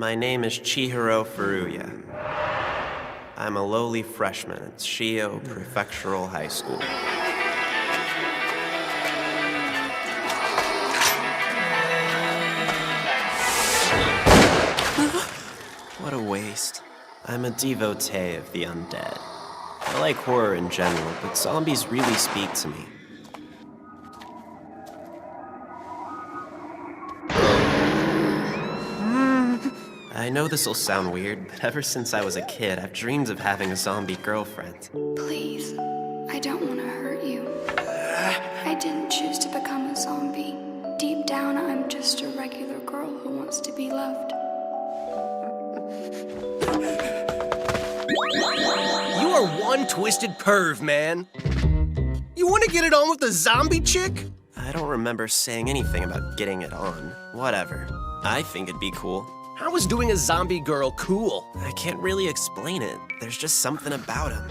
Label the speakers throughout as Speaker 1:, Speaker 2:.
Speaker 1: My name is Chihiro Furuya. I'm a lowly freshman at Shio Prefectural High School. What a waste. I'm a devotee of the undead. I like horror in general, but zombies really speak to me. I know this'll sound weird, but ever since I was a kid, I've dreamed of having a zombie girlfriend.
Speaker 2: Please, I don't want to hurt you. I didn't choose to become a zombie. Deep down, I'm just a regular girl who wants to be loved.
Speaker 3: You are one twisted perv, man. You want to get it on with the zombie chick?
Speaker 1: I don't remember saying anything about getting it on. Whatever. I think it'd be cool.
Speaker 3: How is doing a zombie girl cool?
Speaker 1: I can't really explain it. There's just something about him.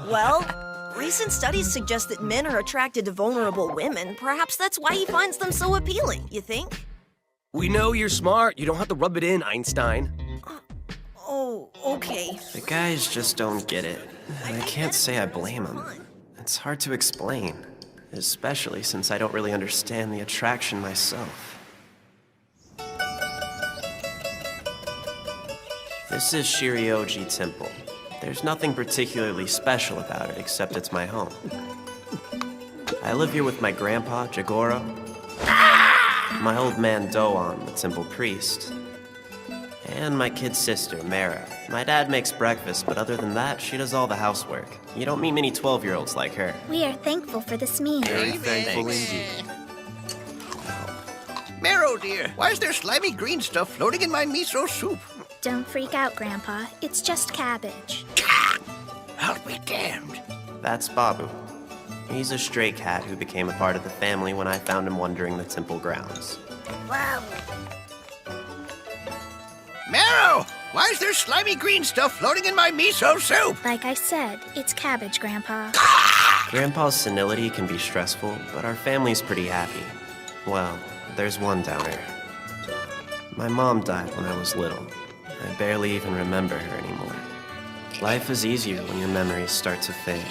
Speaker 4: Well, recent studies suggest that men are attracted to vulnerable women. Perhaps that's why he finds them so appealing, you think?
Speaker 3: We know you're smart. You don't have to rub it in, Einstein.
Speaker 4: Oh, okay.
Speaker 1: The guys just don't get it. And I can't say I blame them. It's hard to explain, especially since I don't really understand the attraction myself. This is Shirioji Temple. There's nothing particularly special about it except it's my home. I live here with my grandpa, Jigoro, my old man Doan, the temple priest, and my kid sister, Mara. My dad makes breakfast, but other than that, she does all the housework. You don't meet many 12-year-olds like her.
Speaker 5: We are thankful for this meal.
Speaker 1: Very thankful indeed.
Speaker 6: Marrow, dear, why is there slimy green stuff floating in my miso soup?
Speaker 5: Don't freak out, Grandpa. It's just cabbage.
Speaker 6: I'll be damned.
Speaker 1: That's Babu. He's a stray cat who became a part of the family when I found him wandering the temple grounds.
Speaker 6: Wow. Marrow, why is there slimy green stuff floating in my miso soup?
Speaker 5: Like I said, it's cabbage, Grandpa.
Speaker 1: Grandpa's senility can be stressful, but our family's pretty happy. Well, there's one downer. My mom died when I was little. I barely even remember her anymore. Life is easier when your memories start to fade.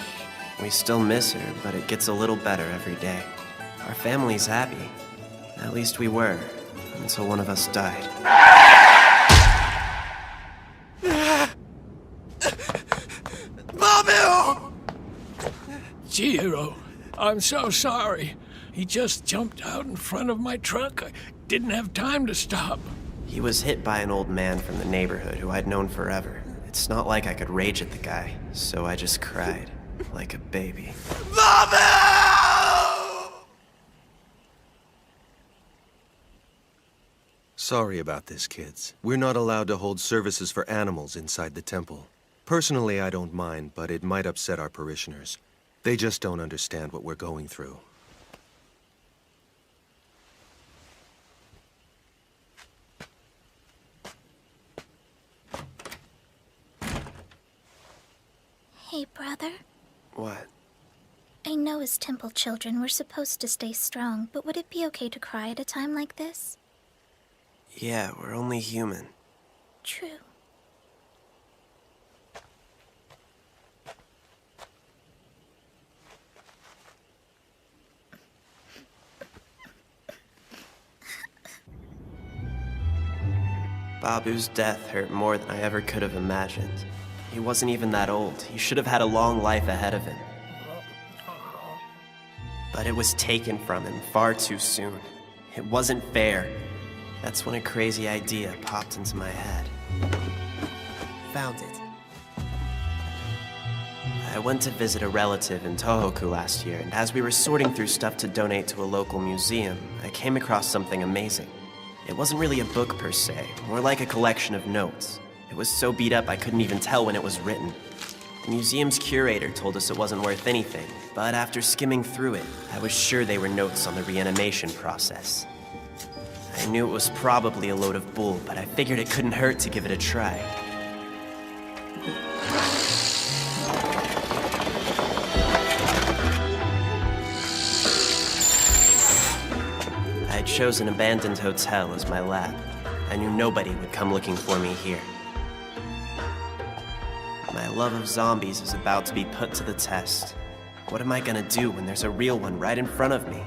Speaker 1: We still miss her, but it gets a little better every day. Our family's happy. At least we were, until one of us died.
Speaker 6: Babu!
Speaker 7: Chihiro, I'm so sorry. He just jumped out in front of my truck. I didn't have time to stop.
Speaker 1: He was hit by an old man from the neighborhood who I'd known forever. It's not like I could rage at the guy, so I just cried like a baby.
Speaker 6: Babu!
Speaker 8: Sorry about this, kids. We're not allowed to hold services for animals inside the temple. Personally, I don't mind, but it might upset our parishioners. They just don't understand what we're going through.
Speaker 5: Hey, brother.
Speaker 1: What?
Speaker 5: I know as temple children we're supposed to stay strong, but would it be okay to cry at a time like this?
Speaker 1: Yeah, we're only human.
Speaker 5: True.
Speaker 1: Babu's death hurt more than I ever could have imagined. He wasn't even that old. He should have had a long life ahead of him. But it was taken from him far too soon. It wasn't fair. That's when a crazy idea popped into my head. Found it. I went to visit a relative in Tohoku last year, and as we were sorting through stuff to donate to a local museum, I came across something amazing. It wasn't really a book per se, more like a collection of notes. It was so beat up I couldn't even tell when it was written. The museum's curator told us it wasn't worth anything, but after skimming through it, I was sure they were notes on the reanimation process. I knew it was probably a load of bull, but I figured it couldn't hurt to give it a try. I chose an abandoned hotel as my lab. I knew nobody would come looking for me here. My love of zombies is about to be put to the test. What am I gonna do when there's a real one right in front of me?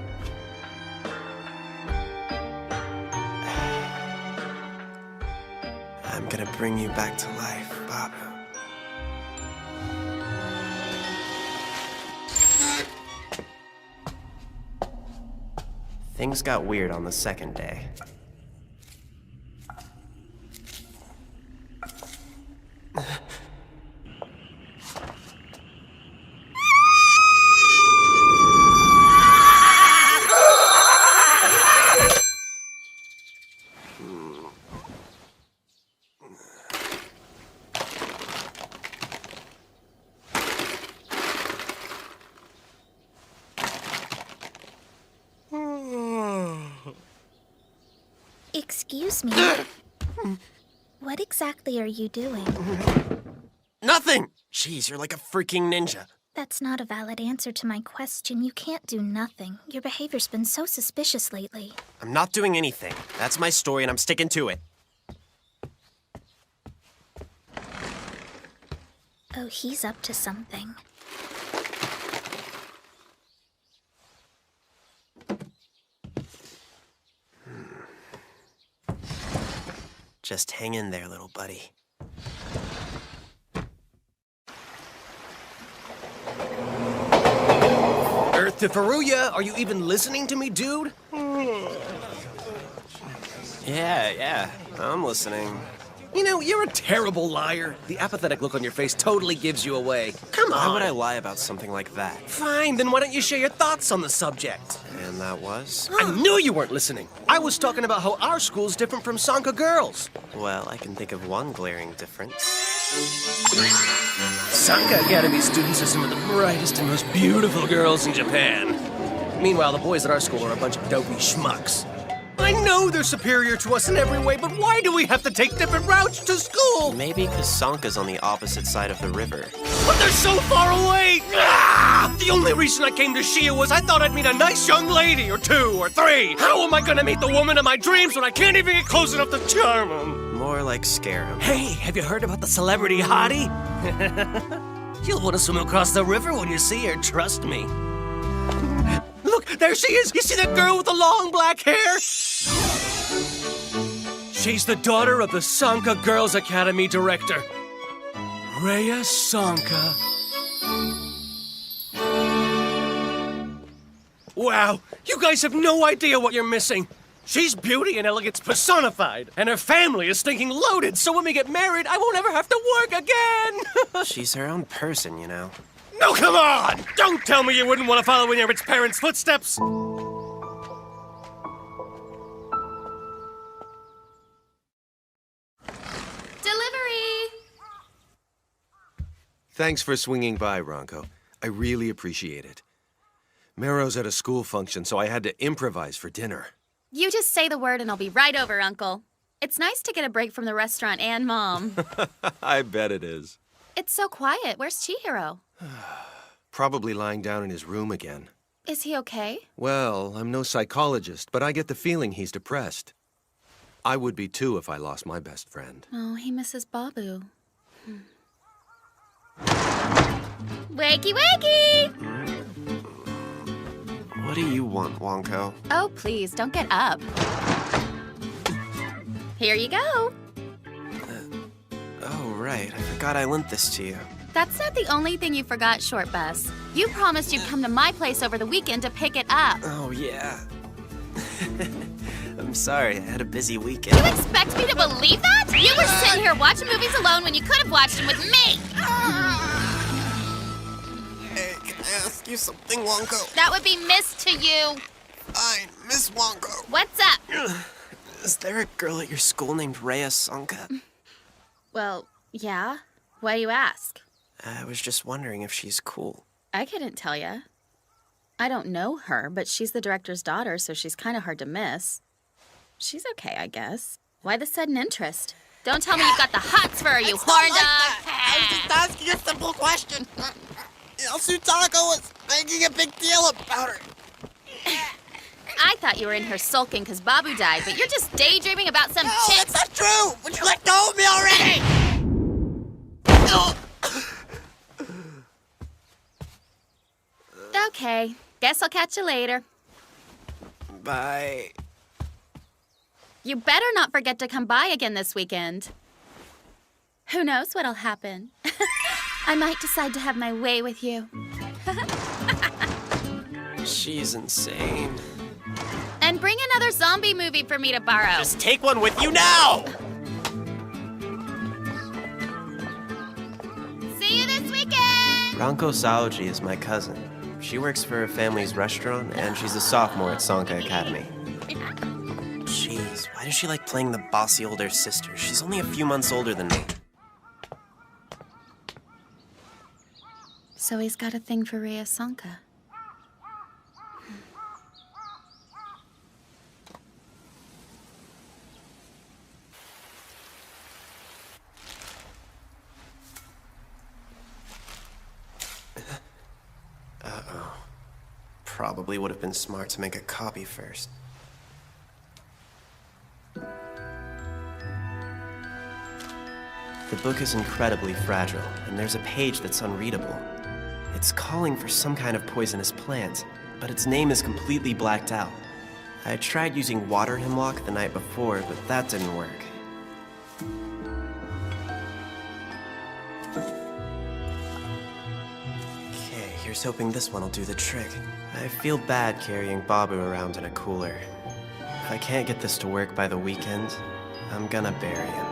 Speaker 1: I'm gonna bring you back to life, Babu. Things got weird on the second day.
Speaker 5: Excuse me. What exactly are you doing?
Speaker 1: Nothing! Jeez, you're like a freaking ninja.
Speaker 5: That's not a valid answer to my question. You can't do nothing. Your behavior's been so suspicious lately.
Speaker 1: I'm not doing anything. That's my story and I'm sticking to it.
Speaker 5: Oh, he's up to something.
Speaker 1: Just hang in there, little buddy.
Speaker 3: Earth to Faruya, are you even listening to me, dude?
Speaker 1: Yeah, I'm listening.
Speaker 3: You know, you're a terrible liar. The apathetic look on your face totally gives you away. Come on.
Speaker 1: Why would I lie about something like that?
Speaker 3: Fine, then why don't you share your thoughts on the subject?
Speaker 1: And that was?
Speaker 3: I knew you weren't listening. I was talking about how our school's different from Sanka girls.
Speaker 1: Well, I can think of one glaring difference.
Speaker 3: Sanka Academy students are some of the brightest and most beautiful girls in Japan. Meanwhile, the boys at our school are a bunch of dopey schmucks. I know they're superior to us in every way, but why do we have to take different routes to school?
Speaker 1: Maybe because Sanka's on the opposite side of the river.
Speaker 3: But they're so far away! Ah! The only reason I came to Shia was I thought I'd meet a nice young lady, or 2, or 3. How am I gonna meet the woman of my dreams when I can't even get close enough to charm him?
Speaker 1: More like scare him.
Speaker 3: Hey, have you heard about the celebrity hottie? You'll want to swim across the river when you see her, trust me. Look, there she is! You see that girl with the long black hair? She's the daughter of the Sanka Girls Academy director, Rhea Sanka. Wow, you guys have no idea what you're missing. She's beauty and elegance personified, and her family is stinking loaded, so when we get married, I won't ever have to work again!
Speaker 1: She's her own person, you know.
Speaker 3: No, come on! Don't tell me you wouldn't want to follow in your rich parents' footsteps!
Speaker 9: Delivery!
Speaker 8: Thanks for swinging by, Ronco. I really appreciate it. Mero's at a school function, so I had to improvise for dinner.
Speaker 9: You just say the word and I'll be right over, Uncle. It's nice to get a break from the restaurant and Mom.
Speaker 8: I bet it is.
Speaker 9: It's so quiet. Where's Chihiro?
Speaker 8: Probably lying down in his room again.
Speaker 9: Is he okay?
Speaker 8: Well, I'm no psychologist, but I get the feeling he's depressed. I would be too if I lost my best friend.
Speaker 9: Oh, he misses Babu. Wakey, wakey!
Speaker 1: What do you want, Wonko?
Speaker 9: Oh, please, don't get up. Here you go.
Speaker 1: Oh, right. I forgot I lent this to you.
Speaker 9: That's not the only thing you forgot, Short Bus. You promised you'd come to my place over the weekend to pick it up.
Speaker 1: Oh, yeah. I'm sorry. I had a busy weekend.
Speaker 9: You expect me to believe that? You were sitting here watching movies alone when you could have watched them with me.
Speaker 1: Hey, can I ask you something, Wonko?
Speaker 9: That would be Miss to you.
Speaker 1: Fine, Miss Wonko.
Speaker 9: What's up?
Speaker 1: Is there a girl at your school named Rhea Sanka?
Speaker 9: Well, yeah. Why do you ask?
Speaker 1: I was just wondering if she's cool.
Speaker 9: I couldn't tell ya. I don't know her, but she's the director's daughter, so she's kind of hard to miss. She's okay, I guess. Why the sudden interest? Don't tell me you've got the hots for her, you horn dog!
Speaker 10: I was just asking a simple question. Sutako was making a big deal about her.
Speaker 9: I thought you were in here sulking because Babu died, but you're just daydreaming about some
Speaker 10: No,
Speaker 9: chick.
Speaker 10: that's not true! Would you let go of me already?
Speaker 9: Okay, guess I'll catch you later.
Speaker 1: Bye.
Speaker 9: You better not forget to come by again this weekend. Who knows what'll happen? I might decide to have my way with you.
Speaker 1: She's insane.
Speaker 9: And bring another zombie movie for me to borrow.
Speaker 1: Just take one with you now!
Speaker 9: See you this weekend!
Speaker 1: Ranko Saoji is my cousin. She works for her family's restaurant, and she's a sophomore at Sanka Academy. Jeez, why does she like playing the bossy older sister? She's only a few months older than me.
Speaker 9: So he's got a thing for Rhea Sanka.
Speaker 1: Uh-oh. Probably would have been smart to make a copy first. The book is incredibly fragile, and there's a page that's unreadable. It's calling for some kind of poisonous plant, but its name is completely blacked out. I tried using water hemlock the night before, but that didn't work. Okay, here's hoping this one will do the trick. I feel bad carrying Babu around in a cooler. If I can't get this to work by the weekend, I'm gonna bury him.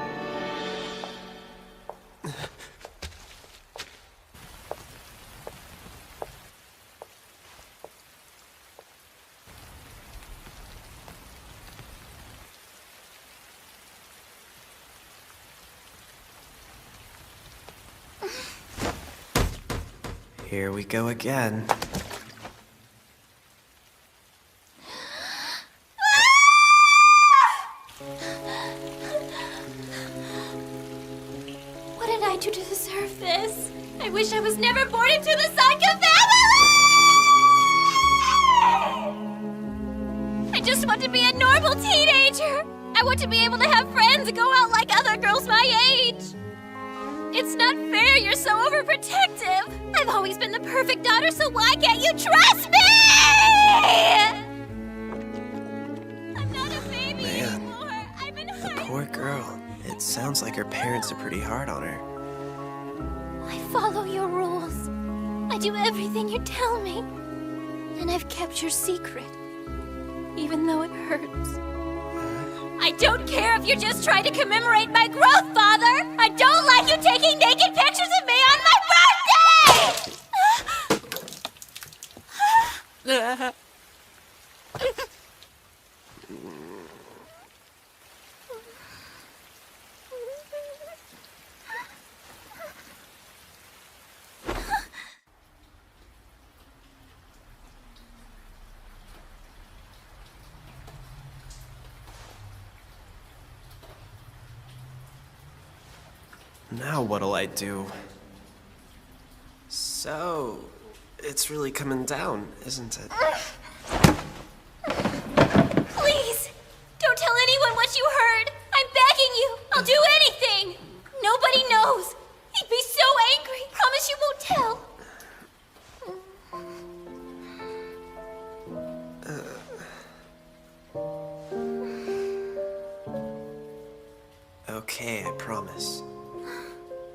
Speaker 1: Here we go again.
Speaker 2: What did I do to deserve this? I wish I was never born into the Sanka family! I just want to be a normal teenager. I want to be able to have friends and go out like other girls my age. It's not fair you're so overprotective. I've always been the perfect daughter, so why can't you trust me? I'm not a baby anymore. I've been hurt.
Speaker 1: The poor girl. It sounds like her parents are pretty hard on her.
Speaker 2: I follow your rules. I do everything you tell me. And I've kept your secret, even though it hurts. I don't care if you're just trying to commemorate my growth, Father! I don't like you taking naked pictures of me on my birthday!
Speaker 1: Now what'll I do? So, it's really coming down, isn't it?
Speaker 2: Please! Don't tell anyone what you heard! I'm begging you! I'll do anything! Nobody knows! He'd be so angry! Promise you won't tell!
Speaker 1: Okay, I promise.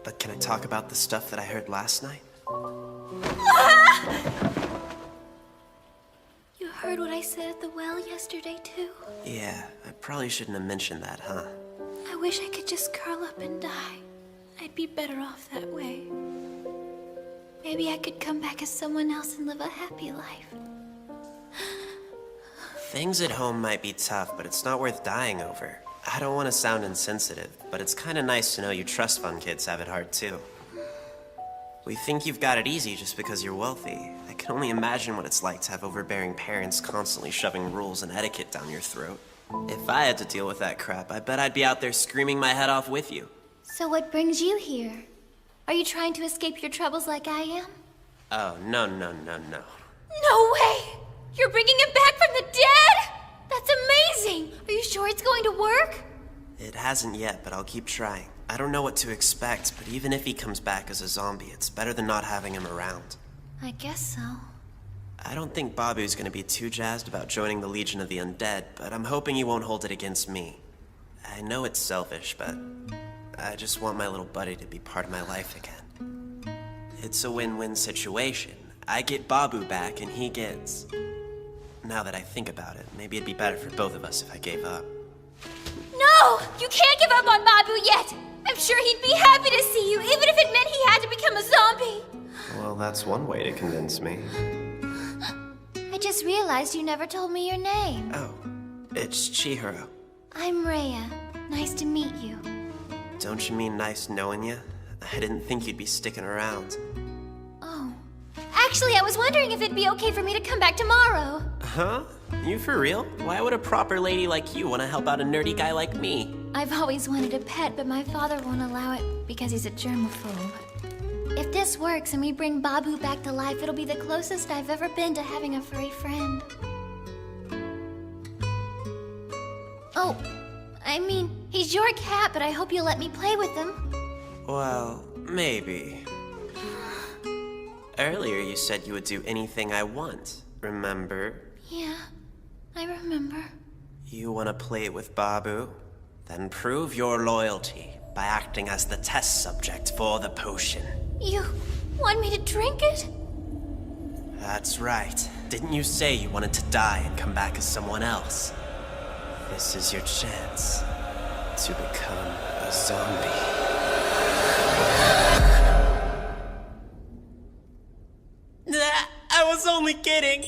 Speaker 1: But can I talk about the stuff that I heard last night?
Speaker 2: You heard what I said at the well yesterday, too?
Speaker 1: Yeah, I probably shouldn't have mentioned that, huh?
Speaker 2: I wish I could just curl up and die. I'd be better off that way. Maybe I could come back as someone else and live a happy life.
Speaker 1: Things at home might be tough, but it's not worth dying over. I don't want to sound insensitive, but it's kind of nice to know you trust fund kids have it hard too. We think you've got it easy just because you're wealthy. I can only imagine what it's like to have overbearing parents constantly shoving rules and etiquette down your throat. If I had to deal with that crap, I bet I'd be out there screaming my head off with you.
Speaker 2: So what brings you here? Are you trying to escape your troubles like I am?
Speaker 1: Oh, no.
Speaker 2: No way! You're bringing him back from the dead? That's amazing! Are you sure it's going to work?
Speaker 1: It hasn't yet, but I'll keep trying. I don't know what to expect, but even if he comes back as a zombie, it's better than not having him around.
Speaker 2: I guess so.
Speaker 1: I don't think Babu's gonna be too jazzed about joining the Legion of the Undead, but I'm hoping he won't hold it against me. I know it's selfish, but I just want my little buddy to be part of my life again. It's a win-win situation. I get Babu back, and he gets... Now that I think about it, maybe it'd be better for both of us if I gave up.
Speaker 2: No! You can't give up on Babu yet! I'm sure he'd be happy to see you, even if it meant he had to become a zombie!
Speaker 1: Well, that's one way to convince me.
Speaker 2: I just realized you never told me your name.
Speaker 1: Oh, it's Chihiro.
Speaker 2: I'm Rhea. Nice to meet you.
Speaker 1: Don't you mean nice knowing you? I didn't think you'd be sticking around.
Speaker 2: Oh. Actually, I was wondering if it'd be okay for me to come back tomorrow.
Speaker 1: Huh? You for real? Why would a proper lady like you want to help out a nerdy guy like me?
Speaker 2: I've always wanted a pet, but my father won't allow it because he's a germaphobe. If this works and we bring Babu back to life, it'll be the closest I've ever been to having a furry friend. Oh, I mean, he's your cat, but I hope you'll let me play with him.
Speaker 1: Well, maybe. Earlier you said you would do anything I want, remember?
Speaker 2: Yeah, I remember.
Speaker 1: You want to play with Babu? Then prove your loyalty by acting as the test subject for the potion.
Speaker 2: You want me to drink it?
Speaker 1: That's right. Didn't you say you wanted to die and come back as someone else? This is your chance to become a zombie. I was only kidding.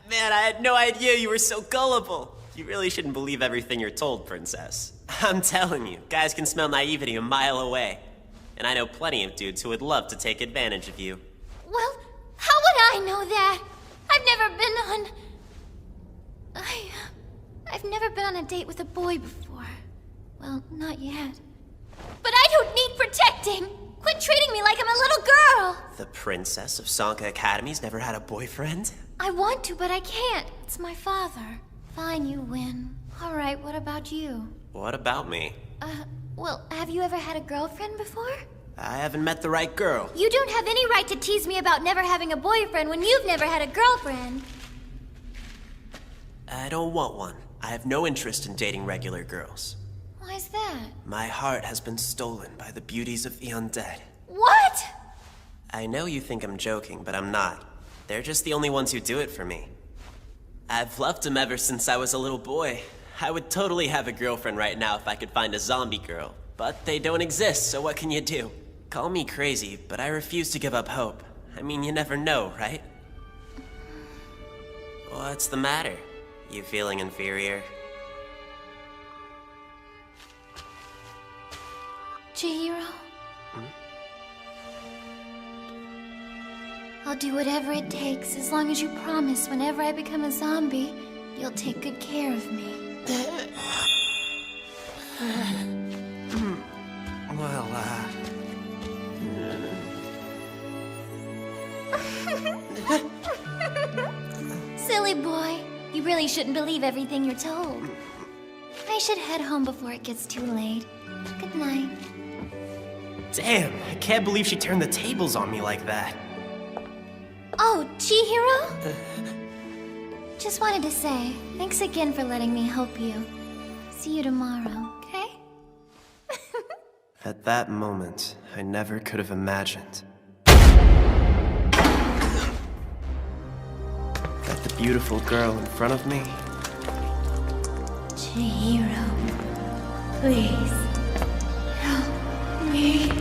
Speaker 1: Man, I had no idea you were so gullible. You really shouldn't believe everything you're told, Princess. I'm telling you, guys can smell naivety a mile away. And I know plenty of dudes who would love to take advantage of you.
Speaker 2: Well, how would I know that? I've never been on... I've never been on a date with a boy before. Well, not yet. But I don't need protecting! Quit treating me like I'm a little girl!
Speaker 1: The princess of Sanka Academy's never had a boyfriend?
Speaker 2: I want to, but I can't. It's my father. Fine, you win. All right, what about you?
Speaker 1: What about me?
Speaker 2: Well, have you ever had a girlfriend before?
Speaker 1: I haven't met the right girl.
Speaker 2: You don't have any right to tease me about never having a boyfriend when you've never had a girlfriend.
Speaker 1: I don't want one. I have no interest in dating regular girls.
Speaker 2: Why's that?
Speaker 1: My heart has been stolen by the beauties of the undead.
Speaker 2: What?
Speaker 1: I know you think I'm joking, but I'm not. They're just the only ones who do it for me. I've loved them ever since I was a little boy. I would totally have a girlfriend right now if I could find a zombie girl. But they don't exist, so what can you do? Call me crazy, but I refuse to give up hope. I mean, you never know, right? What's the matter? You feeling inferior?
Speaker 2: Chihiro? I'll do whatever it takes as long as you promise whenever I become a zombie, you'll take good care of me.
Speaker 1: Well,
Speaker 2: Silly boy. You really shouldn't believe everything you're told. I should head home before it gets too late. Good night.
Speaker 1: Damn, I can't believe she turned the tables on me like that.
Speaker 2: Oh, Chihiro? Just wanted to say, thanks again for letting me help you. See you tomorrow, okay?
Speaker 1: At that moment, I never could have imagined that the beautiful girl in front of me...
Speaker 2: Chihiro, please, help me.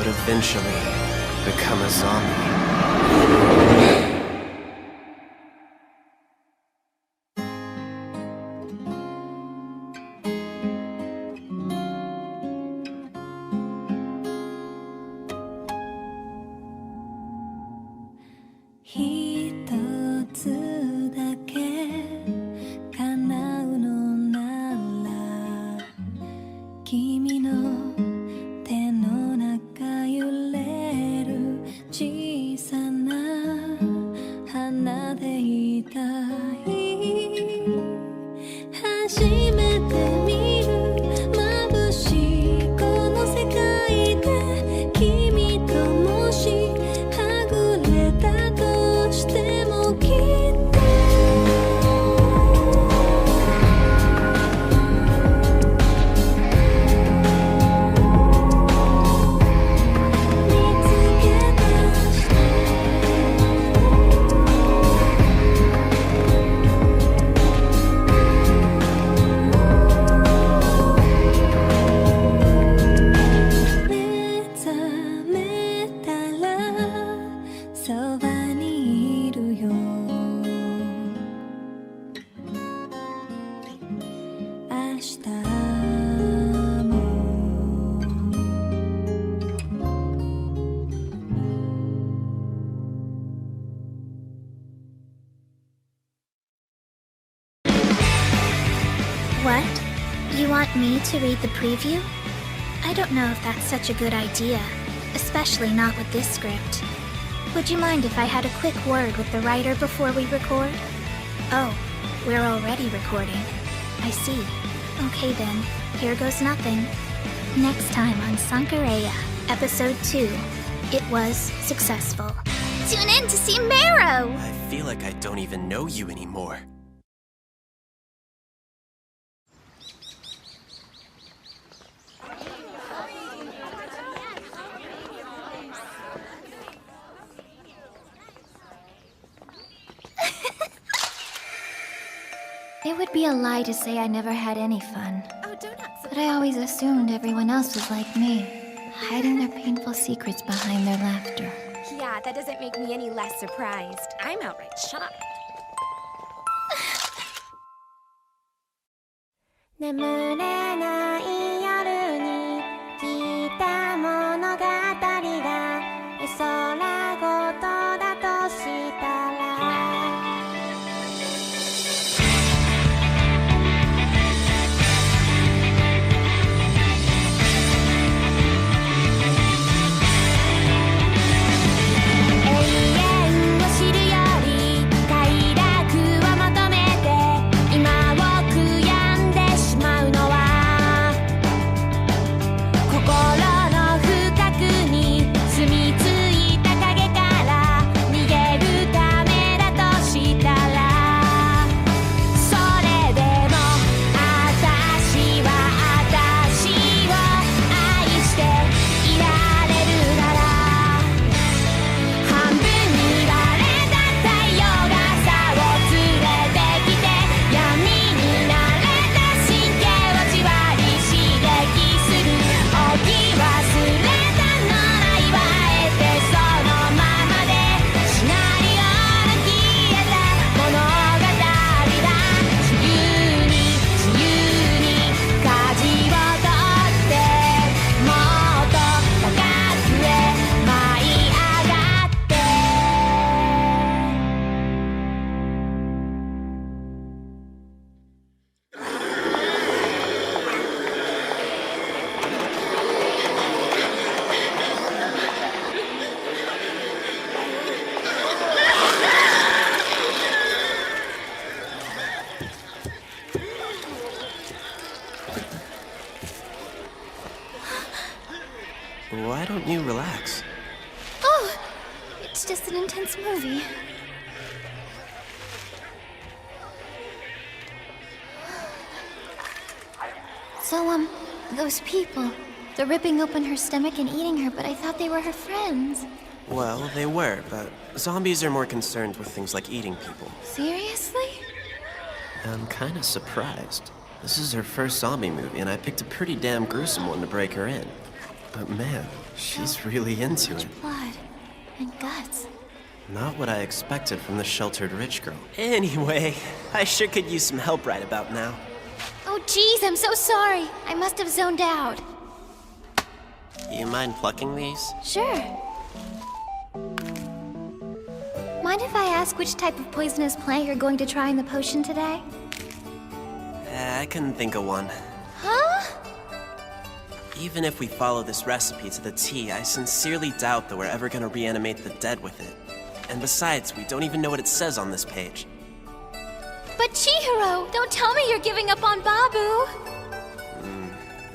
Speaker 1: would eventually become a zombie.
Speaker 5: want to read the preview? I don't know if that's such a good idea, especially not with this script. Would you mind if I had a quick word with the writer before we record? Oh, we're already recording. I see. Okay then, here goes nothing. Next time on Sankareya, Episode 2. It was successful.
Speaker 2: Tune in to see Marrow!
Speaker 1: I feel like I don't even know you anymore.
Speaker 2: It would be a lie to say I never had any fun.
Speaker 4: Oh, don't act so...
Speaker 2: But I always assumed everyone else was like me, hiding their painful secrets behind their laughter.
Speaker 11: Yeah, that doesn't make me any less surprised. I'm outright shocked. 眠れない夜に聞いた物語が絵空ごとだとしたら
Speaker 1: Why don't you relax?
Speaker 2: Oh, it's just an intense movie. So, those people, they're ripping open her stomach and eating her, but I thought they were her friends.
Speaker 1: Well, they were, but zombies are more concerned with things like eating people.
Speaker 2: Seriously?
Speaker 1: I'm kinda surprised. This is her first zombie movie, and I picked a pretty damn gruesome one to break her in. But man, she's really into it.
Speaker 2: Blood and guts.
Speaker 1: Not what I expected from the sheltered rich girl. Anyway, I sure could use some help right about now.
Speaker 2: Oh geez, I'm so sorry. I must have zoned out.
Speaker 1: You mind plucking these?
Speaker 2: Sure. Mind if I ask which type of poisonous plant you're going to try in the potion today?
Speaker 1: I couldn't think of one.
Speaker 2: Huh?
Speaker 1: Even if we follow this recipe to the T, I sincerely doubt that we're ever gonna reanimate the dead with it. And besides, we don't even know what it says on this page.
Speaker 2: But Chihiro, don't tell me you're giving up on Babu!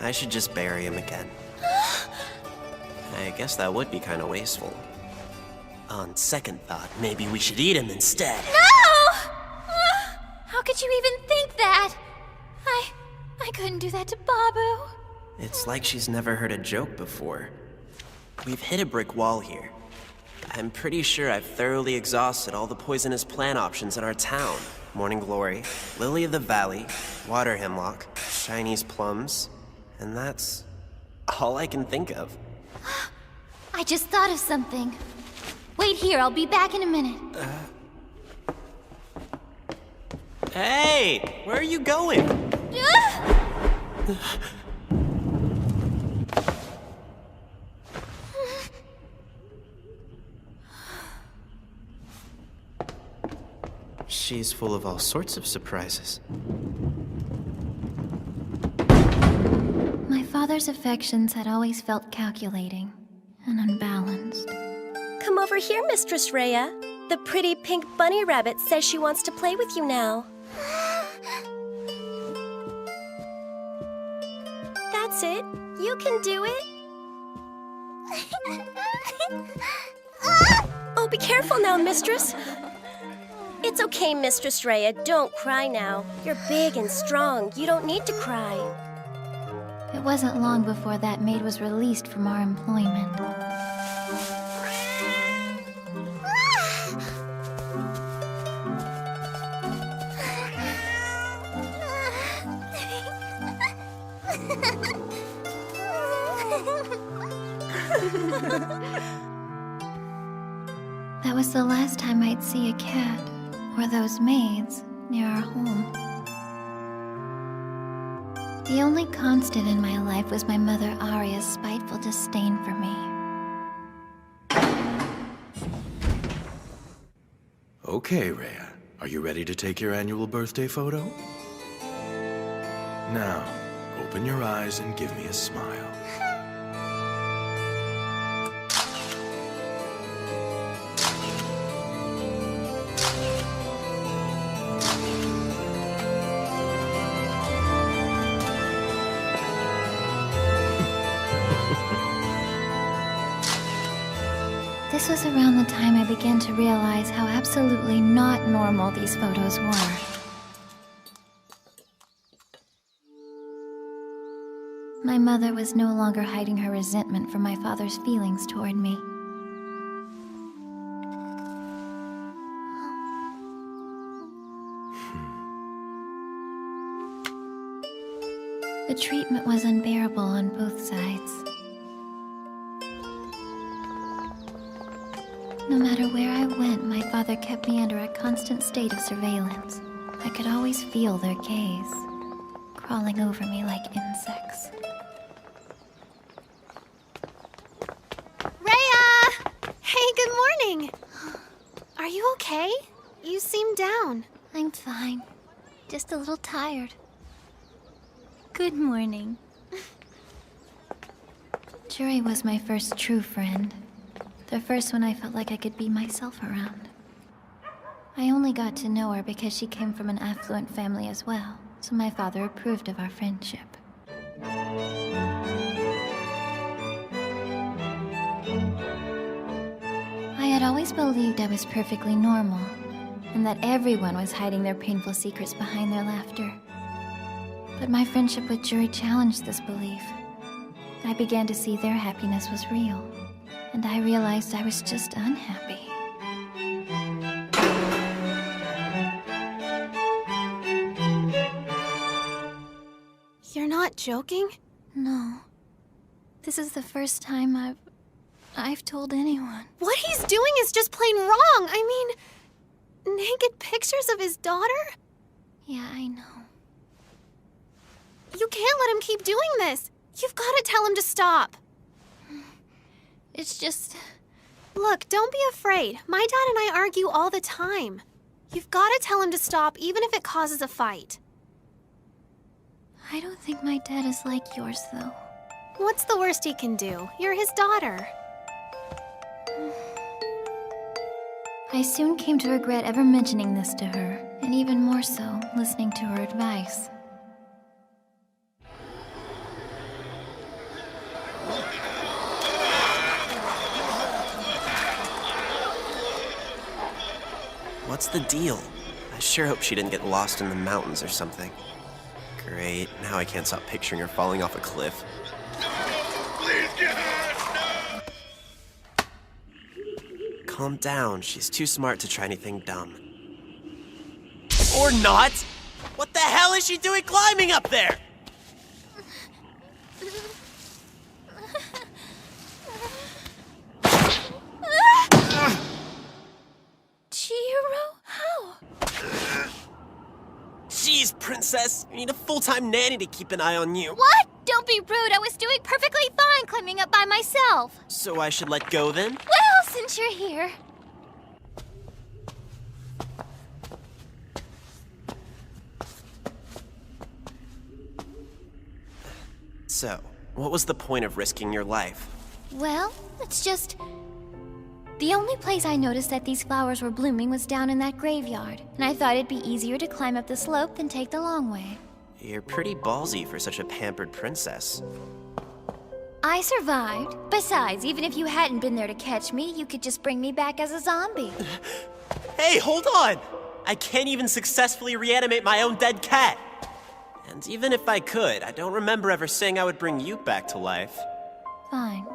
Speaker 1: I should just bury him again. I guess that would be kinda wasteful. On second thought, maybe we should eat him instead.
Speaker 2: No! How could you even think that? I couldn't do that to Babu.
Speaker 1: It's like she's never heard a joke before. We've hit a brick wall here. I'm pretty sure I've thoroughly exhausted all the poisonous plant options in our town. Morning Glory, Lily of the Valley, Water Hemlock, Chinese plums, and that's all I can think of.
Speaker 2: I just thought of something. Wait here, I'll be back in a minute.
Speaker 1: Hey! Where are you going? She's full of all sorts of surprises.
Speaker 2: father's affections had always felt calculating and unbalanced.
Speaker 12: Come over here, Mistress Rhea. The pretty pink bunny rabbit says she wants to play with you now. That's it. You can do it. Oh, be careful now, Mistress. It's okay, Mistress Rhea. Don't cry now. You're big and strong. You don't need to cry.
Speaker 2: It wasn't long before that maid was released from our employment. That was the last time I'd see a cat, or those maids, near our home. The only constant in my life was my mother Arya's spiteful disdain for me.
Speaker 13: Okay, Rhea. Are you ready to take your annual birthday photo? Now, open your eyes and give me a smile.
Speaker 2: This was around the time I began to realize how absolutely not normal these photos were. My mother was no longer hiding her resentment for my father's feelings toward me. The treatment was unbearable on both sides. No matter where I went, my father kept me under a constant state of surveillance. I could always feel their gaze, crawling over me like insects.
Speaker 14: Rhea! Hey, good morning! Are you okay? You seem down.
Speaker 2: I'm fine. Just a little tired. Good morning. Jury was my first true friend. The first one I felt like I could be myself around. I only got to know her because she came from an affluent family as well, so my father approved of our friendship. I had always believed I was perfectly normal, and that everyone was hiding their painful secrets behind their laughter. But my friendship with Jury challenged this belief. I began to see their happiness was real. And I realized I was just unhappy.
Speaker 14: You're not joking?
Speaker 2: No. This is the first time I've told anyone.
Speaker 14: What he's doing is just plain wrong. I mean, naked pictures of his daughter?
Speaker 2: Yeah, I know.
Speaker 14: You can't let him keep doing this. You've got to tell him to stop.
Speaker 2: It's just...
Speaker 14: Look, don't be afraid. My dad and I argue all the time. You've got to tell him to stop, even if it causes a fight.
Speaker 2: I don't think my dad is like yours, though.
Speaker 14: What's the worst he can do? You're his daughter.
Speaker 2: I soon came to regret ever mentioning this to her, and even more so, listening to her advice.
Speaker 1: What's the deal? I sure hope she didn't get lost in the mountains or something. Great, now I can't stop picturing her falling off a cliff.
Speaker 6: Please get her! No!
Speaker 1: Calm down, she's too smart to try anything dumb. Or not! What the hell is she doing climbing up there? Jeez, Princess, you need a full-time nanny to keep an eye on you.
Speaker 2: What? Don't be rude. I was doing perfectly fine climbing up by myself.
Speaker 1: So I should let go then?
Speaker 2: Well, since you're here.
Speaker 1: So, What was the point of risking your life?
Speaker 2: Well, it's just... The only place I noticed that these flowers were blooming was down in that graveyard, and I thought it'd be easier to climb up the slope than take the long way.
Speaker 1: You're pretty ballsy for such a pampered princess.
Speaker 2: I survived. Besides, even if you hadn't been there to catch me, you could just bring me back as a zombie.
Speaker 1: Hey, hold on! I can't even successfully reanimate my own dead cat! And even if I could, I don't remember ever saying I would bring you back to life.
Speaker 2: Fine.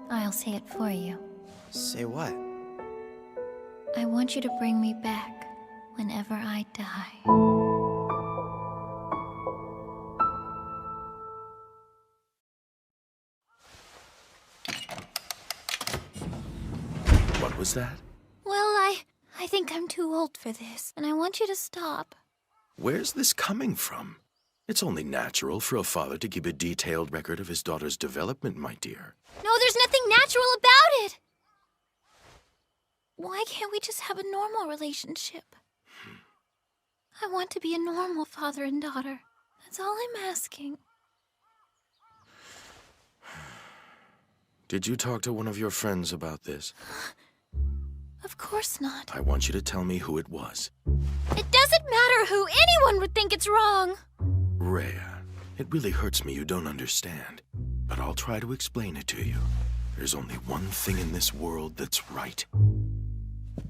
Speaker 2: I'll say it for you.
Speaker 1: Say what?
Speaker 2: I want you to bring me back whenever I die.
Speaker 13: What was that?
Speaker 2: Well, I think I'm too old for this, and I want you to stop.
Speaker 13: Where's this coming from? It's only natural for a father to keep a detailed record of his daughter's development, my dear.
Speaker 2: No, there's nothing natural about it! Why can't we just have a normal relationship? I want to be a normal father and daughter. That's all I'm asking.
Speaker 13: Did you talk to one of your friends about this?
Speaker 2: Of course not.
Speaker 13: I want you to tell me who it was.
Speaker 2: It doesn't matter who. Anyone would think it's wrong.
Speaker 13: Rhea, it really hurts me you don't understand. But I'll try to explain it to you. There's only one thing in this world that's right.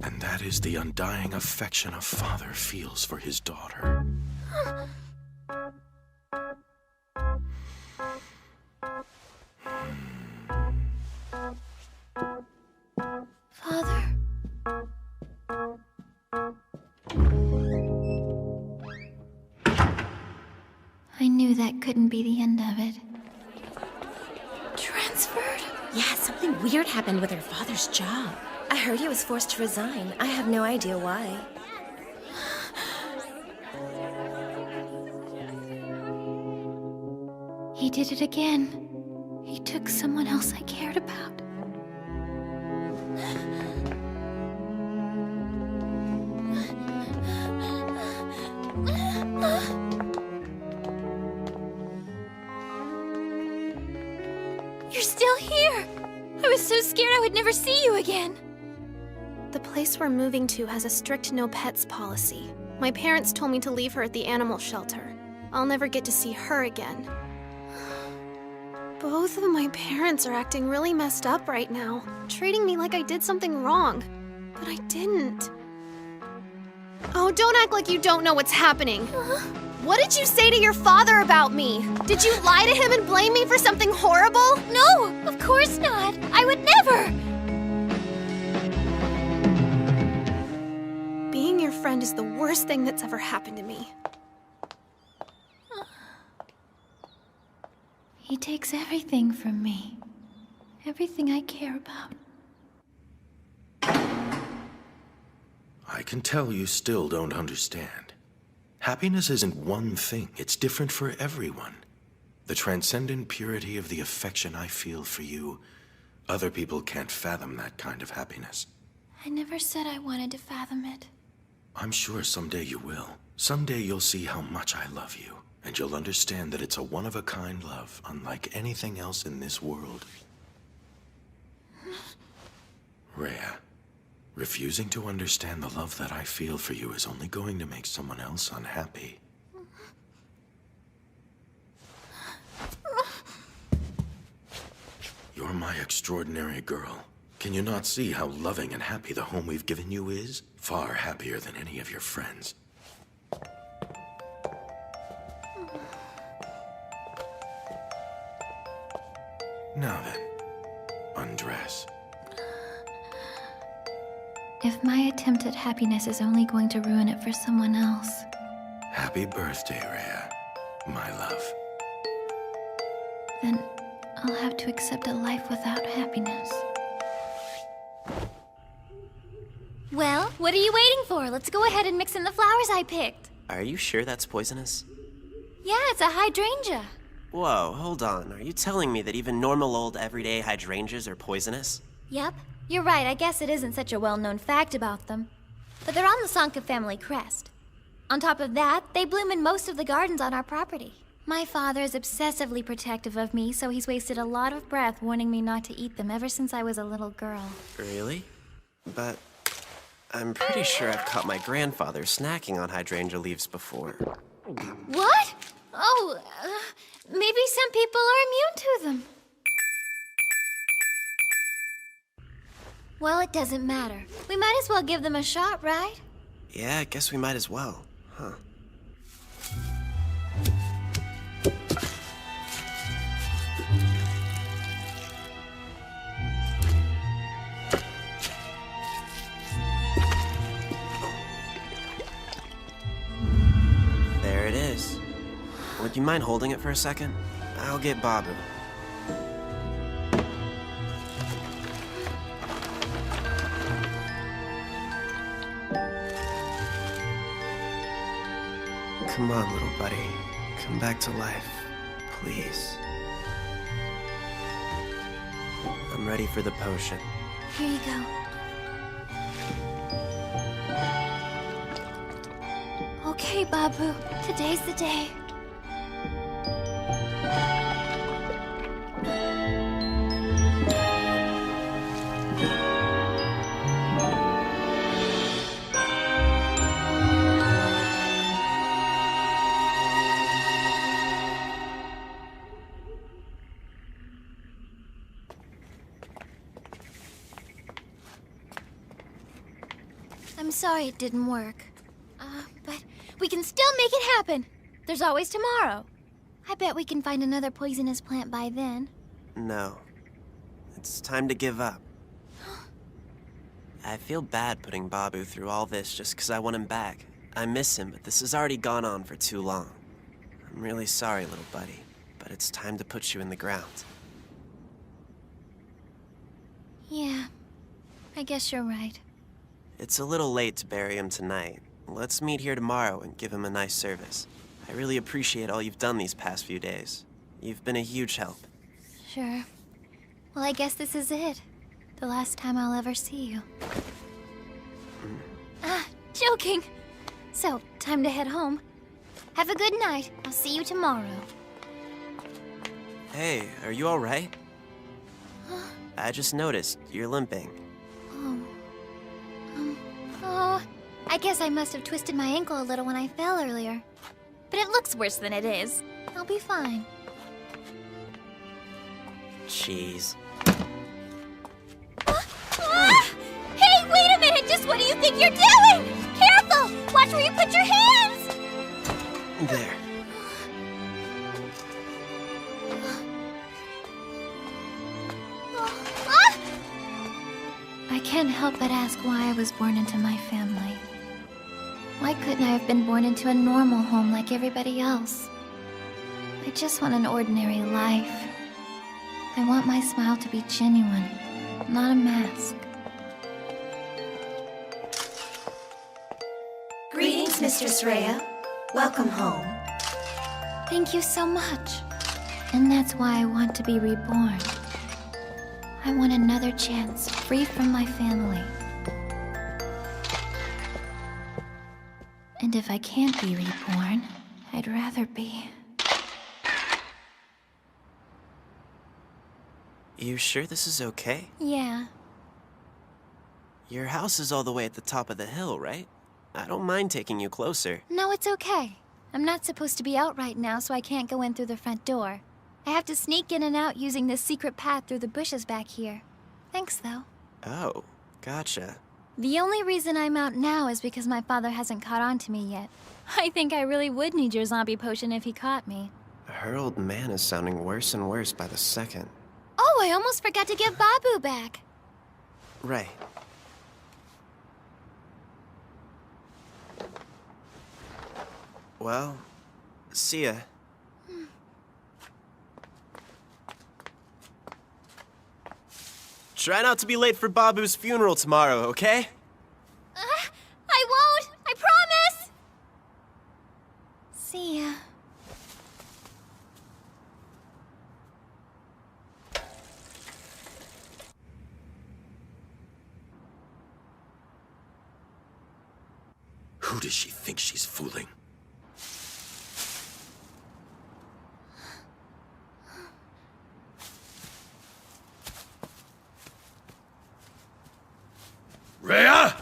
Speaker 13: And that is the undying affection a father feels for his daughter.
Speaker 2: Father? I knew that couldn't be the end of it. Transferred?
Speaker 12: Yeah, something weird happened with her father's job. I heard he was forced to resign. I have no idea why.
Speaker 2: He did it again. He took someone else I cared about. You're still here! I was so scared I would never see you again.
Speaker 14: The place we're moving to has a strict no pets policy. My parents told me to leave her at the animal shelter. I'll never get to see her again. Both of my parents are acting really messed up right now, treating me like I did something wrong. But I didn't. Oh, don't act like you don't know what's happening. What did you say to your father about me? Did you lie to him and blame me for something horrible?
Speaker 2: No, of course not. I would never.
Speaker 14: Being your friend is the worst thing that's ever happened to me.
Speaker 2: He takes everything from me. Everything I care about.
Speaker 13: I can tell you still don't understand. Happiness isn't one thing, it's different for everyone. The transcendent purity of the affection I feel for you, other people can't fathom that kind of happiness.
Speaker 2: I never said I wanted to fathom it.
Speaker 13: I'm sure someday you will. Someday you'll see how much I love you, and you'll understand that it's a one-of-a-kind love, unlike anything else in this world. Rhea, refusing to understand the love that I feel for you is only going to make someone else unhappy. You're my extraordinary girl. Can you not see how loving and happy the home we've given you is? Far happier than any of your friends. Now then, undress.
Speaker 2: If my attempt at happiness is only going to ruin it for someone else...
Speaker 13: Happy birthday, Rhea, my love.
Speaker 2: Then I'll have to accept a life without happiness. Well, what are you waiting for? Let's go ahead and mix in the flowers I picked.
Speaker 1: Are you sure that's poisonous?
Speaker 2: Yeah, it's a hydrangea.
Speaker 1: Whoa, hold on. Are you telling me that even normal old everyday hydrangeas are poisonous?
Speaker 2: Yep. You're right, I guess it isn't such a well-known fact about them. But they're on the Sanka family crest. On top of that, they bloom in most of the gardens on our property. My father is obsessively protective of me, so he's wasted a lot of breath warning me not to eat them ever since I was a little girl.
Speaker 1: Really? But I'm pretty sure I've caught my grandfather snacking on hydrangea leaves before.
Speaker 2: What? Oh, maybe some people are immune to them. Well, it doesn't matter. We might as well give them a shot, right?
Speaker 1: Yeah, I guess we might as well, huh? There it is. Would you mind holding it for a second? I'll get Babu. Come on, little buddy. Come back to life, please. I'm ready for the potion.
Speaker 2: Here you go. Okay, Babu. Today's the day. I'm sorry it didn't work. But we can still make it happen. There's always tomorrow. I bet we can find another poisonous plant by then.
Speaker 1: No. It's time to give up. I feel bad putting Babu through all this just because I want him back. I miss him, but this has already gone on for too long. I'm really sorry, little buddy, but it's time to put you in the ground.
Speaker 2: Yeah, I guess you're right.
Speaker 1: It's a little late to bury him tonight. Let's meet here tomorrow and give him a nice service. I really appreciate all you've done these past few days. You've been a huge help.
Speaker 2: Sure. Well, I guess this is it. The last time I'll ever see you. Joking! So, time to head home. Have a good night. I'll see you tomorrow.
Speaker 1: Hey, are you alright? I just noticed you're limping.
Speaker 2: Oh, I guess I must have twisted my ankle a little when I fell earlier. But it looks worse than it is. I'll be fine.
Speaker 1: Jeez.
Speaker 2: Hey, wait a minute! Just what do you think you're doing? Careful! Watch where you put your hands!
Speaker 1: There.
Speaker 2: I can't help but ask why I was born into my family. Why couldn't I have been born into a normal home like everybody else? I just want an ordinary life. I want my smile to be genuine, not a mask.
Speaker 15: Greetings, Mistress Rhea. Welcome home.
Speaker 2: Thank you so much. And that's why I want to be reborn. I want another chance, free from my family. And if I can't be reborn, I'd rather be...
Speaker 1: You sure this is okay?
Speaker 2: Yeah.
Speaker 1: Your house is all the way at the top of the hill, right? I don't mind taking you closer.
Speaker 2: No, it's okay. I'm not supposed to be out right now, so I can't go in through the front door. I have to sneak in and out using this secret path through the bushes back here. Thanks, though.
Speaker 1: Oh, gotcha.
Speaker 2: The only reason I'm out now is because my father hasn't caught on to me yet. I think I really would need your zombie potion if he caught me.
Speaker 1: Her old man is sounding worse and worse by the second.
Speaker 2: Oh, I almost forgot to give Babu back.
Speaker 1: Right. Well, see ya. Try not to be late for Babu's funeral tomorrow, okay?
Speaker 2: I won't! I promise! See ya.
Speaker 13: Who does she think she's fooling?
Speaker 3: Rhea?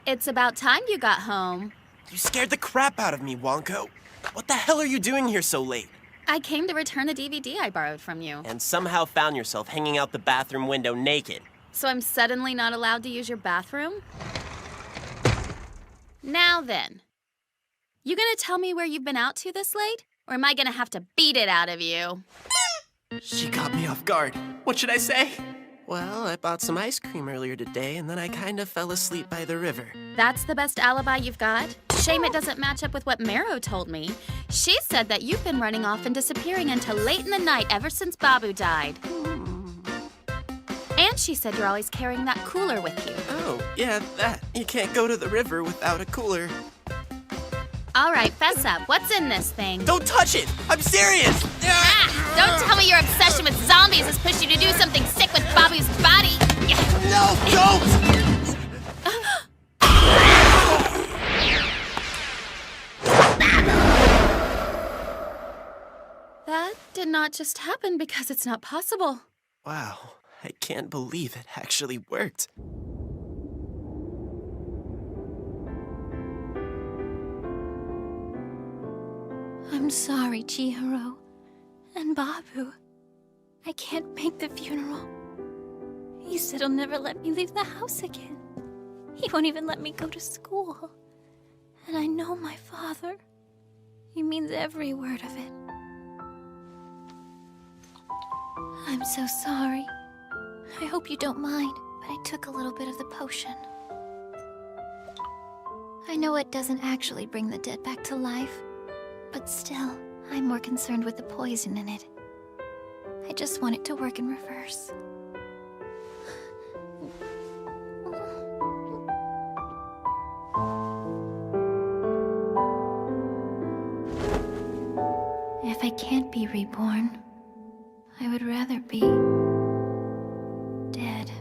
Speaker 9: It's about time you got home.
Speaker 1: You scared the crap out of me, Wonko. What the hell are you doing here so late?
Speaker 9: I came to return the DVD I borrowed from you.
Speaker 1: And somehow found yourself hanging out the bathroom window naked.
Speaker 9: So I'm suddenly not allowed to use your bathroom? Now then, you gonna tell me where you've been out to this late? Or am I gonna have to beat it out of you?
Speaker 1: She caught me off guard. What should I say? Well, I bought some ice cream earlier today, and then I kind of fell asleep by the river.
Speaker 9: That's the best alibi you've got? Shame it doesn't match up with what Marrow told me. She said that you've been running off and disappearing until late in the night ever since Babu died. And she said you're always carrying that cooler with you.
Speaker 1: Oh, yeah, that. You can't go to the river without a cooler.
Speaker 9: All right, fess up. What's in this thing?
Speaker 1: Don't touch it! I'm serious!
Speaker 9: Ah, don't tell me your obsession with zombies has pushed you to do something sick with Babu's body.
Speaker 1: No, don't!
Speaker 9: That did not just happen because it's not possible.
Speaker 1: Wow, I can't believe it actually worked.
Speaker 2: I'm sorry, Chihiro. And Babu. I can't make the funeral. He said he'll never let me leave the house again. He won't even let me go to school. And I know my father. He means every word of it. I'm so sorry. I hope you don't mind, but I took a little bit of the potion. I know it doesn't actually bring the dead back to life, but still, I'm more concerned with the poison in it. I just want it to work in reverse. If I can't be reborn, I would rather be dead.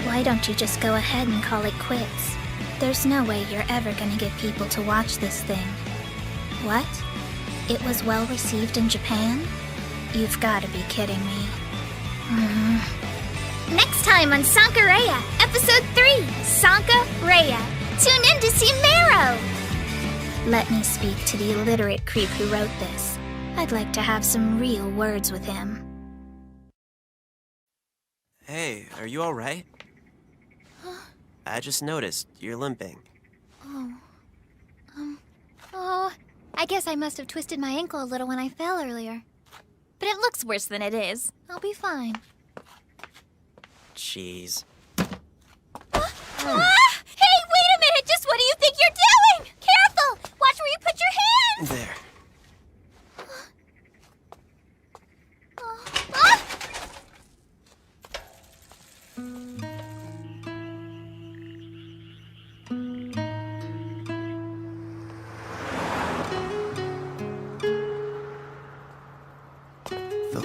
Speaker 5: Why don't you just go ahead and call it quits? There's no way you're ever gonna get people to watch this thing. What? It was well received in Japan? You've gotta be kidding me.
Speaker 11: Next time on Sankareya, Episode 3, Sankareya. Tune in to see Marrow!
Speaker 5: Let me speak to the illiterate creep who wrote this. I'd like to have some real words with him.
Speaker 1: Hey, are you all right? I just noticed you're limping.
Speaker 2: Oh, I guess I must have twisted my ankle a little when I fell earlier. But it looks worse than it is. I'll be fine.
Speaker 1: Jeez.
Speaker 2: Hey, wait a minute! Just what do you think you're doing? Careful! Watch where you put your hands!
Speaker 1: There.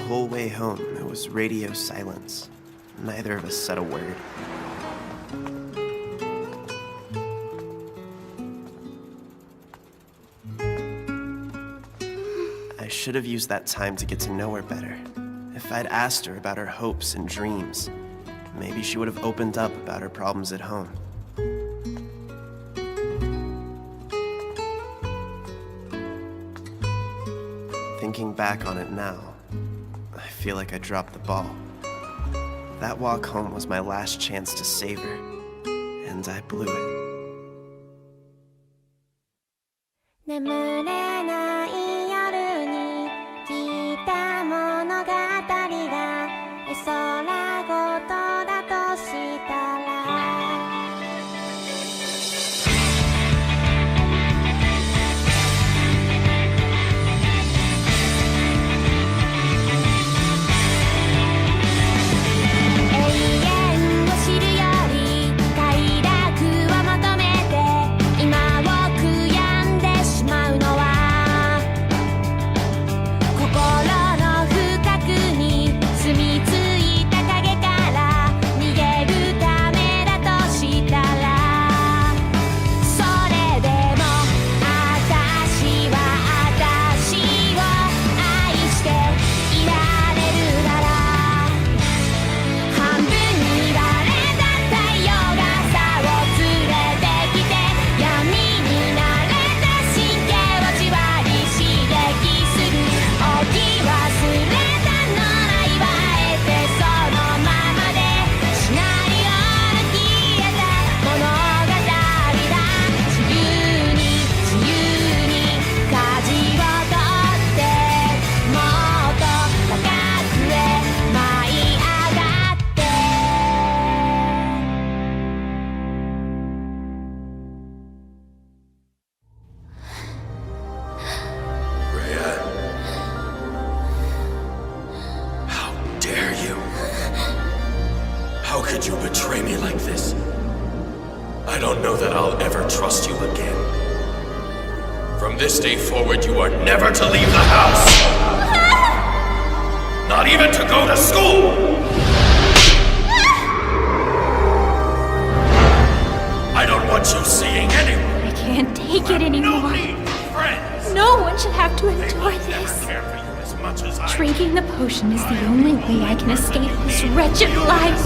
Speaker 1: whole way home, it was radio silence. Neither of us said a word. I should have used that time to get to know her better. If I'd asked her about her hopes and dreams, maybe she would have opened up about her problems at home. Thinking back on it now, I feel like I dropped the ball. That walk home was my last chance to save her, and I blew it.
Speaker 11: 眠れない夜に聞いた物語が空ごとだとしたら
Speaker 13: How could you betray me like this? I don't know that I'll ever trust you again. From this day forward, you are never to leave the house! Not even to go to school! I don't want you seeing anyone!
Speaker 2: I can't take it anymore. No one should have to endure this. Drinking the potion is the only way I can escape this wretched life.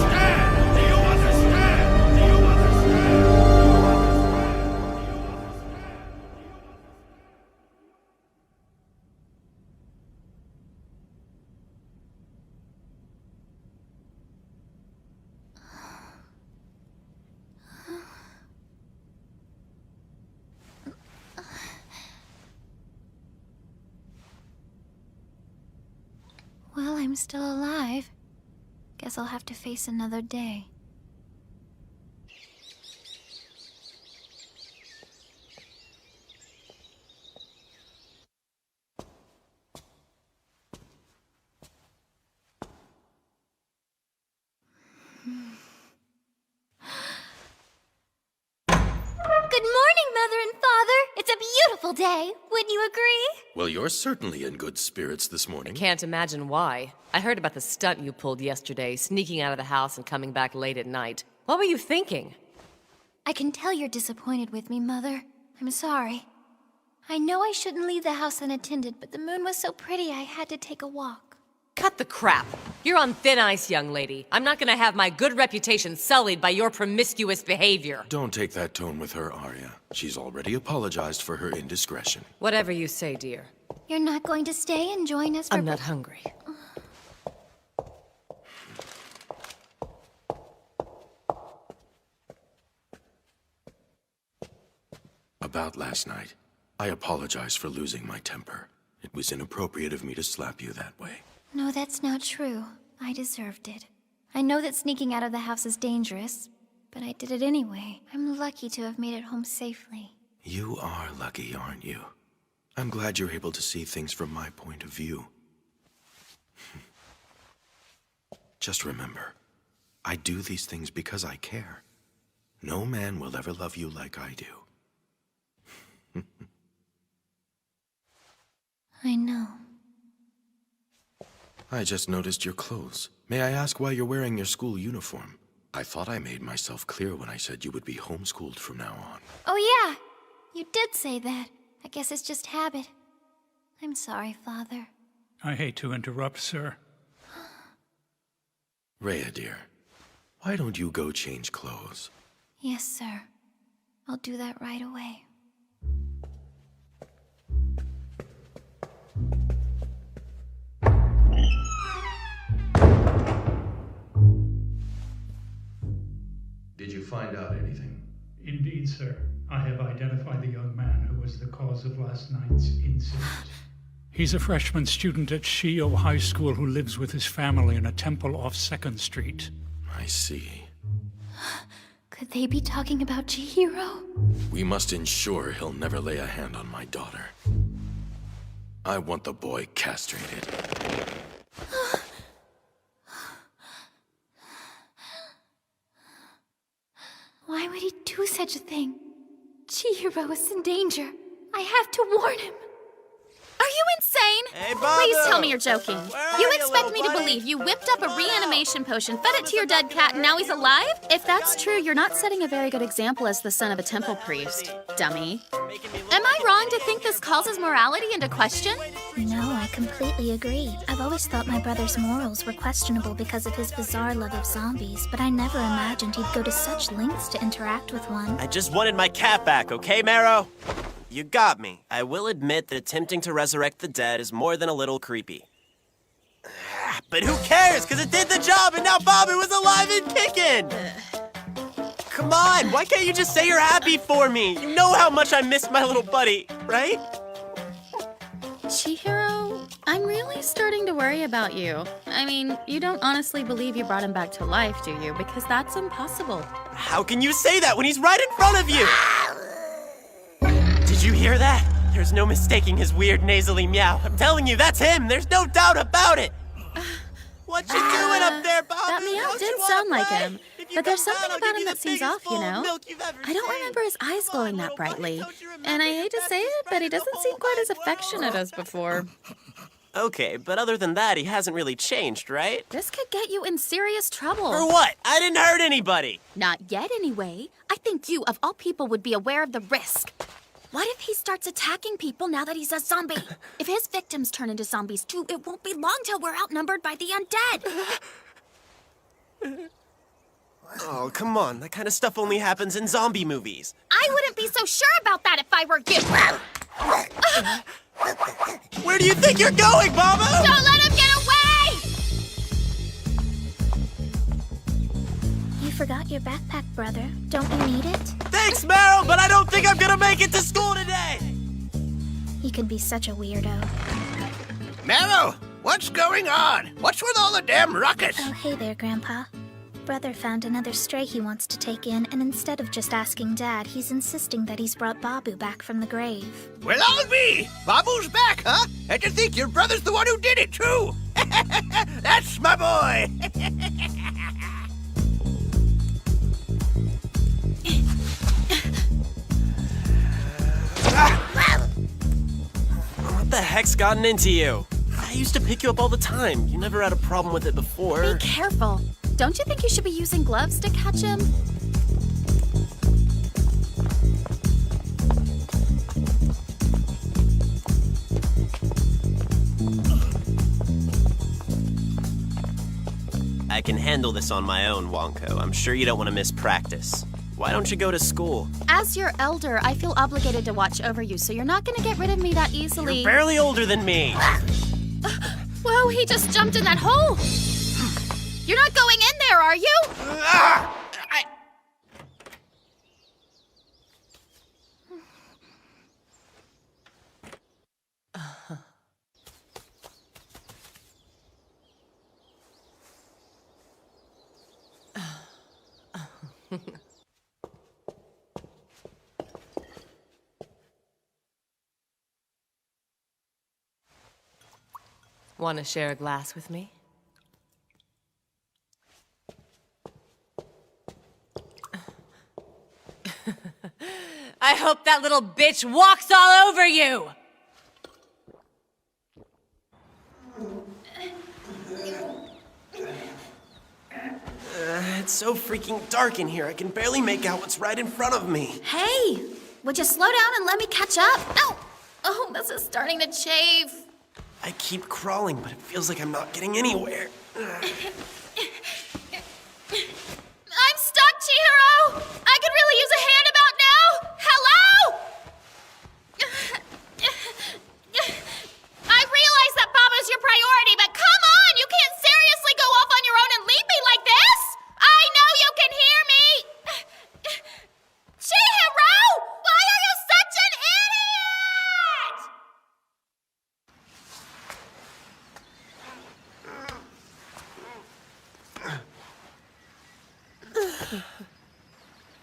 Speaker 2: Well, I'm still alive. Guess I'll have to face another day. Good morning, Mother and Father! It's a beautiful day. Wouldn't you agree?
Speaker 13: Well, you're certainly in good spirits this morning.
Speaker 16: Can't imagine why. I heard about the stunt you pulled yesterday, sneaking out of the house and coming back late at night. What were you thinking?
Speaker 2: I can tell you're disappointed with me, Mother. I'm sorry. I know I shouldn't leave the house unattended, but the moon was so pretty I had to take a walk.
Speaker 16: Cut the crap. You're on thin ice, young lady. I'm not gonna have my good reputation sullied by your promiscuous behavior.
Speaker 13: Don't take that tone with her, Arya. She's already apologized for her indiscretion.
Speaker 16: Whatever you say, dear.
Speaker 2: You're not going to stay and join us for...
Speaker 16: I'm not hungry.
Speaker 13: About last night, I apologize for losing my temper. It was inappropriate of me to slap you that way.
Speaker 2: No, that's not true. I deserved it. I know that sneaking out of the house is dangerous, but I did it anyway. I'm lucky to have made it home safely.
Speaker 13: You are lucky, aren't you? I'm glad you're able to see things from my point of view. Just remember, I do these things because I care. No man will ever love you like I do.
Speaker 2: I know.
Speaker 13: I just noticed your clothes. May I ask why you're wearing your school uniform? I thought I made myself clear when I said you would be homeschooled from now on.
Speaker 2: Oh, yeah. You did say that. I guess it's just habit. I'm sorry, Father.
Speaker 7: I hate to interrupt, sir.
Speaker 13: Rhea, dear, why don't you go change clothes?
Speaker 2: Yes, sir. I'll do that right away.
Speaker 13: Did you find out anything?
Speaker 17: Indeed, sir. I have identified the young man who was the cause of last night's incident.
Speaker 7: He's a freshman student at Shio High School who lives with his family in a temple off 2nd Street.
Speaker 13: I see.
Speaker 2: Could they be talking about Chihiro?
Speaker 13: We must ensure he'll never lay a hand on my daughter. I want the boy castrated.
Speaker 2: Why would he do such a thing? Chihiro is in danger. I have to warn him.
Speaker 9: Are you insane?
Speaker 1: Hey,
Speaker 9: Please
Speaker 1: Babu!
Speaker 9: tell me you're joking.
Speaker 1: Where
Speaker 9: You
Speaker 1: are you,
Speaker 9: expect
Speaker 1: little
Speaker 9: me to
Speaker 1: buddy?
Speaker 9: believe you whipped up a reanimation potion, fed it to your dead cat, and now he's alive? If that's true, you're not setting a very good example as the son of a temple priest, dummy. Am I wrong to think this calls his morality into question?
Speaker 5: No, I completely agree. I've always thought my brother's morals were questionable because of his bizarre love of zombies, but I never imagined he'd go to such lengths to interact with one.
Speaker 1: I just wanted my cat back, okay, Marrow? You got me. I will admit that attempting to resurrect the dead is more than a little creepy. But who cares? Because it did the job and now Bobby was alive and kicking! Come on, why can't you just say you're happy for me? You know how much I missed my little buddy, right?
Speaker 9: Chihiro, I'm really starting to worry about you. I mean, you don't honestly believe you brought him back to life, do you? Because that's impossible.
Speaker 1: How can you say that when he's right in front of you? Did you hear that? There's no mistaking his weird nasally meow. I'm telling you, that's him. There's no doubt about it. What you doing up there, Bobby?
Speaker 9: That meow did sound like him, but there's something about him that seems off, you know? I don't remember his eyes glowing that brightly. And I hate to say it, but he doesn't seem quite as affectionate as before.
Speaker 1: Okay, but other than that, he hasn't really changed, right?
Speaker 9: This could get you in serious trouble.
Speaker 1: For what? I didn't hurt anybody.
Speaker 9: Not yet, anyway. I think you, of all people, would be aware of the risk. What if he starts attacking people now that he's a zombie? If his victims turn into zombies too, it won't be long till we're outnumbered by the undead.
Speaker 1: Oh, come on. That kind of stuff only happens in zombie movies.
Speaker 9: I wouldn't be so sure about that if I were you.
Speaker 1: Where do you think you're going, Baba?
Speaker 9: Don't let him get away!
Speaker 5: You forgot your backpack, brother. Don't you need it?
Speaker 1: Thanks, Meryl, but I don't think I'm gonna make it to school today!
Speaker 5: He could be such a weirdo.
Speaker 6: Marrow, what's going on? What's with all the damn ruckus?
Speaker 5: Oh, hey there, Grandpa. Brother found another stray he wants to take in, and instead of just asking Dad, he's insisting that he's brought Babu back from the grave.
Speaker 6: Well, I'll be. Babu's back, huh? And to think your brother's the one who did it, too. That's my boy.
Speaker 1: What the heck's gotten into you? I used to pick you up all the time. You never had a problem with it before.
Speaker 9: Be careful. Don't you think you should be using gloves to catch him?
Speaker 1: I can handle this on my own, Wonko. I'm sure you don't want to miss practice. Why don't you go to school?
Speaker 9: As your elder, I feel obligated to watch over you, so you're not gonna get rid of me that easily.
Speaker 1: You're barely older than me.
Speaker 9: Whoa, he just jumped in that hole! You're not going in there, are you?
Speaker 16: Want to share a glass with me? I hope that little bitch walks all over you!
Speaker 1: It's so freaking dark in here, I can barely make out what's right in front of me.
Speaker 9: Hey, would you slow down and let me catch up? Ow! Oh, this is starting to chafe.
Speaker 1: I keep crawling, but it feels like I'm not getting anywhere.
Speaker 9: I'm stuck, Chihiro! I could really use a hand about now! Hello? I realize that Baba's your priority, but come on! You can't seriously go off on your own and leave me like this! I know you can hear me! Chihiro! Why are you such an idiot?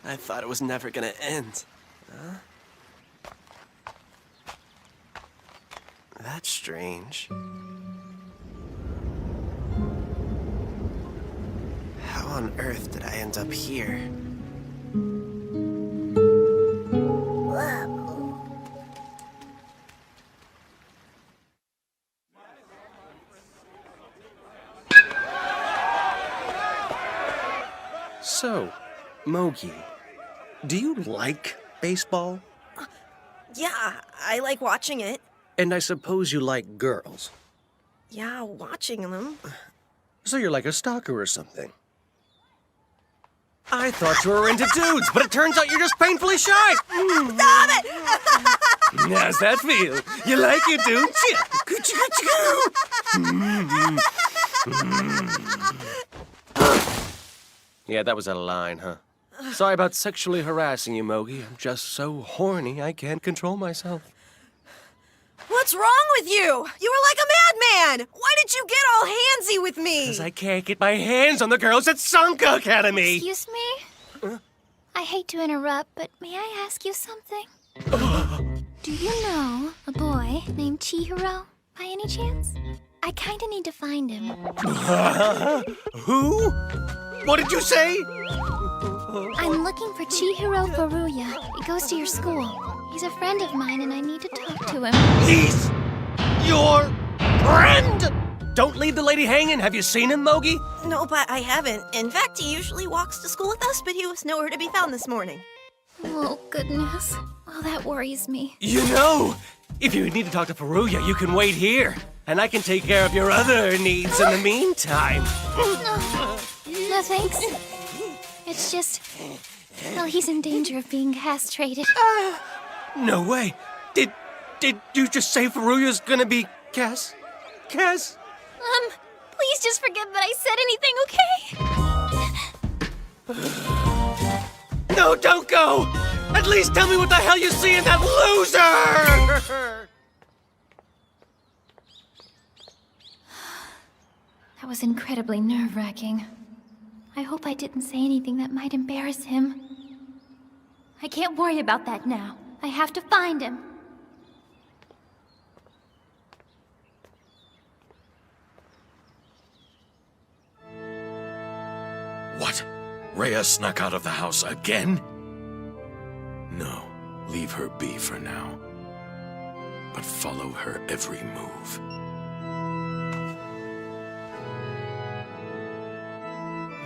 Speaker 1: I thought it was never gonna end. Huh? That's strange. How on earth did I end up here?
Speaker 3: So, Mogi, do you like baseball?
Speaker 4: Yeah, I like watching it.
Speaker 3: And I suppose you like girls.
Speaker 4: Yeah, watching them.
Speaker 3: So you're like a stalker or something. I thought you were into dudes, but it turns out you're just painfully shy.
Speaker 4: Stop it!
Speaker 3: How's that feel? You like it, don't you? Yeah, that was a line, huh? Sorry about sexually harassing you, Mogi. I'm just so horny I can't control myself.
Speaker 4: What's wrong with you? You were like a madman! Why did you get all handsy with me?
Speaker 3: Because I can't get my hands on the girls at Sanka Academy!
Speaker 2: Excuse me? I hate to interrupt, but may I ask you something? Do you know a boy named Chihiro, by any chance? I kinda need to find him.
Speaker 3: Who? What did you say?
Speaker 2: I'm looking for Chihiro Furuya. He goes to your school. He's a friend of mine and I need to talk to him.
Speaker 3: He's your friend? Don't leave the lady hanging. Have you seen him, Mogi?
Speaker 4: No, but I haven't. In fact, he usually walks to school with us, but he was nowhere to be found this morning.
Speaker 2: Oh, goodness. Oh, that worries me.
Speaker 3: You know, if you need to talk to Furuya, you can wait here. And I can take care of your other needs in the meantime.
Speaker 2: No, thanks. It's just... well, he's in danger of being castrated.
Speaker 3: No way. Did you just say Furuya's gonna be Cass?
Speaker 2: Please just forget that I said anything, okay?
Speaker 3: No, don't go! At least tell me what the hell you see in that loser!
Speaker 2: That was incredibly nerve-wracking. I hope I didn't say anything that might embarrass him. I can't worry about that now. I have to find him.
Speaker 13: What? Rhea snuck out of the house again? No, leave her be for now. But follow her every move.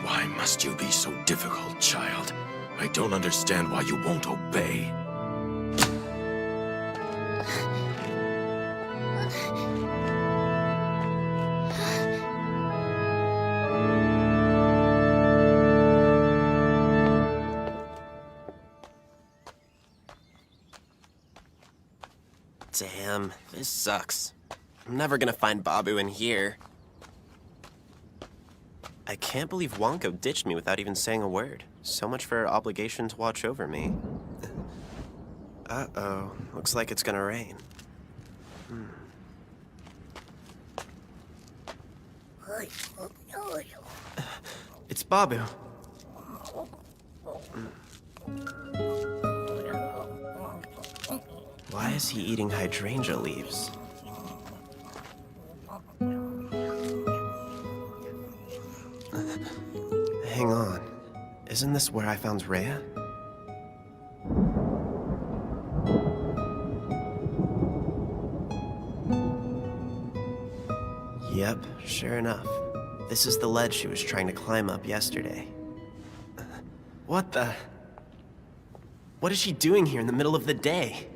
Speaker 13: Why must you be so difficult, child? I don't understand why you won't obey.
Speaker 1: Damn, this sucks. I'm never gonna find Babu in here. I can't believe Wonko ditched me without even saying a word. So much for her obligation to watch over me. Uh-oh, looks like it's gonna rain. It's Babu. Why is he eating hydrangea leaves? Hang on. Isn't this where I found Rhea? Yep, sure enough. This is the ledge she was trying to climb up yesterday. What the? What is she doing here in the middle of the day?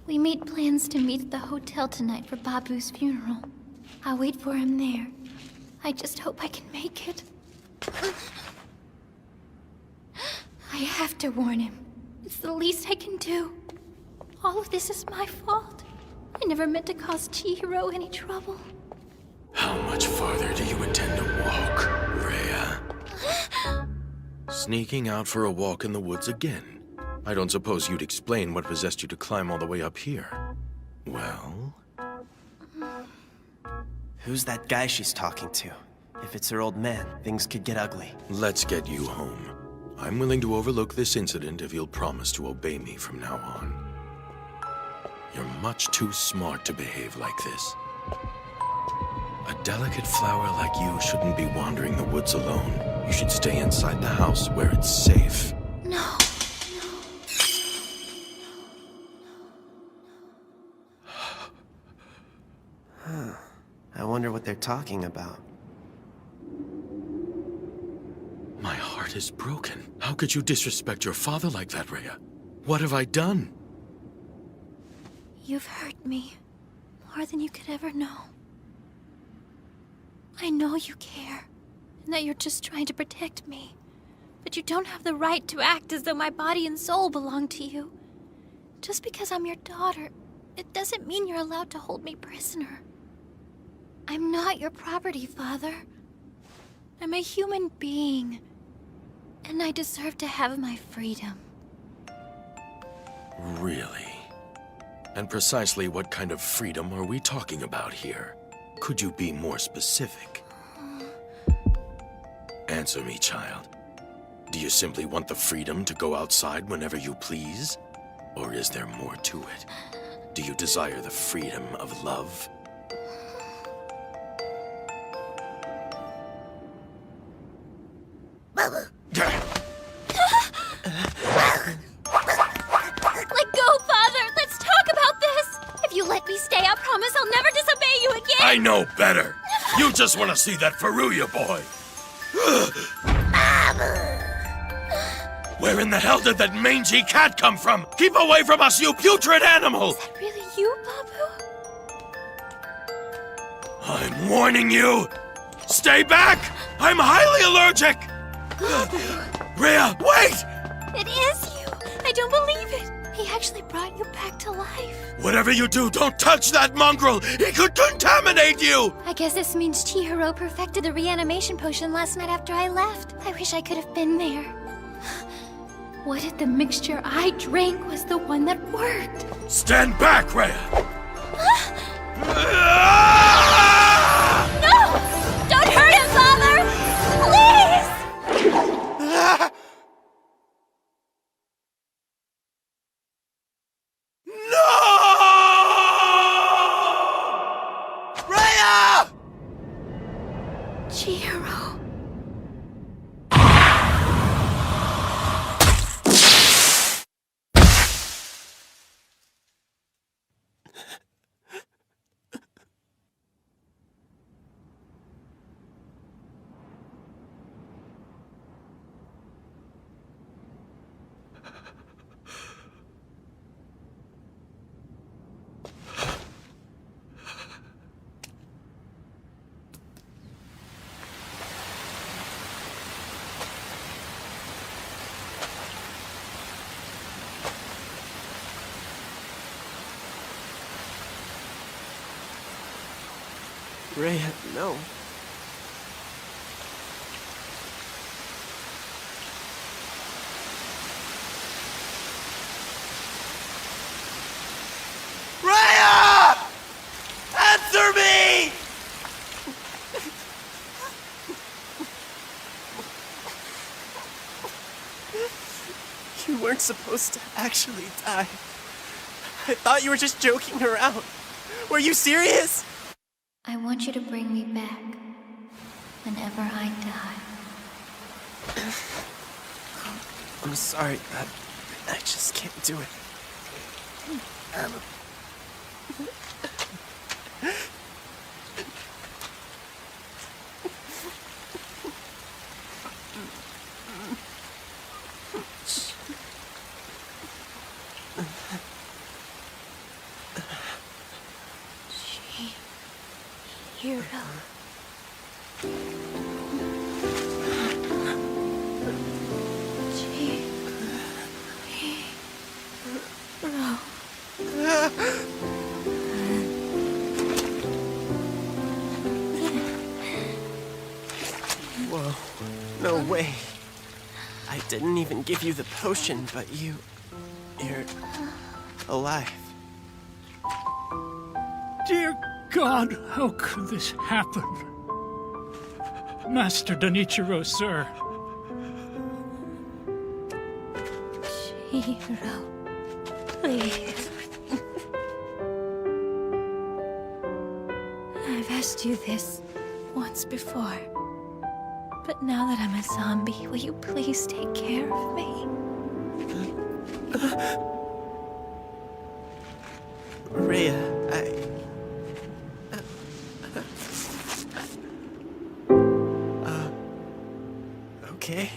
Speaker 2: We made plans to meet at the hotel tonight for Babu's funeral. I'll wait for him there. I just hope I can make it. I have to warn him. It's the least I can do. All of this is my fault. I never meant to cause Chihiro any trouble.
Speaker 13: How much farther do you intend to walk, Rhea? Sneaking out for a walk in the woods again? I don't suppose you'd explain what possessed you to climb all the way up here. Well?
Speaker 1: Who's that guy she's talking to? If it's her old man, things could get ugly.
Speaker 13: Let's get you home. I'm willing to overlook this incident if you'll promise to obey me from now on. You're much too smart to behave like this. A delicate flower like you shouldn't be wandering the woods alone. You should stay inside the house where it's safe.
Speaker 2: No.
Speaker 1: I wonder what they're talking about.
Speaker 13: My heart is broken. How could you disrespect your father like that, Rhea? What have I done?
Speaker 2: You've hurt me more than you could ever know. I know you care, and that you're just trying to protect me. But you don't have the right to act as though my body and soul belong to you. Just because I'm your daughter, it doesn't mean you're allowed to hold me prisoner. I'm not your property, Father. I'm a human being, and I deserve to have my freedom.
Speaker 13: Really? And precisely what kind of freedom are we talking about here? Could you be more specific? Answer me, child. Do you simply want the freedom to go outside whenever you please? Or is there more to it? Do you desire the freedom of love?
Speaker 2: Let go, Father! Let's talk about this! If you let me stay, I promise I'll never disobey you again!
Speaker 13: I know better! You just want to see that Furuya boy! Where in the hell did that mangy cat come from? Keep away from us, you putrid animal!
Speaker 2: Is that really you, Babu?
Speaker 13: I'm warning you! Stay back! I'm highly allergic! Rhea, wait!
Speaker 2: It is you! I don't believe it! He actually brought you back to life.
Speaker 13: Whatever you do, don't touch that mongrel! He could contaminate you!
Speaker 2: I guess this means Chihiro perfected the reanimation potion last night after I left. I wish I could have been there. What if the mixture I drank was the one that worked?
Speaker 13: Stand back, Rhea!
Speaker 2: No! Don't hurt him, Father! Please!
Speaker 6: Rhea!
Speaker 2: Chihiro.
Speaker 1: Rhea, no.
Speaker 6: Rhea! Answer me!
Speaker 1: You weren't supposed to actually die. I thought you were just joking around. Were you serious?
Speaker 2: I want you to bring me back whenever I die.
Speaker 1: I'm sorry, I just can't do it.
Speaker 2: Chihiro.
Speaker 1: Whoa, no way. I didn't even give you the potion, but you're alive.
Speaker 7: Dear God, how could this happen? Master Danichiro, sir.
Speaker 2: Chihiro, please. I've asked you this once before. But now that I'm a zombie, will you please take care of me?
Speaker 1: Rhea, okay?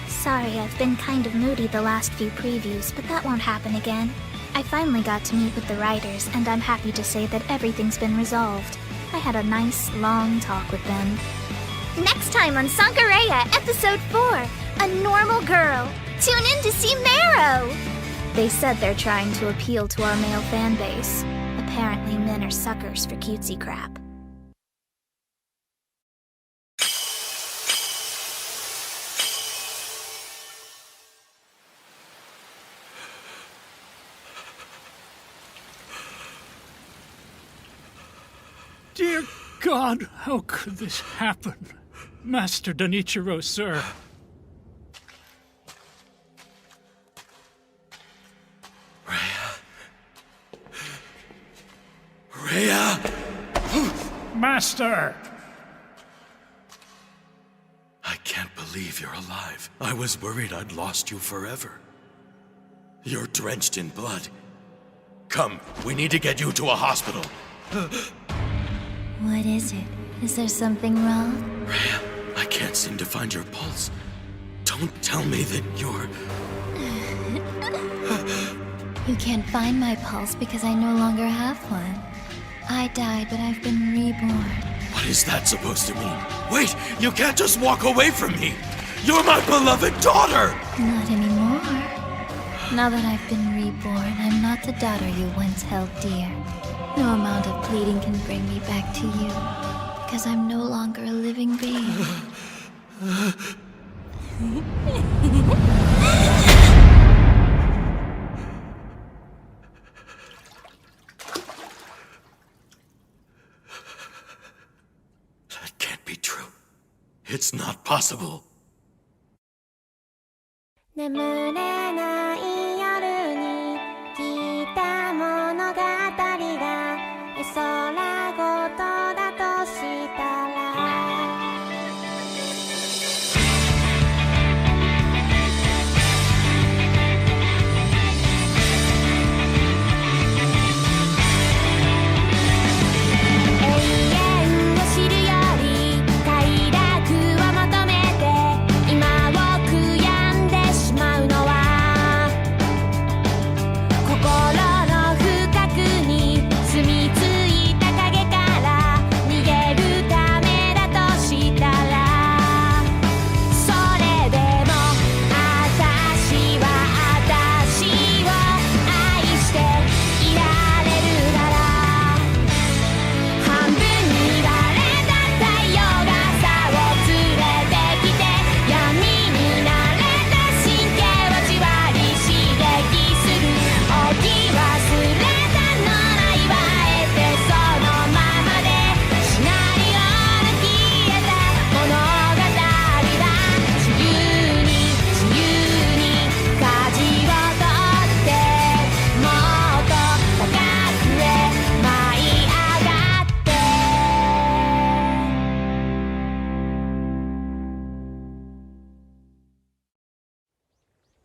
Speaker 5: Sorry, I've been kind of moody the last few previews, but that won't happen again. I finally got to meet with the writers, and I'm happy to say that everything's been resolved. I had a nice, long talk with them.
Speaker 11: Next time on Sankareya, Episode 4, A Normal Girl. Tune in to see Marrow!
Speaker 5: They said they're trying to appeal to our male fan base. Apparently men are suckers for cutesy crap.
Speaker 7: Dear God, how could this happen? Master Danichiro, sir.
Speaker 13: Rhea!
Speaker 7: Master!
Speaker 13: I can't believe you're alive. I was worried I'd lost you forever. You're drenched in blood. Come, we need to get you to a hospital.
Speaker 2: What is it? Is there something wrong?
Speaker 13: Rhea, I can't seem to find your pulse. Don't tell me that you're...
Speaker 2: You can't find my pulse because I no longer have one. I died, but I've been reborn.
Speaker 13: What is that supposed to mean? Wait, you can't just walk away from me! You're my beloved daughter!
Speaker 2: Not anymore. Now that I've been reborn, I'm not the daughter you once held dear. No amount of pleading can bring me back to you, because I'm no longer a living being.
Speaker 13: That can't be true. It's not possible.
Speaker 11: 眠れない夜に聞いた物語が絵空事だとしたら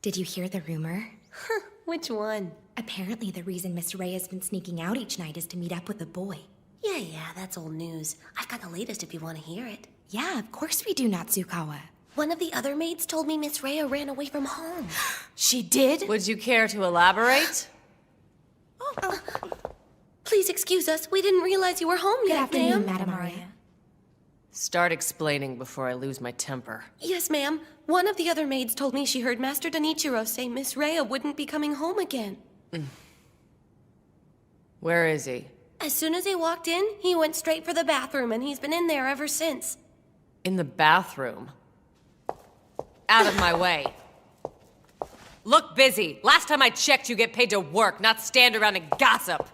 Speaker 18: Did you hear the rumor?
Speaker 12: Which one?
Speaker 18: Apparently the reason Miss Ray has been sneaking out each night is to meet up with a boy.
Speaker 12: Yeah, that's old news. I've got the latest if you want to hear it.
Speaker 18: Yeah, of course we do, Natsukawa.
Speaker 12: One of the other maids told me Miss Rhea ran away from home.
Speaker 18: She did?
Speaker 16: Would you care to elaborate?
Speaker 12: Please excuse us. We didn't realize you were home
Speaker 18: Good
Speaker 12: yet,
Speaker 18: afternoon,
Speaker 12: ma'am.
Speaker 18: Madam Maria.
Speaker 16: Start explaining before I lose my temper.
Speaker 12: Yes, ma'am. One of the other maids told me she heard Master Denichiro say Miss Rhea wouldn't be coming home again.
Speaker 16: Where is he?
Speaker 12: As soon as he walked in, he went straight for the bathroom, and he's been in there ever since.
Speaker 16: In the bathroom. Out of my way. Look busy. Last time I checked, you get paid to work, not stand around and gossip.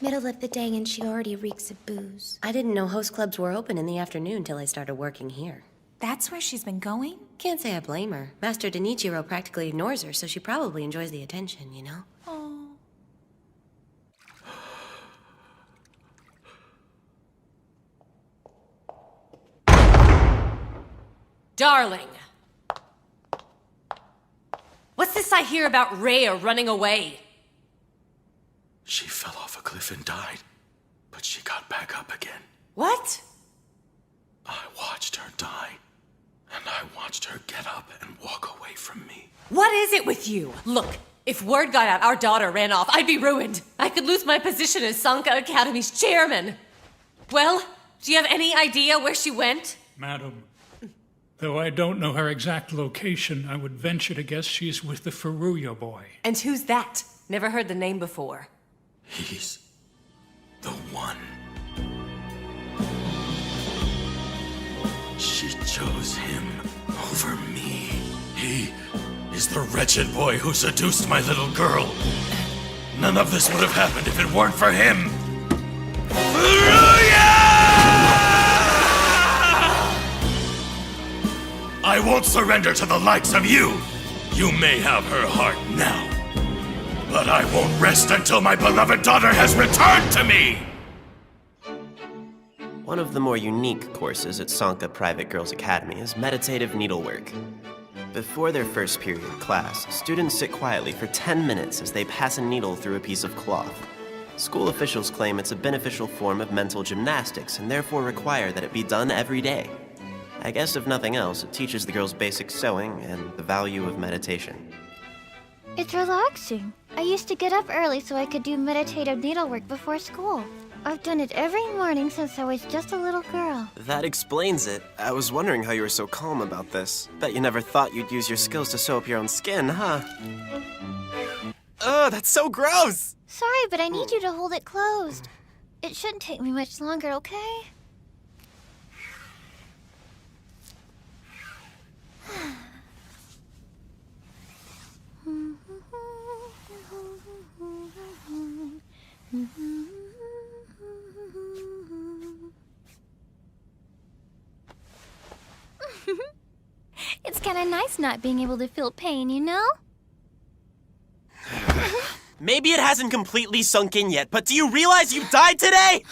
Speaker 18: Middle of the day and she already reeks of booze.
Speaker 12: I didn't know host clubs were open in the afternoon till I started working here.
Speaker 18: That's where she's been going?
Speaker 12: Can't say I blame her. Master Denichiro practically ignores her, so she probably enjoys the attention, you know?
Speaker 18: Oh.
Speaker 16: Darling. What's this I hear about Rhea running away?
Speaker 13: She fell off a cliff and died, but she got back up again.
Speaker 16: What?
Speaker 13: I watched her die, and I watched her get up and walk away from me.
Speaker 16: What is it with you? Look, if word got out our daughter ran off, I'd be ruined. I could lose my position as Sanka Academy's chairman. Well, do you have any idea where she went?
Speaker 17: Madam, though I don't know her exact location, I would venture to guess she's with the Furuya boy.
Speaker 16: And who's that? Never heard the name before.
Speaker 13: He's the one. She chose him over me. He is the wretched boy who seduced my little girl. None of this would have happened if it weren't for him. I won't surrender to the likes of you. You may have her heart now, but I won't rest until my beloved daughter has returned to me!
Speaker 1: One of the more unique courses at Sanka Private Girls Academy is meditative needlework. Before their first period class, students sit quietly for 10 minutes as they pass a needle through a piece of cloth. School officials claim it's a beneficial form of mental gymnastics and therefore require that it be done every day. I guess if nothing else, it teaches the girls basic sewing and the value of meditation.
Speaker 11: It's relaxing. I used to get up early so I could do meditative needlework before school. I've done it every morning since I was just a little girl.
Speaker 1: That explains it. I was wondering how you were so calm about this. Bet you never thought you'd use your skills to sew up your own skin, huh? Ugh, that's so gross!
Speaker 11: Sorry, but I need you to hold it closed. It shouldn't take me much longer, okay? It's kind of nice not being able to feel pain, you know?
Speaker 1: Maybe it hasn't completely sunk in yet, but do you realize you died today?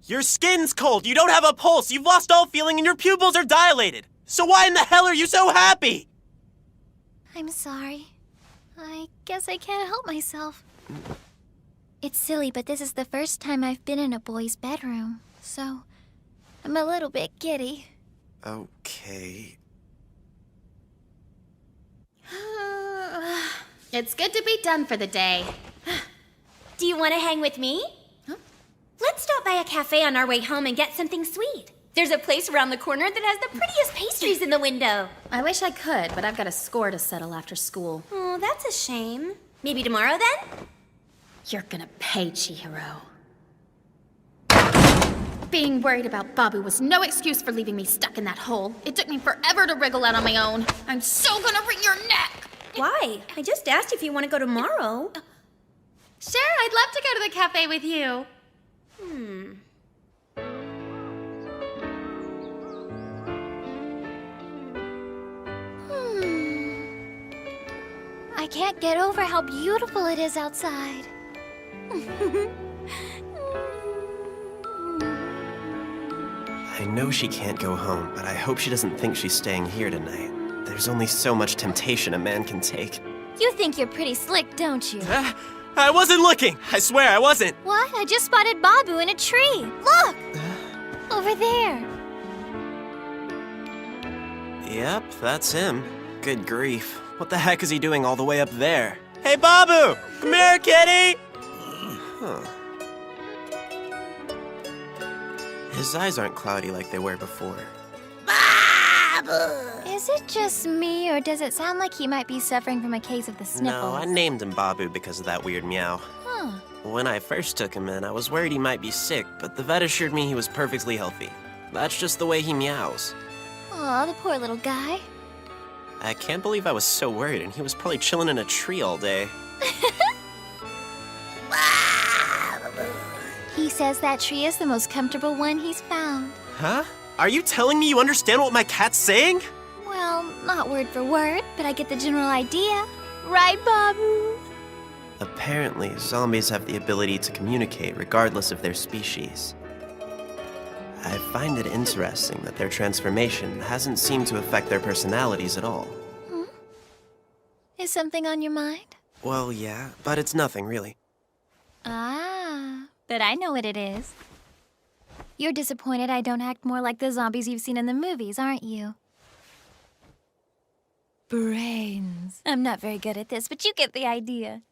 Speaker 1: Your skin's cold, you don't have a pulse, you've lost all feeling, and your pupils are dilated. So why in the hell are you so happy?
Speaker 11: I'm sorry. I guess I can't help myself. It's silly, but this is the first time I've been in a boy's bedroom, so I'm a little bit giddy.
Speaker 1: Okay.
Speaker 9: It's good to be done for the day.
Speaker 2: Do you want to hang with me?
Speaker 9: Huh?
Speaker 2: Let's stop by a cafe on our way home and get something sweet. There's a place around the corner that has the prettiest pastries in the window.
Speaker 9: I wish I could, but I've got a score to settle after school.
Speaker 2: Oh, that's a shame. Maybe tomorrow then?
Speaker 9: You're gonna pay, Chihiro. Being worried about Babu was no excuse for leaving me stuck in that hole. It took me forever to wriggle out on my own. I'm so gonna wring your neck!
Speaker 2: Why? I just asked if you want to go tomorrow.
Speaker 9: Sure, I'd love to go to the cafe with you.
Speaker 11: I can't get over how beautiful it is outside.
Speaker 1: I know she can't go home, but I hope she doesn't think she's staying here tonight. There's only so much temptation a man can take.
Speaker 2: You think you're pretty slick, don't you?
Speaker 1: I wasn't looking! I swear I wasn't!
Speaker 2: What? I just spotted Babu in a tree. Look! Over there.
Speaker 1: Yep, that's him. Good grief. What the heck is he doing all the way up there? Hey, Babu! Come here, kitty! Huh. His eyes aren't cloudy like they were before.
Speaker 2: Is it just me, or does it sound like he might be suffering from a case of the sniffles?
Speaker 1: No, I named him Babu because of that weird meow.
Speaker 2: Huh.
Speaker 1: When I first took him in, I was worried he might be sick, but the vet assured me he was perfectly healthy. That's just the way he meows.
Speaker 2: Aw, the poor little guy.
Speaker 1: I can't believe I was so worried, and he was probably chilling in a tree all day.
Speaker 2: He says that tree is the most comfortable one he's found.
Speaker 1: Huh? Are you telling me you understand what my cat's saying?
Speaker 2: Well, not word for word, but I get the general idea. Right, Babu?
Speaker 1: Apparently, zombies have the ability to communicate regardless of their species. I find it interesting that their transformation hasn't seemed to affect their personalities at all.
Speaker 2: Is something on your mind?
Speaker 1: Well, yeah, but it's nothing, really.
Speaker 2: Ah, but I know what it is. You're disappointed I don't act more like the zombies you've seen in the movies, aren't you? Brains. I'm not very good at this, but you get the idea.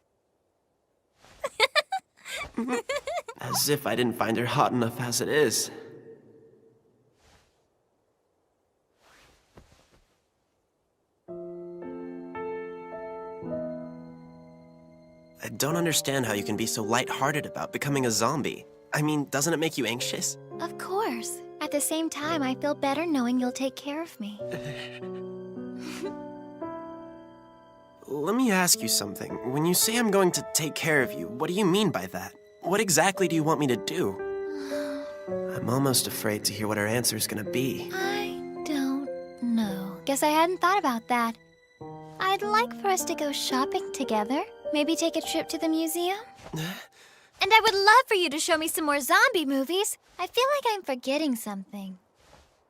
Speaker 1: As if I didn't find her hot enough as it is. I don't understand how you can be so lighthearted about becoming a zombie. I mean, doesn't it make you anxious?
Speaker 2: Of course. At the same time, I feel better knowing you'll take care of me.
Speaker 1: Let me ask you something. When you say I'm going to take care of you, what do you mean by that? What exactly do you want me to do? I'm almost afraid to hear what her answer is going to be.
Speaker 2: I don't know. Guess I hadn't thought about that. I'd like for us to go shopping together. Maybe take a trip to the museum? And I would love for you to show me some more zombie movies. I feel like I'm forgetting something.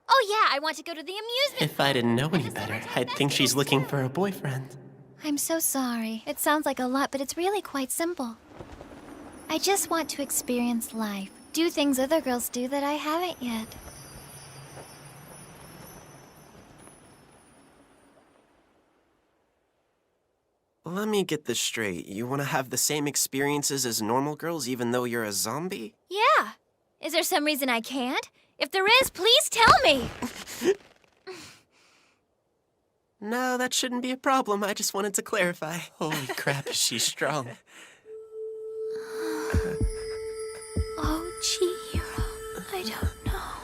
Speaker 2: Oh yeah, I want to go to the amusement...
Speaker 1: If I didn't know any better, I'd think she's looking for a boyfriend.
Speaker 2: I'm so sorry. It sounds like a lot, but it's really quite simple. I just want to experience life. Do things other girls do that I haven't yet.
Speaker 1: Let me get this straight. You want to have the same experiences as normal girls even though you're a zombie?
Speaker 2: Yeah. Is there some reason I can't? If there is, please tell me.
Speaker 1: No, that shouldn't be a problem. I just wanted to clarify. Holy crap, is she strong.
Speaker 2: Oh, Chihiro, I don't know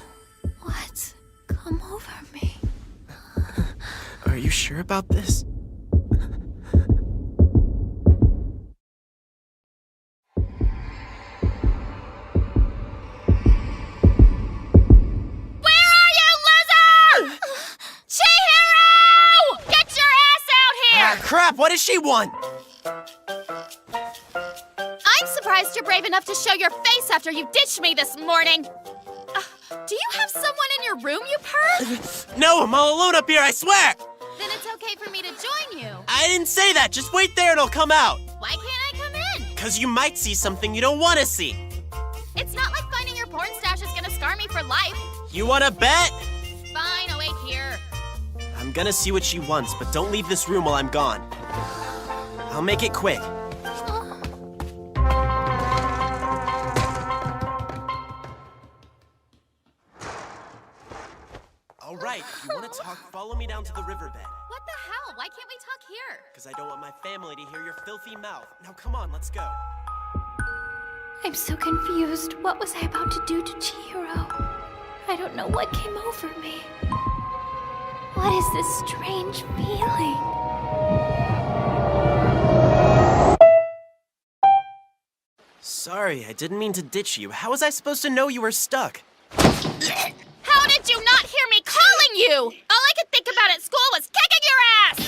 Speaker 2: what's come over me.
Speaker 1: Are you sure about this? Crap, what does she want?
Speaker 9: I'm surprised you're brave enough to show your face after you ditched me this morning. Do you have someone in your room, you perv?
Speaker 1: No, I'm all alone up here, I swear!
Speaker 9: Then it's okay for me to join you.
Speaker 1: I didn't say that. Just wait there and I'll come out.
Speaker 9: Why can't I come in?
Speaker 1: Because you might see something you don't want to see.
Speaker 9: It's not like finding your porn stash is gonna scar me for life.
Speaker 1: You want to bet?
Speaker 9: Fine, I'll wait here.
Speaker 1: I'm gonna see what she wants, but don't leave this room while I'm gone. I'll make it quick. All right, if you want to talk, follow me down to the riverbed.
Speaker 9: What the hell? Why can't we talk here?
Speaker 1: Because I don't want my family to hear your filthy mouth. Now come on, let's go.
Speaker 2: I'm so confused. What was I about to do to Chihiro? I don't know what came over me. What is this strange feeling?
Speaker 1: Sorry, I didn't mean to ditch you. How was I supposed to know you were stuck?
Speaker 9: How did you not hear me calling you? All I could think about at school was kicking your ass!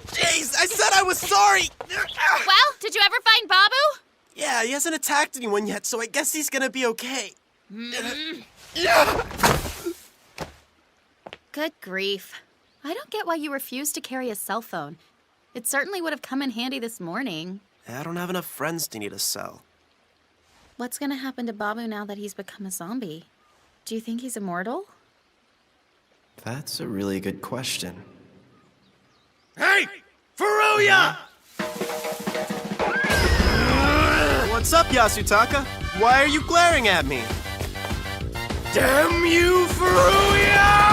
Speaker 1: Jeez, I said I was sorry!
Speaker 9: Well, did you ever find Babu?
Speaker 1: Yeah, he hasn't attacked anyone yet, so I guess he's gonna be okay.
Speaker 9: Good grief. I don't get why you refuse to carry a cell phone. It certainly would have come in handy this morning.
Speaker 1: I don't have enough friends to need a cell.
Speaker 9: What's gonna happen to Babu now that he's become a zombie? Do you think he's immortal?
Speaker 1: That's a really good question.
Speaker 3: Hey! Furuya!
Speaker 1: What's up, Yasutaka? Why are you glaring at me?
Speaker 3: Damn you, Furuya!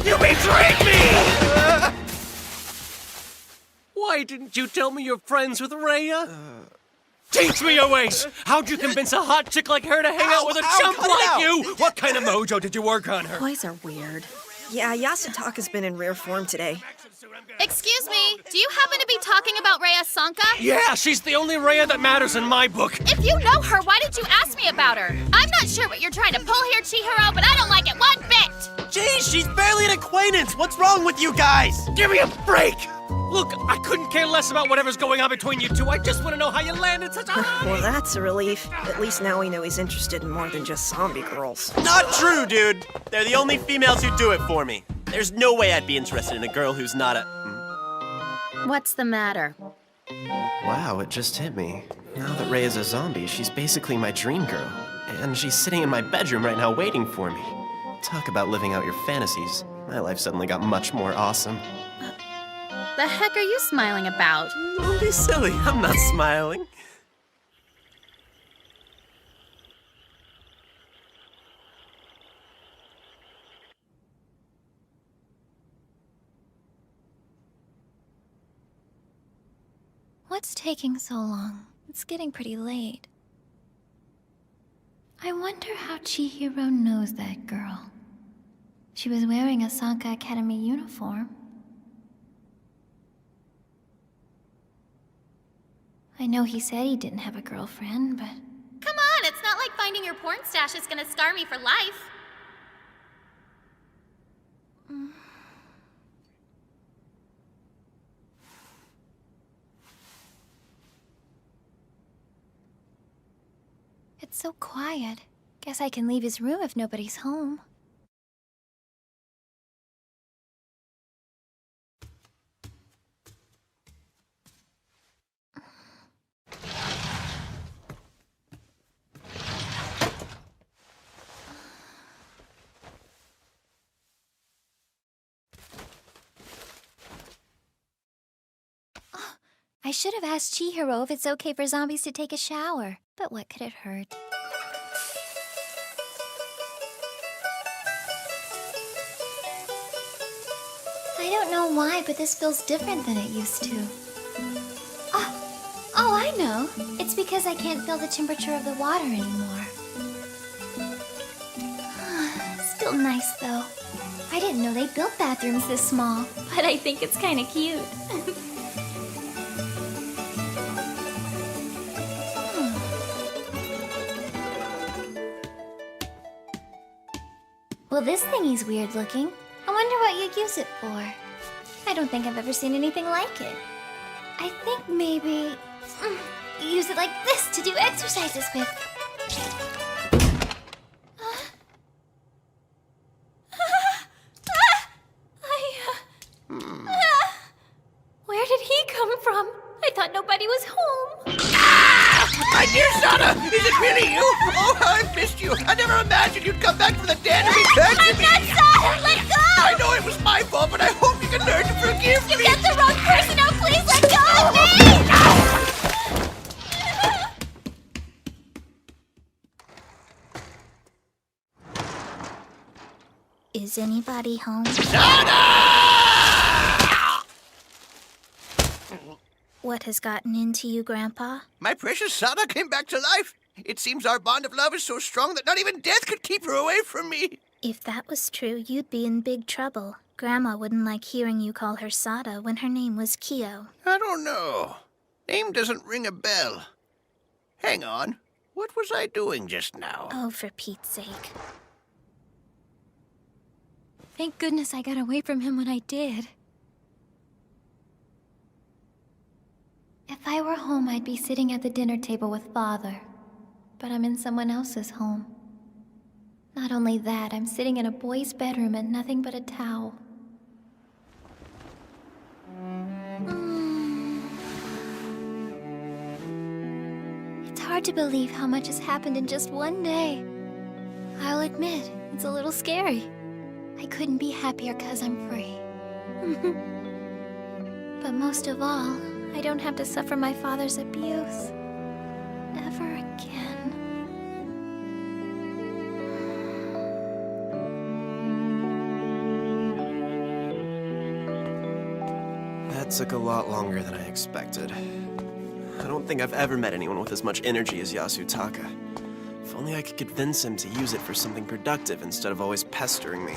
Speaker 3: You betrayed me! Why didn't you tell me you're friends with Rhea? Teach me your ways! How'd you convince a hot chick like her to hang out with a chump like you? What kind of mojo did you work on her?
Speaker 9: Boys are weird.
Speaker 4: Yeah, Yasutaka's been in rare form today.
Speaker 14: Excuse me, do you happen to be talking about Rhea Sanka?
Speaker 3: Yeah, she's the only Rhea that matters in my book.
Speaker 14: If you know her, why did you ask me about her? I'm not sure what you're trying to pull here, Chihiro, but I don't like it one bit!
Speaker 1: Geez, she's barely an acquaintance! What's wrong with you guys?
Speaker 3: Give me a break! Look, I couldn't care less about whatever's going on between you two. I just want to know how you landed such a hottie.
Speaker 4: Well, that's a relief. At least now we know he's interested in more than just zombie girls.
Speaker 1: Not true, dude! They're the only females who do it for me. There's no way I'd be interested in a girl who's not a...
Speaker 9: What's the matter?
Speaker 1: Wow, it just hit me. Now that Rhea is a zombie, she's basically my dream girl. And she's sitting in my bedroom right now waiting for me. Talk about living out your fantasies. My life suddenly got much more awesome.
Speaker 9: The heck are you smiling about?
Speaker 1: Don't be silly, I'm not smiling.
Speaker 2: What's taking so long? It's getting pretty late. I wonder how Chihiro knows that girl. She was wearing a Sanka Academy uniform. I know he said he didn't have a girlfriend, but...
Speaker 14: Come on, it's not like finding your porn stash is gonna scar me for life.
Speaker 2: It's so quiet. Guess I can leave his room if nobody's home. I should have asked Chihiro if it's okay for zombies to take a shower, but what could it hurt? I don't know why, but this feels different than it used to. Oh, I know. It's because I can't feel the temperature of the water anymore. Still nice, though. I didn't know they built bathrooms this small, but I think it's kind of cute. Well, this thingy's weird looking. I wonder what you'd use it for. I don't think I've ever seen anything like it. I think maybe... use it like this to do exercises with. Where did he come from? I thought nobody was home.
Speaker 6: My dear Sana, is it really you? Oh, how I've missed you. I never imagined you'd come back from the dead to be back to me.
Speaker 2: I'm not Sana! Let go!
Speaker 6: I know it was my fault, but I hope you can learn to forgive me.
Speaker 2: You got the wrong person now! Please let go of me!
Speaker 5: Is anybody home? What has gotten into you, Grandpa?
Speaker 6: My precious Sana came back to life. It seems our bond of love is so strong that not even death could keep her away from me.
Speaker 5: If that was true, you'd be in big trouble. Grandma wouldn't like hearing you call her Sada when her name was Kyo.
Speaker 6: I don't know. Name doesn't ring a bell. Hang on. What was I doing just now?
Speaker 5: Oh, for Pete's sake.
Speaker 2: Thank goodness I got away from him when I did. If I were home, I'd be sitting at the dinner table with Father. But I'm in someone else's home. Not only that, I'm sitting in a boy's bedroom and nothing but a towel. hard to believe how much has happened in just one day. I'll admit, it's a little scary. I couldn't be happier 'cause I'm free. But most of all, I don't have to suffer my father's abuse. Ever again.
Speaker 1: That took a lot longer than I expected. I don't think I've ever met anyone with as much energy as Yasutaka. If only I could convince him to use it for something productive instead of always pestering me.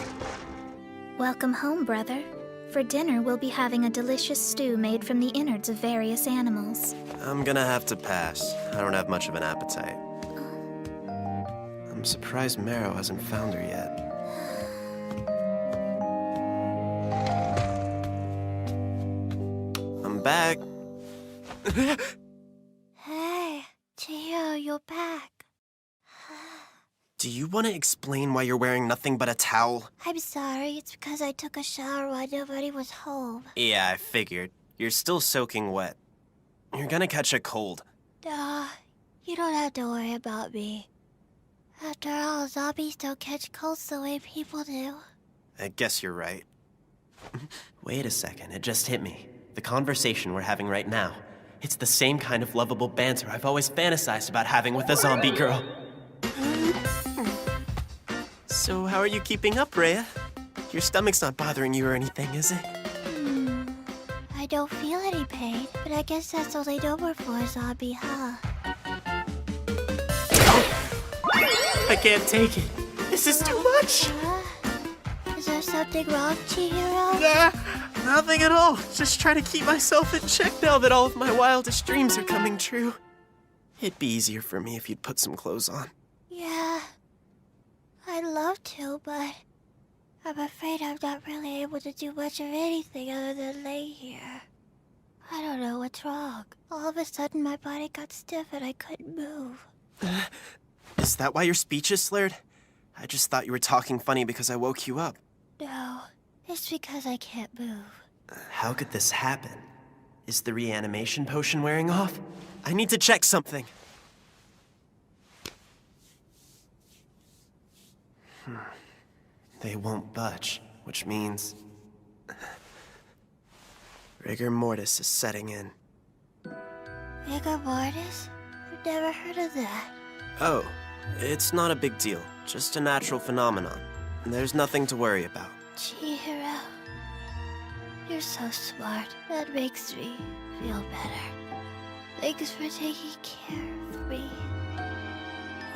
Speaker 5: Welcome home, brother. For dinner, we'll be having a delicious stew made from the innards of various animals.
Speaker 1: I'm gonna have to pass. I don't have much of an appetite. I'm surprised Marrow hasn't found her yet. I'm back.
Speaker 11: Hey, Chihiro, you're back.
Speaker 1: Do you want to explain why you're wearing nothing but a towel?
Speaker 11: I'm sorry, it's because I took a shower while nobody was home.
Speaker 1: Yeah, I figured. You're still soaking wet. You're gonna catch a cold.
Speaker 11: Duh, you don't have to worry about me. After all, zombies don't catch colds the way people do.
Speaker 1: I guess you're right. Wait a second, it just hit me. The conversation we're having right now, it's the same kind of lovable banter I've always fantasized about having with a zombie girl. So how are you keeping up, Rhea? Your stomach's not bothering you or anything, is it?
Speaker 11: I don't feel any pain, but I guess that's only normal for a zombie, huh?
Speaker 1: I can't take it. This is too much.
Speaker 11: Is there something wrong, Chihiro?
Speaker 1: Yeah, nothing at all. Just trying to keep myself in check now that all of my wildest dreams are coming true. It'd be easier for me if you'd put some clothes on.
Speaker 11: Yeah, I'd love to, but I'm afraid I'm not really able to do much of anything other than lay here. I don't know what's wrong. All of a sudden, my body got stiff and I couldn't move.
Speaker 1: Is that why your speech is slurred? I just thought you were talking funny because I woke you up.
Speaker 11: No, it's because I can't move.
Speaker 1: How could this happen? Is the reanimation potion wearing off? I need to check something. They won't budge, which means rigor mortis is setting in.
Speaker 11: Rigor mortis? I've never heard of that.
Speaker 1: Oh, it's not a big deal. Just a natural phenomenon. There's nothing to worry about.
Speaker 11: Chihiro, you're so smart. That makes me feel better. Thanks for taking care of me.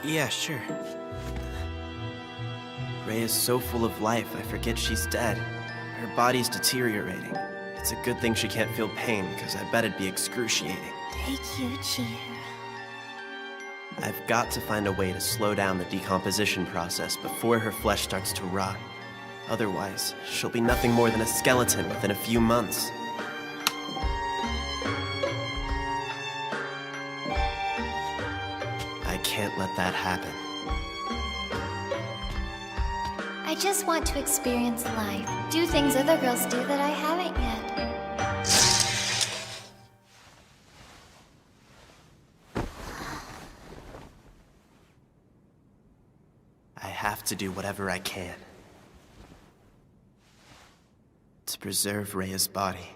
Speaker 1: Yeah, sure. Ray is so full of life, I forget she's dead. Her body's deteriorating. It's a good thing she can't feel pain, because I bet it'd be excruciating.
Speaker 11: Thank you, Chihiro.
Speaker 1: I've got to find a way to slow down the decomposition process before her flesh starts to rot. Otherwise, she'll be nothing more than a skeleton within a few months. I can't let that happen.
Speaker 2: I just want to experience life, do things other girls do that I haven't yet.
Speaker 1: I have to do whatever I can to preserve Rhea's body.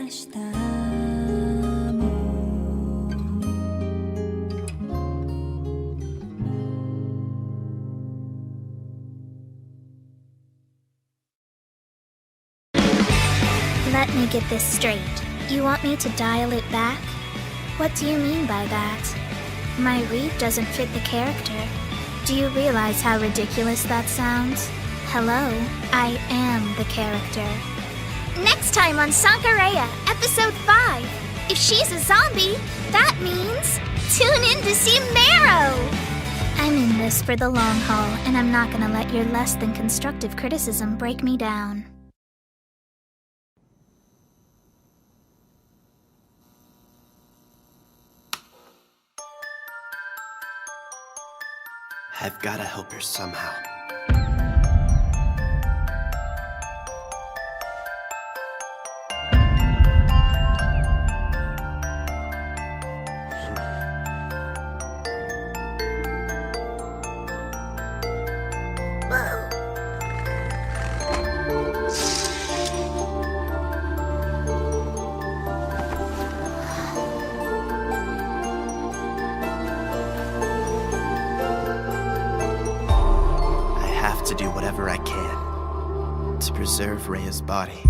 Speaker 5: Let me get this straight. You want me to dial it back? What do you mean by that? My read doesn't fit the character. Do you realize how ridiculous that sounds? Hello, I am the character.
Speaker 11: Next time on Sankareya, Episode 5. If she's a zombie, that means tune in to see Marrow!
Speaker 5: I'm in this for the long haul, and I'm not gonna let your less than constructive criticism break me down.
Speaker 1: I've gotta help her somehow. To do whatever I can to preserve Rhea's body.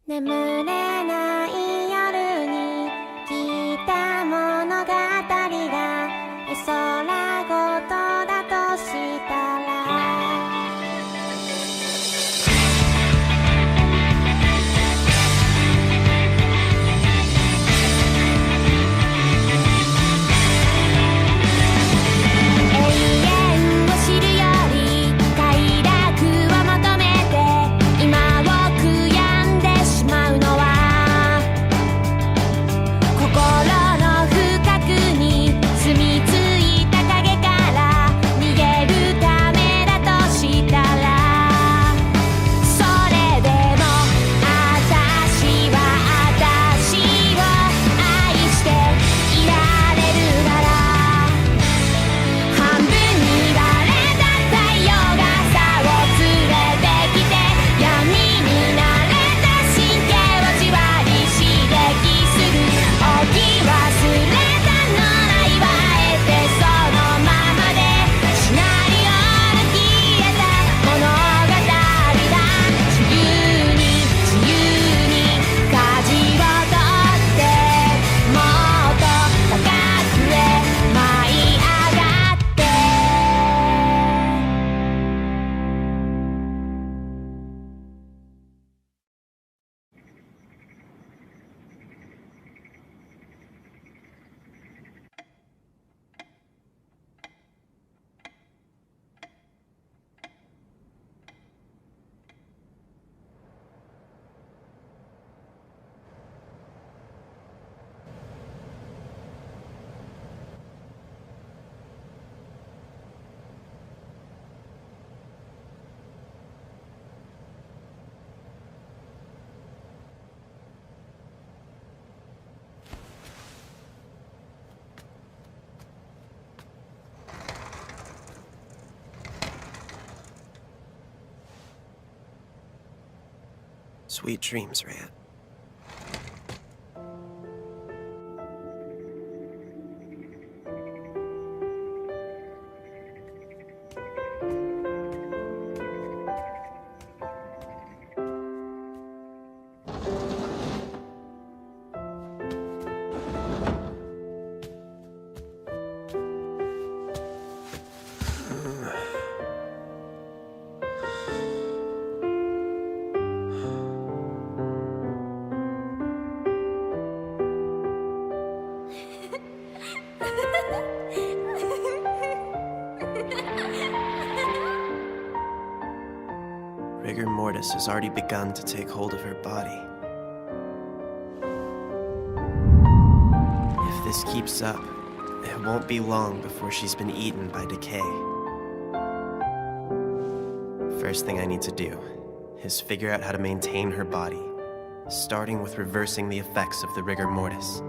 Speaker 11: 眠れない夜に聞いた物語が絵空ごとだとしたら
Speaker 1: Sweet dreams, Rhea. Rigor mortis has already begun to take hold of her body. If this keeps up, it won't be long before she's been eaten by decay. First thing I need to do is figure out how to maintain her body, starting with reversing the effects of the rigor mortis.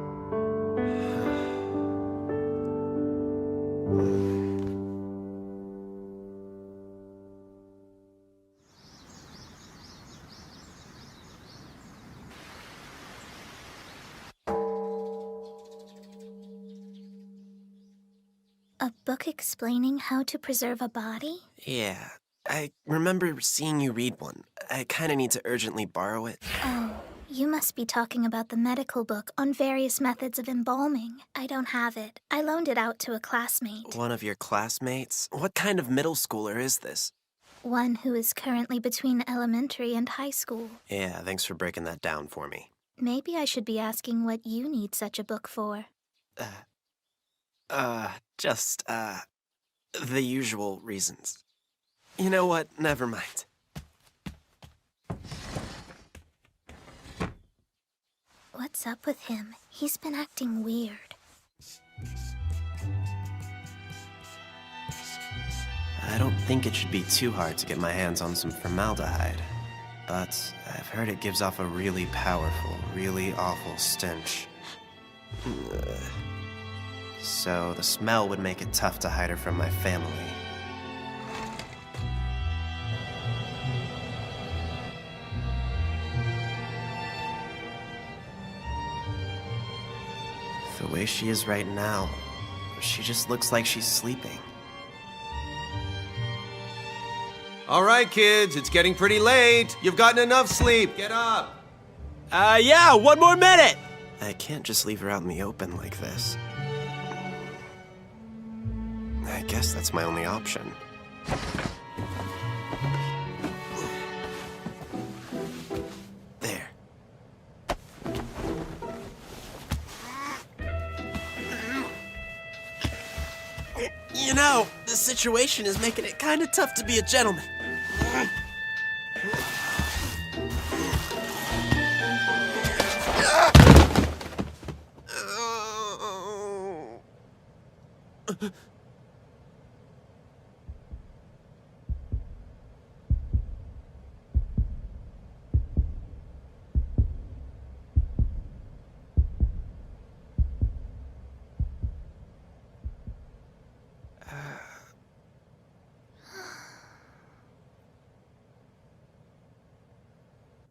Speaker 5: A book explaining how to preserve a body?
Speaker 1: Yeah, I remember seeing you read one. I kinda need to urgently borrow it.
Speaker 5: Oh, you must be talking about the medical book on various methods of embalming. I don't have it. I loaned it out to a classmate.
Speaker 1: One of your classmates? What kind of middle schooler is this?
Speaker 5: One who is currently between elementary and high school.
Speaker 1: Yeah, thanks for breaking that down for me.
Speaker 5: Maybe I should be asking what you need such a book for.
Speaker 1: Just, the usual reasons. You know what? Never mind.
Speaker 5: What's up with him? He's been acting weird.
Speaker 1: I don't think it should be too hard to get my hands on some formaldehyde. But I've heard it gives off a really powerful, really awful stench. So the smell would make it tough to hide her from my family. The way she is right now, she just looks like she's sleeping.
Speaker 8: All right, kids, it's getting pretty late. You've gotten enough sleep. Get up.
Speaker 1: Yeah, one more minute! I can't just leave her out in the open like this. I guess that's my only option. There. You know, the situation is making it kind of tough to be a gentleman.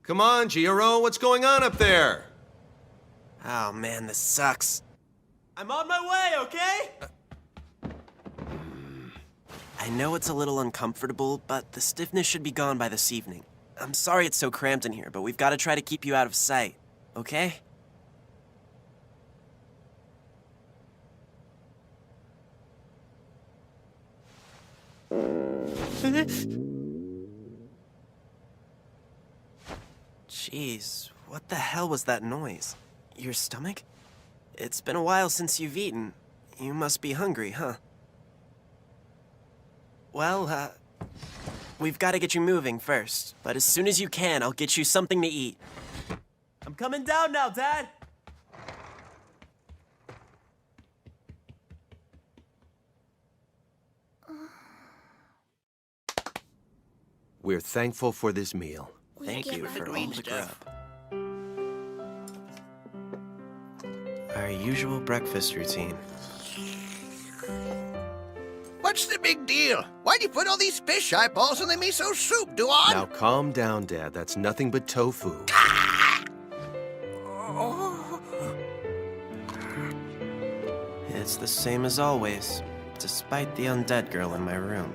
Speaker 8: Come on, Jiro, what's going on up there?
Speaker 1: Oh man, this sucks. I'm on my way, okay? I know it's a little uncomfortable, but the stiffness should be gone by this evening. I'm sorry it's so cramped in here, but we've got to try to keep you out of sight, okay? Jeez, what the hell was that noise? Your stomach? It's been a while since you've eaten. You must be hungry, huh? Well, we've got to get you moving first. But as soon as you can, I'll get you something to eat. I'm coming down now, Dad!
Speaker 8: We're thankful for this meal.
Speaker 1: Thank you for all the grub. Our usual breakfast routine.
Speaker 6: What's the big deal? Why'd you put all these fish eyeballs in the miso soup, Duan?
Speaker 8: Now calm down, Dad. That's nothing but tofu.
Speaker 1: It's the same as always, despite the undead girl in my room.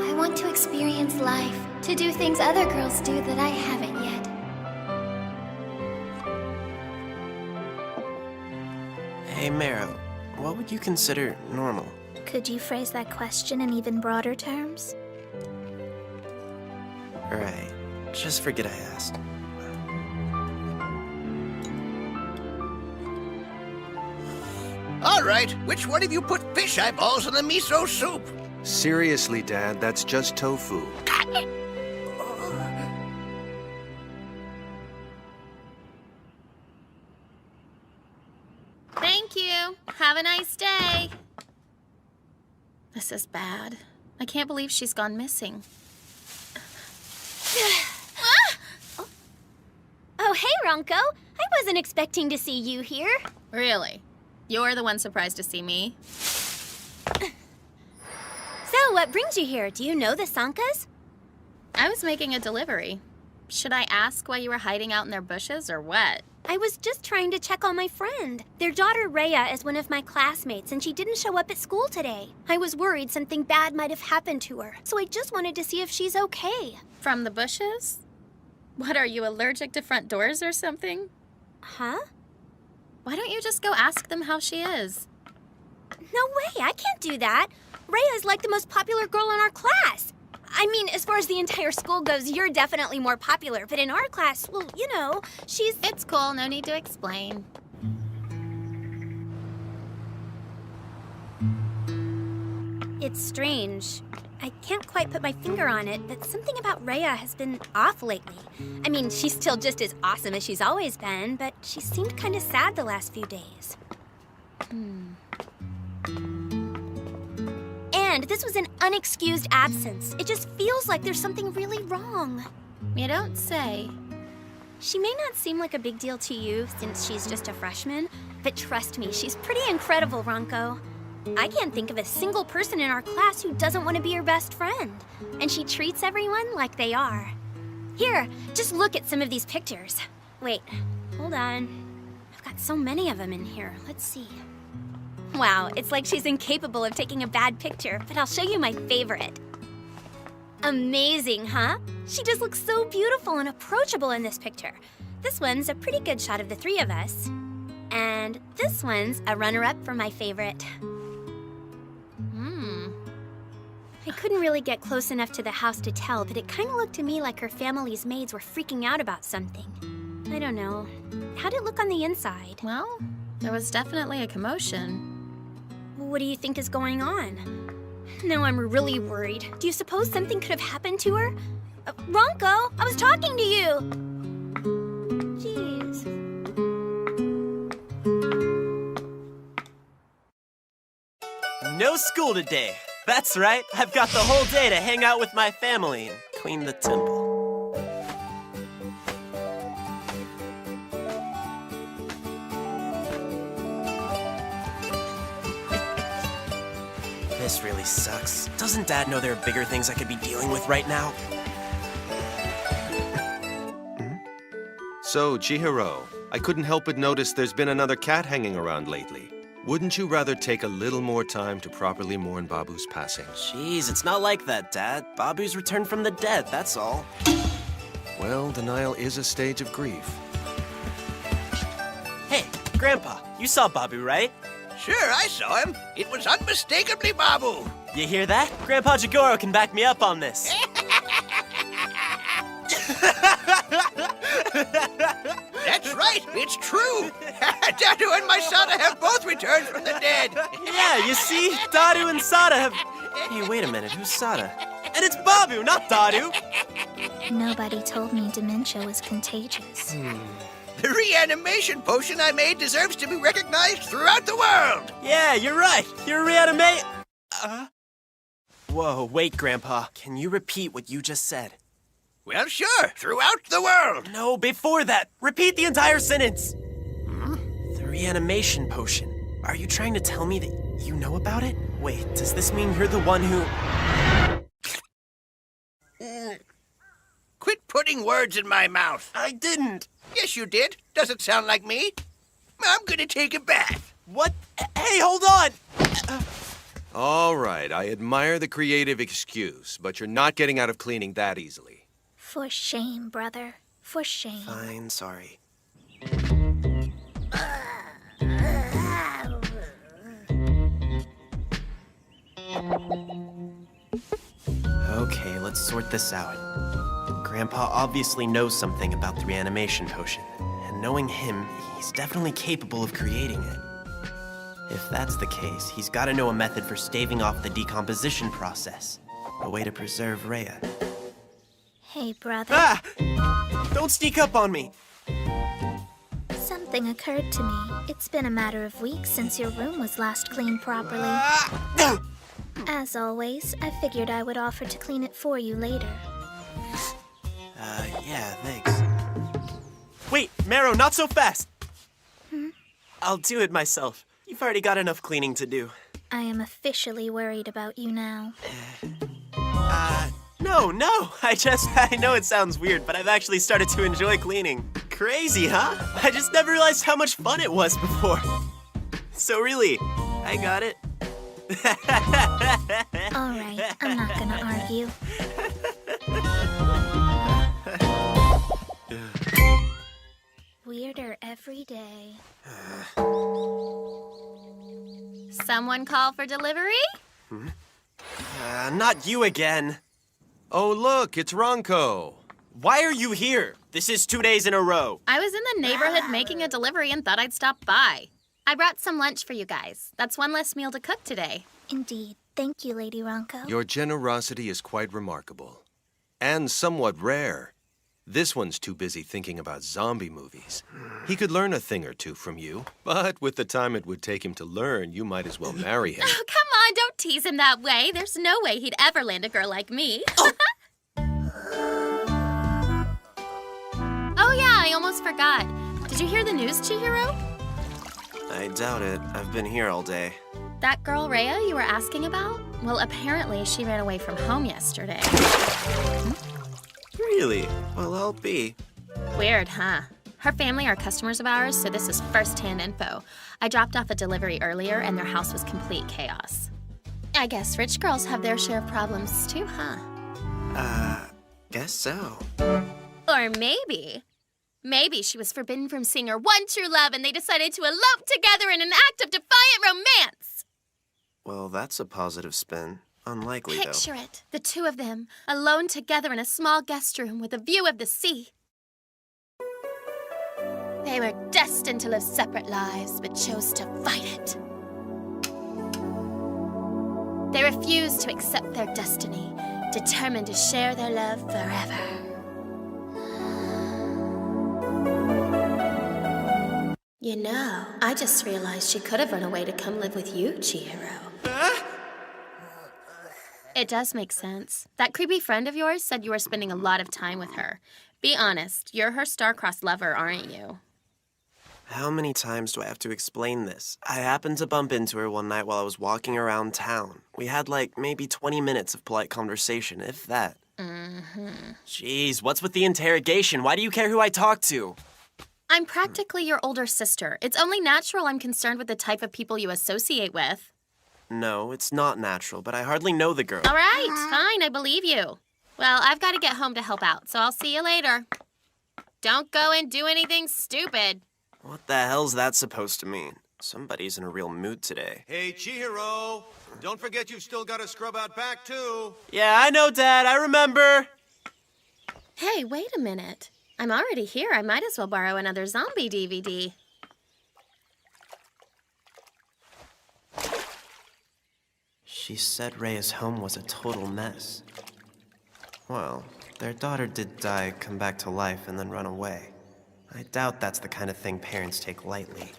Speaker 2: I want to experience life, to do things other girls do that I haven't yet.
Speaker 1: Hey, Marrow, what would you consider normal?
Speaker 5: Could you phrase that question in even broader terms?
Speaker 1: Right, just forget I asked.
Speaker 6: All right, which one of you put fish eyeballs in the miso soup?
Speaker 8: Seriously, Dad, that's just tofu.
Speaker 9: Thank you. Have a nice day. This is bad. I can't believe she's gone missing.
Speaker 2: Oh, hey, Ronco. I wasn't expecting to see you here.
Speaker 9: Really? You're the one surprised to see me?
Speaker 2: So, what brings you here? Do you know the Sankas?
Speaker 9: I was making a delivery. Should I ask why you were hiding out in their bushes or what?
Speaker 11: I was just trying to check on my friend. Their daughter Rhea is one of my classmates, and she didn't show up at school today. I was worried something bad might have happened to her, so I just wanted to see if she's okay.
Speaker 9: From the bushes? What, are you allergic to front doors or something?
Speaker 11: Huh?
Speaker 9: Why don't you just go ask them how she is?
Speaker 11: No way, I can't do that. Rhea is like the most popular girl in our class. I mean, as far as the entire school goes, you're definitely more popular, but in our class, well, you know, she's...
Speaker 9: It's cool, no need to explain.
Speaker 11: It's strange. I can't quite put my finger on it, but something about Rhea has been off lately. I mean, she's still just as awesome as she's always been, but she seemed kind of sad the last few days. And this was an unexcused absence. It just feels like there's something really wrong.
Speaker 9: You don't say.
Speaker 11: She may not seem like a big deal to you since she's just a freshman, but trust me, she's pretty incredible, Ronco. I can't think of a single person in our class who doesn't want to be her best friend. And she treats everyone like they are. Here, just look at some of these pictures. Wait, hold on. I've got so many of them in here. Let's see. Wow, it's like she's incapable of taking a bad picture, but I'll show you my favorite. Amazing, huh? She just looks so beautiful and approachable in this picture. This one's a pretty good shot of the three of us. And this one's a runner-up for my favorite. I couldn't really get close enough to the house to tell, but it kind of looked to me like her family's maids were freaking out about something. I don't know. How'd it look on the inside?
Speaker 9: Well, there was definitely a commotion.
Speaker 11: What do you think is going on? Now I'm really worried. Do you suppose something could have happened to her? Ronco, I was talking to you! Jeez.
Speaker 1: No school today. That's right. I've got the whole day to hang out with my family and clean the temple. This really sucks. Doesn't Dad know there are bigger things I could be dealing with right now?
Speaker 8: So, Chihiro, I couldn't help but notice there's been another cat hanging around lately. Wouldn't you rather take a little more time to properly mourn Babu's passing?
Speaker 1: Jeez, it's not like that, Dad. Babu's returned from the dead, that's all.
Speaker 8: Well, denial is a stage of grief.
Speaker 1: Hey, Grandpa, you saw Babu, right?
Speaker 6: Sure, I saw him. It was unmistakably Babu.
Speaker 1: You hear that? Grandpa Jigoro can back me up on this.
Speaker 6: That's right, it's true. Dadu and my Sada have both returned from the dead.
Speaker 1: Yeah, you see? Dadu and Sada have... Hey, wait a minute, who's Sada? And it's Babu, not Dadu!
Speaker 5: Nobody told me dementia was contagious.
Speaker 6: The reanimation potion I made deserves to be recognized throughout the world.
Speaker 1: Yeah, you're right. You're reanimate... Whoa, wait, Grandpa. Can you repeat what you just said?
Speaker 6: Well, sure, throughout the world.
Speaker 1: No, before that. Repeat the entire sentence. The reanimation potion. Are you trying to tell me that you know about it? Wait, does this mean you're the one who...
Speaker 6: Quit putting words in my mouth.
Speaker 1: I didn't.
Speaker 6: Yes, you did. Doesn't sound like me. I'm gonna take a bath.
Speaker 1: What? Hey, hold on!
Speaker 8: All right, I admire the creative excuse, but you're not getting out of cleaning that easily.
Speaker 5: For shame, brother. For shame.
Speaker 1: Fine, sorry. Okay, let's sort this out. Grandpa obviously knows something about the reanimation potion, and knowing him, he's definitely capable of creating it. If that's the case, he's got to know a method for staving off the decomposition process. A way to preserve Rhea.
Speaker 5: Hey, brother.
Speaker 1: Ah! Don't sneak up on me!
Speaker 5: Something occurred to me. It's been a matter of weeks since your room was last cleaned properly. As always, I figured I would offer to clean it for you later.
Speaker 1: Yeah, thanks. Wait, Mero, not so fast! I'll do it myself. You've already got enough cleaning to do.
Speaker 5: I am officially worried about you now.
Speaker 1: No. I know it sounds weird, but I've actually started to enjoy cleaning. Crazy, huh? I just never realized how much fun it was before. So really, I got it.
Speaker 5: Alright, I'm not gonna argue. Weirder every day.
Speaker 9: Someone call for delivery?
Speaker 1: Not you again.
Speaker 8: Oh, look, it's Ronco.
Speaker 1: Why are you here? This is 2 days in a row.
Speaker 9: I was in the neighborhood making a delivery and thought I'd stop by. I brought some lunch for you guys. That's one less meal to cook today.
Speaker 5: Indeed. Thank you, Lady Ronco.
Speaker 8: Your generosity is quite remarkable. And somewhat rare. This one's too busy thinking about zombie movies. He could learn a thing or two from you, but with the time it would take him to learn, you might as well marry him.
Speaker 9: Oh, come on, don't tease him that way. There's no way he'd ever land a girl like me. Oh yeah, I almost forgot. Did you hear the news, Chihiro?
Speaker 1: I doubt it. I've been here all day.
Speaker 9: That girl, Rhea, you were asking about? Well, apparently she ran away from home yesterday.
Speaker 1: Really? Well, I'll be.
Speaker 9: Weird, huh? Her family are customers of ours, so this is first-hand info. I dropped off a delivery earlier, and their house was complete chaos. I guess rich girls have their share of problems too, huh?
Speaker 1: Guess so.
Speaker 9: Or maybe she was forbidden from seeing her one true love, and they decided to elope together in an act of defiant romance.
Speaker 1: Well, that's a positive spin. Unlikely, though.
Speaker 9: Picture it. The two of them, alone together in a small guest room with a view of the sea. They were destined to live separate lives, but chose to fight it. They refused to accept their destiny, determined to share their love forever. You know, I just realized she could have run away to come live with you, Chihiro. It does make sense. That creepy friend of yours said you were spending a lot of time with her. Be honest, you're her star-crossed lover, aren't you?
Speaker 1: How many times do I have to explain this? I happened to bump into her one night while I was walking around town. We had maybe 20 minutes of polite conversation, if that. Jeez, what's with the interrogation? Why do you care who I talk to?
Speaker 9: I'm practically your older sister. It's only natural I'm concerned with the type of people you associate with.
Speaker 1: No, it's not natural, but I hardly know the girl.
Speaker 9: All right, fine, I believe you. Well, I've got to get home to help out, so I'll see you later. Don't go and do anything stupid.
Speaker 1: What the hell's that supposed to mean? Somebody's in a real mood today.
Speaker 8: Hey, Chihiro! Don't forget you've still got to scrub out back, too.
Speaker 1: Yeah, I know, Dad. I remember.
Speaker 9: Hey, wait a minute. I'm already here. I might as well borrow another zombie DVD.
Speaker 1: She said Rhea's home was a total mess. Well, their daughter did die, come back to life, and then run away. I doubt that's the kind of thing parents take lightly.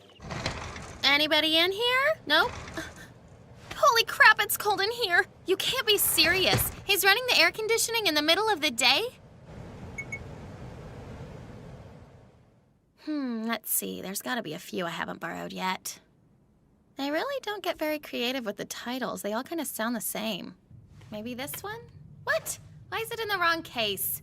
Speaker 9: Anybody in here? Nope. Holy crap, it's cold in here. You can't be serious. He's running the air conditioning in the middle of the day? Let's see. There's got to be a few I haven't borrowed yet. They really don't get very creative with the titles. They all kind of sound the same. Maybe this one? What? Why is it in the wrong case?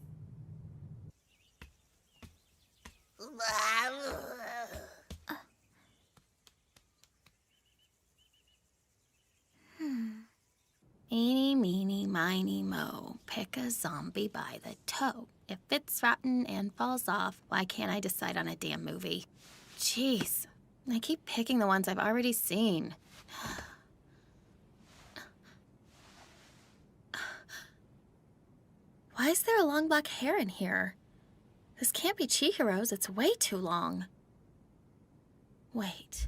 Speaker 9: Eeny, meeny, miny, moe. Pick a zombie by the toe. If it's rotten and falls off, why can't I decide on a damn movie? Jeez, I keep picking the ones I've already seen. Why is there a long black hair in here? This can't be Chihiro's. It's way too long. Wait.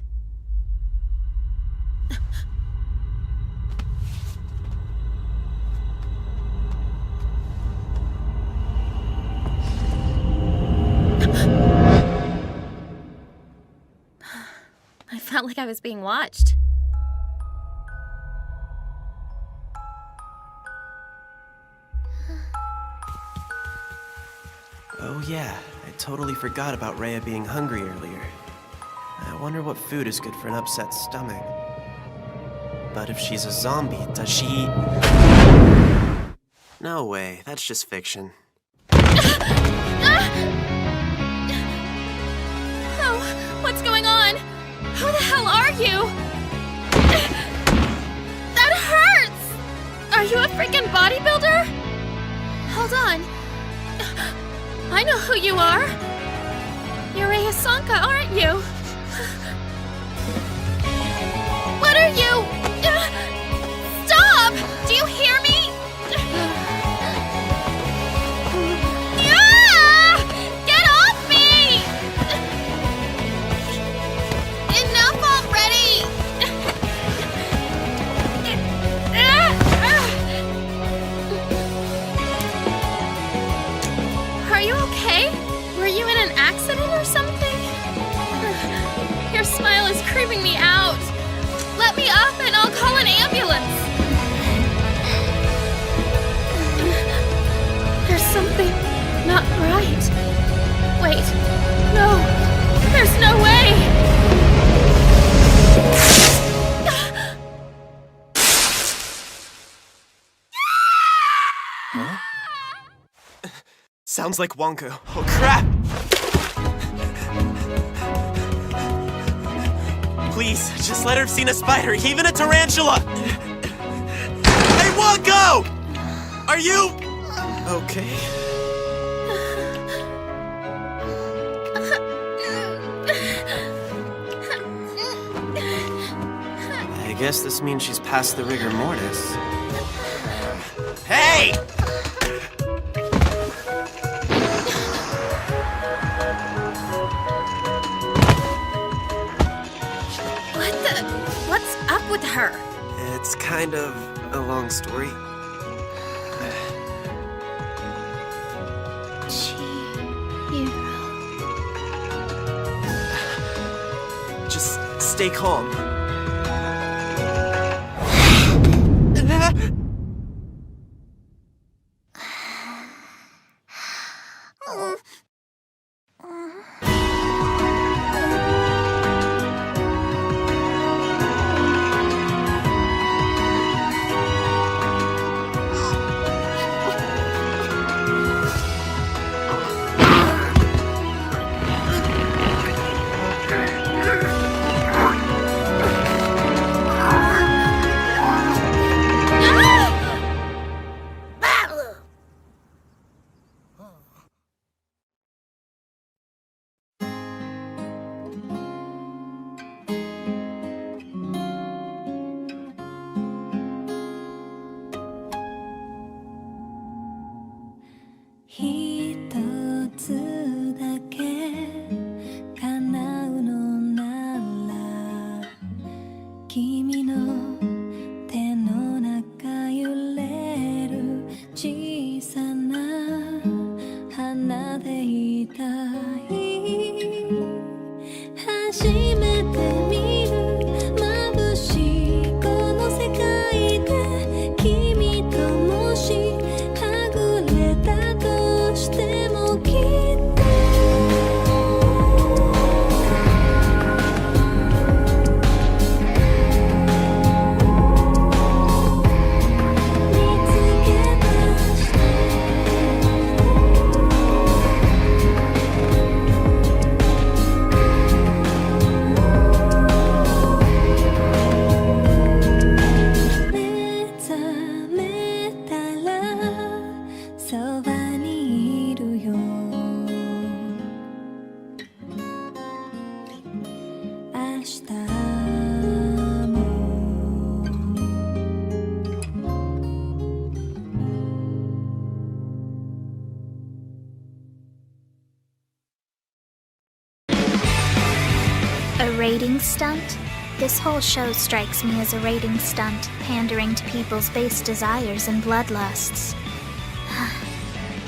Speaker 9: I felt like I was being watched.
Speaker 1: Oh yeah, I totally forgot about Rhea being hungry earlier. I wonder what food is good for an upset stomach. But if she's a zombie, does she eat... No way, that's just fiction.
Speaker 2: Who the hell are you? That hurts! Are you a freaking bodybuilder? Hold on. I know who you are. You're Rei Sanka, aren't you? What are you? Stop! Do you hear me? Get off me! Enough already! Are you okay? Were you in an accident or something? Your smile is creeping me out. Let me up and I'll call an ambulance. There's something not right. Wait, no, there's no way.
Speaker 1: Sounds like Wonka. Oh, crap! Please, just let her have seen a spider, even a tarantula! Hey, Wonko! Are you... okay? I guess this means she's past the rigor mortis. Hey!
Speaker 2: What's up with her?
Speaker 1: It's kind of a long story. Just stay calm.
Speaker 5: Rating stunt? This whole show strikes me as a rating stunt, pandering to people's base desires and bloodlusts.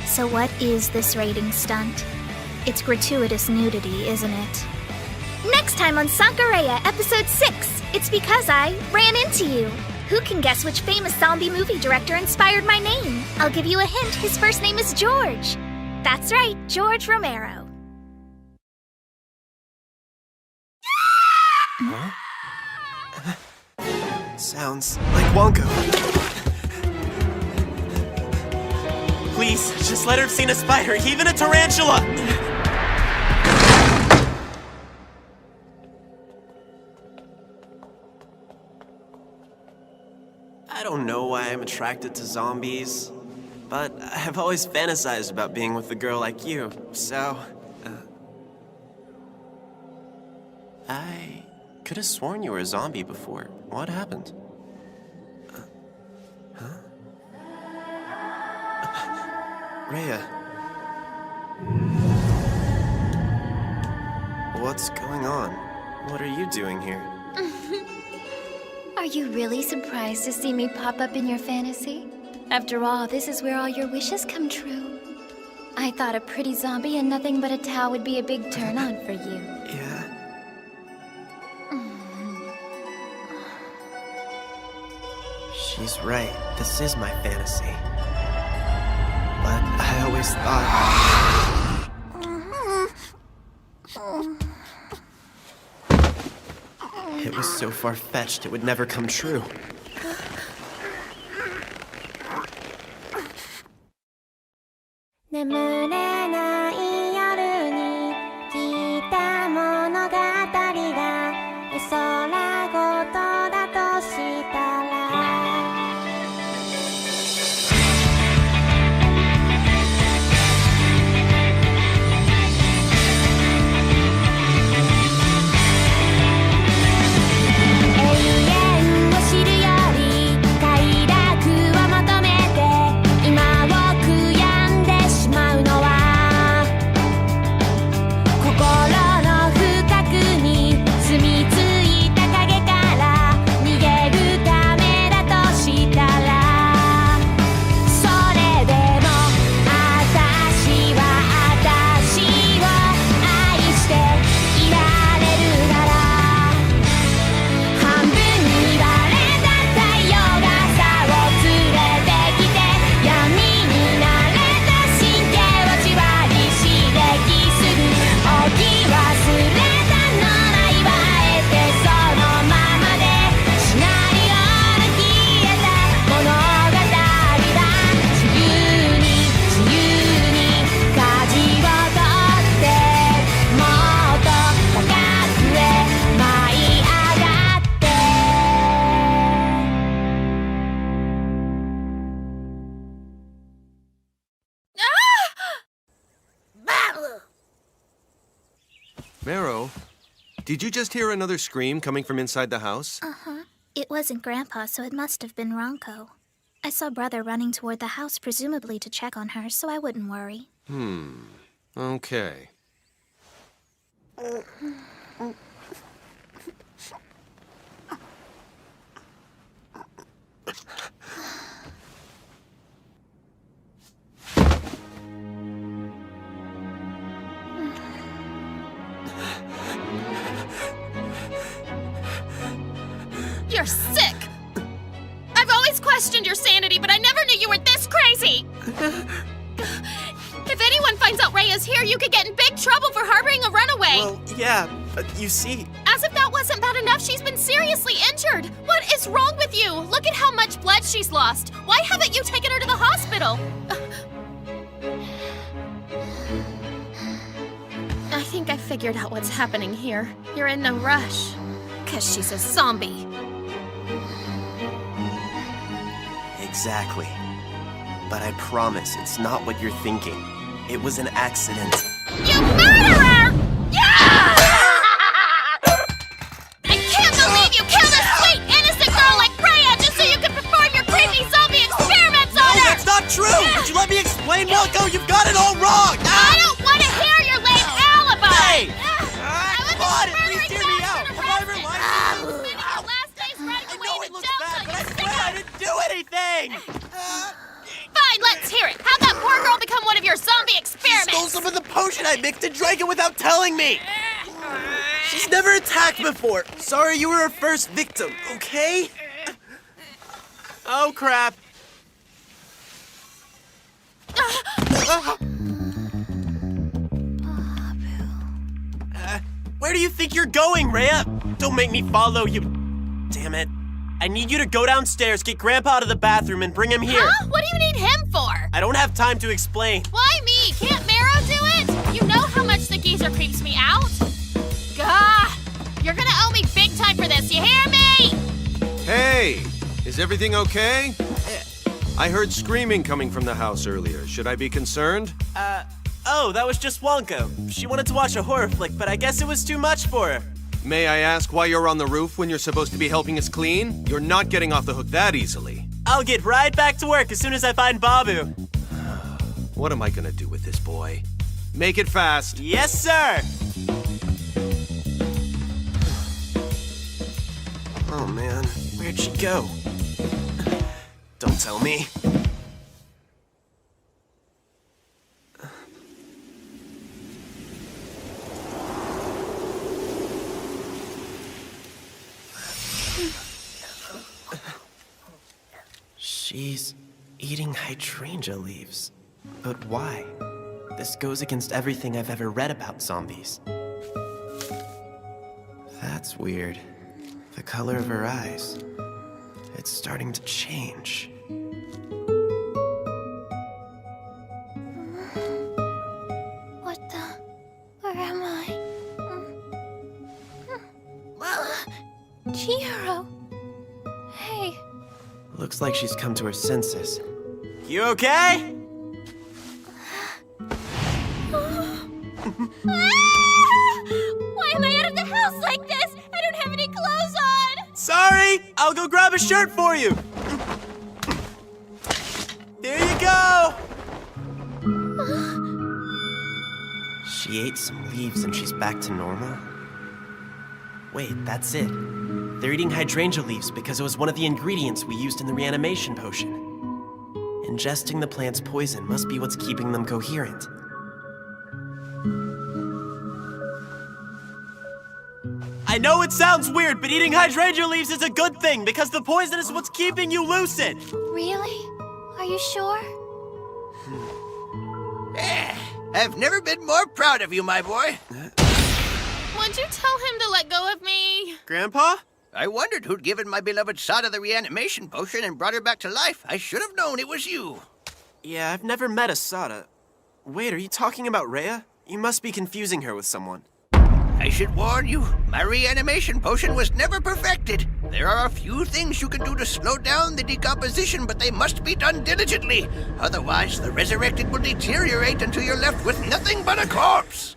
Speaker 5: So what is this rating stunt? It's gratuitous nudity, isn't it? Next time on Sankareya, Episode 6, it's because I ran into you. Who can guess which famous zombie movie director inspired my name? I'll give you a hint, his first name is George. That's right, George Romero.
Speaker 1: Huh? Sounds like Wonka. Please, just let her have seen a spider, even a tarantula! I don't know why I'm attracted to zombies, but I've always fantasized about being with a girl like you, so... I could have sworn you were a zombie before. What happened? Rhea. What's going on? What are you doing here?
Speaker 2: Are you really surprised to see me pop up in your fantasy? After all, this is where all your wishes come true. I thought a pretty zombie and nothing but a towel would be a big turn-on for you.
Speaker 1: Yeah? She's right. This is my fantasy. But I always thought... It was so far-fetched it would never come true.
Speaker 8: Mero, did you just hear another scream coming from inside the house?
Speaker 5: Uh-huh. It wasn't Grandpa, so it must have been Ronco. I saw Brother running toward the house, presumably to check on her, so I wouldn't worry.
Speaker 8: Okay.
Speaker 14: You're sick! I've always questioned your sanity, but I never knew you were this crazy! If anyone finds out Rhea's here, you could get in big trouble for harboring a runaway!
Speaker 1: Well, yeah, but you see...
Speaker 14: As if that wasn't bad enough, she's been seriously injured! What is wrong with you? Look at how much blood she's lost! Why haven't you taken her to the hospital? I think I figured out what's happening here. You're in no rush. 'Cause she's a zombie.
Speaker 1: Exactly. But I promise it's not what you're thinking. It was an accident.
Speaker 14: You murderer! Yeah! I can't believe you killed a sweet, innocent girl like Rhea just so you could perform your creepy zombie experiments on her!
Speaker 10: No, that's not true! Would you let me explain, Wilco? You've got it all wrong!
Speaker 14: I don't want to hear your lame alibi!
Speaker 10: Hey! Come on, at least hear me out! Have I ever lied to you? I know it looks bad, but I swear I didn't do anything!
Speaker 14: Fine, let's hear it. How'd that poor girl become one of your zombie experiments?
Speaker 10: Stole some of the potion I mixed and drank it without telling me! She's never attacked before. Sorry you were her first victim, okay?
Speaker 1: Oh, crap. Where do you think you're going, Rhea? Don't make me follow you. Damn it. I need you to go downstairs, get Grandpa out of the bathroom, and bring him here.
Speaker 14: Huh? What do you need him for?
Speaker 1: I don't have time to explain.
Speaker 14: Why me? Can't Mero do it? You know how much the geezer creeps me out. Gah! You're gonna owe me big time for this, you hear me?
Speaker 8: Hey! Is everything okay? I heard screaming coming from the house earlier. Should I be concerned?
Speaker 1: Oh, that was just Wonka. She wanted to watch a horror flick, but I guess it was too much for her.
Speaker 8: May I ask why you're on the roof when you're supposed to be helping us clean? You're not getting off the hook that easily.
Speaker 1: I'll get right back to work as soon as I find Babu.
Speaker 8: What am I gonna do with this boy? Make it fast.
Speaker 1: Yes, sir! Oh, man. Where'd she go? Don't tell me. She's eating hydrangea leaves. But why? This goes against everything I've ever read about zombies. That's weird. The color of her eyes. It's starting to change.
Speaker 2: What the? Where am I? Chihiro. Hey.
Speaker 1: Looks like she's come to her senses. You okay?
Speaker 2: Why am I out of the house like this? I don't have any clothes on!
Speaker 1: Sorry! I'll go grab a shirt for you! Here you go! She ate some leaves and she's back to normal? Wait, that's it. They're eating hydrangea leaves because it was one of the ingredients we used in the reanimation potion. Ingesting the plant's poison must be what's keeping them coherent. I know it sounds weird, but eating hydrangea leaves is a good thing because the poison is what's keeping you lucid.
Speaker 2: Really? Are you sure?
Speaker 6: I've never been more proud of you, my boy.
Speaker 9: Won't you tell him to let go of me?
Speaker 1: Grandpa?
Speaker 6: I wondered who'd given my beloved Sada the reanimation potion and brought her back to life. I should have known it was you.
Speaker 1: Yeah, I've never met a Sada. Wait, are you talking about Rhea? You must be confusing her with someone.
Speaker 6: I should warn you, my reanimation potion was never perfected. There are a few things you can do to slow down the decomposition, but they must be done diligently. Otherwise, the resurrected will deteriorate until you're left with nothing but a corpse.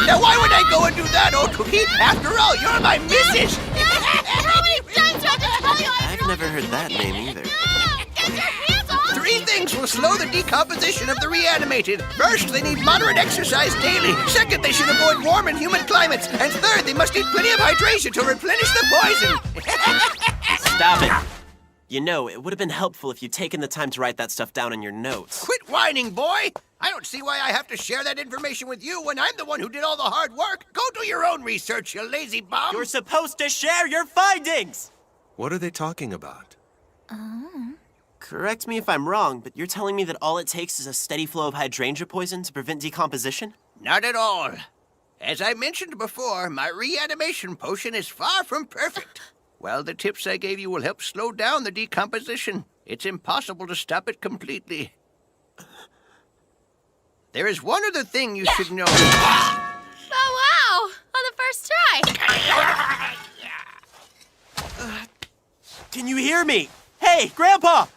Speaker 6: Now, why would I go and do that, old cookie? After all, you're my missus.
Speaker 2: How many times do I have to tell you
Speaker 1: I've never heard that name either.
Speaker 2: Get your hands off!
Speaker 6: 3 things will slow the decomposition of the reanimated. First, they need moderate exercise daily. Second, they should avoid warm and humid climates. And third, they must eat plenty of hydration to replenish the poison.
Speaker 1: Stop it. You know, it would have been helpful if you'd taken the time to write that stuff down in your notes.
Speaker 6: Quit whining, boy. I don't see why I have to share that information with you when I'm the one who did all the hard work. Go do your own research, you lazy bum.
Speaker 1: You're supposed to share your findings!
Speaker 8: What are they talking about?
Speaker 1: Correct me if I'm wrong, but you're telling me that all it takes is a steady flow of hydrangea poison to prevent decomposition?
Speaker 6: Not at all. As I mentioned before, my reanimation potion is far from perfect. Well, the tips I gave you will help slow down the decomposition. It's impossible to stop it completely. There is one other thing you should know.
Speaker 9: Oh, wow! On the first try.
Speaker 1: Can you hear me? Hey, Grandpa!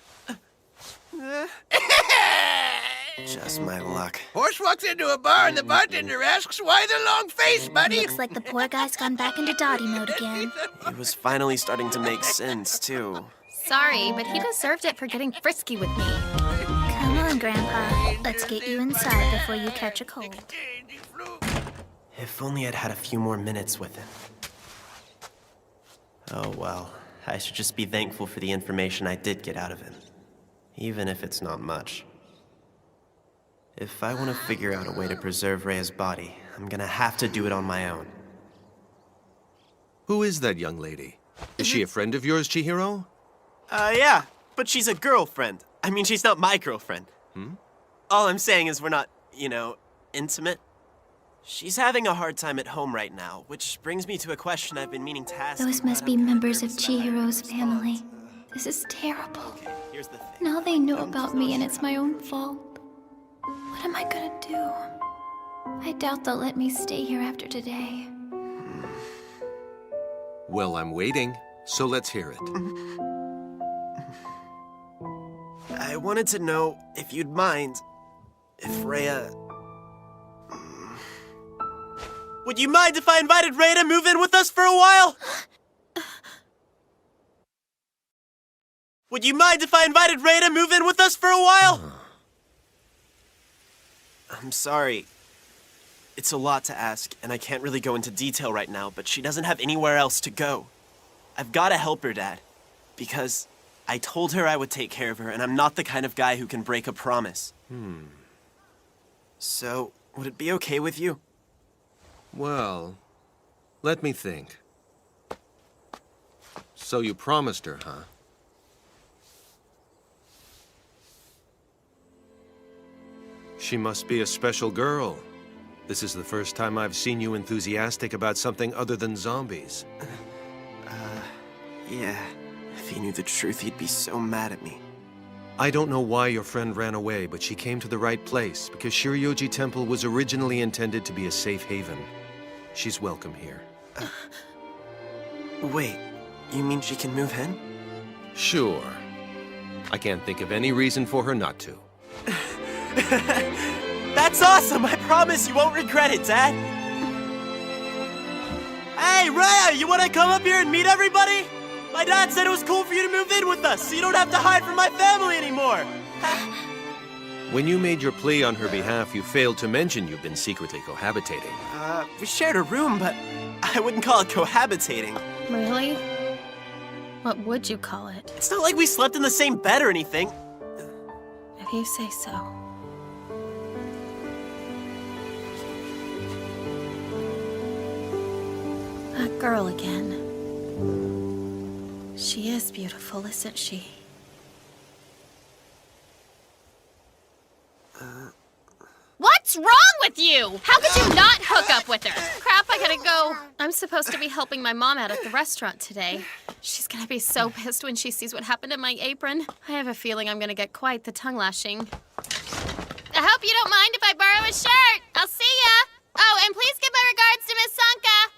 Speaker 1: Just my luck.
Speaker 6: Horse walks into a bar and the bartender asks, "Why the long face, buddy?"
Speaker 5: Looks like the poor guy's gone back into Dottie mode again.
Speaker 1: It was finally starting to make sense, too.
Speaker 9: Sorry, but he deserved it for getting frisky with me.
Speaker 5: Come on, Grandpa. Let's get you inside before you catch a cold.
Speaker 1: If only I'd had a few more minutes with him. Oh well, I should just be thankful for the information I did get out of him. Even if it's not much. If I want to figure out a way to preserve Rhea's body, I'm gonna have to do it on my own.
Speaker 8: Who is that young lady? Is she a friend of yours, Chihiro?
Speaker 1: Yeah, but she's a girlfriend. I mean, she's not my girlfriend. All I'm saying is we're not, intimate. She's having a hard time at home right now, which brings me to a question I've been meaning to ask.
Speaker 2: Those must be members of Chihiro's family. This is terrible.
Speaker 1: Here's the thing.
Speaker 2: Now they know about me and it's my own fault. What am I gonna do? I doubt they'll let me stay here after today.
Speaker 8: Well, I'm waiting, so let's hear it.
Speaker 1: I wanted to know if you'd mind if Rhea... Would you mind if I invited Rhea to move in with us for a while? Would you mind if I invited Rhea to move in with us for a while? I'm sorry. It's a lot to ask, and I can't really go into detail right now, but she doesn't have anywhere else to go. I've got to help her, Dad, because I told her I would take care of her, and I'm not the kind of guy who can break a promise. So, would it be okay with you?
Speaker 8: Well, let me think. So you promised her, huh? She must be a special girl. This is the first time I've seen you enthusiastic about something other than zombies.
Speaker 1: Yeah. If he knew the truth, he'd be so mad at me.
Speaker 8: I don't know why your friend ran away, but she came to the right place, because Shiryoji Temple was originally intended to be a safe haven. She's welcome here.
Speaker 1: Wait, you mean she can move in?
Speaker 8: Sure. I can't think of any reason for her not to.
Speaker 1: That's awesome! I promise you won't regret it, Dad! Hey, Rhea, you wanna come up here and meet everybody? My dad said it was cool for you to move in with us, so you don't have to hide from my family anymore!
Speaker 8: When you made your plea on her behalf, you failed to mention you've been secretly cohabitating.
Speaker 1: We shared a room, but I wouldn't call it cohabitating.
Speaker 14: Really? What would you call it?
Speaker 1: It's not like we slept in the same bed or anything.
Speaker 14: If you say so. That girl again. She is beautiful, isn't she?
Speaker 9: What's wrong with you? How could you not hook up with her? Crap, I gotta go. I'm supposed to be helping my mom out at the restaurant today. She's gonna be so pissed when she sees what happened to my apron. I have a feeling I'm gonna get quite the tongue lashing. I hope you don't mind if I borrow a shirt. I'll see ya. Oh, and please give my regards to Miss Sanka.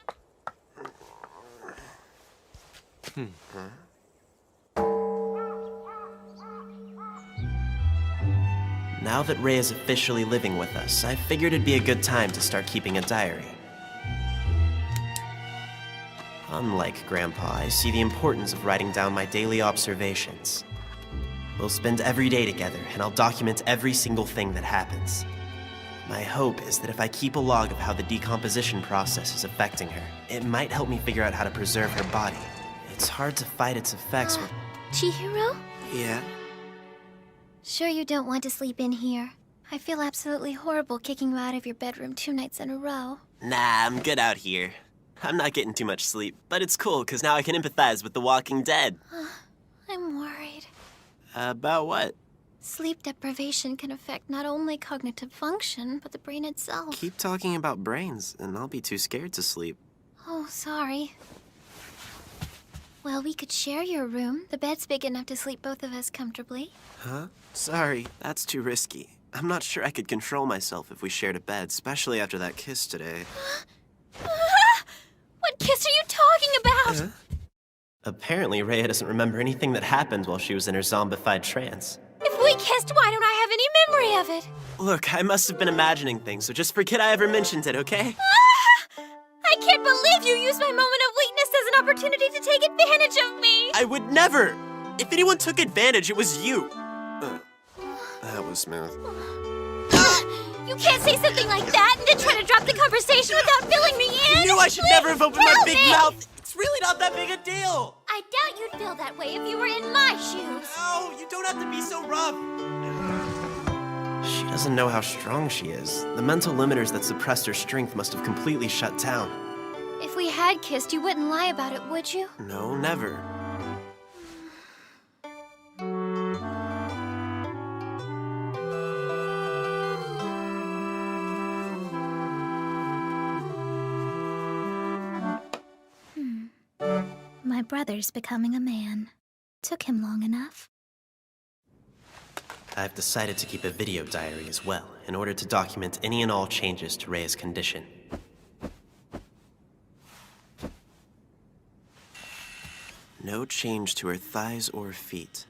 Speaker 1: Now that Rhea is officially living with us, I figured it'd be a good time to start keeping a diary. Unlike Grandpa, I see the importance of writing down my daily observations. We'll spend every day together, and I'll document every single thing that happens. My hope is that if I keep a log of how the decomposition process is affecting her, it might help me figure out how to preserve her body. It's hard to fight its effects with...
Speaker 2: Chihiro?
Speaker 1: Yeah?
Speaker 2: Sure you don't want to sleep in here. I feel absolutely horrible kicking you out of your bedroom 2 nights in a row.
Speaker 1: Nah, I'm good out here. I'm not getting too much sleep, but it's cool because now I can empathize with the Walking Dead.
Speaker 2: I'm worried.
Speaker 1: About what?
Speaker 2: Sleep deprivation can affect not only cognitive function, but the brain itself.
Speaker 1: Keep talking about brains, and I'll be too scared to sleep.
Speaker 2: Oh, sorry. Well, we could share your room. The bed's big enough to sleep both of us comfortably.
Speaker 1: Huh? Sorry, that's too risky. I'm not sure I could control myself if we shared a bed, especially after that kiss today.
Speaker 2: What kiss are you talking about?
Speaker 1: Apparently, Rhea doesn't remember anything that happened while she was in her zombified trance.
Speaker 2: If we kissed, why don't I have any memory of it?
Speaker 1: Look, I must have been imagining things, so just forget I ever mentioned it, okay?
Speaker 2: I can't believe you used my moment of weakness as an opportunity to take advantage of me!
Speaker 1: I would never! If anyone took advantage, it was you! That was smooth.
Speaker 2: You can't say something like that and then try to drop the conversation without filling me in!
Speaker 1: You knew I should
Speaker 2: Please,
Speaker 1: never have opened my big
Speaker 2: me.
Speaker 1: mouth! It's really not that big a deal!
Speaker 2: I doubt you'd feel that way if you were in my shoes.
Speaker 1: No, you don't have to be so rough! She doesn't know how strong she is. The mental limiters that suppressed her strength must have completely shut down.
Speaker 2: If we had kissed, you wouldn't lie about it, would you?
Speaker 1: No, never.
Speaker 5: My brother's becoming a man. Took him long enough.
Speaker 1: I've decided to keep a video diary as well, in order to document any and all changes to Rhea's condition. No change to her thighs or feet.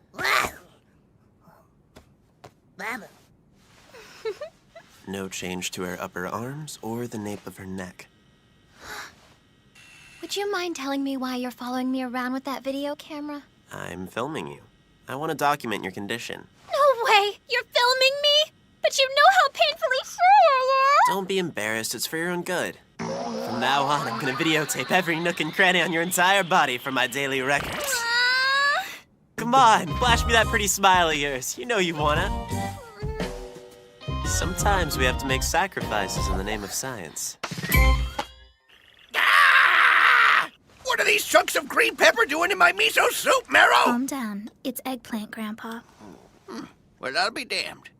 Speaker 1: No change to her upper arms or the nape of her neck.
Speaker 2: Would you mind telling me why you're following me around with that video camera?
Speaker 1: I'm filming you. I want to document your condition.
Speaker 2: No way! You're filming me? But you know how painfully sure I am!
Speaker 1: Don't be embarrassed, it's for your own good. From now on, I'm gonna videotape every nook and cranny on your entire body for my daily records. Come on, flash me that pretty smile of yours. You know you wanna. Sometimes we have to make sacrifices in the name of science.
Speaker 6: What are these chunks of green pepper doing in my miso soup, Marrow?
Speaker 5: Calm down. It's eggplant, Grandpa.
Speaker 6: Well, I'll be damned.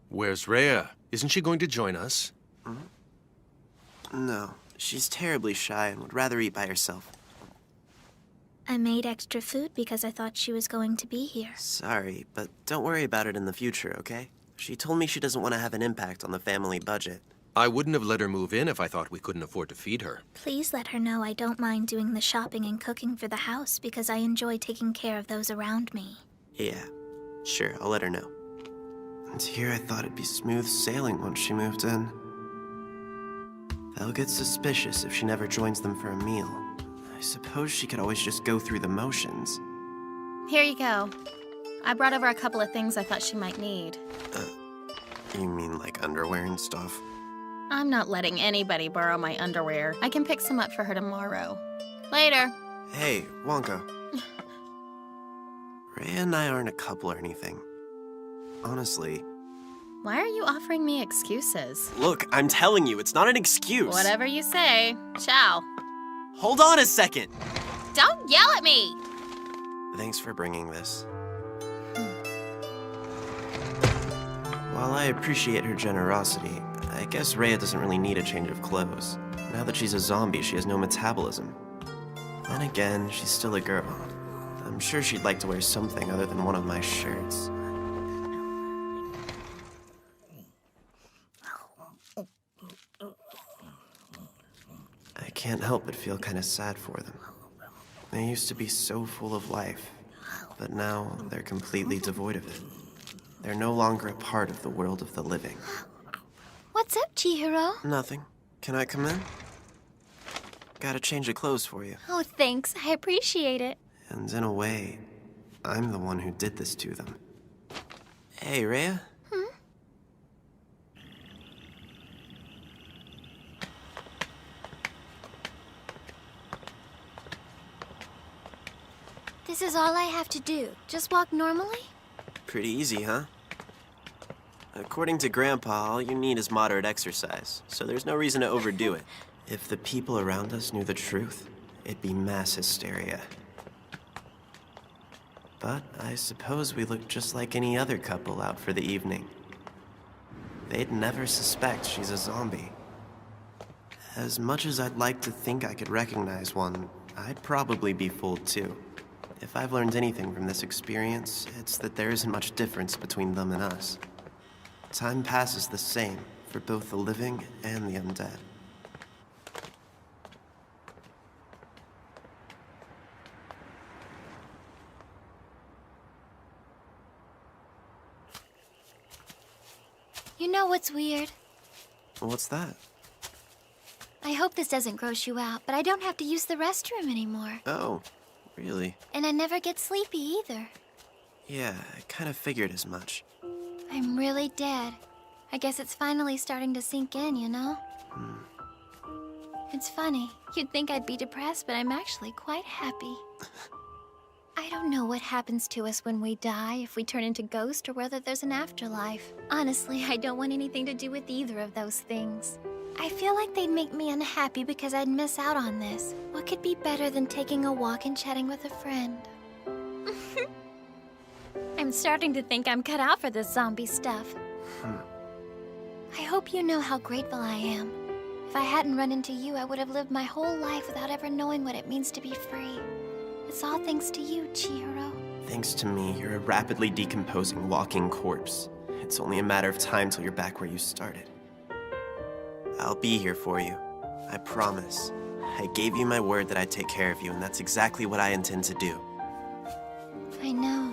Speaker 8: Where's Rhea? Isn't she going to join us?
Speaker 1: No, she's terribly shy and would rather eat by herself.
Speaker 5: I made extra food because I thought she was going to be here.
Speaker 1: Sorry, but don't worry about it in the future, okay? She told me she doesn't want to have an impact on the family budget.
Speaker 8: I wouldn't have let her move in if I thought we couldn't afford to feed her.
Speaker 5: Please let her know I don't mind doing the shopping and cooking for the house because I enjoy taking care of those around me.
Speaker 1: Yeah, sure, I'll let her know. And here I thought it'd be smooth sailing once she moved in. They'll get suspicious if she never joins them for a meal. I suppose she could always just go through the motions.
Speaker 9: Here you go. I brought over a couple of things I thought she might need.
Speaker 1: You mean like underwear and stuff?
Speaker 9: I'm not letting anybody borrow my underwear. I can pick some up for her tomorrow. Later.
Speaker 1: Hey, Wonka. Rhea and I aren't a couple or anything. Honestly.
Speaker 9: Why are you offering me excuses?
Speaker 1: Look, I'm telling you, it's not an excuse.
Speaker 9: Whatever you say. Ciao.
Speaker 1: Hold on a second.
Speaker 9: Don't yell at me!
Speaker 1: Thanks for bringing this. While I appreciate her generosity, I guess Rhea doesn't really need a change of clothes. Now that she's a zombie, she has no metabolism. Then again, she's still a girl. I'm sure she'd like to wear something other than one of my shirts. I can't help but feel kind of sad for them. They used to be so full of life, but now they're completely devoid of it. They're no longer a part of the world of the living.
Speaker 2: What's up, Chihiro?
Speaker 1: Nothing. Can I come in? Got a change of clothes for you.
Speaker 2: Oh, thanks. I appreciate it.
Speaker 1: And in a way, I'm the one who did this to them. Hey, Rhea?
Speaker 2: This is all I have to do. Just walk normally?
Speaker 1: Pretty easy, huh? According to Grandpa, all you need is moderate exercise, so there's no reason to overdo it. If the people around us knew the truth, it'd be mass hysteria. But I suppose we look just like any other couple out for the evening. They'd never suspect she's a zombie. As much as I'd like to think I could recognize one, I'd probably be fooled too. If I've learned anything from this experience, it's that there isn't much difference between them and us. Time passes the same for both the living and the undead.
Speaker 2: You know what's weird?
Speaker 1: What's that?
Speaker 2: I hope this doesn't gross you out, but I don't have to use the restroom anymore.
Speaker 1: Oh, really?
Speaker 2: And I never get sleepy either.
Speaker 1: Yeah, I kind of figured as much.
Speaker 2: I'm really dead. I guess it's finally starting to sink in, you know? It's funny. You'd think I'd be depressed, but I'm actually quite happy. I don't know what happens to us when we die, if we turn into ghosts, or whether there's an afterlife. Honestly, I don't want anything to do with either of those things. I feel like they'd make me unhappy because I'd miss out on this. What could be better than taking a walk and chatting with a friend? I'm starting to think I'm cut out for this zombie stuff. I hope you know how grateful I am. If I hadn't run into you, I would have lived my whole life without ever knowing what it means to be free. It's all thanks to you, Chihiro.
Speaker 1: Thanks to me, you're a rapidly decomposing walking corpse. It's only a matter of time till you're back where you started. I'll be here for you. I promise. I gave you my word that I'd take care of you, and that's exactly what I intend to do.
Speaker 2: I know.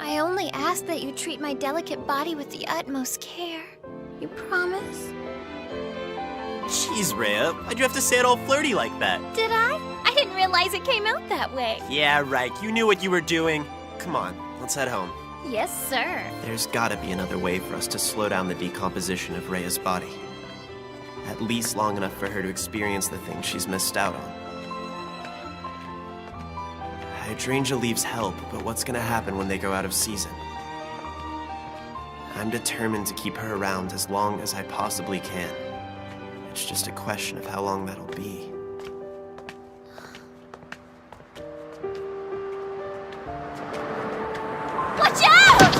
Speaker 2: I only ask that you treat my delicate body with the utmost care. You promise?
Speaker 1: Jeez, Rhea, why'd you have to say it all flirty like that?
Speaker 2: Did I? I didn't realize it came out that way.
Speaker 1: Yeah, right. You knew what you were doing. Come on, let's head home.
Speaker 2: Yes, sir.
Speaker 1: There's gotta be another way for us to slow down the decomposition of Rhea's body. At least long enough for her to experience the things she's missed out on. Hydrangea Leaves help, but what's gonna happen when they go out of season? I'm determined to keep her around as long as I possibly can. It's just a question of how long that'll be.
Speaker 2: Watch out!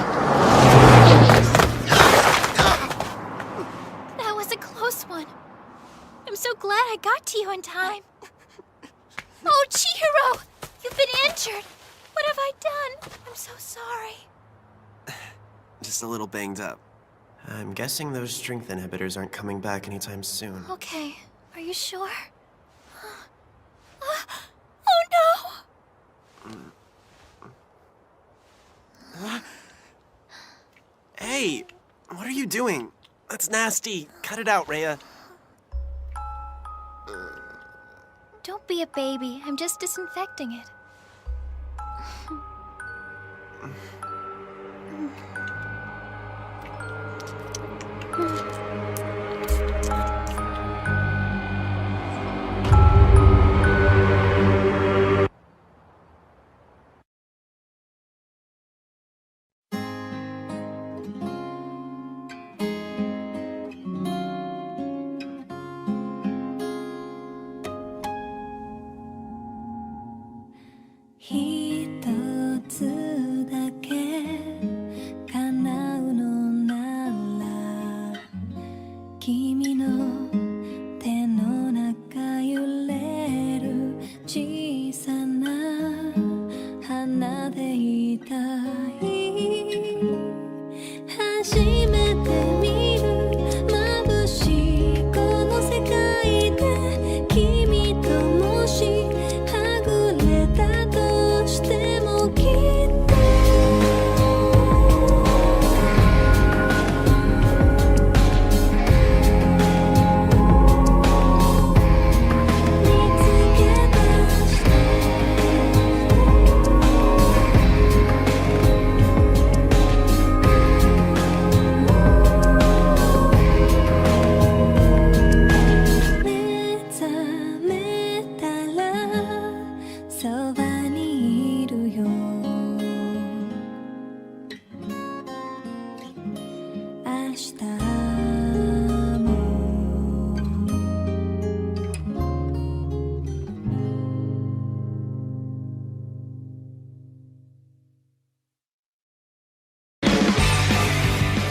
Speaker 2: That was a close one. I'm so glad I got to you in time. Oh, Chihiro! You've been injured. What have I done? I'm so sorry.
Speaker 1: Just a little banged up. I'm guessing those strength inhibitors aren't coming back anytime soon.
Speaker 2: Okay, are you sure? Oh no!
Speaker 1: Hey, what are you doing? That's nasty. Cut it out, Rhea.
Speaker 2: Don't be a baby. I'm just disinfecting it.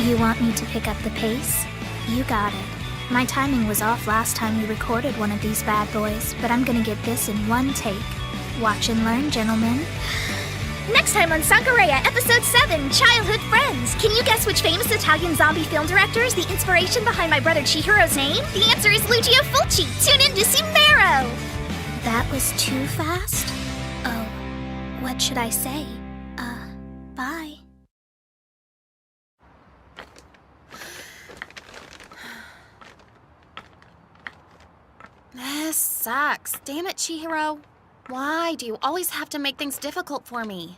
Speaker 5: You want me to pick up the pace? You got it. My timing was off last time we recorded one of these bad boys, but I'm gonna get this in one take. Watch and learn, gentlemen.
Speaker 19: Next time on Sankareya, Episode 7, Childhood Friends. Can you guess which famous Italian zombie film director is the inspiration behind my brother Chihiro's name? The answer is Lucio Fulci. Tune in to see Marrow.
Speaker 5: That was too fast? Oh, what should I say? Bye.
Speaker 9: This sucks. Damn it, Chihiro. Why do you always have to make things difficult for me?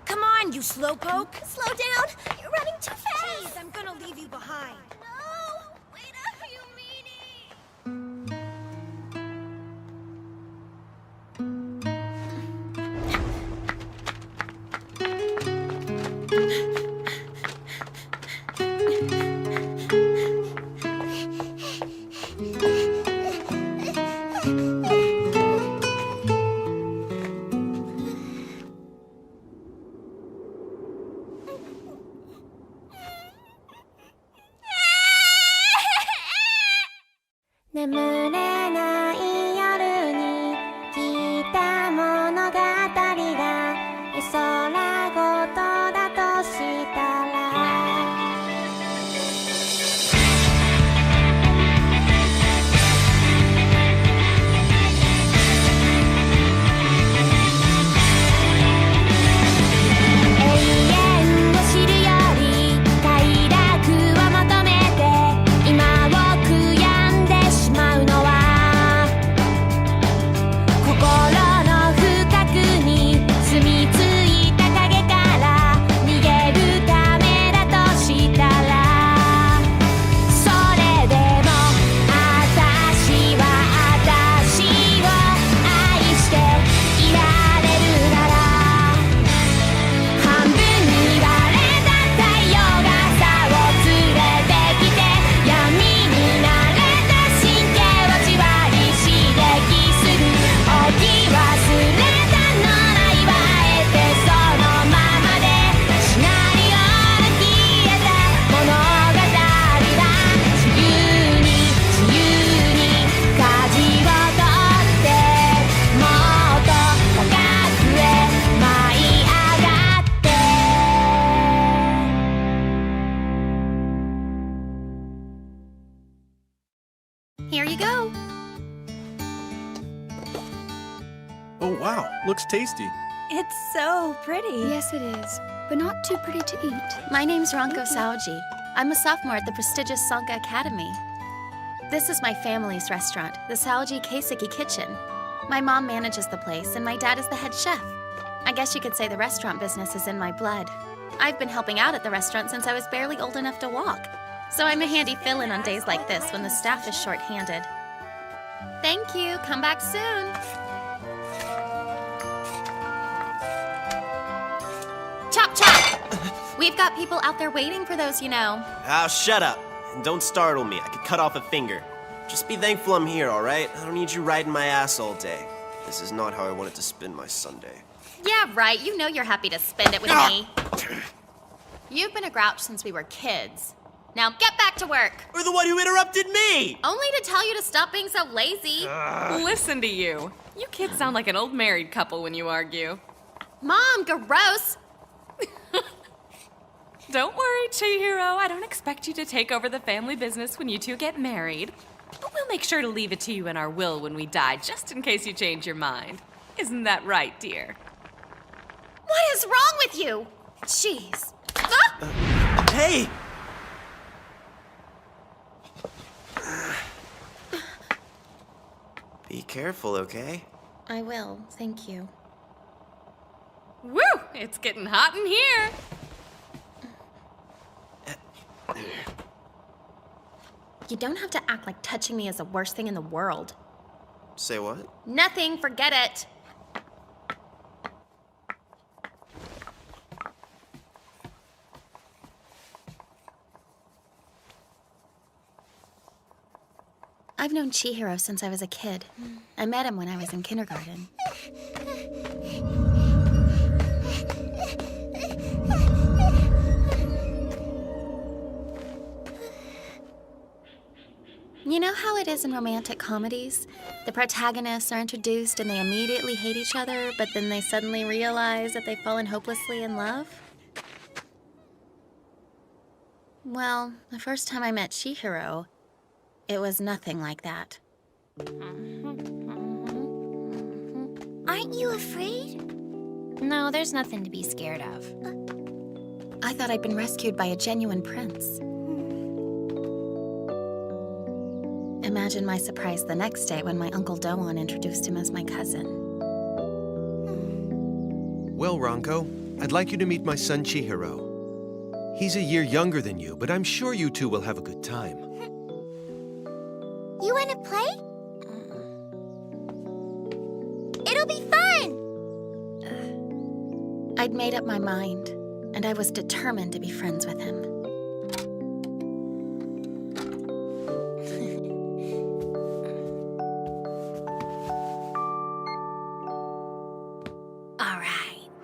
Speaker 4: Come on, you slowpoke.
Speaker 12: Slow down. You're running too fast.
Speaker 4: Jeez, I'm gonna leave you behind.
Speaker 12: No! Wait up, you meanie!
Speaker 5: Here you go.
Speaker 20: Oh, wow. Looks tasty.
Speaker 9: It's so pretty.
Speaker 14: Yes, it is, but not too pretty to eat.
Speaker 9: My name's Ranko Saoji. I'm a sophomore at the prestigious Sanka Academy. This is my family's restaurant, the Saoji Keiseki Kitchen. My mom manages the place, and my dad is the head chef. I guess you could say the restaurant business is in my blood. I've been helping out at the restaurant since I was barely old enough to walk. So I'm a handy fill-in on days like this when the staff is short-handed. Thank you. Come back soon. Chop, chop! We've got people out there waiting for those, you know.
Speaker 1: Ah, shut up. And don't startle me. I could cut off a finger. Just be thankful I'm here, all right? I don't need you riding my ass all day. This is not how I wanted to spend my Sunday.
Speaker 9: Yeah, right. You know you're happy to spend it with me. You've been a grouch since we were kids. Now get back to work.
Speaker 1: You're the one who interrupted me!
Speaker 9: Only to tell you to stop being so lazy.
Speaker 16: Listen to you. You kids sound like an old married couple when you argue.
Speaker 9: Mom, gross!
Speaker 16: Don't worry, Chihiro. I don't expect you to take over the family business when you two get married. But we'll make sure to leave it to you in our will when we die, just in case you change your mind. Isn't that right, dear?
Speaker 9: What is wrong with you? Jeez. Ah!
Speaker 1: Hey! Be careful, okay?
Speaker 9: I will, thank you.
Speaker 16: Woo! It's getting hot in here.
Speaker 9: You don't have to act like touching me is the worst thing in the world.
Speaker 1: Say what?
Speaker 9: Nothing, forget it. I've known Chihiro since I was a kid. I met him when I was in kindergarten. You know how it is in romantic comedies? The protagonists are introduced and they immediately hate each other, but then they suddenly realize that they've fallen hopelessly in love? Well, the first time I met Chihiro, it was nothing like that.
Speaker 19: Aren't you afraid?
Speaker 2: No, there's nothing to be scared of.
Speaker 9: I thought I'd been rescued by a genuine prince. Imagine my surprise the next day when my Uncle Doan introduced him as my cousin.
Speaker 8: Well, Ranko, I'd like you to meet my son Chihiro. He's a year younger than you, but I'm sure you two will have a good time.
Speaker 19: You want to play? It'll be fun!
Speaker 9: I'd made up my mind, and I was determined to be friends with him.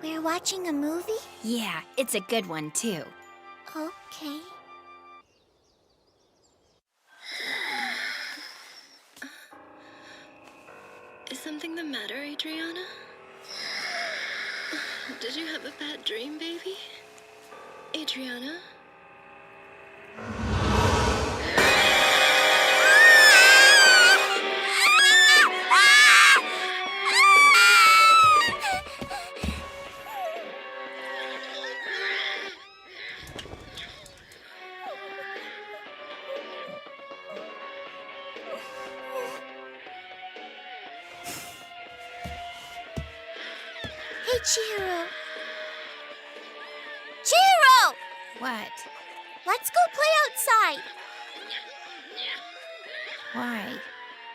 Speaker 19: We're watching a movie?
Speaker 2: Yeah, it's a good one, too.
Speaker 19: Okay.
Speaker 14: Is something the matter, Adriana? Did you have a bad dream, baby? Adriana?
Speaker 19: Hey, Chihiro. Chihiro!
Speaker 2: What?
Speaker 19: Let's go play outside.
Speaker 2: Why?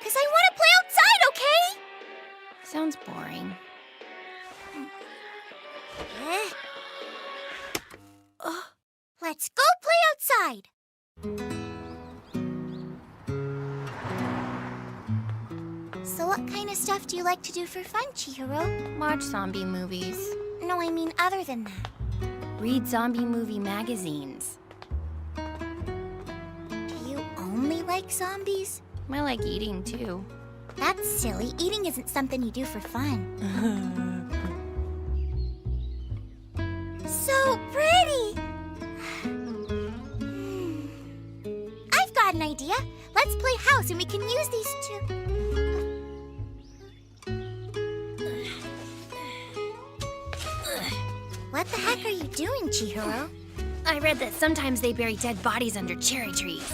Speaker 19: 'Cause I want to play outside, okay?
Speaker 2: Sounds boring.
Speaker 19: Let's go play outside. So what kind of stuff do you like to do for fun, Chihiro?
Speaker 2: Watch zombie movies.
Speaker 19: No, I mean other than that.
Speaker 2: Read zombie movie magazines.
Speaker 19: Do you only like zombies?
Speaker 2: I like eating, too.
Speaker 19: That's silly. Eating isn't something you do for fun. So pretty! I've got an idea. Let's play house and we can use these two. What the heck are you doing, Chihiro?
Speaker 2: I read that sometimes they bury dead bodies under cherry trees.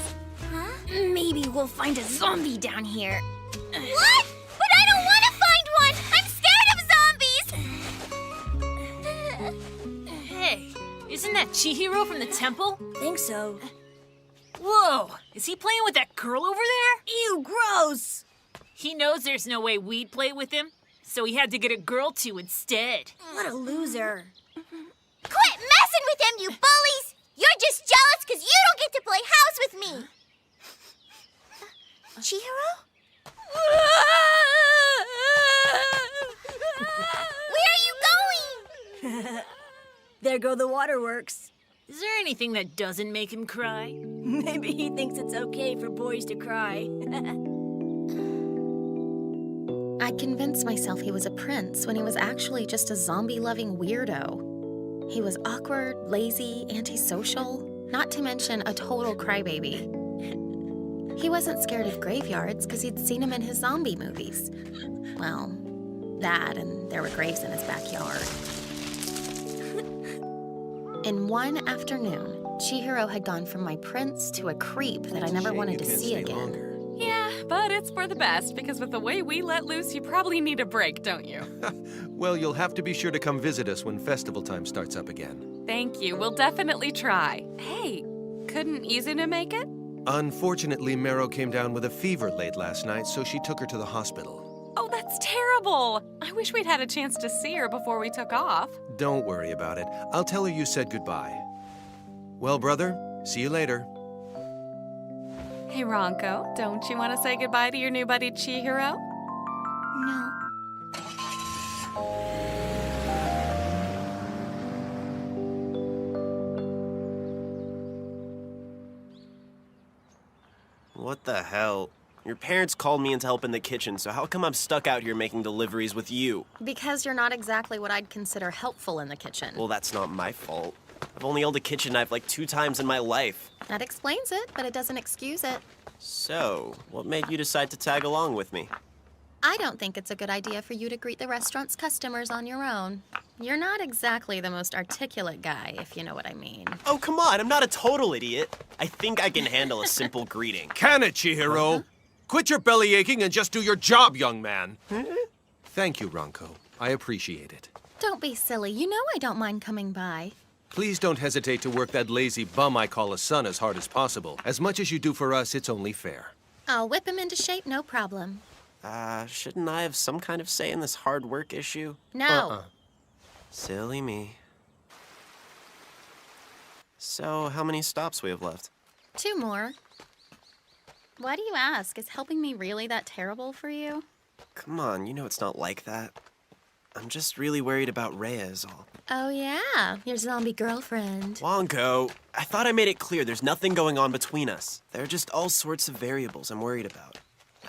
Speaker 19: Huh?
Speaker 2: Maybe we'll find a zombie down here.
Speaker 19: What? But I don't want to find one! I'm scared of zombies!
Speaker 21: Hey, isn't that Chihiro from the temple?
Speaker 4: Think so.
Speaker 21: Whoa, is he playing with that girl over there?
Speaker 4: Ew, gross!
Speaker 21: He knows there's no way we'd play with him, so he had to get a girl to instead.
Speaker 4: What a loser.
Speaker 19: Quit messing with him, you bullies! You're just jealous because you don't get to play house with me! Chihiro? Where are you going?
Speaker 4: There go the waterworks.
Speaker 21: Is there anything that doesn't make him cry?
Speaker 4: Maybe he thinks it's okay for boys to cry.
Speaker 9: I convinced myself he was a prince when he was actually just a zombie-loving weirdo. He was awkward, lazy, antisocial, not to mention a total crybaby. He wasn't scared of graveyards because he'd seen him in his zombie movies. Well, that and there were graves in his backyard. In one afternoon, Chihiro had gone from my prince to a creep that I never wanted to see again.
Speaker 16: Yeah, but it's for the best, because with the way we let loose, you probably need a break, don't you?
Speaker 8: Well, you'll have to be sure to come visit us when festival time starts up again.
Speaker 16: Thank you. We'll definitely try. Hey, couldn't Izuna make it?
Speaker 8: Unfortunately, Mero came down with a fever late last night, so she took her to the hospital.
Speaker 16: Oh, that's terrible. I wish we'd had a chance to see her before we took off.
Speaker 8: Don't worry about it. I'll tell her you said goodbye. Well, brother, see you later.
Speaker 16: Hey, Ronko, don't you want to say goodbye to your new buddy Chihiro?
Speaker 19: No.
Speaker 1: What the hell? Your parents called me in to help in the kitchen, so how come I'm stuck out here making deliveries with you?
Speaker 9: Because you're not exactly what I'd consider helpful in the kitchen.
Speaker 1: Well, that's not my fault. I've only held a kitchen knife like 2 times in my life.
Speaker 9: That explains it, but it doesn't excuse it.
Speaker 1: So, what made you decide to tag along with me?
Speaker 9: I don't think it's a good idea for you to greet the restaurant's customers on your own. You're not exactly the most articulate guy, if you know what I mean.
Speaker 1: Oh, come on, I'm not a total idiot. I think I can handle a simple greeting.
Speaker 8: Can it, Chihiro? Quit your belly aching and just do your job, young man. Thank you, Ronko. I appreciate it.
Speaker 9: Don't be silly. You know I don't mind coming by.
Speaker 8: Please don't hesitate to work that lazy bum I call a son as hard as possible. As much as you do for us, it's only fair.
Speaker 9: I'll whip him into shape, no problem.
Speaker 1: Shouldn't I have some kind of say in this hard work issue?
Speaker 9: No.
Speaker 1: Silly me. So, how many stops we have left?
Speaker 9: 2 more. Why do you ask? Is helping me really that terrible for you?
Speaker 1: Come on, you know it's not like that. I'm just really worried about Rhea is all.
Speaker 9: Oh yeah, your zombie girlfriend.
Speaker 1: Wonko, I thought I made it clear there's nothing going on between us. There are just all sorts of variables I'm worried about.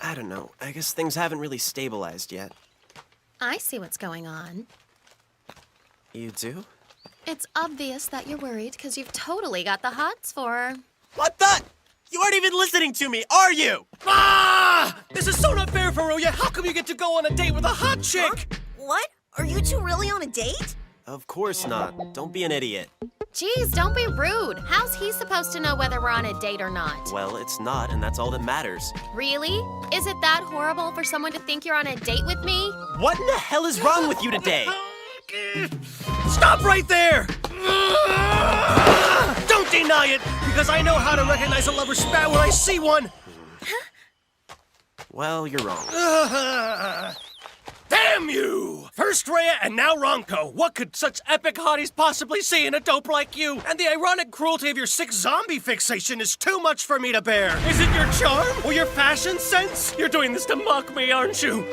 Speaker 1: I don't know, I guess things haven't really stabilized yet.
Speaker 9: I see what's going on.
Speaker 1: You do?
Speaker 9: It's obvious that you're worried because you've totally got the hots for her.
Speaker 1: What the? You aren't even listening to me, are you?
Speaker 3: Ah! This is so not fair, Furuya. How come you get to go on a date with a hot chick?
Speaker 4: Huh? What? Are you two really on a date?
Speaker 1: Of course not. Don't be an idiot.
Speaker 9: Geez, don't be rude. How's he supposed to know whether we're on a date or not?
Speaker 1: Well, it's not, and that's all that matters.
Speaker 9: Really? Is it that horrible for someone to think you're on a date with me?
Speaker 1: What in the hell is wrong with you today?
Speaker 3: Stop right there! Don't deny it, because I know how to recognize a lover's spat when I see one!
Speaker 1: Well, you're wrong.
Speaker 3: Damn you! First Rhea and now Ronko. What could such epic hotties possibly see in a dope like you? And the ironic cruelty of your sick zombie fixation is too much for me to bear. Is it your charm or your fashion sense? You're doing this to mock me, aren't you?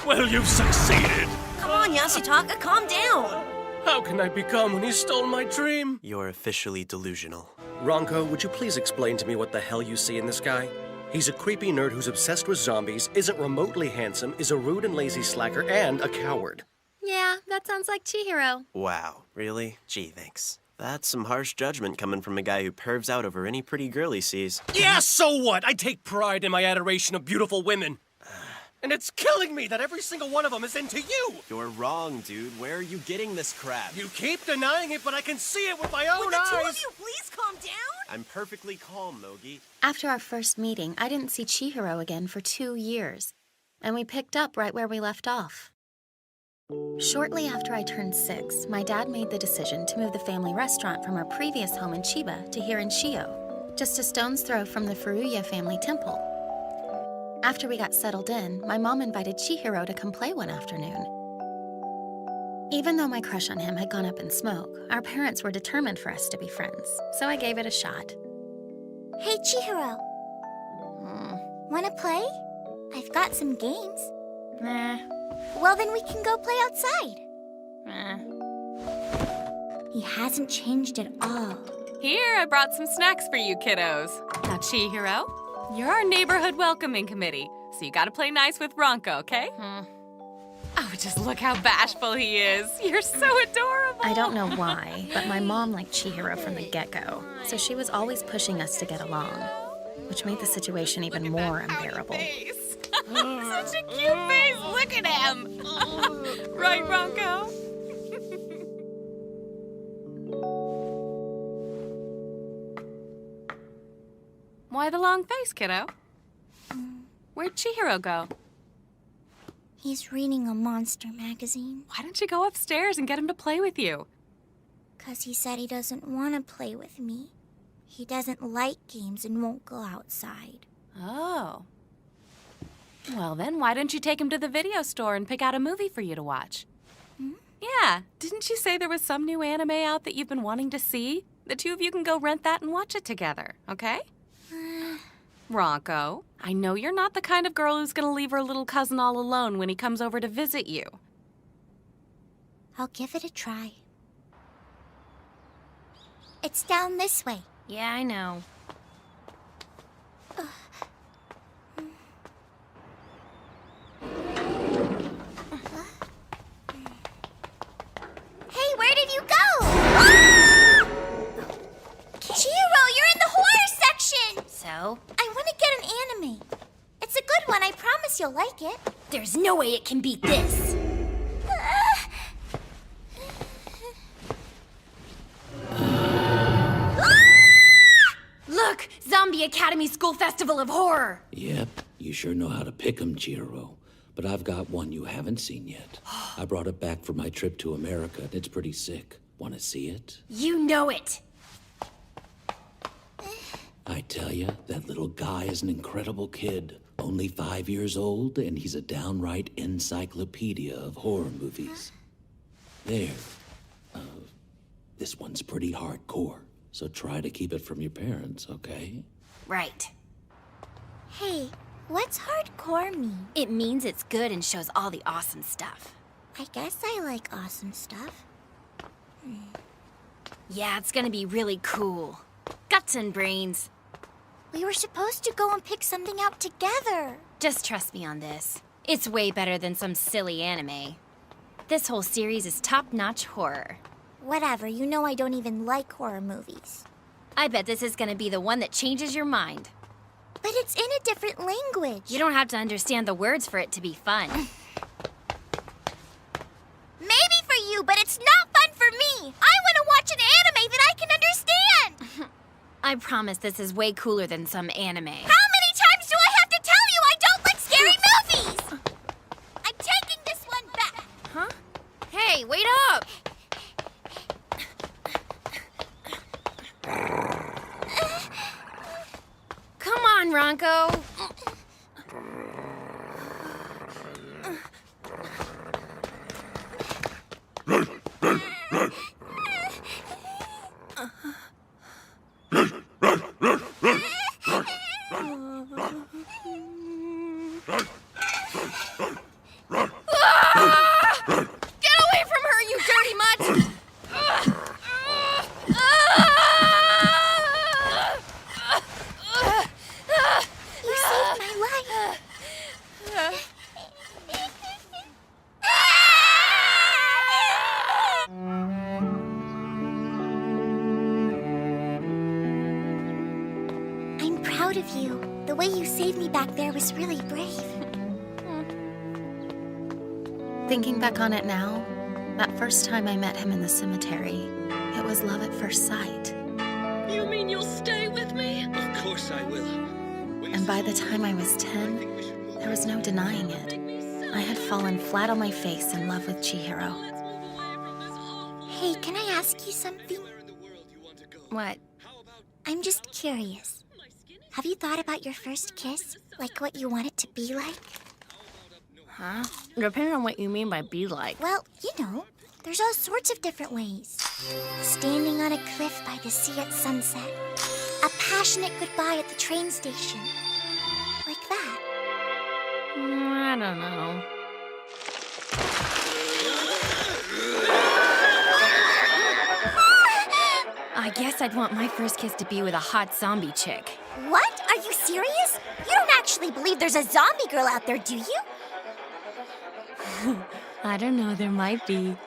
Speaker 3: Well, you've succeeded.
Speaker 4: Come on, Yasutaka, calm down.
Speaker 3: How can I become when he stole my dream?
Speaker 1: You're officially delusional.
Speaker 3: Ronko, would you please explain to me what the hell you see in this guy? He's a creepy nerd who's obsessed with zombies, isn't remotely handsome, is a rude and lazy slacker, and a coward.
Speaker 9: Yeah, that sounds like Chihiro.
Speaker 1: Wow, really? Gee, thanks. That's some harsh judgment coming from a guy who pervs out over any pretty girl he sees.
Speaker 3: Yeah, so what? I take pride in my adoration of beautiful women. And it's killing me that every single one of them is into you!
Speaker 1: You're wrong, dude. Where are you getting this crap?
Speaker 3: You keep denying it, but I can see it with my own
Speaker 4: Would the
Speaker 3: eyes!
Speaker 4: two of you please calm down?
Speaker 1: I'm perfectly calm, Mogi.
Speaker 9: After our first meeting, I didn't see Chihiro again for 2 years, and we picked up right where we left off. Shortly after I turned 6, my dad made the decision to move the family restaurant from our previous home in Chiba to here in Shio, just a stone's throw from the Furuya family temple. After we got settled in, my mom invited Chihiro to come play one afternoon. Even though my crush on him had gone up in smoke, our parents were determined for us to be friends, so I gave it a shot.
Speaker 11: Hey, Chihiro. Wanna play? I've got some games.
Speaker 19: Nah.
Speaker 11: Well, then we can go play outside.
Speaker 19: Nah.
Speaker 11: He hasn't changed at all.
Speaker 16: Here, I brought some snacks for you kiddos. Now, Chihiro, you're our neighborhood welcoming committee, so you gotta play nice with Ronco, okay? Oh, just look how bashful he is. You're so adorable.
Speaker 9: I don't know why, but my mom liked Chihiro from the get-go, so she was always pushing us to get along, which made the situation even more unbearable.
Speaker 16: Such a cute face. Look at him. Right, Ronco? Why the long face, kiddo? Where'd Chihiro go?
Speaker 11: He's reading a monster magazine.
Speaker 16: Why don't you go upstairs and get him to play with you?
Speaker 11: 'Cause he said he doesn't want to play with me. He doesn't like games and won't go outside.
Speaker 16: Oh. Well, then why don't you take him to the video store and pick out a movie for you to watch? Yeah, didn't you say there was some new anime out that you've been wanting to see? The two of you can go rent that and watch it together, okay? Ronco, I know you're not the kind of girl who's gonna leave her little cousin all alone when he comes over to visit you.
Speaker 11: I'll give it a try. It's down this way.
Speaker 19: Yeah, I know.
Speaker 11: Hey, where did you go? Chihiro, you're in the horror section!
Speaker 19: So?
Speaker 11: I want to get an anime. It's a good one, I promise you'll like it.
Speaker 19: There's no way it can beat this. Look! Zombie Academy School Festival of Horror!
Speaker 15: Yep, you sure know how to pick 'em, Chihiro. But I've got one you haven't seen yet. I brought it back from my trip to America, and it's pretty sick. Want to see it?
Speaker 19: You know it!
Speaker 15: I tell you, that little guy is an incredible kid. Only 5 years old, and he's a downright encyclopedia of horror movies. There. This one's pretty hardcore, so try to keep it from your parents, okay?
Speaker 19: Right.
Speaker 11: Hey, what's hardcore mean?
Speaker 19: It means it's good and shows all the awesome stuff.
Speaker 11: I guess I like awesome stuff.
Speaker 19: Yeah, it's gonna be really cool. Guts and brains.
Speaker 11: We were supposed to go and pick something out together.
Speaker 19: Just trust me on this. It's way better than some silly anime. This whole series is top-notch horror.
Speaker 11: Whatever, you know I don't even like horror movies.
Speaker 19: I bet this is gonna be the one that changes your mind.
Speaker 11: But it's in a different language.
Speaker 19: You don't have to understand the words for it to be fun.
Speaker 11: Maybe for you, but it's not fun for me. I want to watch an anime that I can understand.
Speaker 19: I promise this is way cooler than some anime.
Speaker 11: How many times do I have to tell you I don't like scary movies? I'm taking this one back.
Speaker 19: Huh? Hey, wait up! Come on, Ronco. Get away from her, you dirty mutt!
Speaker 11: You saved my life.
Speaker 19: you. The way you saved me back there was really brave.
Speaker 9: Thinking back on it now, that first time I met him in the cemetery, it was love at first sight.
Speaker 7: You mean you'll stay with me? Of course I will.
Speaker 9: And by the time I was 10, there was no denying it. I had fallen flat on my face in love with Chihiro.
Speaker 19: Hey, can I ask you something?
Speaker 2: What?
Speaker 19: I'm just curious. Have you thought about your first kiss? Like what you want it to be like?
Speaker 2: Huh? Depending on what you mean by be like.
Speaker 19: Well, you know, there's all sorts of different ways. Standing on a cliff by the sea at sunset. A passionate goodbye at the train station. Like that.
Speaker 2: I don't know. I guess I'd want my first kiss to be with a hot zombie chick.
Speaker 19: What? Are you serious? You don't actually believe there's a zombie girl out there, do you?
Speaker 2: I don't know, there might be.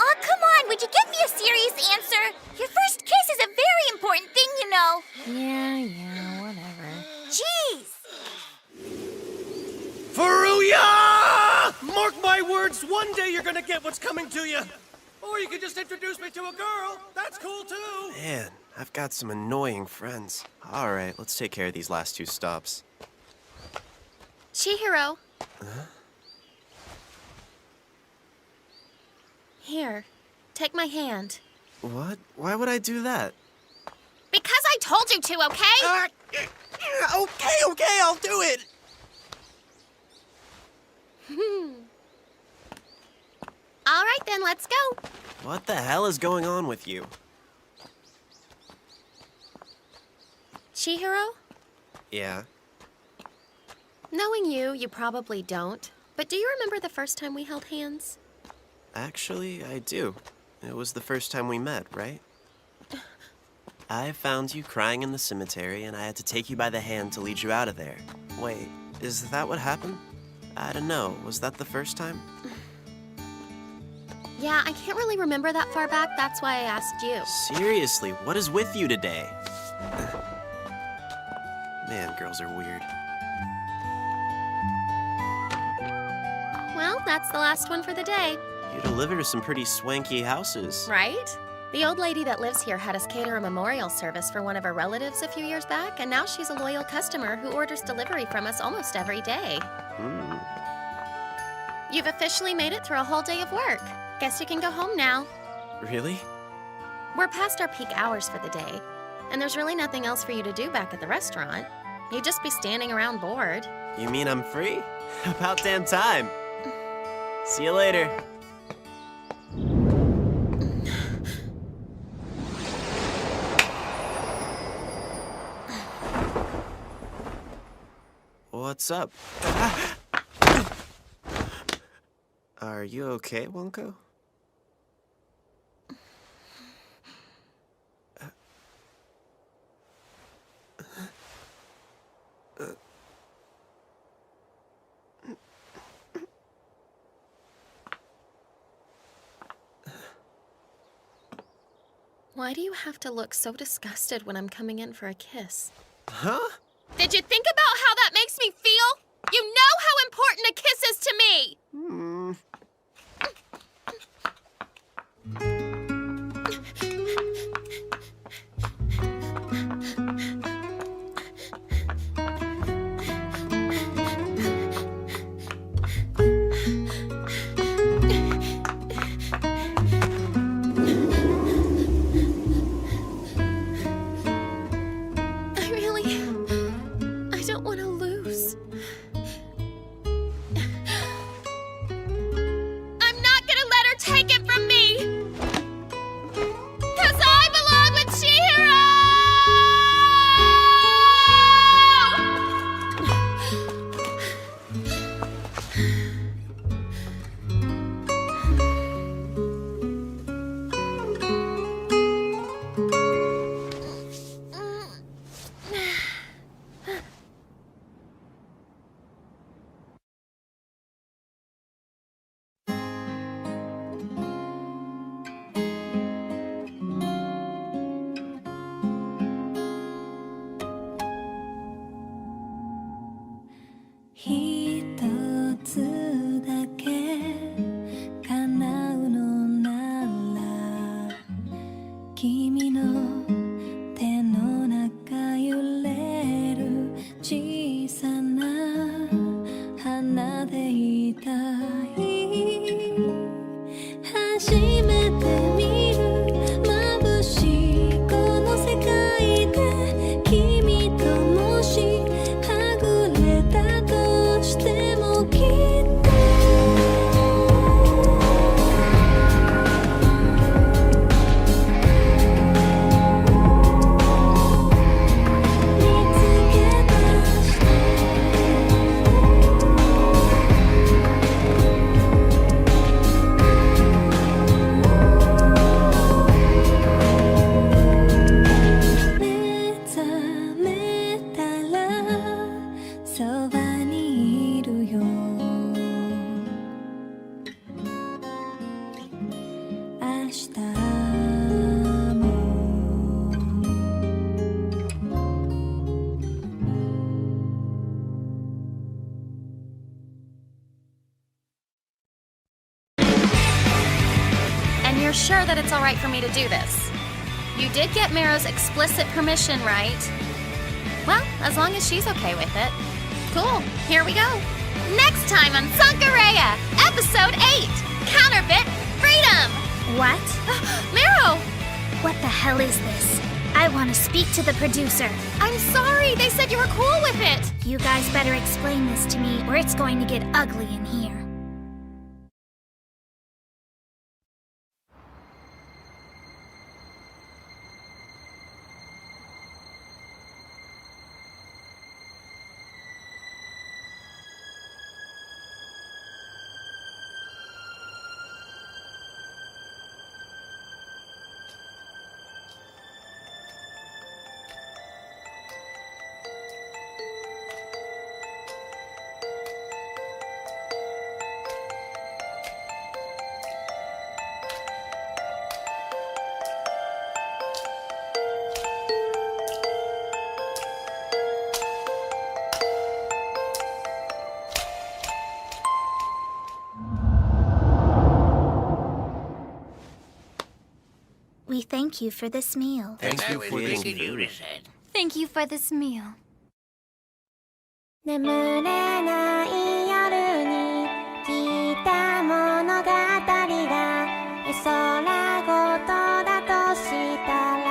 Speaker 19: Oh, come on, would you give me a serious answer? Your first kiss is a very important thing, you know.
Speaker 2: Yeah, whatever.
Speaker 19: Jeez!
Speaker 3: Furuya! Mark my words, one day you're gonna get what's coming to you. Or you could just introduce me to a girl. That's cool, too.
Speaker 1: Man, I've got some annoying friends. All right, let's take care of these last 2 stops.
Speaker 9: Chihiro.
Speaker 1: Huh?
Speaker 9: Here, take my hand.
Speaker 1: What? Why would I do that?
Speaker 9: Because I told you to, okay?
Speaker 1: Okay, I'll do it.
Speaker 9: All right, then, let's go.
Speaker 1: What the hell is going on with you?
Speaker 9: Chihiro?
Speaker 1: Yeah.
Speaker 9: Knowing you, you probably don't. But do you remember the first time we held hands?
Speaker 1: Actually, I do. It was the first time we met, right? I found you crying in the cemetery, and I had to take you by the hand to lead you out of there. Wait, is that what happened? I don't know. Was that the first time?
Speaker 9: Yeah, I can't really remember that far back. That's why I asked you.
Speaker 1: Seriously, what is with you today? Man, girls are weird.
Speaker 9: Well, that's the last one for the day.
Speaker 1: You deliver to some pretty swanky houses.
Speaker 9: Right? The old lady that lives here had us cater a memorial service for one of her relatives a few years back, and now she's a loyal customer who orders delivery from us almost every day. You've officially made it through a whole day of work. Guess you can go home now.
Speaker 1: Really?
Speaker 9: We're past our peak hours for the day, and there's really nothing else for you to do back at the restaurant. You'd just be standing around bored.
Speaker 1: You mean I'm free? About damn time. See you later. What's up? Are you okay, Wonko?
Speaker 9: Why do you have to look so disgusted when I'm coming in for a kiss?
Speaker 1: Huh?
Speaker 9: Did you think about how that makes me feel? You know how important a kiss is to me! I don't want to lose.
Speaker 11: いたい初めて見る眩しいこの世界で君ともしはぐれたとしてもきっと
Speaker 9: You're sure that it's all right for me to do this? You did get Mero's explicit permission, right? Well, as long as she's okay with it. Cool, here we go. Next time on Sankareya, Episode 8, Counterfeit Freedom!
Speaker 5: What?
Speaker 9: Mero!
Speaker 5: What the hell is this? I want to speak to the producer.
Speaker 9: I'm sorry, they said you were cool with it.
Speaker 5: You guys better explain this to me or it's going to get ugly in here. We thank you for this meal.
Speaker 6: Thank you for this food.
Speaker 2: Thank you for this meal.
Speaker 11: 眠れない夜に聞いた物語が絵空ごとだとしたら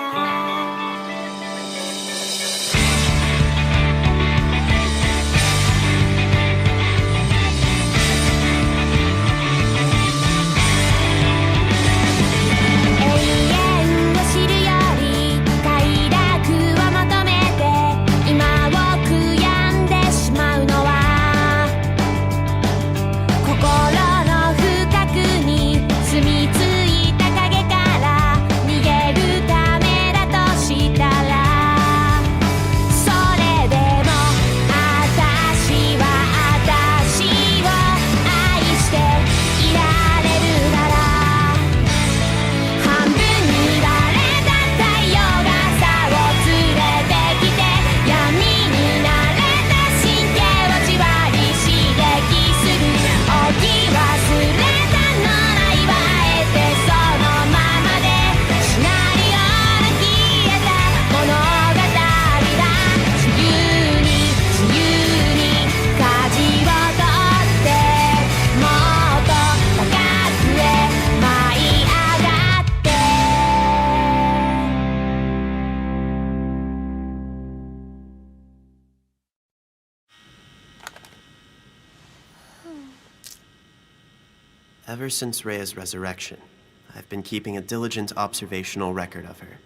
Speaker 1: Ever since Rhea's resurrection, I've been keeping a diligent observational record of her.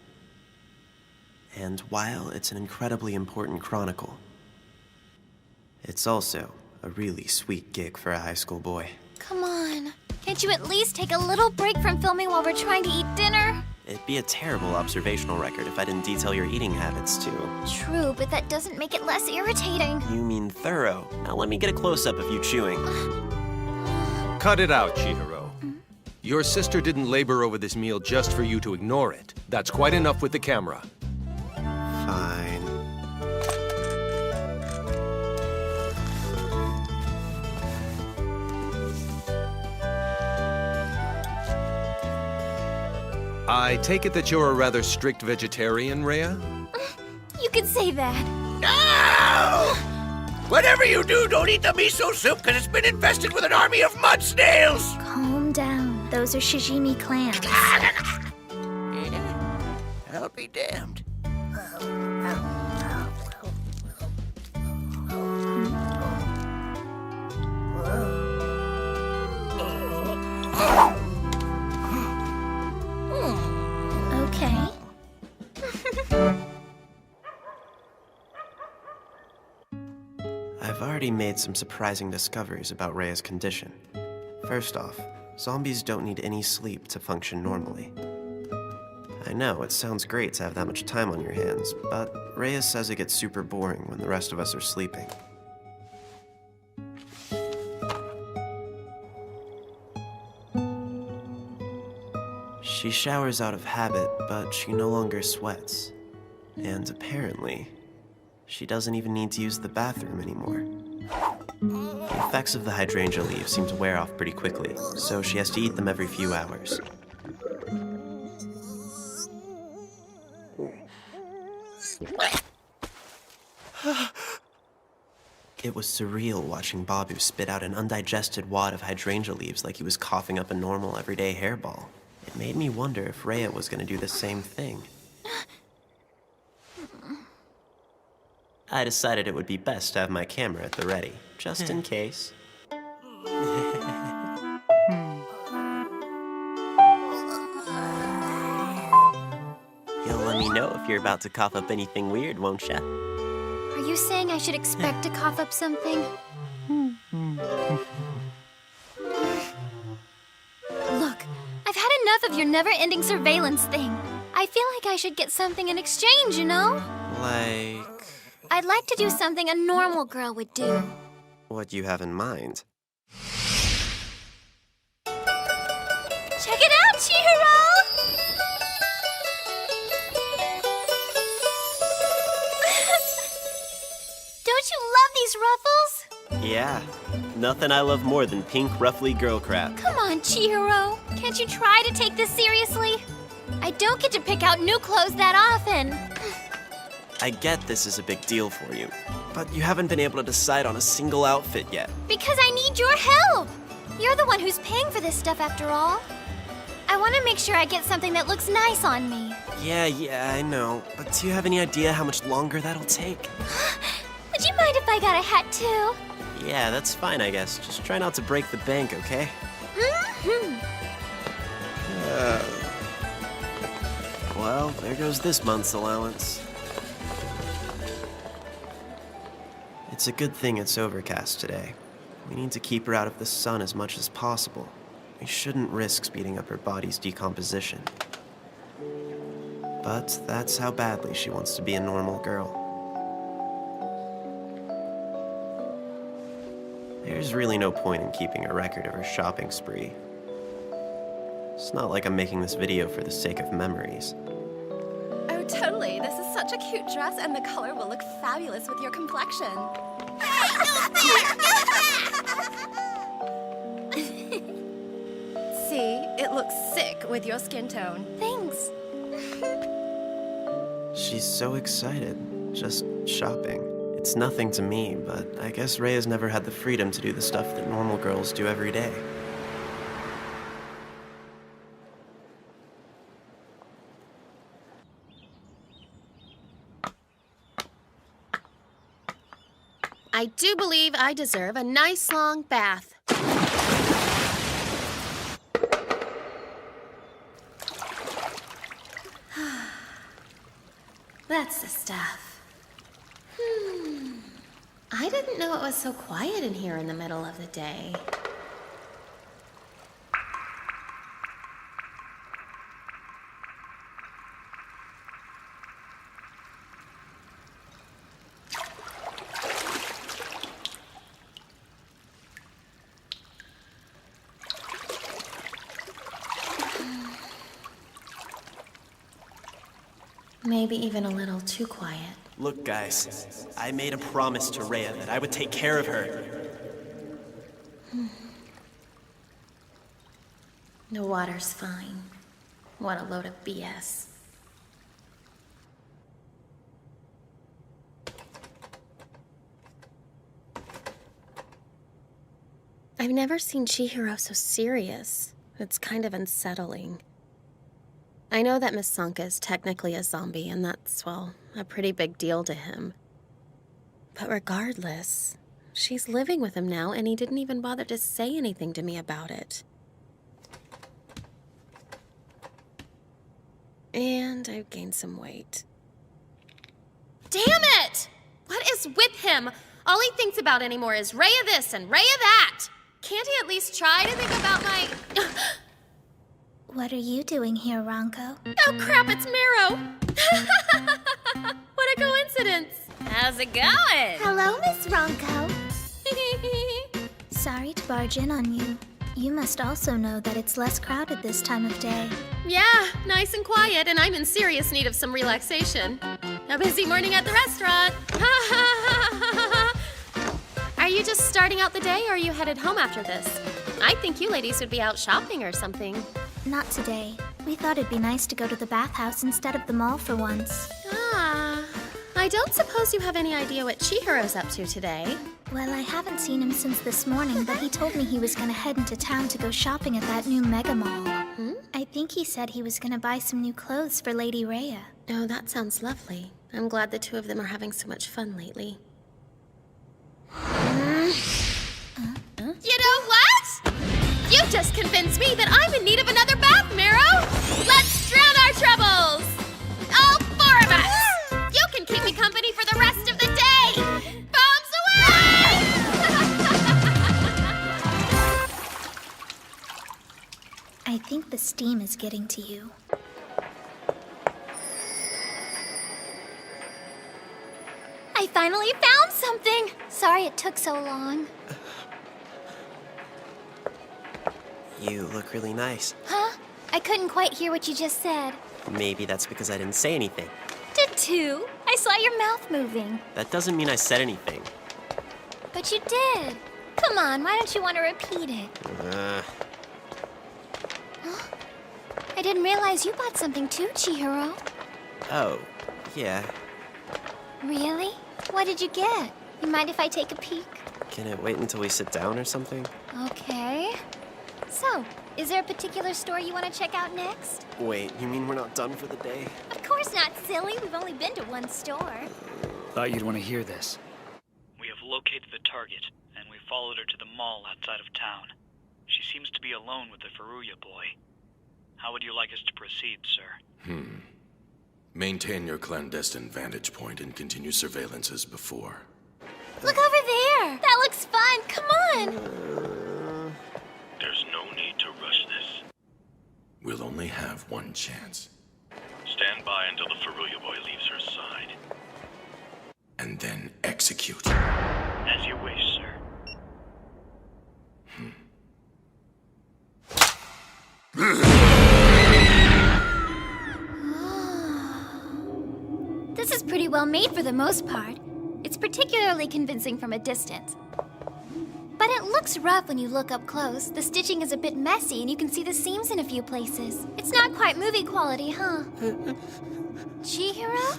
Speaker 1: And while it's an incredibly important chronicle, it's also a really sweet gig for a high school boy.
Speaker 2: Come on. Can't you at least take a little break from filming while we're trying to eat dinner?
Speaker 1: It'd be a terrible observational record if I didn't detail your eating habits, too.
Speaker 2: True, but that doesn't make it less irritating.
Speaker 1: You mean thorough. Now let me get a close-up of you chewing.
Speaker 8: Cut it out, Chihiro. Your sister didn't labor over this meal just for you to ignore it. That's quite enough with the camera.
Speaker 1: Fine.
Speaker 8: I take it that you're a rather strict vegetarian, Rhea?
Speaker 2: You could say that.
Speaker 6: No! Whatever you do, don't eat the miso soup because it's been infested with an army of mud snails!
Speaker 5: Calm down. Those are shijimi clams.
Speaker 6: I'll be damned.
Speaker 5: Okay.
Speaker 1: I've already made some surprising discoveries about Rhea's condition. First off, zombies don't need any sleep to function normally. I know, it sounds great to have that much time on your hands, but Rhea says it gets super boring when the rest of us are sleeping. She showers out of habit, but she no longer sweats. And apparently, she doesn't even need to use the bathroom anymore. The effects of the hydrangea leaves seem to wear off pretty quickly, so she has to eat them every few hours. It was surreal watching Babu spit out an undigested wad of hydrangea leaves like he was coughing up a normal everyday hairball. It made me wonder if Rhea was going to do the same thing. I decided it would be best to have my camera at the ready, just in case. You'll let me know if you're about to cough up anything weird, won't ya?
Speaker 2: Are you saying I should expect to cough up something? Look, I've had enough of your never-ending surveillance thing. I feel like I should get something in exchange, you know?
Speaker 1: Like,
Speaker 2: I'd like to do something a normal girl would do.
Speaker 1: what you have in mind?
Speaker 2: Check it out, Chihiro! Don't you love these ruffles?
Speaker 1: Yeah, nothing I love more than pink, ruffly girl crap.
Speaker 2: Come on, Chihiro. Can't you try to take this seriously? I don't get to pick out new clothes that often.
Speaker 1: I get this is a big deal for you, but you haven't been able to decide on a single outfit yet.
Speaker 2: Because I need your help. You're the one who's paying for this stuff after all. I want to make sure I get something that looks nice on me.
Speaker 1: Yeah, I know. But do you have any idea how much longer that'll take?
Speaker 2: Would you mind if I got a hat too?
Speaker 1: Yeah, that's fine, I guess. Just try not to break the bank, okay? Well, there goes this month's allowance. It's a good thing it's overcast today. We need to keep her out of the sun as much as possible. We shouldn't risk speeding up her body's decomposition. But that's how badly she wants to be a normal girl. There's really no point in keeping a record of her shopping spree. It's not like I'm making this video for the sake of memories.
Speaker 18: Oh, totally. This is such a cute dress, and the color will look fabulous with your complexion. See, it looks sick with your skin tone.
Speaker 2: Thanks.
Speaker 1: She's so excited, just shopping. It's nothing to me, but I guess Rhea's never had the freedom to do the stuff that normal girls do every day.
Speaker 9: I do believe I deserve a nice long bath. That's the stuff. I didn't know it was so quiet in here in the middle of the day. Maybe even a little too quiet.
Speaker 1: Look, guys, I made a promise to Rhea that I would take care of her.
Speaker 9: The water's fine. What a load of BS.
Speaker 17: I've never seen Chihiro so serious. It's kind of unsettling. I know that Miss Sanka is technically a zombie, and that's, well, a pretty big deal to him. But regardless, she's living with him now, and he didn't even bother to say anything to me about it. And I've gained some weight.
Speaker 14: Damn it! What is with him? All he thinks about anymore is Raya this and Raya that! Can't he at least try to think about my...
Speaker 5: What are you doing here, Ronco?
Speaker 14: Oh crap, it's Marrow! What a coincidence!
Speaker 2: How's it going?
Speaker 5: Hello, Miss Ronco. Sorry to barge in on you. You must also know that it's less crowded this time of day.
Speaker 14: Yeah, nice and quiet, and I'm in serious need of some relaxation. A busy morning at the restaurant. Are you just starting out the day, or are you headed home after this? I think you ladies would be out shopping or something.
Speaker 5: Not today. We thought it'd be nice to go to the bathhouse instead of the mall for once.
Speaker 14: Ah, I don't suppose you have any idea what Chihiro's up to today.
Speaker 5: Well, I haven't seen him since this morning, but he told me he was gonna head into town to go shopping at that new mega mall. I think he said he was gonna buy some new clothes for Lady Rhea.
Speaker 17: Oh, that sounds lovely. I'm glad the two of them are having so much fun lately.
Speaker 14: You know what? You just convinced me that I'm in need of another bath, Marrow! Let's drown our troubles! All four of us! You can keep me company for the rest of the day! Bombs away!
Speaker 5: I think the steam is getting to you.
Speaker 2: I finally found something! Sorry it took so long.
Speaker 1: You look really nice.
Speaker 2: Huh? I couldn't quite hear what you just said.
Speaker 1: Maybe that's because I didn't say anything.
Speaker 2: Did too. I saw your mouth moving.
Speaker 1: That doesn't mean I said anything.
Speaker 2: But you did. Come on, why don't you want to repeat it? I didn't realize you bought something too, Chihiro.
Speaker 1: Oh, yeah.
Speaker 2: Really? What did you get? You mind if I take a peek?
Speaker 1: Can it wait until we sit down or something?
Speaker 2: Okay. So, is there a particular store you want to check out next?
Speaker 1: Wait, you mean we're not done for the day?
Speaker 2: Of course not, silly. We've only been to one store.
Speaker 22: Thought you'd want to hear this.
Speaker 23: We have located the target, and we followed her to the mall outside of town. She seems to be alone with the Furuya boy. How would you like us to proceed, sir?
Speaker 13: Maintain your clandestine vantage point and continue surveillance as before.
Speaker 2: Look over there! That looks fun! Come on!
Speaker 13: There's no need to rush this. We'll only have one chance. Stand by until the Furuya boy leaves her side. And then execute.
Speaker 23: As you wish, sir.
Speaker 2: This is pretty well made for the most part. It's particularly convincing from a distance. But it looks rough when you look up close. The stitching is a bit messy and you can see the seams in a few places. It's not quite movie quality, huh? Chihiro?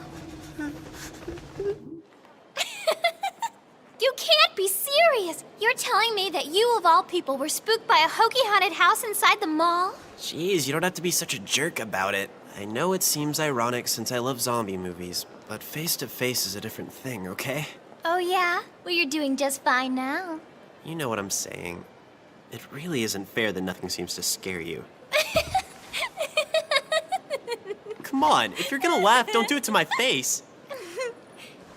Speaker 2: You can't be serious! You're telling me that you, of all people, were spooked by a hokey haunted house inside the mall?
Speaker 1: Jeez, you don't have to be such a jerk about it. I know it seems ironic since I love zombie movies, but face-to-face is a different thing, okay?
Speaker 2: Oh yeah? Well, you're doing just fine now.
Speaker 1: You know what I'm saying. It really isn't fair that nothing seems to scare you. Come on, if you're gonna laugh, don't do it to my face.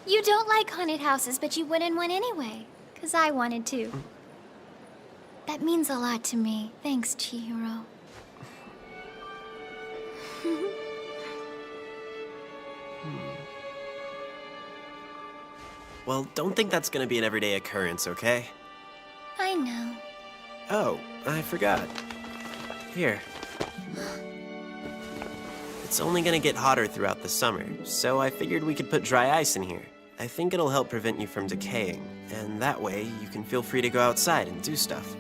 Speaker 2: You don't like haunted houses, but you went in one anyway. 'Cause I wanted to. That means a lot to me. Thanks, Chihiro.
Speaker 1: Well, don't think that's gonna be an everyday occurrence, okay?
Speaker 2: I know.
Speaker 1: Oh, I forgot. Here. It's only gonna get hotter throughout the summer, so I figured we could put dry ice in here. I think it'll help prevent you from decaying, and that way you can feel free to go outside and do stuff.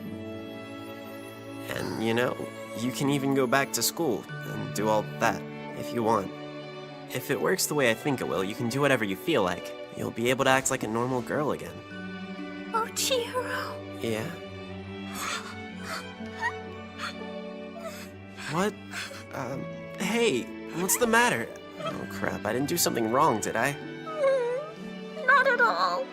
Speaker 1: And, you know, you can even go back to school and do all that if you want. If it works the way I think it will, you can do whatever you feel like. You'll be able to act like a normal girl again.
Speaker 2: Oh, Chihiro.
Speaker 1: Yeah? What? Hey, what's the matter? Oh crap, I didn't do something wrong, did I?
Speaker 19: Not at all.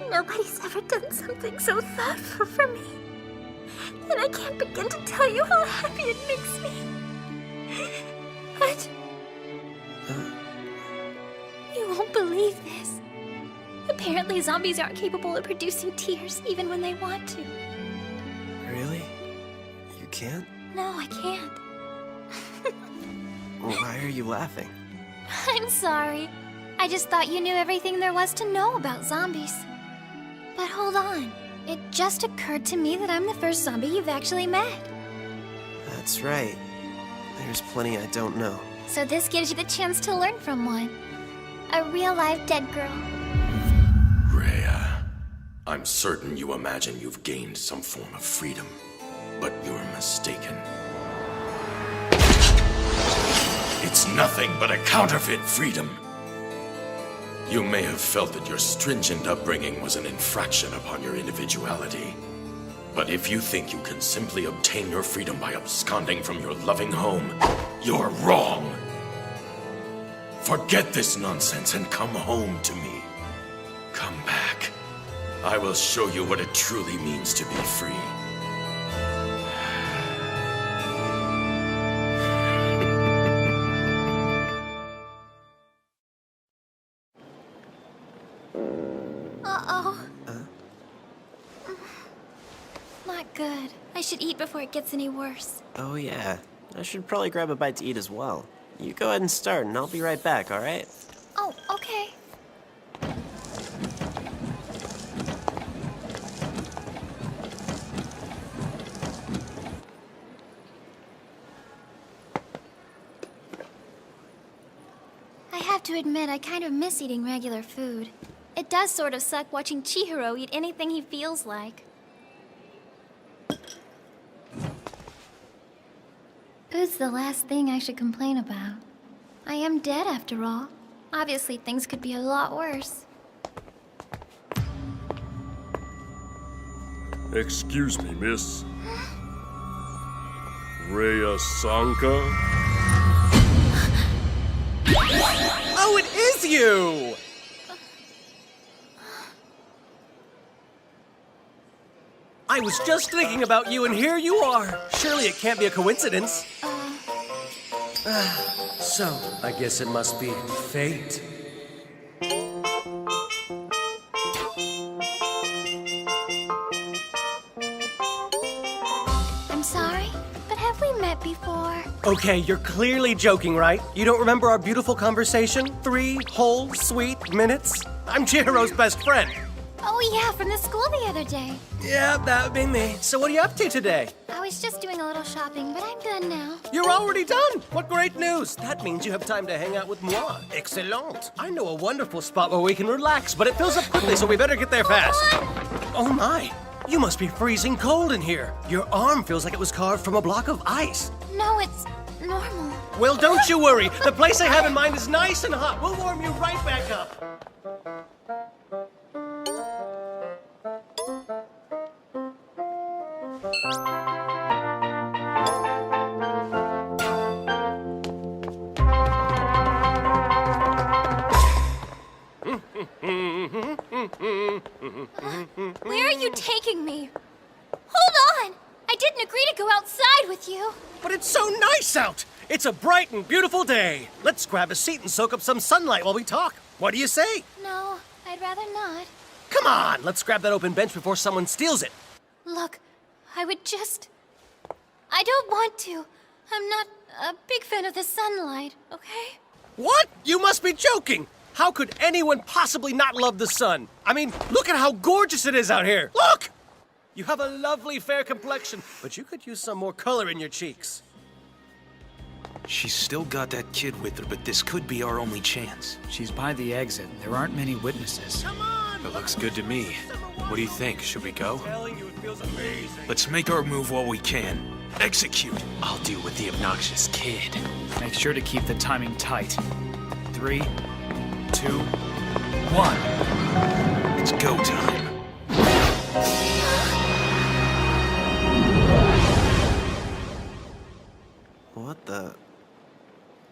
Speaker 19: Nobody's ever done something so thoughtful for me. And I can't begin to tell you how happy it makes me. But... you won't believe this. Apparently zombies aren't capable of producing tears even when they want to.
Speaker 1: Really? You can't?
Speaker 19: No, I can't.
Speaker 1: Why are you laughing?
Speaker 19: I'm sorry. I just thought you knew everything there was to know about zombies. But hold on. It just occurred to me that I'm the first zombie you've actually met.
Speaker 1: That's right. There's plenty I don't know.
Speaker 19: So this gives you the chance to learn from one. A real live dead girl.
Speaker 13: Rhea, I'm certain you imagine you've gained some form of freedom, but you're mistaken. It's nothing but a counterfeit freedom. You may have felt that your stringent upbringing was an infraction upon your individuality. But if you think you can simply obtain your freedom by absconding from your loving home, you're wrong. Forget this nonsense and come home to me. Come back. I will show you what it truly means to be free.
Speaker 19: Uh-oh. Not good. I should eat before it gets any worse.
Speaker 1: Oh yeah, I should probably grab a bite to eat as well. You go ahead and start, and I'll be right back, alright?
Speaker 19: Oh, okay. I have to admit, I kind of miss eating regular food. It does sort of suck watching Chihiro eat anything he feels like. Food's the last thing I should complain about. I am dead after all. Obviously, things could be a lot worse.
Speaker 10: Excuse me, miss. Rhea Sanka?
Speaker 3: Oh, it is you! I was just thinking about you, and here you are. Surely it can't be a coincidence. So, I guess it must be fate.
Speaker 19: I'm sorry, but have we met before?
Speaker 3: Okay, you're clearly joking, right? You don't remember our beautiful conversation? 3 whole, sweet minutes? I'm Chihiro's best friend.
Speaker 19: Oh yeah, from the school the other day.
Speaker 3: Yeah, that would be me. So what are you up to today?
Speaker 19: I was just doing a little shopping, but I'm done now.
Speaker 3: You're already done? What great news. That means you have time to hang out with moi. Excellent. I know a wonderful spot where we can relax, but it fills up quickly, so we better get there fast. Oh my, you must be freezing cold in here. Your arm feels like it was carved from a block of ice.
Speaker 19: No, it's normal.
Speaker 3: Well, don't you worry. The place I have in mind is nice and hot. We'll warm you right back up.
Speaker 19: Where are you taking me? Hold on! I didn't agree to go outside with you.
Speaker 3: But it's so nice out! It's a bright and beautiful day. Let's grab a seat and soak up some sunlight while we talk. What do you say?
Speaker 19: No, I'd rather not.
Speaker 3: Come on, let's grab that open bench before someone steals it.
Speaker 19: Look, I don't want to. I'm not a big fan of the sunlight, okay?
Speaker 3: What? You must be joking! How could anyone possibly not love the sun? I mean, look at how gorgeous it is out here. Look! You have a lovely fair complexion, but you could use some more color in your cheeks.
Speaker 12: She's still got that kid with her, but this could be our only chance.
Speaker 22: She's by the exit. There aren't many witnesses.
Speaker 3: Come on!
Speaker 12: It looks good to me. What do you think? Should we go?
Speaker 3: I'm telling you, it feels amazing.
Speaker 12: Let's make our move while we can. Execute. I'll deal with the obnoxious kid.
Speaker 22: Make sure to keep the timing tight. 3, 2, 1.
Speaker 12: It's go time.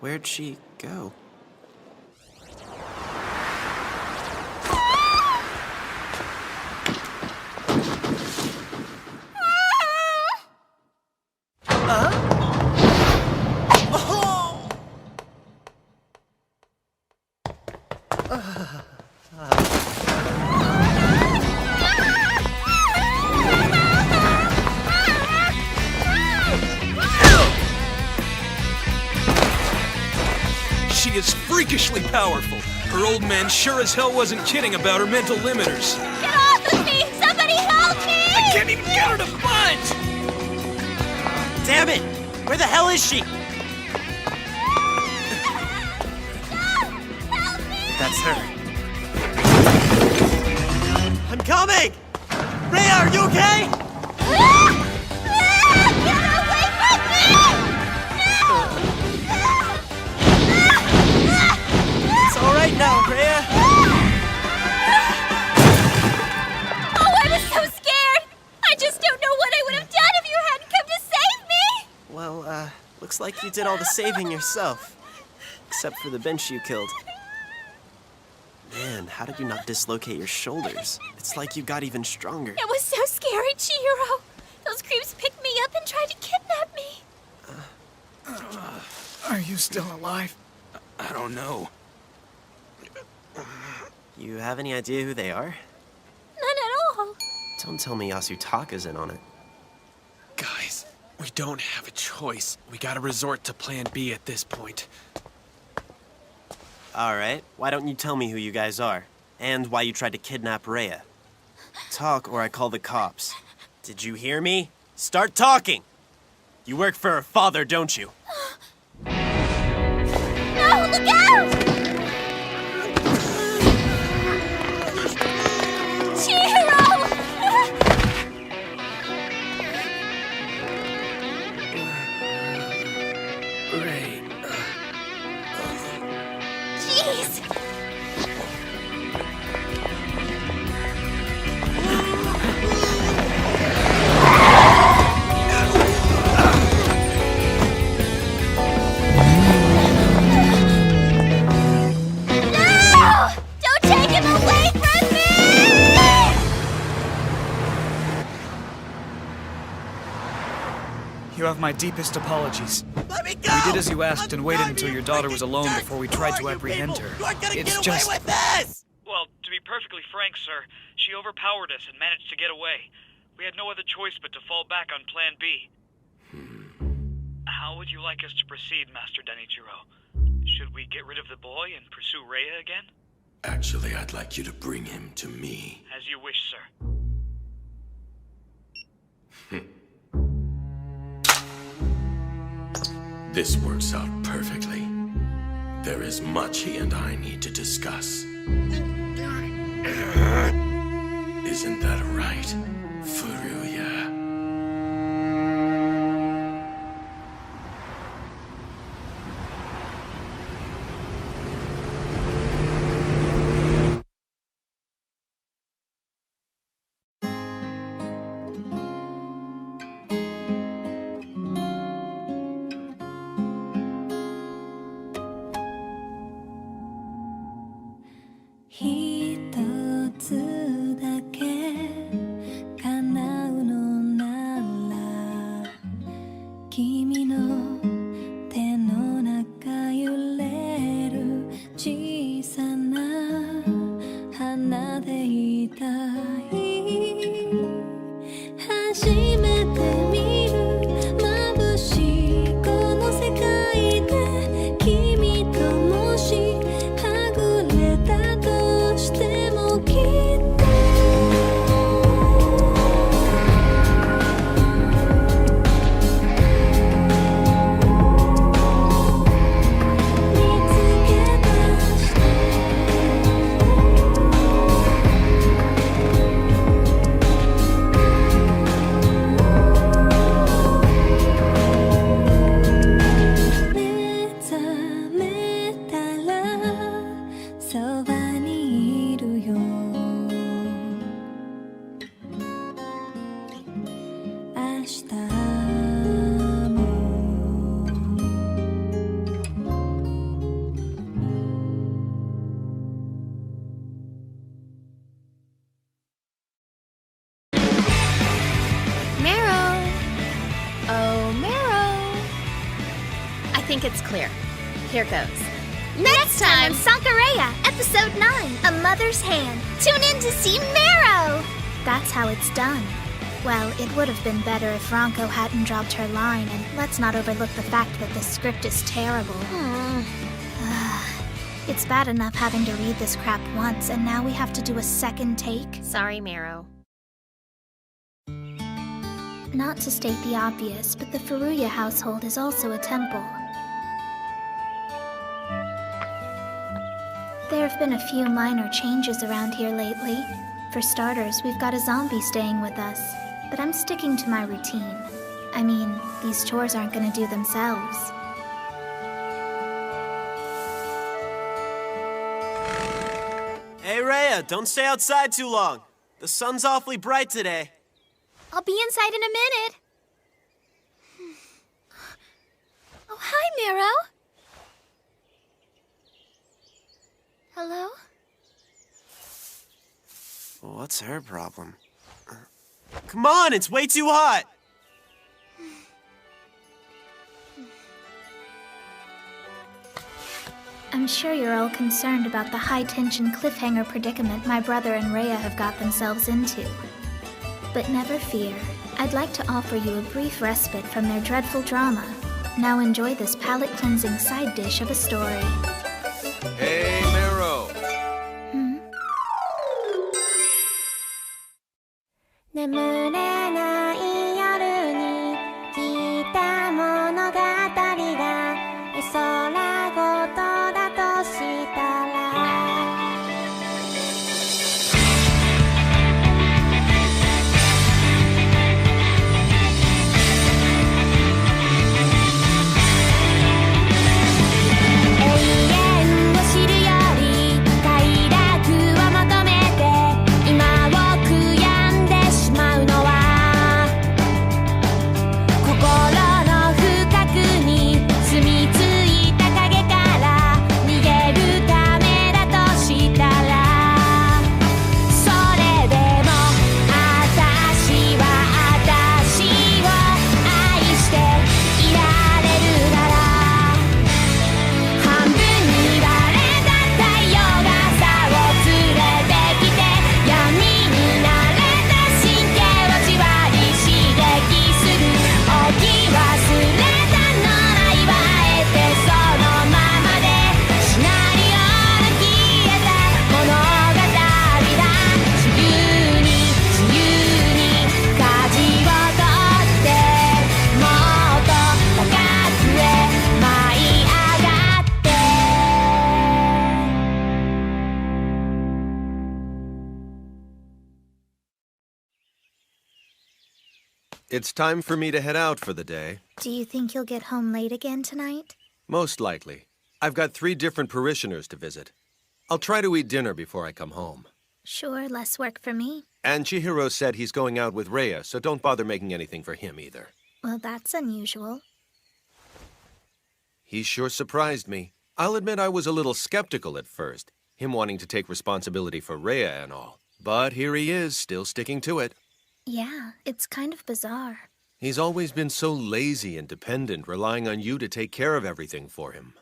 Speaker 1: Where'd she go?
Speaker 12: She is freakishly powerful. Her old man sure as hell wasn't kidding about her mental limiters.
Speaker 2: Get off of me! Somebody help me!
Speaker 12: I can't even get her to budge!
Speaker 1: Damn it! Where the hell is she? That's her. I'm coming! Rhea, are you okay?
Speaker 2: Get away from me!
Speaker 1: It's all right now, Rhea.
Speaker 2: Oh, I was so scared! I just don't know what I would have done if you hadn't come to save me!
Speaker 1: Well, looks like you did all the saving yourself. Except for the bench you killed. Man, how did you not dislocate your shoulders? It's like you got even stronger.
Speaker 2: It was so scary, Chihiro. Those creeps picked me up and tried to kidnap me.
Speaker 22: Are you still alive?
Speaker 12: I don't know.
Speaker 1: You have any idea who they are?
Speaker 2: None at all.
Speaker 1: Don't tell me Yasutaka's in on it.
Speaker 22: Guys, we don't have a choice. We gotta resort to plan B at this point.
Speaker 1: All right, why don't you tell me who you guys are? And why you tried to kidnap Rhea? Talk or I call the cops. Did you hear me? Start talking! You work for her father, don't you?
Speaker 2: No, look out! Chihiro!
Speaker 22: Great.
Speaker 2: Jeez! No! Don't take him away from me!
Speaker 22: You have my deepest apologies.
Speaker 1: Let me go!
Speaker 22: We did as you asked and waited until your daughter was alone before we tried to apprehend her. It's just...
Speaker 1: this!
Speaker 23: Well, to be perfectly frank, sir, she overpowered us and managed to get away. We had no other choice but to fall back on Plan B. How would you like us to proceed, Master Denichiro? Should we get rid of the boy and pursue Rhea again?
Speaker 13: Actually, I'd like you to bring him to me.
Speaker 23: As you wish, sir.
Speaker 13: This works out perfectly. There is much he and I need to discuss. Isn't that right, Furuya?
Speaker 9: think it's clear. Here goes.
Speaker 19: Next time on Sankareya, Episode 9, A Mother's Hand. Tune in to see Marrow! That's how it's done. Well, it would have been better if Ronco hadn't dropped her line, and let's not overlook the fact that the script is terrible. It's bad enough having to read this crap once, and now we have to do a second take?
Speaker 17: Sorry, Marrow.
Speaker 5: Not to state the obvious, but the Furuya household is also a temple. There have been a few minor changes around here lately. For starters, we've got a zombie staying with us, but I'm sticking to my routine. I mean, these chores aren't gonna do themselves.
Speaker 1: Hey, Rhea, don't stay outside too long. The sun's awfully bright today.
Speaker 2: I'll be inside in a minute. Oh, hi, Miro. Hello?
Speaker 1: What's her problem? Come on, it's way too hot!
Speaker 5: I'm sure you're all concerned about the high-tension cliffhanger predicament my brother and Rhea have got themselves into. But never fear, I'd like to offer you a brief respite from their dreadful drama. Now enjoy this palate-cleansing side dish of a story.
Speaker 8: Hey, Marrow!
Speaker 11: 眠れない夜に聞いた物語が絵空ごとだとしたら永遠を知るより快楽を求めて今を悔やんでしまうのは心の深くに住み着いた影から逃げるためだとしたらそれでも私は私を愛していられるなら半分に割れた太陽が朝を連れてきて闇に慣れた神経をじわり刺激する置き忘れたのないわえてそのままでシナリオの消えた物語だ自由に舵を取ってもっと高くへ舞い上がって
Speaker 8: It's time for me to head out for the day.
Speaker 5: Do you think you'll get home late again tonight?
Speaker 8: Most likely. I've got 3 different parishioners to visit. I'll try to eat dinner before I come home.
Speaker 5: Sure, less work for me.
Speaker 8: And Chihiro said he's going out with Rhea, so don't bother making anything for him either.
Speaker 5: Well, that's unusual.
Speaker 8: He sure surprised me. I'll admit I was a little skeptical at first, him wanting to take responsibility for Rhea and all. But here he is, still sticking to it.
Speaker 5: Yeah, it's kind of bizarre.
Speaker 8: He's always been so lazy and dependent, relying on you to take care of everything for him.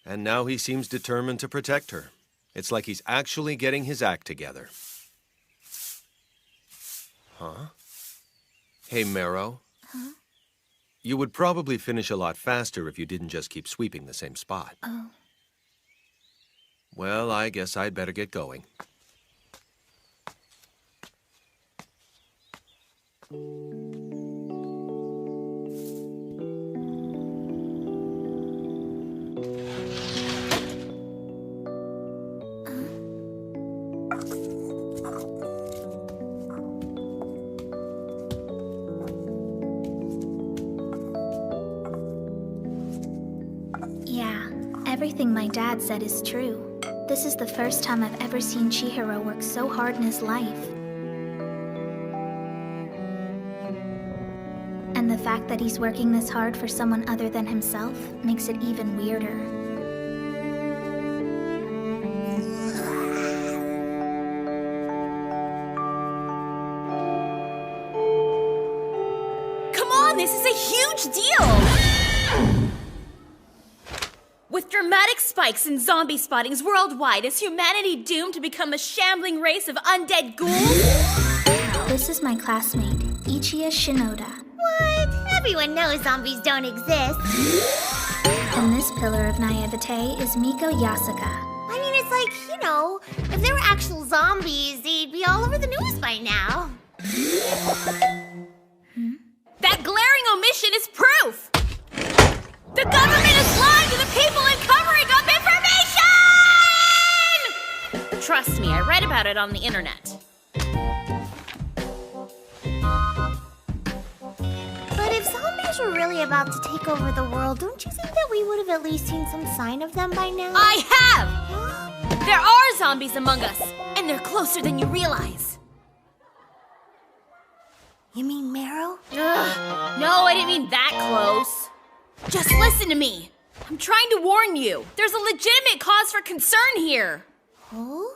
Speaker 8: And now he seems determined to protect her. It's like he's actually getting his act together. Huh? Hey, Marrow.
Speaker 5: Huh?
Speaker 8: You would probably finish a lot faster if you didn't just keep sweeping the same spot.
Speaker 5: Oh.
Speaker 8: Well, I guess I'd better get going.
Speaker 5: Yeah, everything my dad said is true. This is the first time I've ever seen Chihiro work so hard in his life. And the fact that he's working this hard for someone other than himself makes it even weirder.
Speaker 16: Come on,
Speaker 4: this is a huge deal! With dramatic spikes in zombie spottings worldwide, is humanity doomed to become a shambling race of undead ghouls?
Speaker 5: This is my classmate, Ichiya Shinoda.
Speaker 19: What? Everyone knows zombies don't exist.
Speaker 5: And this pillar of naivete is Miko Yasuka.
Speaker 19: I mean, it's like, you know, if there were actual zombies, they'd be all over the news by now.
Speaker 4: That glaring omission is proof! The government is lying to the people and covering up information! Trust me, I read about it on the internet.
Speaker 19: But if zombies were really about to take over the world, don't you think that we would have at least seen some sign of them by now?
Speaker 4: I have! There are zombies among us, and they're closer than you realize.
Speaker 19: You mean Marrow?
Speaker 4: Ugh, no, I didn't mean that close. Just listen to me. I'm trying to warn you. There's a legitimate cause for concern here.
Speaker 19: Who?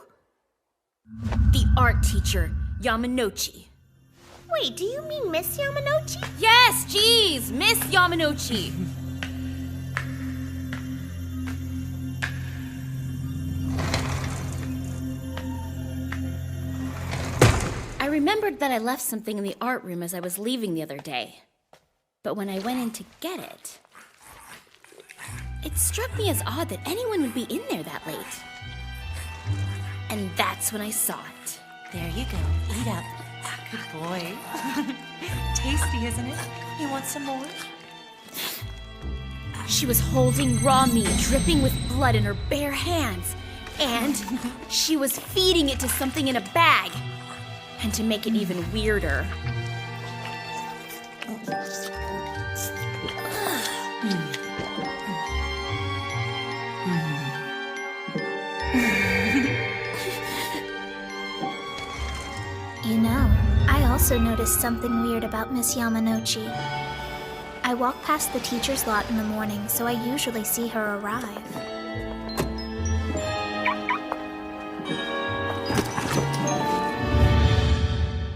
Speaker 4: The art teacher, Yamanouchi.
Speaker 19: Wait, do you mean Miss Yamanouchi?
Speaker 4: Yes, geez, Miss Yamanouchi. I remembered that I left something in the art room as I was leaving the other day. But when I went in to get it, it struck me as odd that anyone would be in there that late. And that's when I saw it.
Speaker 20: There you go. Eat up. Good boy. Tasty, isn't it? You want some more?
Speaker 4: She was holding raw meat dripping with blood in her bare hands. And she was feeding it to something in a bag. And to make it even weirder,
Speaker 5: You know, I also noticed something weird about Miss Yamanouchi. I walk past the teacher's lot in the morning, so I usually see her arrive.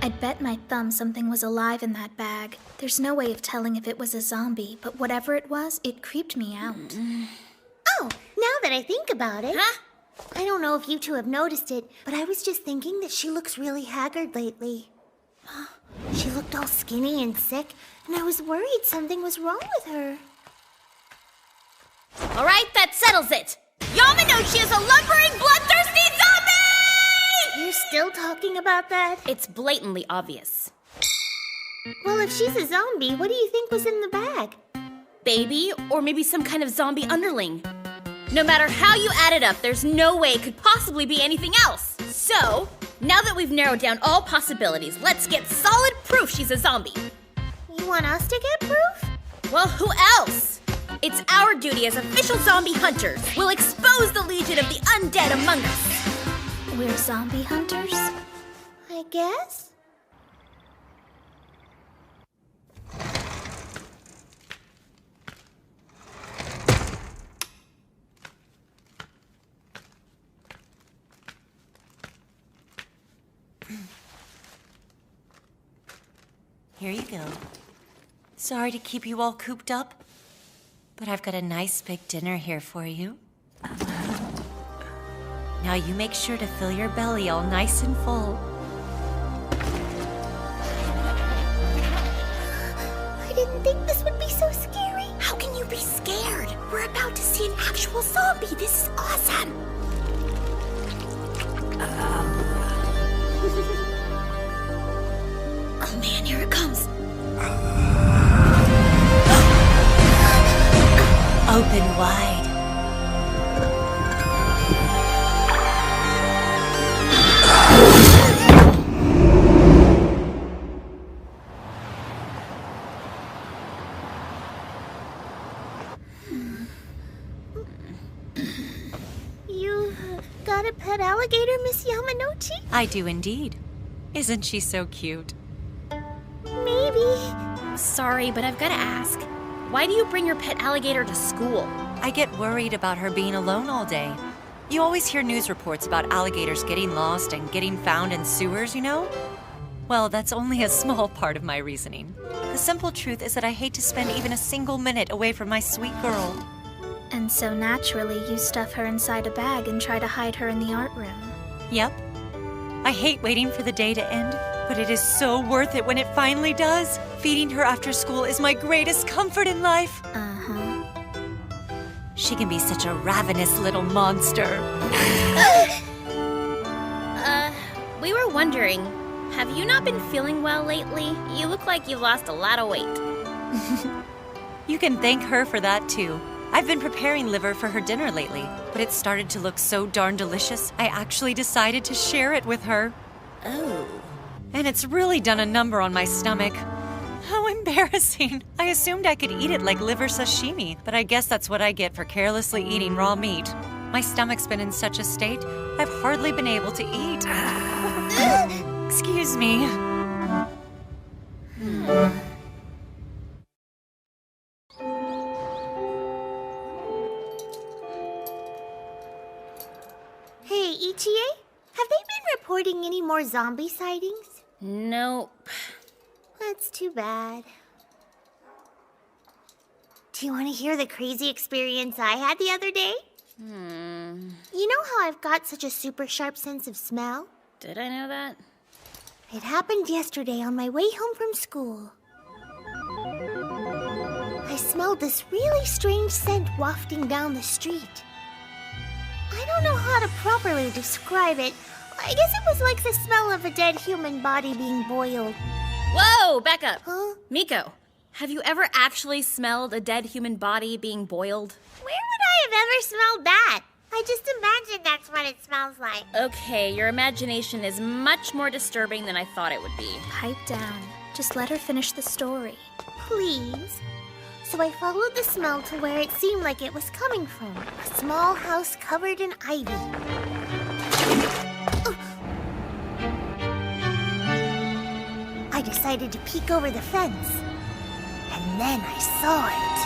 Speaker 5: I'd bet my thumb something was alive in that bag. There's no way of telling if it was a zombie, but whatever it was, it creeped me out.
Speaker 19: Oh, now that I think about it.
Speaker 4: Huh?
Speaker 19: I don't know if you two have noticed it, but I was just thinking that she looks really haggard lately. She looked all skinny and sick, and I was worried something was wrong with her.
Speaker 4: All right, that settles it. Yamanouchi is a lumbering, bloodthirsty zombie!
Speaker 19: You're still talking about that?
Speaker 4: It's blatantly obvious.
Speaker 19: Well, if she's a zombie, what do you think was in the bag?
Speaker 4: Baby, or maybe some kind of zombie underling. No matter how you add it up, there's no way it could possibly be anything else. So, now that we've narrowed down all possibilities, let's get solid proof she's a zombie.
Speaker 19: You want us to get proof?
Speaker 4: Well, who else? It's our duty as official zombie hunters. We'll expose the legion of the undead among us.
Speaker 5: We're zombie hunters?
Speaker 19: I guess.
Speaker 20: Here you go. Sorry to keep you all cooped up, but I've got a nice big dinner here for you. Now you make sure to fill your belly all nice and full.
Speaker 19: I didn't think this would be so scary.
Speaker 4: How can you be scared? We're about to see an actual zombie. This is awesome. Oh man, here it comes.
Speaker 20: Open wide.
Speaker 19: You got a pet alligator, Miss Yamanouchi?
Speaker 20: I do indeed. Isn't she so cute?
Speaker 19: Maybe.
Speaker 4: Sorry, but I've got to ask. Why do you bring your pet alligator to school?
Speaker 20: I get worried about her being alone all day. You always hear news reports about alligators getting lost and getting found in sewers, you know? Well, that's only a small part of my reasoning. The simple truth is that I hate to spend even a single minute away from my sweet girl.
Speaker 5: And so naturally, you stuff her inside a bag and try to hide her in the art room.
Speaker 20: Yep. I hate waiting for the day to end, but it is so worth it when it finally does. Feeding her after school is my greatest comfort in life.
Speaker 5: Uh-huh.
Speaker 20: She can be such a ravenous little monster.
Speaker 4: We were wondering, have you not been feeling well lately? You look like you've lost a lot of weight.
Speaker 20: You can thank her for that, too. I've been preparing liver for her dinner lately, but it started to look so darn delicious, I actually decided to share it with her.
Speaker 4: Oh.
Speaker 20: And it's really done a number on my stomach. How embarrassing. I assumed I could eat it like liver sashimi, but I guess that's what I get for carelessly eating raw meat. My stomach's been in such a state, I've hardly been able to eat. Excuse me.
Speaker 11: Hey, Ichie, have they been reporting any more zombie sightings?
Speaker 4: Nope.
Speaker 11: That's too bad. Do you want to hear the crazy experience I had the other day? You know how I've got such a super sharp sense of smell?
Speaker 4: Did I know that?
Speaker 11: It happened yesterday on my way home from school. I smelled this really strange scent wafting down the street. I don't know how to properly describe it. I guess it was like the smell of a dead human body being boiled.
Speaker 4: Whoa, back up.
Speaker 11: Huh?
Speaker 4: Miko, have you ever actually smelled a dead human body being boiled?
Speaker 11: Where would I have ever smelled that? I just imagine that's what it smells like.
Speaker 4: Okay, your imagination is much more disturbing than I thought it would be.
Speaker 5: Pipe down. Just let her finish the story.
Speaker 11: Please. So I followed the smell to where it seemed like it was coming from. A small house covered in ivy. I decided to peek over the fence. And then I saw it.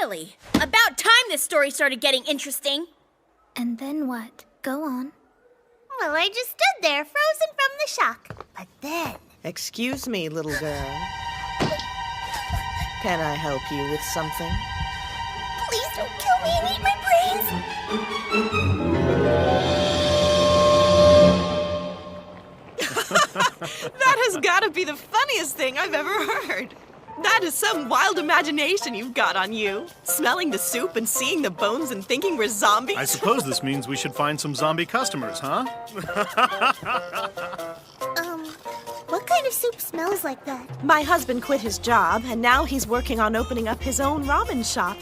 Speaker 4: Finally! About time this story started getting interesting.
Speaker 5: And then what? Go on.
Speaker 11: Well, I just stood there, frozen from the shock. But then...
Speaker 7: Excuse me, little girl. Can I help you with something?
Speaker 11: Please don't kill me and eat my brains!
Speaker 7: That has got to be the funniest thing I've ever heard. That is some wild imagination you've got on you. Smelling the soup and seeing the bones and thinking we're zombies.
Speaker 15: I suppose this means we should find some zombie customers, huh?
Speaker 11: What kind of soup smells like that?
Speaker 7: My husband quit his job, and now he's working on opening up his own ramen shop.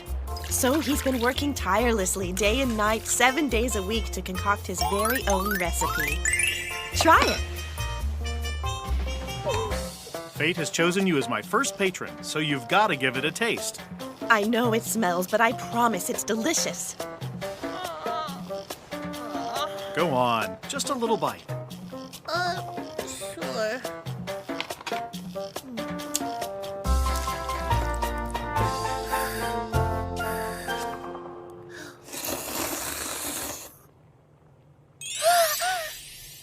Speaker 7: So he's been working tirelessly, day and night, 7 days a week to concoct his very own recipe. Try it.
Speaker 15: Fate has chosen you as my first patron, so you've got to give it a taste.
Speaker 7: I know it smells, but I promise it's delicious.
Speaker 15: Go on, just a little bite.
Speaker 11: Sure.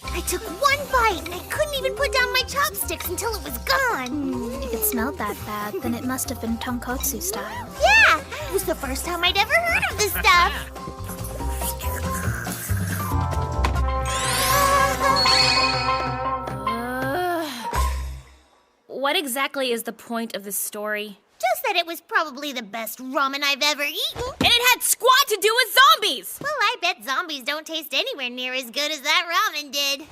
Speaker 11: I took one bite and I couldn't even put down my chopsticks until it was gone.
Speaker 5: If it smelled that bad, then it must have been tonkotsu style.
Speaker 11: Yeah, it was the first time I'd ever heard of this stuff.
Speaker 4: What exactly is the point of this story?
Speaker 11: Just that it was probably the best ramen I've ever eaten.
Speaker 4: And it had squat to do with zombies!
Speaker 11: Well, I bet zombies don't taste anywhere near as good as that ramen did.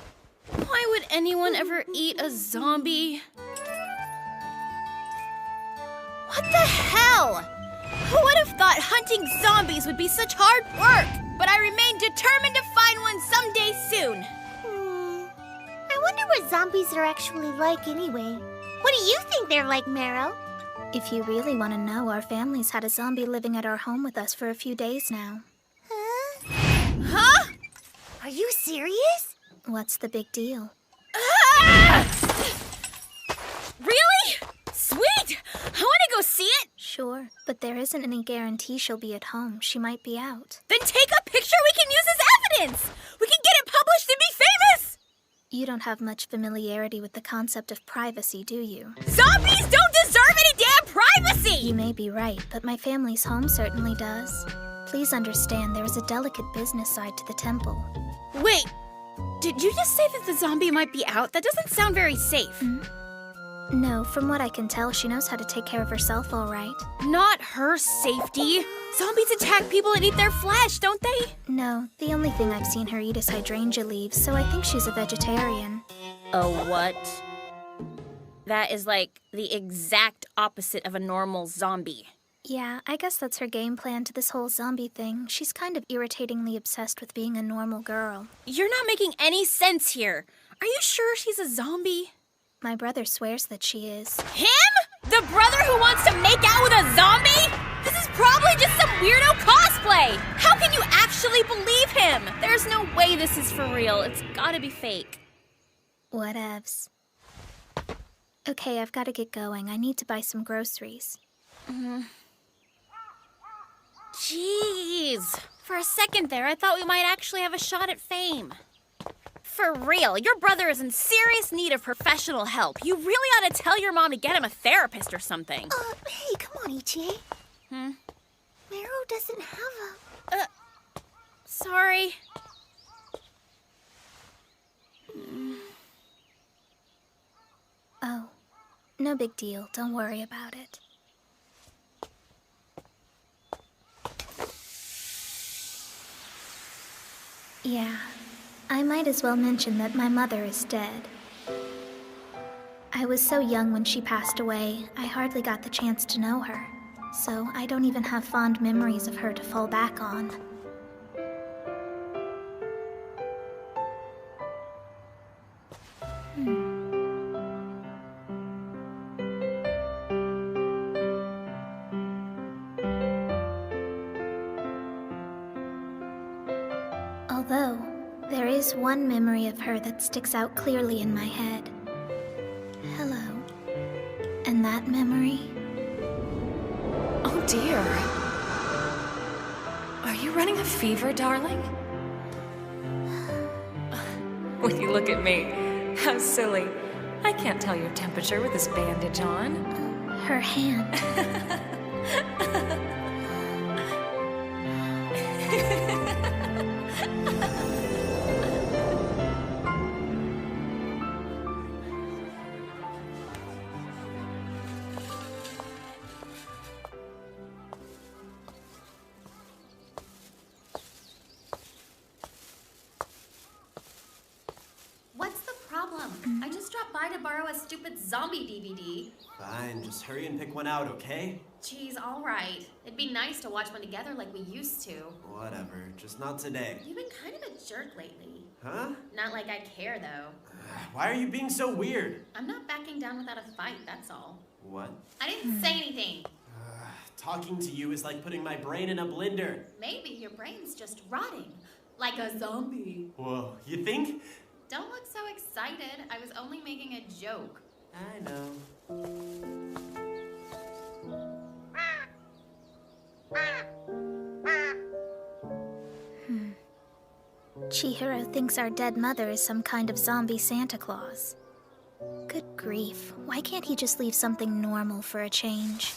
Speaker 4: Why would anyone ever eat a zombie? What the hell? Who would have thought hunting zombies would be such hard work? But I remain determined to find one someday soon.
Speaker 11: I wonder what zombies are actually like anyway. What do you think they're like, Meryl?
Speaker 5: If you really want to know, our family's had a zombie living at our home with us for a few days now.
Speaker 11: Huh? Are you serious?
Speaker 5: What's the big deal?
Speaker 4: Really? Sweet! I want to go see it!
Speaker 5: Sure, but there isn't any guarantee she'll be at home. She might be out.
Speaker 4: Then take a picture we can use as evidence! We can get it published and be famous!
Speaker 5: You don't have much familiarity with the concept of privacy, do you?
Speaker 4: Zombies don't deserve any damn privacy!
Speaker 5: You may be right, but my family's home certainly does. Please understand there is a delicate business side to the temple.
Speaker 4: Wait, did you just say that the zombie might be out? That doesn't sound very safe.
Speaker 5: No, from what I can tell, she knows how to take care of herself all right.
Speaker 4: Not her safety. Zombies attack people and eat their flesh, don't they?
Speaker 5: No, the only thing I've seen her eat is hydrangea leaves, so I think she's a vegetarian.
Speaker 4: Oh, what? That is like the exact opposite of a normal zombie.
Speaker 5: Yeah, I guess that's her game plan to this whole zombie thing. She's kind of irritatingly obsessed with being a normal girl.
Speaker 4: You're not making any sense here. Are you sure she's a zombie?
Speaker 5: My brother swears that she is.
Speaker 4: Him? The brother who wants to make out with a zombie? This is probably just some weirdo cosplay! How can you actually believe him? There's no way this is for real. It's gotta be fake.
Speaker 5: Whatevs. Okay, I've gotta get going. I need to buy some groceries.
Speaker 4: Jeez. For a second there, I thought we might actually have a shot at fame. For real, your brother is in serious need of professional help. You really ought to tell your mom to get him a therapist or something.
Speaker 11: Hey, come on, Ichie. Meru doesn't have a...
Speaker 4: Sorry.
Speaker 5: Oh, no big deal. Don't worry about it. Yeah, I might as well mention that my mother is dead. I was so young when she passed away, I hardly got the chance to know her. So I don't even have fond memories of her to fall back on. Although, there is one memory of her that sticks out clearly in my head. Hello. And that memory?
Speaker 16: Oh dear. Are you running a fever, darling? When you look at me, how silly. I can't tell your temperature with this bandage on.
Speaker 5: Her hand.
Speaker 9: What's the problem? I just dropped by to borrow a stupid zombie DVD.
Speaker 1: Fine, just hurry and pick one out, okay?
Speaker 9: Geez, all right. It'd be nice to watch one together like we used to.
Speaker 1: Whatever, just not today.
Speaker 9: You've been kind of a jerk lately.
Speaker 1: Huh?
Speaker 9: Not like I care, though.
Speaker 1: Why are you being so weird?
Speaker 9: I'm not backing down without a fight, that's all.
Speaker 1: What?
Speaker 9: I didn't say anything.
Speaker 1: Talking to you is like putting my brain in a blender.
Speaker 9: Maybe your brain's just rotting. Like a zombie.
Speaker 1: Whoa, you think?
Speaker 9: Don't look so excited. I was only making a joke.
Speaker 1: I know.
Speaker 5: Chihiro thinks our dead mother is some kind of zombie Santa Claus. Good grief, why can't he just leave something normal for a change?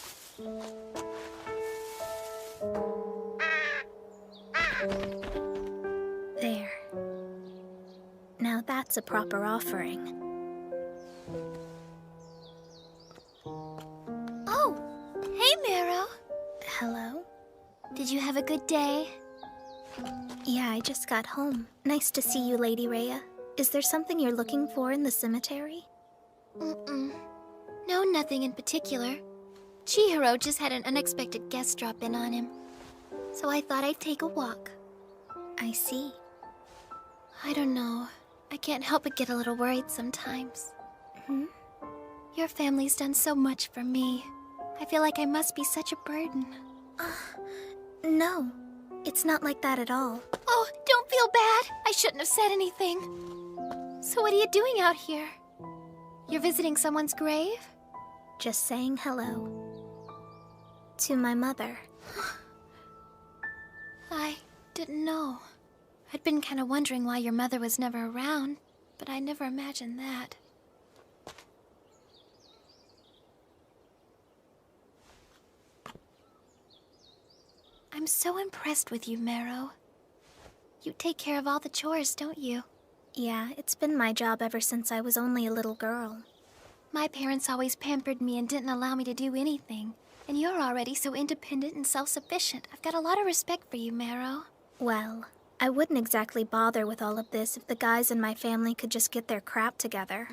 Speaker 5: There. Now that's a proper offering.
Speaker 11: Oh, hey, Meru.
Speaker 5: Hello?
Speaker 11: Did you have a good day?
Speaker 5: Yeah, I just got home. Nice to see you, Lady Rhea. Is there something you're looking for in the cemetery?
Speaker 11: No, nothing in particular. Chihiro just had an unexpected guest drop in on him. So I thought I'd take a walk.
Speaker 5: I see.
Speaker 11: I don't know. I can't help but get a little worried sometimes. Your family's done so much for me. I feel like I must be such a burden.
Speaker 5: No, it's not like that at all.
Speaker 11: Oh, don't feel bad. I shouldn't have said anything. So what are you doing out here? You're visiting someone's grave?
Speaker 5: Just saying hello. To my mother.
Speaker 11: I didn't know. I'd been kind of wondering why your mother was never around.
Speaker 2: but I never imagined that. I'm so impressed with you, Marrow. You take care of all the chores, don't you?
Speaker 5: Yeah, it's been my job ever since I was only a little girl.
Speaker 2: My parents always pampered me and didn't allow me to do anything. And you're already so independent and self-sufficient. I've got a lot of respect for you, Marrow.
Speaker 5: Well, I wouldn't exactly bother with all of this if the guys in my family could just get their crap together.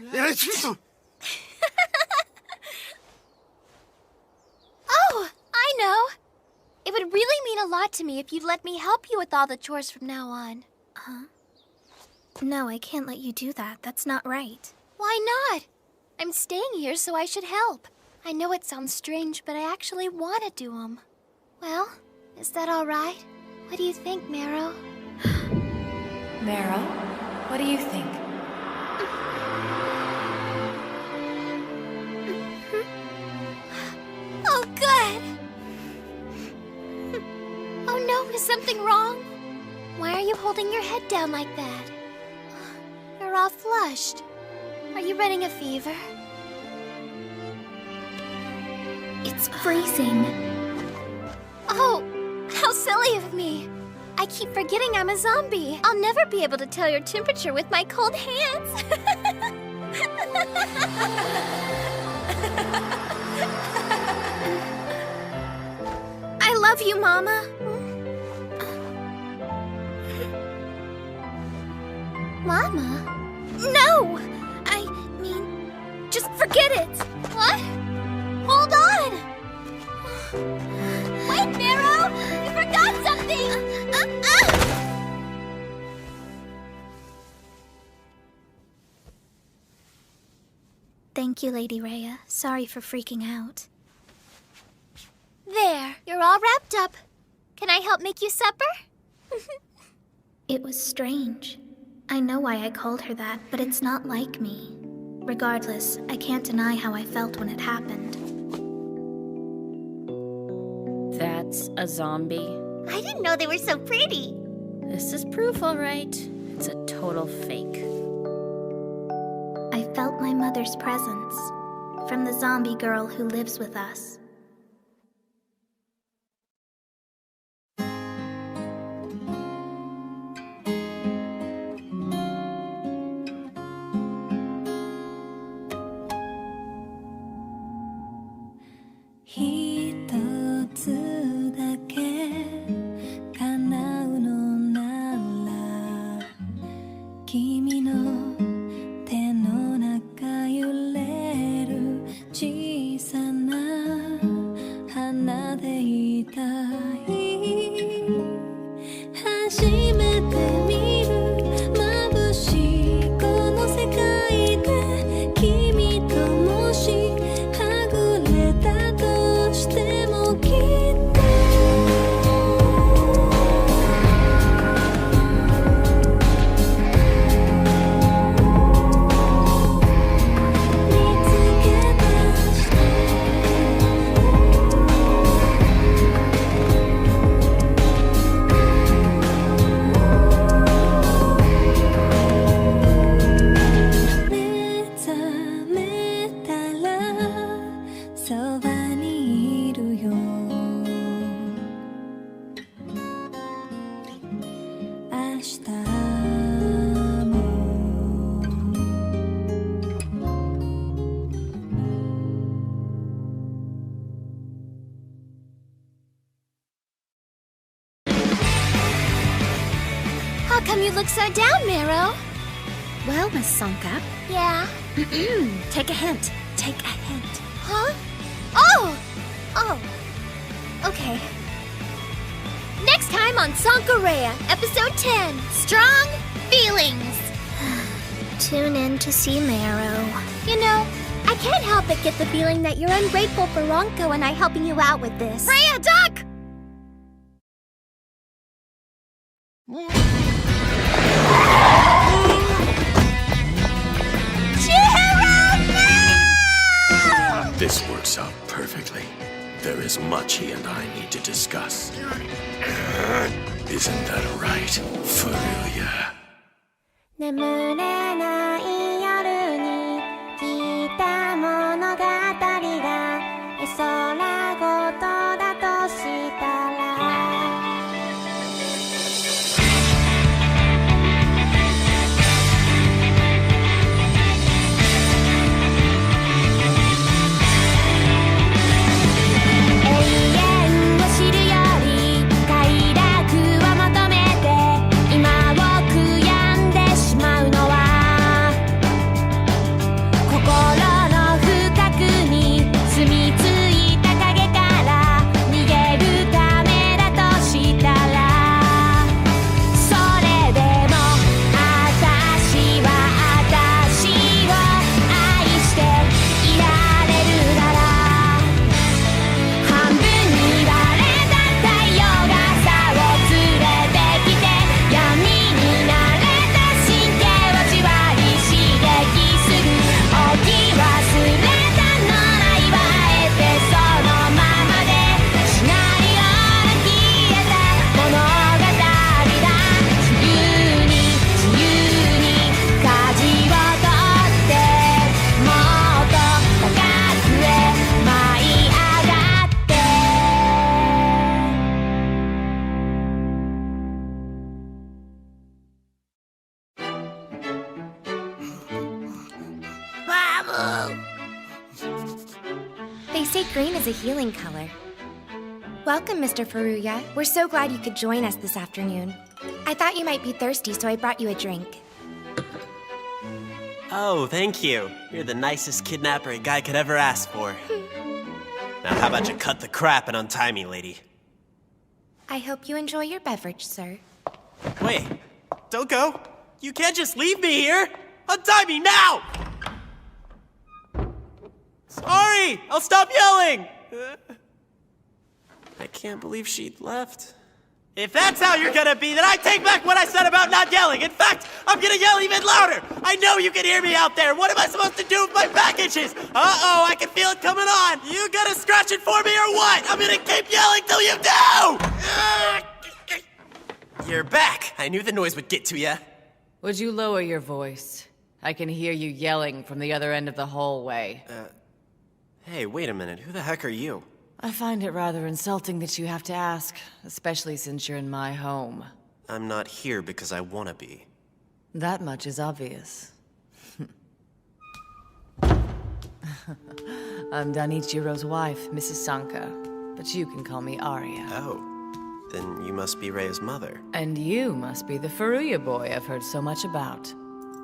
Speaker 2: Oh, I know! It would really mean a lot to me if you'd let me help you with all the chores from now on.
Speaker 5: Huh? No, I can't let you do that. That's not right.
Speaker 2: Why not? I'm staying here, so I should help. I know it sounds strange, but I actually want to do them. Well, is that all right? What do you think, Marrow?
Speaker 16: Marrow, what do you think?
Speaker 2: Oh, good! Oh no, is something wrong? Why are you holding your head down like that? You're all flushed. Are you running a fever?
Speaker 5: It's freezing.
Speaker 2: Oh, how silly of me. I keep forgetting I'm a zombie. I'll never be able to tell your temperature with my cold hands.
Speaker 5: I love you, Mama.
Speaker 2: Mama?
Speaker 5: No! I mean, just forget it.
Speaker 2: What? Hold on! Wait, Marrow! You forgot something!
Speaker 5: Thank you, Lady Rhea. Sorry for freaking out.
Speaker 2: There, you're all wrapped up. Can I help make you supper?
Speaker 5: It was strange. I know why I called her that, but it's not like me. Regardless, I can't deny how I felt when it happened.
Speaker 4: That's a zombie.
Speaker 19: I didn't know they were so pretty.
Speaker 4: This is proof, all right. It's a total fake.
Speaker 5: I felt my mother's presence from the zombie girl who lives with us.
Speaker 2: How come you look so down, Marrow?
Speaker 17: Well, Miss Sonka.
Speaker 2: Yeah?
Speaker 17: Take a hint. Take a hint.
Speaker 2: Huh? Oh! Oh. Okay. Next time on Sankareya, Episode 10, Strong Feelings.
Speaker 5: Tune in to see Marrow.
Speaker 2: You know, I can't help but get the feeling that you're ungrateful for Ronko and I helping you out with this.
Speaker 19: Rhea, duck!
Speaker 13: This works out perfectly. There is much he and I need to discuss. Isn't that right, Furuya?
Speaker 11: 眠れない夜に聞いた物語が絵空ごとだとしたら
Speaker 19: They say green is a healing color. Welcome, Mr. Furuya. We're so glad you could join us this afternoon. I thought you might be thirsty, so I brought you a drink.
Speaker 1: Oh, thank you. You're the nicest kidnapper a guy could ever ask for. Now, how about you cut the crap and untie me, lady?
Speaker 19: I hope you enjoy your beverage, sir.
Speaker 1: Wait, don't go. You can't just leave me here. Untie me now! Sorry, I'll stop yelling. I can't believe she left. If that's how you're gonna be, then I take back what I said about not yelling. In fact, I'm gonna yell even louder. I know you can hear me out there. What am I supposed to do if my back itches? Uh-oh, I can feel it coming on. You gonna scratch it for me or what? I'm gonna keep yelling till you do! You're back. I knew the noise would get to you.
Speaker 16: Would you lower your voice? I can hear you yelling from the other end of the hallway.
Speaker 1: Hey, wait a minute. Who the heck are you?
Speaker 16: I find it rather insulting that you have to ask, especially since you're in my home.
Speaker 1: I'm not here because I want to be.
Speaker 16: That much is obvious. I'm Danichiro's wife, Mrs. Sanka, but you can call me Arya.
Speaker 1: Oh, then you must be Rei's mother.
Speaker 16: And you must be the Furuya boy I've heard so much about.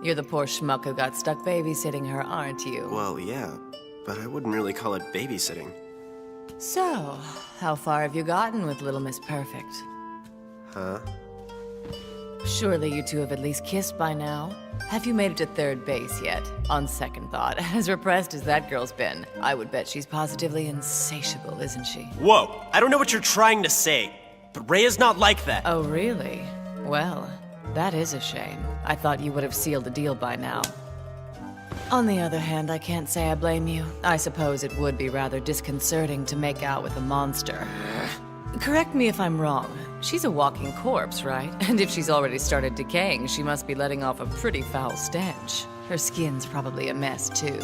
Speaker 16: You're the poor schmuck who got stuck babysitting her, aren't you?
Speaker 1: Well, yeah, but I wouldn't really call it babysitting.
Speaker 16: So, how far have you gotten with Little Miss Perfect?
Speaker 1: Huh?
Speaker 16: Surely you two have at least kissed by now. Have you made it to third base yet? On second thought, as repressed as that girl's been, I would bet she's positively insatiable, isn't she?
Speaker 1: Whoa! I don't know what you're trying to say, but Rei is not like that.
Speaker 16: Oh, really? Well, that is a shame. I thought you would have sealed the deal by now. On the other hand, I can't say I blame you. I suppose it would be rather disconcerting to make out with a monster. Correct me if I'm wrong. She's a walking corpse, right? And if she's already started decaying, she must be letting off a pretty foul stench. Her skin's probably a mess, too.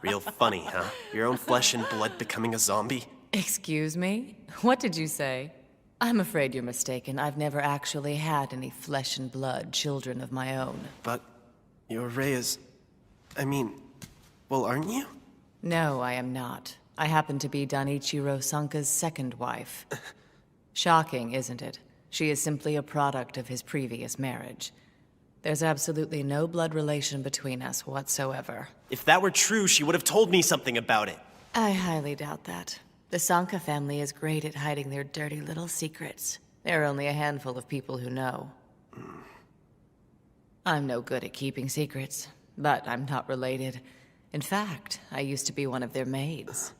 Speaker 1: Real funny, huh? Your own flesh and blood becoming a zombie?
Speaker 16: Excuse me? What did you say? I'm afraid you're mistaken. I've never actually had any flesh and blood children of my own.
Speaker 1: But your Rei is... I mean, well, aren't you?
Speaker 16: No, I am not. I happen to be Danichiro Sanka's second wife. Shocking, isn't it? She is simply a product of his previous marriage. There's absolutely no blood relation between us whatsoever.
Speaker 1: If that were true, she would have told me something about it.
Speaker 16: I highly doubt that. The Sanka family is great at hiding their dirty little secrets. There are only a handful of people who know. I'm no good at keeping secrets, but I'm not related. In fact, I used to be one of their maids.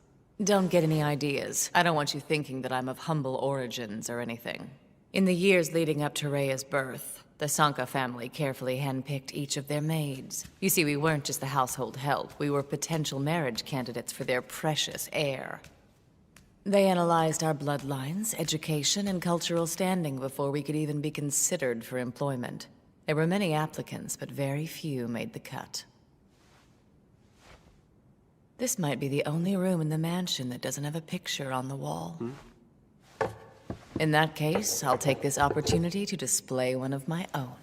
Speaker 16: Don't get any ideas. I don't want you thinking that I'm of humble origins or anything. In the years leading up to Reia's birth, the Sanka family carefully handpicked each of their maids. You see, we weren't just the household help. We were potential marriage candidates for their precious heir.
Speaker 6: They analyzed our bloodlines, education, and cultural standing before we could even be considered for employment. There were many applicants, but very few made the cut. This might be the only room in the mansion that doesn't have a picture on the wall. In that case, I'll take this opportunity to display one of my own.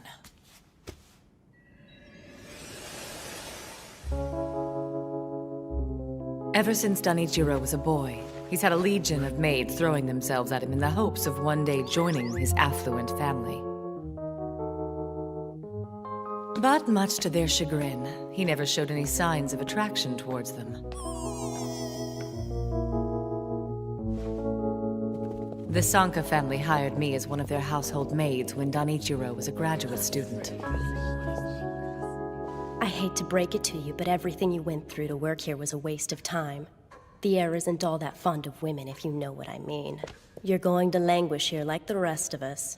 Speaker 6: Ever since Danichiro was a boy, he's had a legion of maids throwing themselves at him in the hopes of one day joining his affluent family. But much to their chagrin, he never showed any signs of attraction towards them. The Sanka family hired me as one of their household maids when Danichiro was a graduate student.
Speaker 18: I hate to break it to you, but everything you went through to work here was a waste of time. The heir isn't all that fond of women, if you know what I mean. You're going to languish here like the rest of us.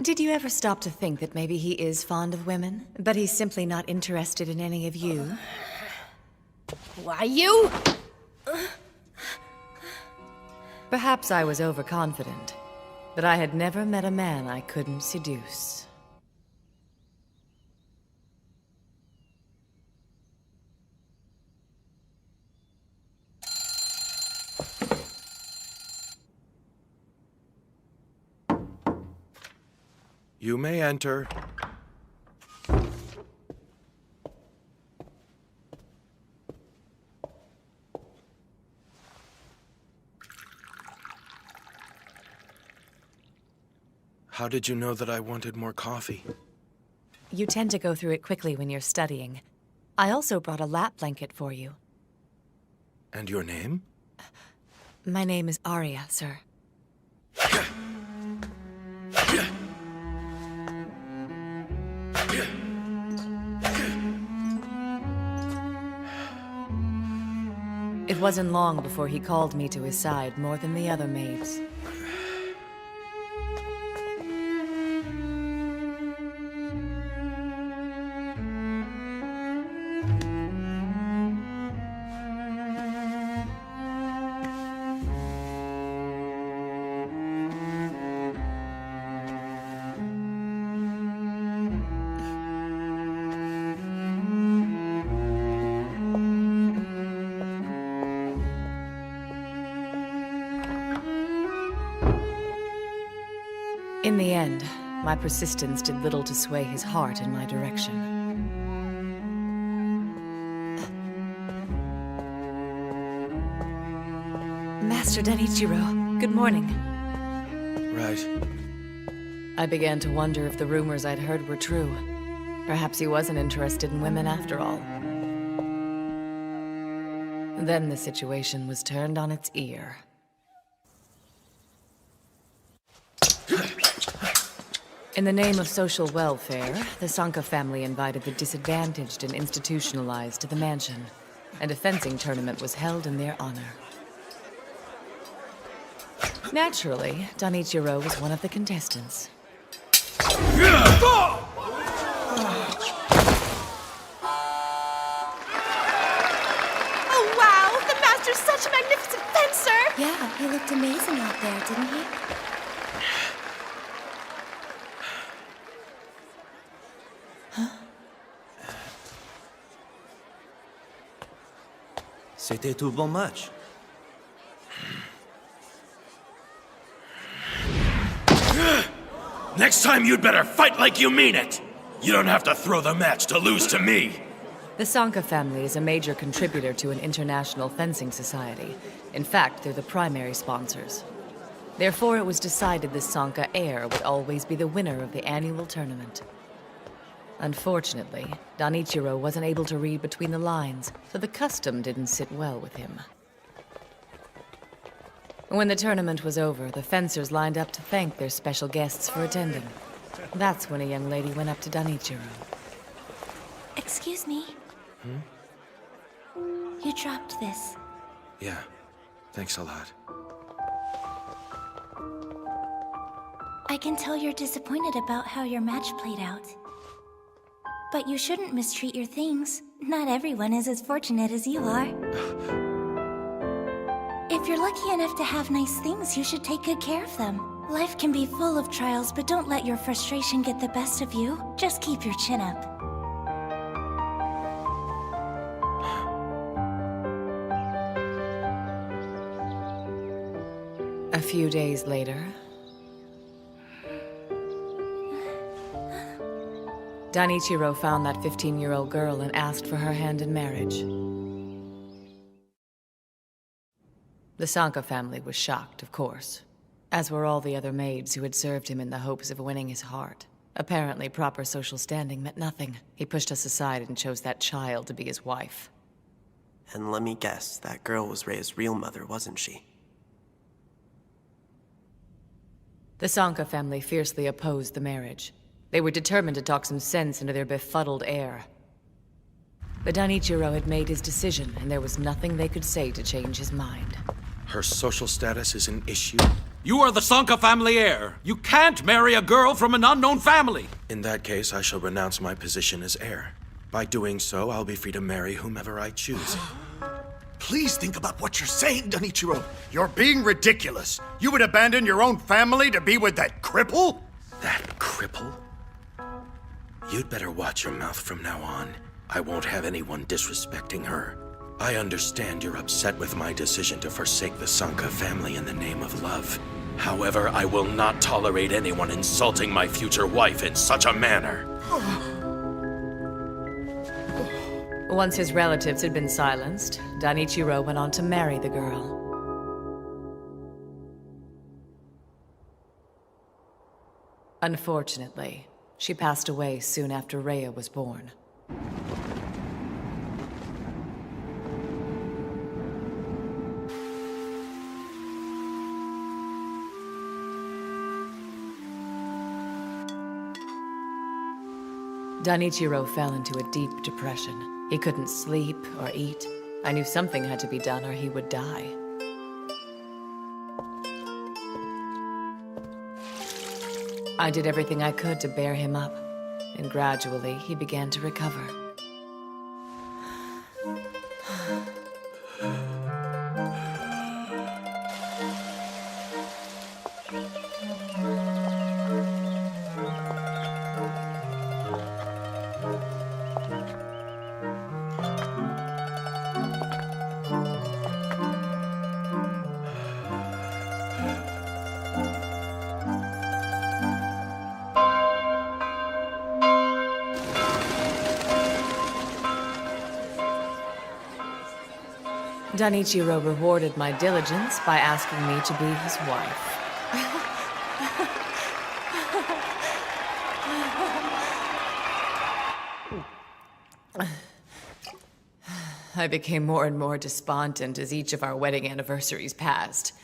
Speaker 6: Did you ever stop to think that maybe he is fond of women, but he's simply not interested in any of you?
Speaker 18: Why, you?
Speaker 6: Perhaps I was overconfident, but I had never met a man I couldn't seduce.
Speaker 13: You may enter. How did you know that I wanted more coffee?
Speaker 6: You tend to go through it quickly when you're studying. I also brought a lap blanket for you.
Speaker 13: And your name?
Speaker 6: My name is Arya, sir. It wasn't long before he called me to his side more than the other maids. In the end, my persistence did little to sway his heart in my direction. Master Danichiro, good morning.
Speaker 13: Right.
Speaker 6: I began to wonder if the rumors I'd heard were true. Perhaps he wasn't interested in women after all. Then the situation was turned on its ear. In the name of social welfare, the Sanka family invited the disadvantaged and institutionalized to the mansion, and a fencing tournament was held in their honor. Naturally, Danichiro was one of the contestants.
Speaker 14: Oh, wow! The master's such a magnificent fencer!
Speaker 18: Yeah, he looked amazing out there, didn't he?
Speaker 21: C'était tout bon match.
Speaker 13: Next time you'd better fight like you mean it! You don't have to throw the match to lose to me!
Speaker 6: The Sanka family is a major contributor to an international fencing society. In fact, they're the primary sponsors. Therefore, it was decided the Sanka heir would always be the winner of the annual tournament. Unfortunately, Danichiro wasn't able to read between the lines, so the custom didn't sit well with him. When the tournament was over, the fencers lined up to thank their special guests for attending. That's when a young lady went up to Danichiro.
Speaker 11: Excuse me. You dropped this.
Speaker 13: Yeah, thanks a lot.
Speaker 11: I can tell you're disappointed about how your match played out. But you shouldn't mistreat your things. Not everyone is as fortunate as you are.
Speaker 3: If you're lucky enough to have nice things, you should take good care of them. Life can be full of trials, but don't let your frustration get the best of you. Just keep your chin up.
Speaker 6: A few days later, Danichiro found that 15-year-old girl and asked for her hand in marriage. The Sanka family was shocked, of course, as were all the other maids who had served him in the hopes of winning his heart. Apparently, proper social standing meant nothing. He pushed us aside and chose that child to be his wife.
Speaker 1: And let me guess, that girl was Reia's real mother, wasn't she?
Speaker 6: The Sanka family fiercely opposed the marriage. They were determined to talk some sense into their befuddled heir. But Danichiro had made his decision, and there was nothing they could say to change his mind.
Speaker 13: Her social status is an issue?
Speaker 10: You are the Sanka family heir. You can't marry a girl from an unknown family.
Speaker 13: In that case, I shall renounce my position as heir. By doing so, I'll be free to marry whomever I choose.
Speaker 21: Please think about what you're saying, Danichiro. You're being ridiculous. You would abandon your own family to be with that cripple?
Speaker 13: That cripple? You'd better watch your mouth from now on. I won't have anyone disrespecting her. I understand you're upset with my decision to forsake the Sanka family in the name of love. However, I will not tolerate anyone insulting my future wife in such a manner.
Speaker 6: Once his relatives had been silenced, Danichiro went on to marry the girl. Unfortunately, she passed away soon after Reia was born. Danichiro fell into a deep depression. He couldn't sleep or eat. I knew something had to be done or he would die. I did everything I could to bear him up, and gradually he began to recover. Danichiro rewarded my diligence by asking me to be his wife. I became more and more despondent as each of our wedding anniversaries passed.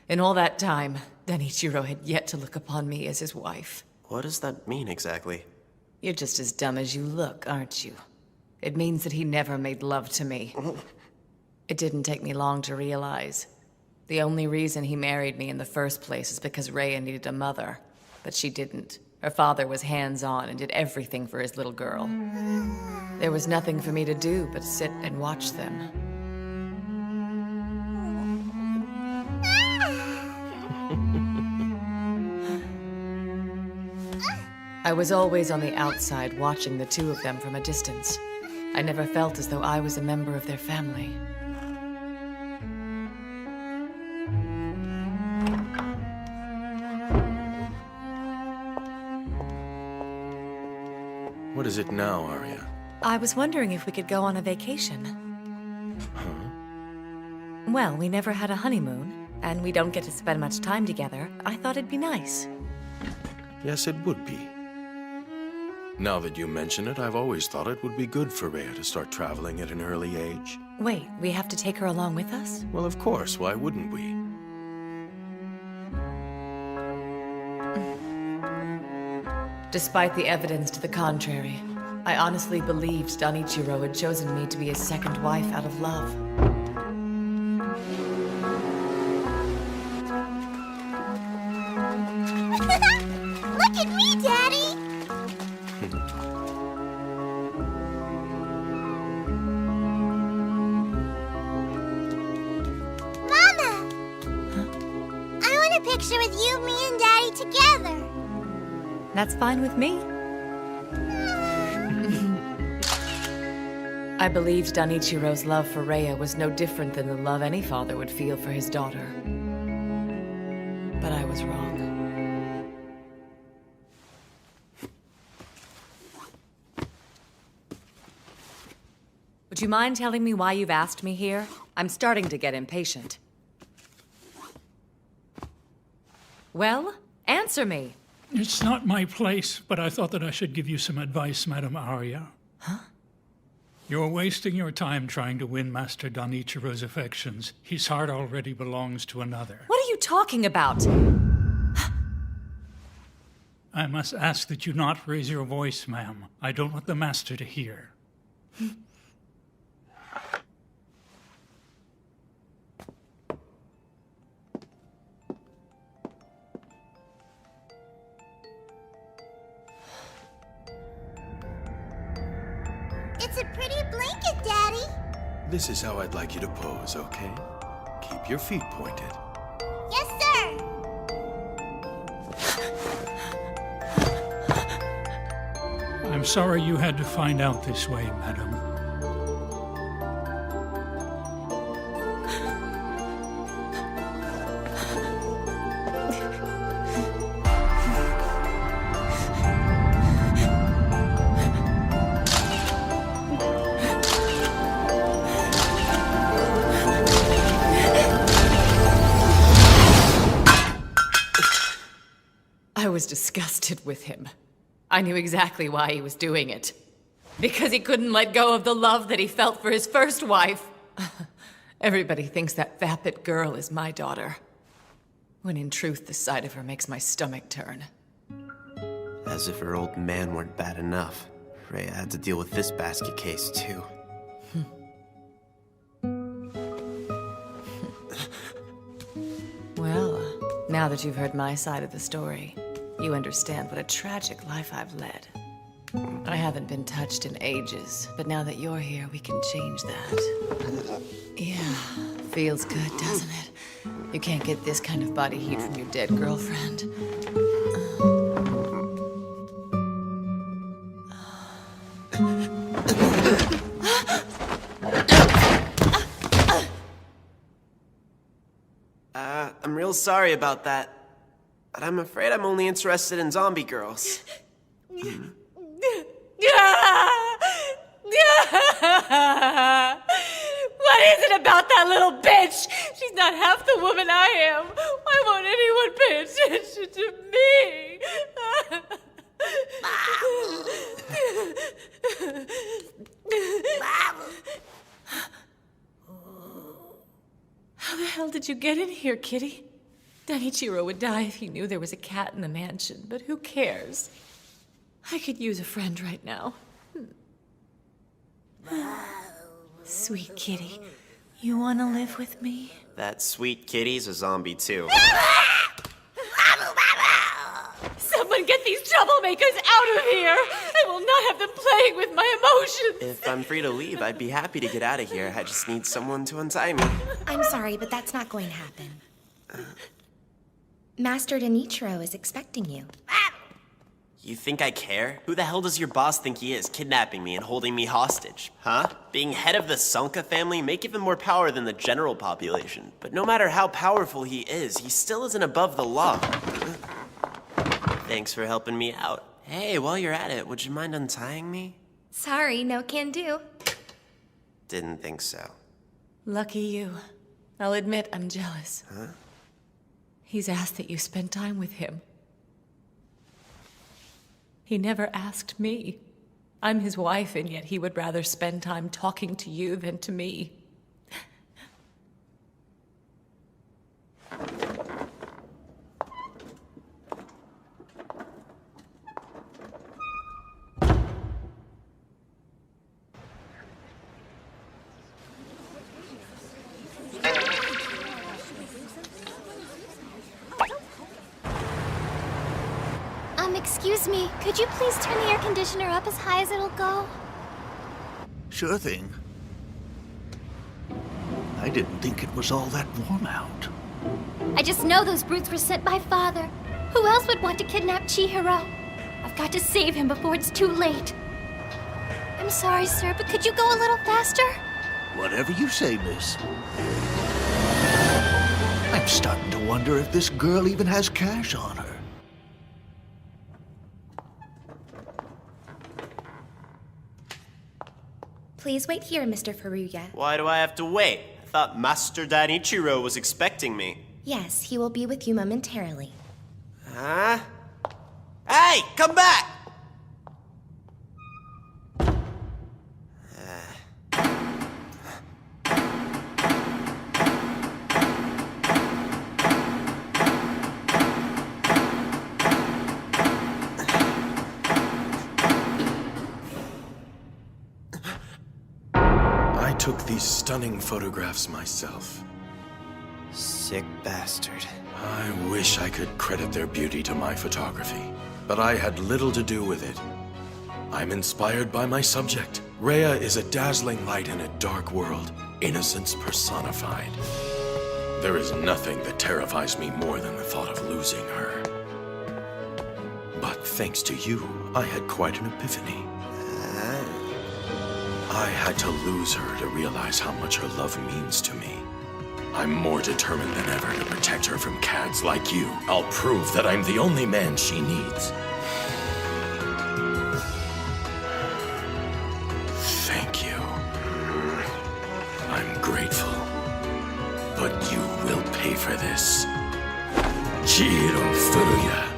Speaker 6: In all that time, Danichiro had yet to look upon me as his wife.
Speaker 1: What does that mean exactly?
Speaker 6: You're just as dumb as you look, aren't you? It means that he never made love to me. It didn't take me long to realize. The only reason he married me in the first place is because Reia needed a mother. But she didn't. Her father was hands-on and did everything for his little girl. There was nothing for me to do but sit and watch them. I was always on the outside watching the two of them from a distance. I never felt as though I was a member of their family.
Speaker 13: What is it now, Arya?
Speaker 6: I was wondering if we could go on a vacation.
Speaker 13: Huh?
Speaker 6: Well, we never had a honeymoon, and we don't get to spend much time together. I thought it'd be nice.
Speaker 13: Yes, it would be. Now that you mention it, I've always thought it would be good for Reia to start traveling at an early age.
Speaker 6: Wait, we have to take her along with us?
Speaker 13: Well, of course, why wouldn't we?
Speaker 6: Despite the evidence to the contrary, I honestly believed Danichiro had chosen me to be his second wife out of love.
Speaker 11: Look at me, Daddy! Mama! picture with you, me, and Daddy together.
Speaker 6: That's fine with me. I believed Danichiro's love for Rhea was no different than the love any father would feel for his daughter. But I was wrong. Would you mind telling me why you've asked me here? I'm starting to get impatient. Well, answer me.
Speaker 12: It's not my place, but I thought that I should give you some advice, Madam Arya.
Speaker 6: Huh?
Speaker 12: You're wasting your time trying to win Master Danichiro's affections. His heart already belongs to another.
Speaker 6: What are you talking about?
Speaker 12: I must ask that you not raise your voice, ma'am. I don't want the Master to hear.
Speaker 11: It's a pretty blanket, Daddy.
Speaker 13: This is how I'd like you to pose, okay? Keep your feet pointed.
Speaker 11: Yes, sir.
Speaker 12: I'm sorry you had to find out this way, madam.
Speaker 6: I was disgusted with him. I knew exactly why he was doing it. Because he couldn't let go of the love that he felt for his first wife. Everybody thinks that vapid girl is my daughter. When in truth, the sight of her makes my stomach turn.
Speaker 1: As if her old man weren't bad enough. Rhea had to deal with this basket case, too.
Speaker 6: Well, now that you've heard my side of the story, you understand what a tragic life I've led. I haven't been touched in ages, but now that you're here, we can change that. Yeah, feels good, doesn't it? You can't get this kind of body heat from your dead girlfriend.
Speaker 1: I'm real sorry about that. But I'm afraid I'm only interested in zombie girls.
Speaker 6: What is it about that little bitch? She's not half the woman I am. Why won't anyone pay attention to me? How the hell did you get in here, kitty? Danichiro would die if he knew there was a cat in the mansion, but who cares? I could use a friend right now. Sweet kitty, you want to live with me?
Speaker 1: That sweet kitty's a zombie, too.
Speaker 6: Someone get these troublemakers out of here! I will not have them playing with my emotions!
Speaker 1: If I'm free to leave, I'd be happy to get out of here. I just need someone to untie me.
Speaker 22: I'm sorry, but that's not going to happen. Master Danichiro is expecting you.
Speaker 1: You think I care? Who the hell does your boss think he is, kidnapping me and holding me hostage? Huh? Being head of the Sanka family may give him more power than the general population. But no matter how powerful he is, he still isn't above the law. Thanks for helping me out. Hey, while you're at it, would you mind untying me?
Speaker 22: Sorry, no can do.
Speaker 1: Didn't think so.
Speaker 6: Lucky you. I'll admit I'm jealous.
Speaker 1: Huh?
Speaker 6: He's asked that you spend time with him. He never asked me. I'm his wife, and yet he would rather spend time talking to you than to me.
Speaker 2: Excuse me, could you please turn the air conditioner up as high as it'll go?
Speaker 21: Sure thing. I didn't think it was all that warm out.
Speaker 2: I just know those brutes were sent by Father. Who else would want to kidnap Chihiro? I've got to save him before it's too late. I'm sorry, sir, but could you go a little faster?
Speaker 8: Whatever you say, miss. I'm starting to wonder if this girl even has cash on her.
Speaker 22: Please wait here, Mr. Furuya.
Speaker 1: Why do I have to wait? I thought Master Danichiro was expecting me.
Speaker 22: Yes, he will be with you momentarily.
Speaker 1: Huh? Hey, come back!
Speaker 13: I took these stunning photographs myself.
Speaker 1: Sick bastard.
Speaker 13: I wish I could credit their beauty to my photography, but I had little to do with it. I'm inspired by my subject. Rhea is a dazzling light in a dark world, innocence personified. There is nothing that terrifies me more than the thought of losing her. But thanks to you, I had quite an epiphany. I had to lose her to realize how much her love means to me. I'm more determined than ever to protect her from cads like you. I'll prove that I'm the only man she needs. Thank you. I'm grateful. But you will pay for this. Chihiro Furuya.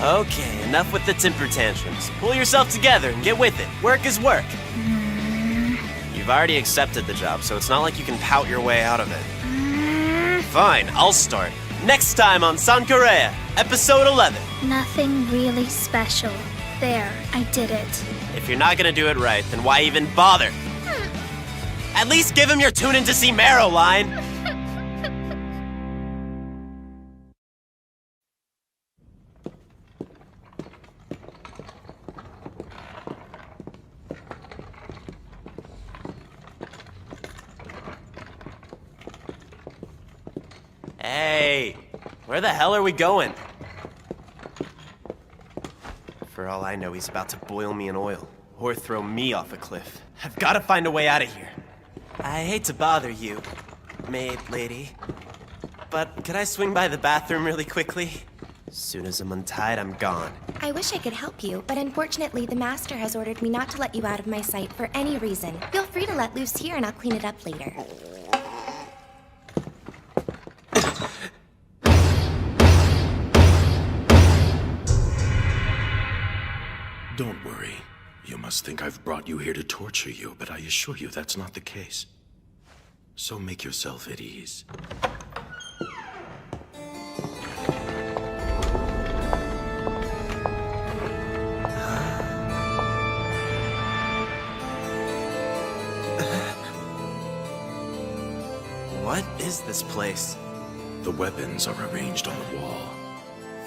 Speaker 1: Okay, enough with the temper tantrums. Pull yourself together and get with it. Work is work. You've already accepted the job, so it's not like you can pout your way out of it. Fine, I'll start. Next time on Sankareya, episode 11.
Speaker 5: Nothing really special. There, I did it.
Speaker 1: If you're not gonna do it right, then why even bother? At least give him your tune-in to see Marrow line. Hey, where the hell are we going? For all I know, he's about to boil me in oil, or throw me off a cliff. I've got to find a way out of here. I hate to bother you, maid lady, but could I swing by the bathroom really quickly? As soon as I'm untied, I'm gone.
Speaker 22: I wish I could help you, but unfortunately the master has ordered me not to let you out of my sight for any reason. Feel free to let loose here and I'll clean it up later.
Speaker 13: Don't worry. You must think I've brought you here to torture you, but I assure you that's not the case. So make yourself at ease.
Speaker 1: What is this place?
Speaker 13: The weapons are arranged on the wall.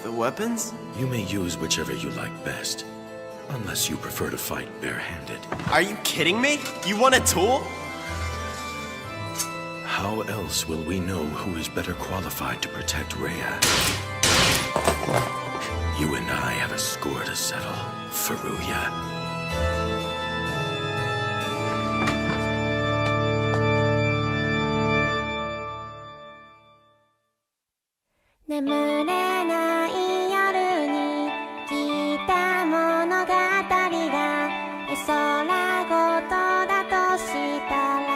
Speaker 1: The weapons?
Speaker 13: You may use whichever you like best, unless you prefer to fight barehanded.
Speaker 1: Are you kidding me? You want a tool?
Speaker 13: How else will we know who is better qualified to protect Rhea? You and I have a score to settle, Furuya.
Speaker 11: 眠れない夜に聞いた物語が絵空ごとだとしたら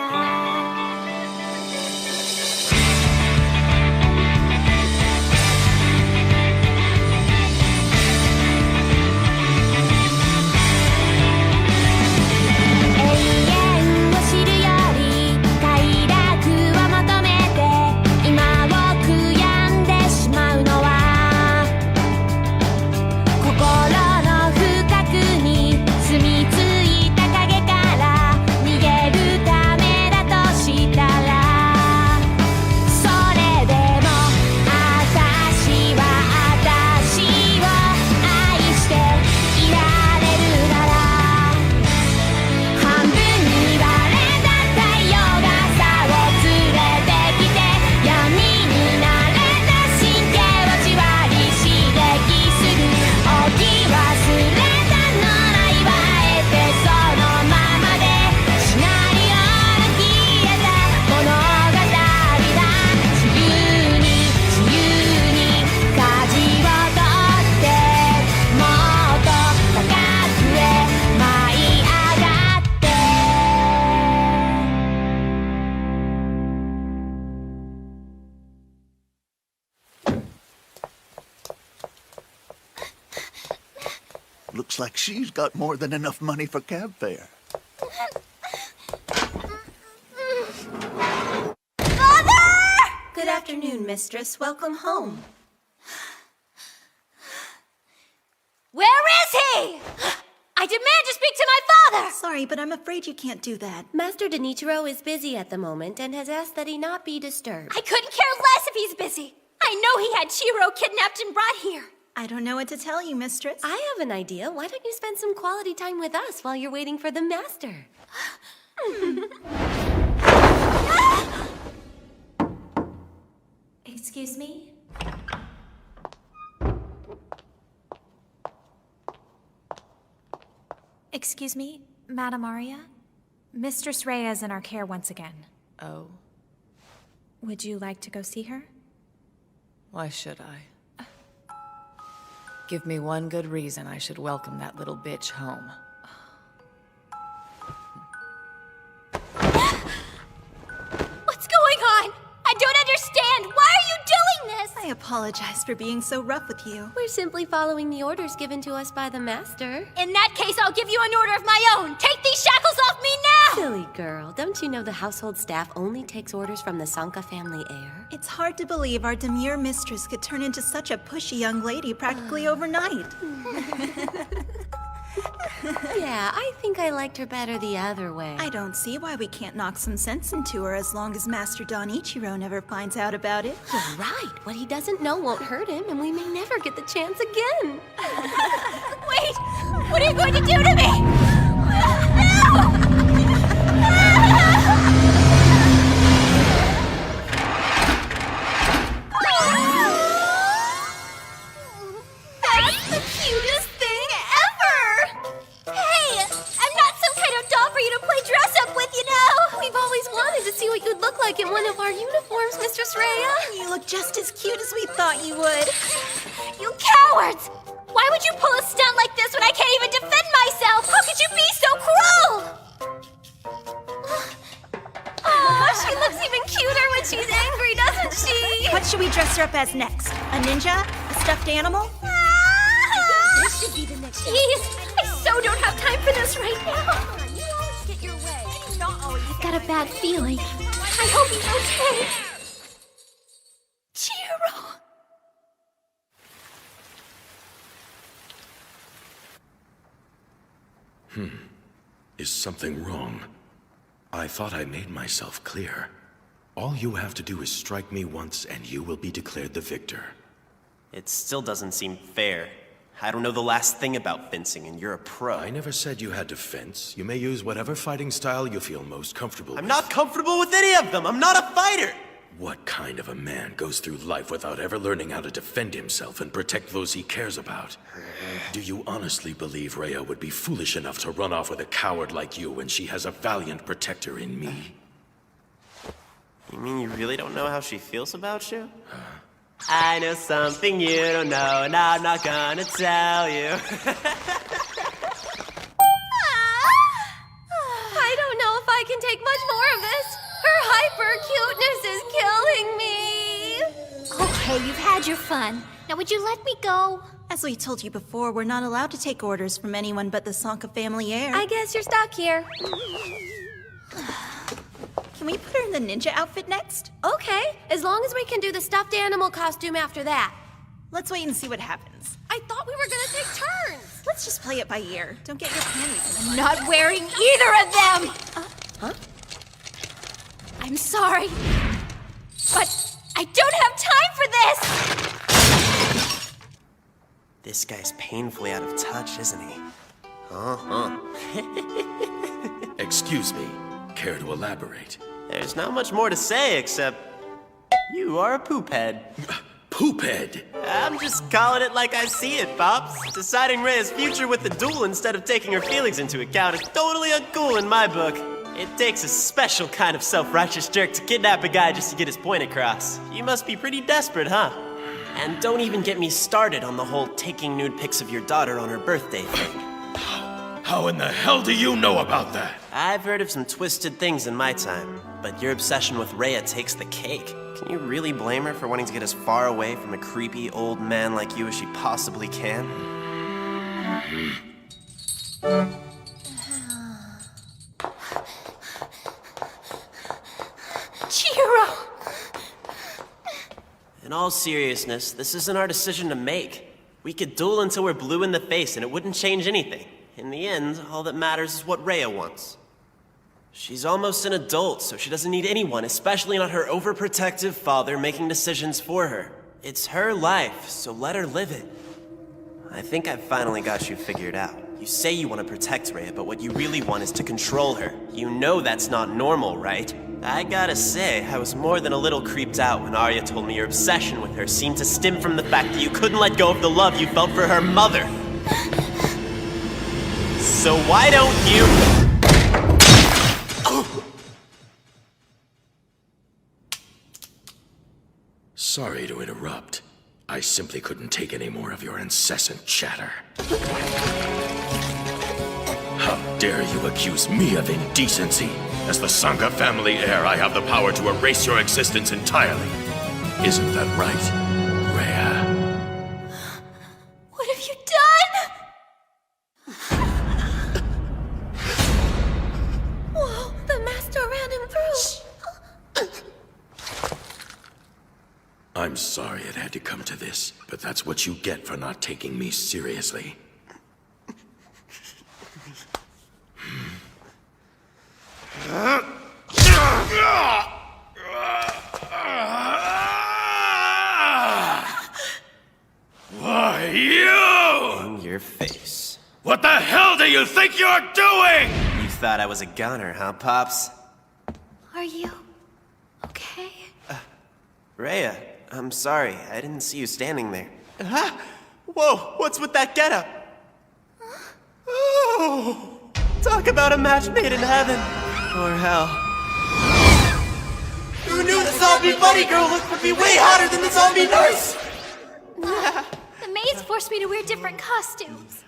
Speaker 11: 永遠を知るより快楽を求めて今を悔やんでしまうのは心の深くに住み着いた影から逃げるためだとしたらそれでも私は私を愛していられるなら半分に割れた太陽が朝を連れてきて闇に慣れた神経をじわり刺激する置き忘れた野良はえてそのままでシナリオの消えた物語だ自由に自由に舵を取ってもっと高くへ舞い上がって
Speaker 8: Looks like she's got more than enough money for cab fare.
Speaker 22: Good afternoon, mistress. Welcome home.
Speaker 2: Where is he? I demand to speak to my father!
Speaker 22: Sorry, but I'm afraid you can't do that.
Speaker 18: Master Denichiro is busy at the moment and has asked that he not be disturbed.
Speaker 2: I couldn't care less if he's busy. I know he had Chihiro kidnapped and brought here.
Speaker 22: I don't know what to tell you, mistress.
Speaker 18: I have an idea. Why don't you spend some quality time with us while you're waiting for the master?
Speaker 22: Excuse me?
Speaker 7: Excuse me, Madam Aria? Mistress Rhea is in our care once again.
Speaker 6: Oh,
Speaker 7: Would you like to go see her?
Speaker 6: why should I? Give me one good reason I should welcome that little bitch home.
Speaker 2: What's going on? I don't understand. Why are you doing this?
Speaker 22: I apologize for being so rough with you.
Speaker 18: We're simply following the orders given to us by the master.
Speaker 2: In that case, I'll give you an order of my own. Take these shackles off me now!
Speaker 18: Silly girl, don't you know the household staff only takes orders from the Sanka family heir?
Speaker 22: It's hard to believe our demure mistress could turn into such a pushy young lady practically overnight.
Speaker 18: Yeah, I think I liked her better the other way.
Speaker 22: I don't see why we can't knock some sense into her as long as Master Donichiro never finds out about it.
Speaker 18: You're right. What he doesn't know won't hurt him, and we may never get the chance again.
Speaker 2: Wait! What are you going to do to me? No! That's the cutest thing ever! Hey! I'm not some kind of doll for you to play dress up with, you know!
Speaker 18: We've always wanted to see what you'd look like in one of our uniforms, Mistress Rhea.
Speaker 22: You look just as cute as we thought you would.
Speaker 2: You cowards! Why would you pull a stunt like this when I can't even defend myself? How could you be so cruel? Oh, she looks even cuter when she's angry, doesn't she?
Speaker 22: What should we dress her up as next? A ninja? A stuffed animal?
Speaker 2: This should be the next. Jeez, I so don't have time for this right now. You always get your way. I've got a bad feeling. I hope he's okay. Chihiro.
Speaker 13: Is something wrong? I thought I made myself clear. All you have to do is strike me once, and you will be declared the victor.
Speaker 1: It still doesn't seem fair. I don't know the last thing about fencing, and you're a pro.
Speaker 13: I never said you had to fence. You may use whatever fighting style you feel most comfortable with.
Speaker 1: I'm not comfortable with any of them! I'm not a fighter!
Speaker 13: What kind of a man goes through life without ever learning how to defend himself and protect those he cares about? Do you honestly believe Rhea would be foolish enough to run off with a coward like you when she has a valiant protector in me?
Speaker 1: You mean you really don't know how she feels about you? I know something you don't know, and I'm not gonna tell you.
Speaker 2: I don't know if I can take much more of this. Her hyper-cuteness is killing me.
Speaker 3: Okay, you've had your fun.
Speaker 2: Now would you let me go?
Speaker 15: As we told you before, we're not allowed to take orders from anyone but the Sanka family heir.
Speaker 2: I guess you're stuck here.
Speaker 15: Can we put her in the ninja outfit next?
Speaker 2: Okay, as long as we can do the stuffed animal costume after that.
Speaker 15: Let's wait and see what happens.
Speaker 2: I thought we were gonna take turns.
Speaker 15: Let's just play it by ear. Don't get your panties in a
Speaker 2: I'm
Speaker 15: mud.
Speaker 2: not wearing either of them!
Speaker 15: Huh?
Speaker 2: I'm sorry, but I don't have time for this!
Speaker 1: This guy's painfully out of touch, isn't he? Uh-huh.
Speaker 13: Excuse me. Care to elaborate?
Speaker 1: There's not much more to say except you are a poop head.
Speaker 13: Poop head?
Speaker 1: I'm just calling it like I see it, Pops. Deciding Rhea's future with the duel instead of taking her feelings into account is totally uncool in my book. It takes a special kind of self-righteous jerk to kidnap a guy just to get his point across. You must be pretty desperate, huh? And don't even get me started on the whole taking nude pics of your daughter on her birthday thing.
Speaker 13: How in the hell do you know about that?
Speaker 1: I've heard of some twisted things in my time, but your obsession with Rhea takes the cake. Can you really blame her for wanting to get as far away from a creepy old man like you as she possibly can?
Speaker 2: Chihiro!
Speaker 1: In all seriousness, this isn't our decision to make. We could duel until we're blue in the face and it wouldn't change anything. In the end, all that matters is what Rhea wants. She's almost an adult, so she doesn't need anyone, especially not her overprotective father making decisions for her. It's her life, so let her live it. I think I've finally got you figured out. You say you want to protect Rhea, but what you really want is to control her. You know that's not normal, right? I gotta say, I was more than a little creeped out when Arya told me your obsession with her seemed to stem from the fact that you couldn't let go of the love you felt for her mother. So why don't you...
Speaker 13: Sorry to interrupt. I simply couldn't take any more of your incessant chatter. How dare you accuse me of indecency? As the Sanka family heir, I have the power to erase your existence entirely. Isn't that right, Rhea?
Speaker 2: What have you done? Whoa, the master ran him through.
Speaker 13: I'm sorry it had to come to this, but that's what you get for not taking me seriously. Why, you!
Speaker 1: In your face.
Speaker 13: What the hell do you think you're doing?
Speaker 1: You thought I was a goner, huh, Pops?
Speaker 2: Are you okay?
Speaker 1: Rhea, I'm sorry. I didn't see you standing there. Huh? Whoa, what's with that getup? Oh, talk about a match made in heaven. Or hell. Who knew the zombie bunny girl look would be way hotter than the zombie nurse?
Speaker 2: The maze forced me to wear different costumes.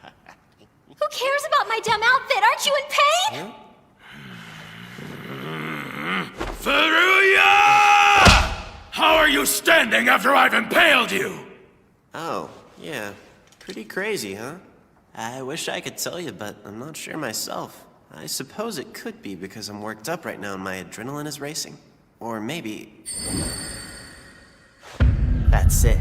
Speaker 2: Who cares about my dumb outfit? Aren't you in pain?
Speaker 13: Furuya! How are you standing after I've impaled you?
Speaker 1: Oh, yeah. Pretty crazy, huh? I wish I could tell you, but I'm not sure myself. I suppose it could be because I'm worked up right now and my adrenaline is racing. Or maybe... That's it.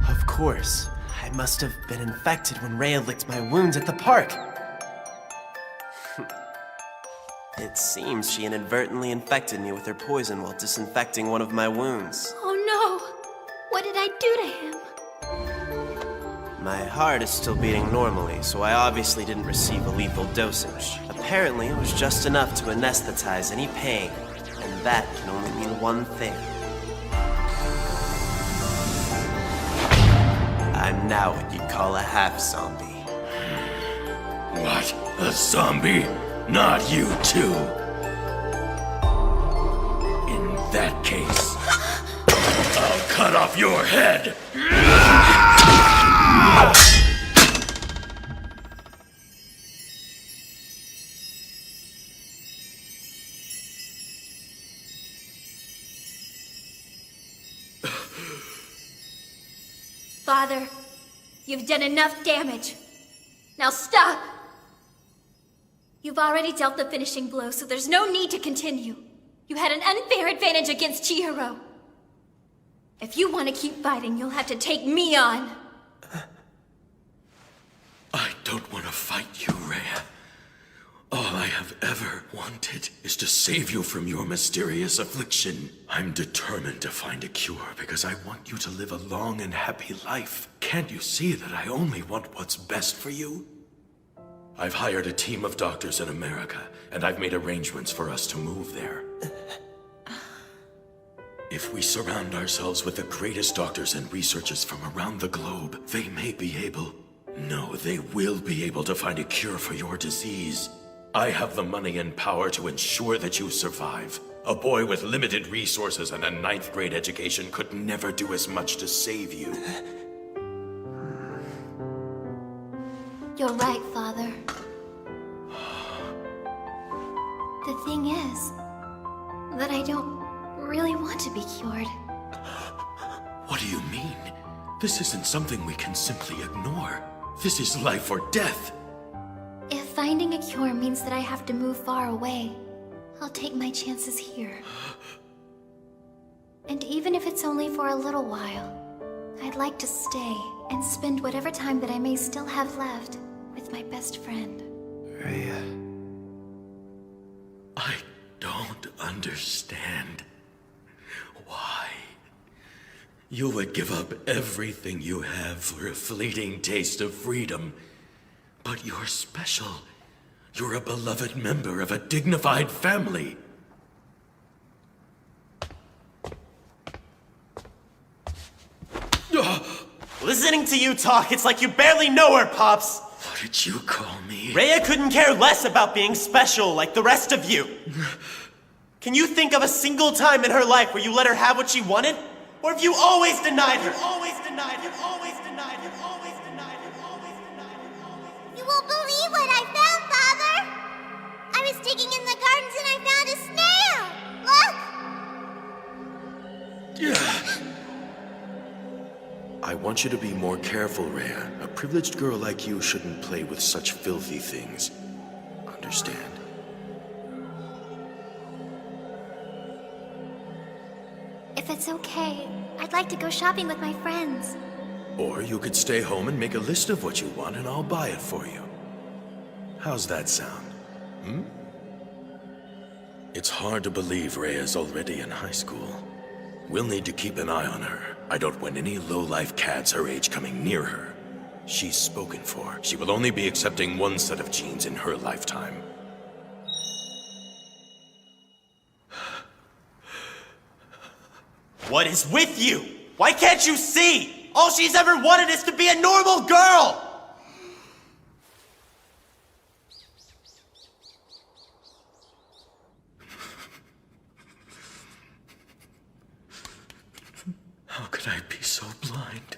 Speaker 1: Of course. I must have been infected when Rhea licked my wounds at the park. It seems she inadvertently infected me with her poison while disinfecting one of my wounds.
Speaker 2: Oh no! What did I do to him?
Speaker 1: My heart is still beating normally, so I obviously didn't receive a lethal dosage. Apparently, it was just enough to anesthetize any pain, and that can only mean one thing. I'm now what you'd call a half-zombie.
Speaker 13: What? A zombie? Not you too. In that case, I'll cut off your head.
Speaker 2: Father, you've done enough damage. Now stop! You've already dealt the finishing blow, so there's no need to continue. You had an unfair advantage against Chihiro. If you want to keep fighting, you'll have to take me on.
Speaker 13: I don't want to fight you, Rhea. All I have ever wanted is to save you from your mysterious affliction. I'm determined to find a cure because I want you to live a long and happy life. Can't you see that I only want what's best for you? I've hired a team of doctors in America, and I've made arrangements for us to move there. If we surround ourselves with the greatest doctors and researchers from around the globe, they may be able... No, they will be able to find a cure for your disease. I have the money and power to ensure that you survive. A boy with limited resources and a 9th grade education could never do as much to save you.
Speaker 2: You're right, Father. The thing is that I don't really want to be cured.
Speaker 13: What do you mean? This isn't something we can simply ignore. This is life or death.
Speaker 2: If finding a cure means that I have to move far away, I'll take my chances here. And even if it's only for a little while, I'd like to stay and spend whatever time that I may still have left with my best friend.
Speaker 1: Rhea.
Speaker 13: I don't understand. Why? You would give up everything you have for a fleeting taste of freedom. But you're special. You're a beloved member of a dignified family.
Speaker 1: Listening to you talk, it's like you barely know her, Pops!
Speaker 13: What did you call me?
Speaker 1: Rhea couldn't care less about being special like the rest of you. Can you think of a single time in her life where you let her have what she wanted? Or have you always denied her? Always denied her, always denied her, always denied her, always denied her, always denied her.
Speaker 11: You won't believe what I found, Father! I was digging in the gardens and I found a snail! Look!
Speaker 13: I want you to be more careful, Rhea. A privileged girl like you shouldn't play with such filthy things. Understand?
Speaker 2: If it's okay, I'd like to go shopping with my friends.
Speaker 13: Or you could stay home and make a list of what you want and I'll buy it for you. How's that sound? It's hard to believe Rhea's already in high school. We'll need to keep an eye on her. I don't want any low-life cats her age coming near her. She's spoken for. She will only be accepting one set of genes in her lifetime.
Speaker 1: What is with you? Why can't you see? All she's ever wanted is to be a normal girl!
Speaker 13: How could I be so blind?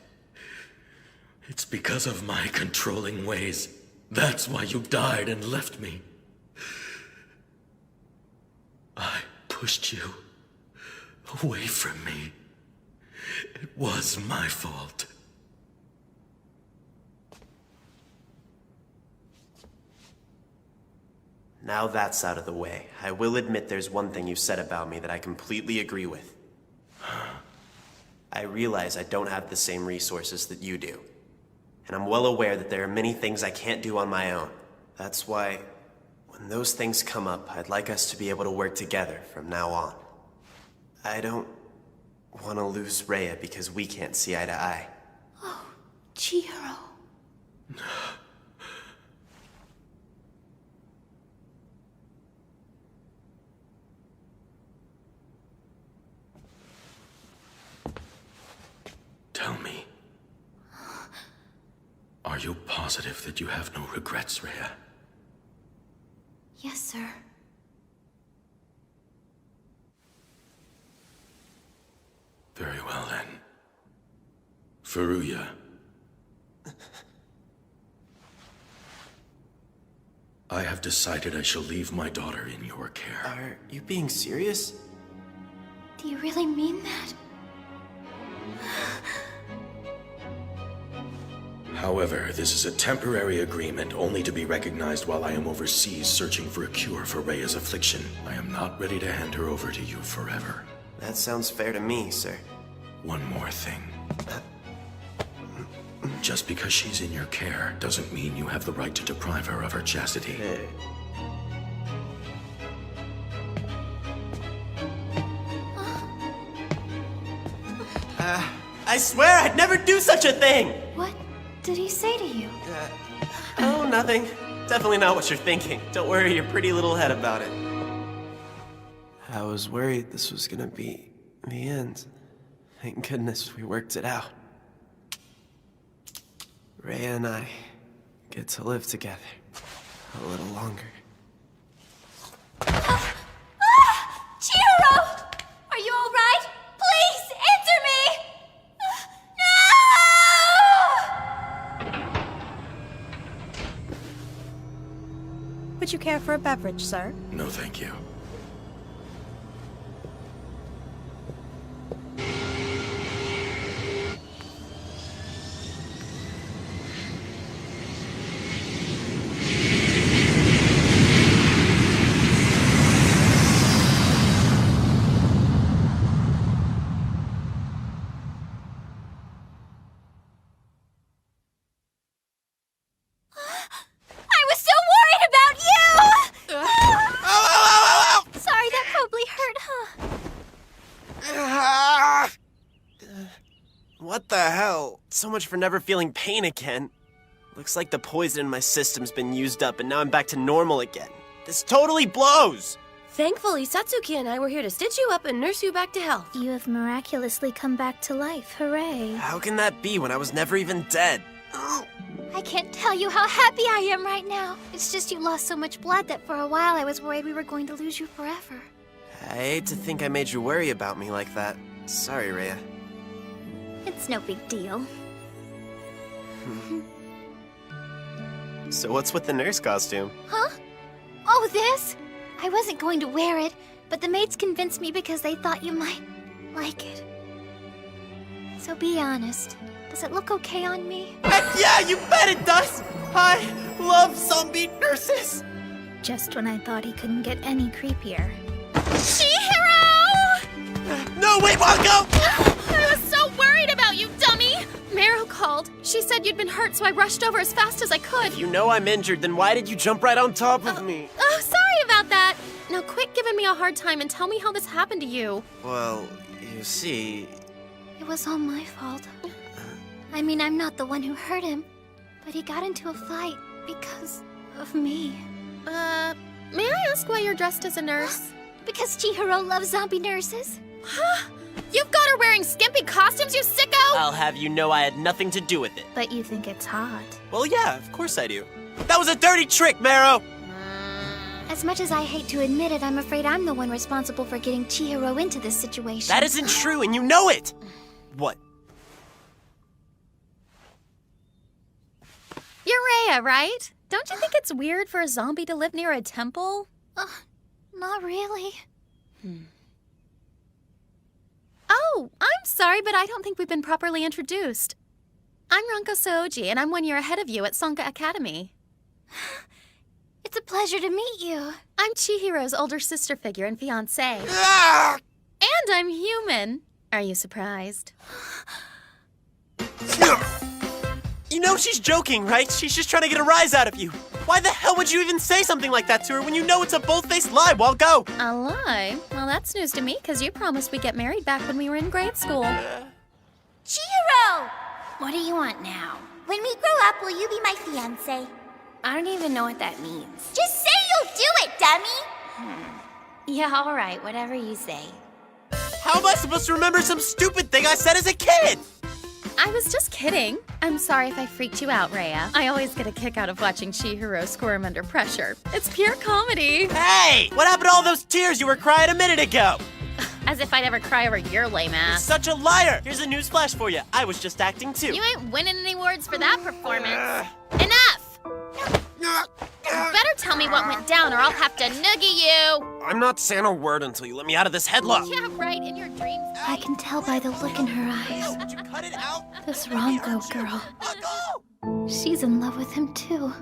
Speaker 13: It's because of my controlling ways. That's why you died and left me. I pushed you away from me. It was my fault.
Speaker 1: Now that's out of the way, I will admit there's one thing you said about me that I completely agree with. I realize I don't have the same resources that you do. And I'm well aware that there are many things I can't do on my own. That's why, when When those things come up, I'd like us to be able to work together from now on. I don't want to lose Rhea because we can't see eye to eye.
Speaker 2: Oh, Chihiro.
Speaker 13: Tell me. Are you positive that you have no regrets, Rhea?
Speaker 2: Yes, sir.
Speaker 13: Very well, then. Furuya. I have decided I shall leave my daughter in your care.
Speaker 1: Are you being serious?
Speaker 2: Do you really mean that?
Speaker 13: However, this is a temporary agreement only to be recognized while I am overseas searching for a cure for Rhea's affliction. I am not ready to hand her over to you forever.
Speaker 1: That sounds fair to me, sir.
Speaker 13: One more thing. Just because she's in your care doesn't mean you have the right to deprive her of her chastity.
Speaker 1: I swear I'd never do such a thing!
Speaker 2: What did he say to you?
Speaker 1: Oh, nothing. Definitely not what you're thinking. Don't worry your pretty little head about it. I was worried this was gonna be the end. Thank goodness we worked it out. Rhea and I get to live together a little longer.
Speaker 2: Chihiro! Are you alright? Please, answer me! No!
Speaker 9: Would you care for a beverage, sir?
Speaker 13: No, thank you.
Speaker 2: I was so worried about you! Sorry, that probably hurt, huh?
Speaker 1: What the hell? So much for never feeling pain again. Looks like the poison in my system's been used up and now I'm back to normal again. This totally blows!
Speaker 18: Thankfully, Satsuki and I were here to stitch you up and nurse you back to health.
Speaker 5: You have miraculously come back to life. Hooray.
Speaker 1: How can that be when I was never even dead?
Speaker 2: I can't tell you how happy I am right now. It's just you lost so much blood that for a while I was worried we were going to lose you forever.
Speaker 1: I hate to think I made you worry about me like that. Sorry, Rhea.
Speaker 5: It's no big deal.
Speaker 1: So what's with the nurse costume?
Speaker 2: Huh? Oh, this? I wasn't going to wear it, but the maids convinced me because they thought you might like it. So be honest. Does it look okay on me?
Speaker 1: Heck yeah, you bet it does! I love zombie nurses!
Speaker 5: Just when I thought he couldn't get any creepier.
Speaker 2: Chihiro!
Speaker 1: No, wait, Wako!
Speaker 14: I was so worried about you, dummy! Meryl called. She said you'd been hurt, so I rushed over as fast as I could.
Speaker 1: If you know I'm injured, then why did you jump right on top of me?
Speaker 14: Oh, sorry about that. Now quit giving me a hard time and tell me how this happened to you.
Speaker 1: Well, you see...
Speaker 2: It was all my fault. I mean, I'm not the one who hurt him, but he got into a fight because of me.
Speaker 14: May I ask why you're dressed as a nurse?
Speaker 2: Because Chihiro loves zombie nurses.
Speaker 14: Huh? You've got her wearing skimpy costumes, you sicko!
Speaker 1: I'll have you know I had nothing to do with it.
Speaker 5: But you think it's hot.
Speaker 1: Well, yeah, of course I do. That was a dirty trick, Marrow!
Speaker 2: As much as I hate to admit it, I'm afraid I'm the one responsible for getting Chihiro into this situation.
Speaker 1: That isn't true, and you know it! What?
Speaker 14: You're Rhea, right? Don't you think it's weird for a zombie to live near a temple?
Speaker 2: Not really.
Speaker 14: Oh, I'm sorry, but I don't think we've been properly introduced. I'm Ranko Soji, and I'm 1 year ahead of you at Sanka Academy.
Speaker 2: It's a pleasure to meet you.
Speaker 14: I'm Chihiro's older sister figure and fiancé. And I'm human. Are you surprised?
Speaker 1: You know she's joking, right? She's just trying to get a rise out of you. Why the hell would you even say something like that to her when you know it's a bold-faced lie? Well, go!
Speaker 4: A lie? Well, that's news to me, because you promised we'd get married back when we were in grade school.
Speaker 22: Chihiro! What do you want now? When we grow up, will you be my fiancé? I don't even know what that means. Just say you'll do it, dummy! Yeah, alright, whatever you say.
Speaker 1: How am I supposed to remember some stupid thing I said as a kid?
Speaker 4: I was just kidding. I'm sorry if I freaked you out, Rhea. I always get a kick out of watching Chihiro squirm under pressure. It's pure comedy.
Speaker 1: Hey! What happened to all those tears you were crying a minute ago?
Speaker 4: As if I'd ever cry over your lame ass.
Speaker 1: You're such a liar! Here's a newsflash for you. I was just acting too.
Speaker 4: You ain't winning any awards for that performance. Enough! You better tell me what went down or I'll have to noogie you!
Speaker 1: I'm not saying a word until you let me out of this headlock.
Speaker 4: Yeah, right, in your dreams.
Speaker 2: I can tell by the look in her eyes.
Speaker 1: Would you cut it out?
Speaker 2: This Rongo girl. She's in love with him too.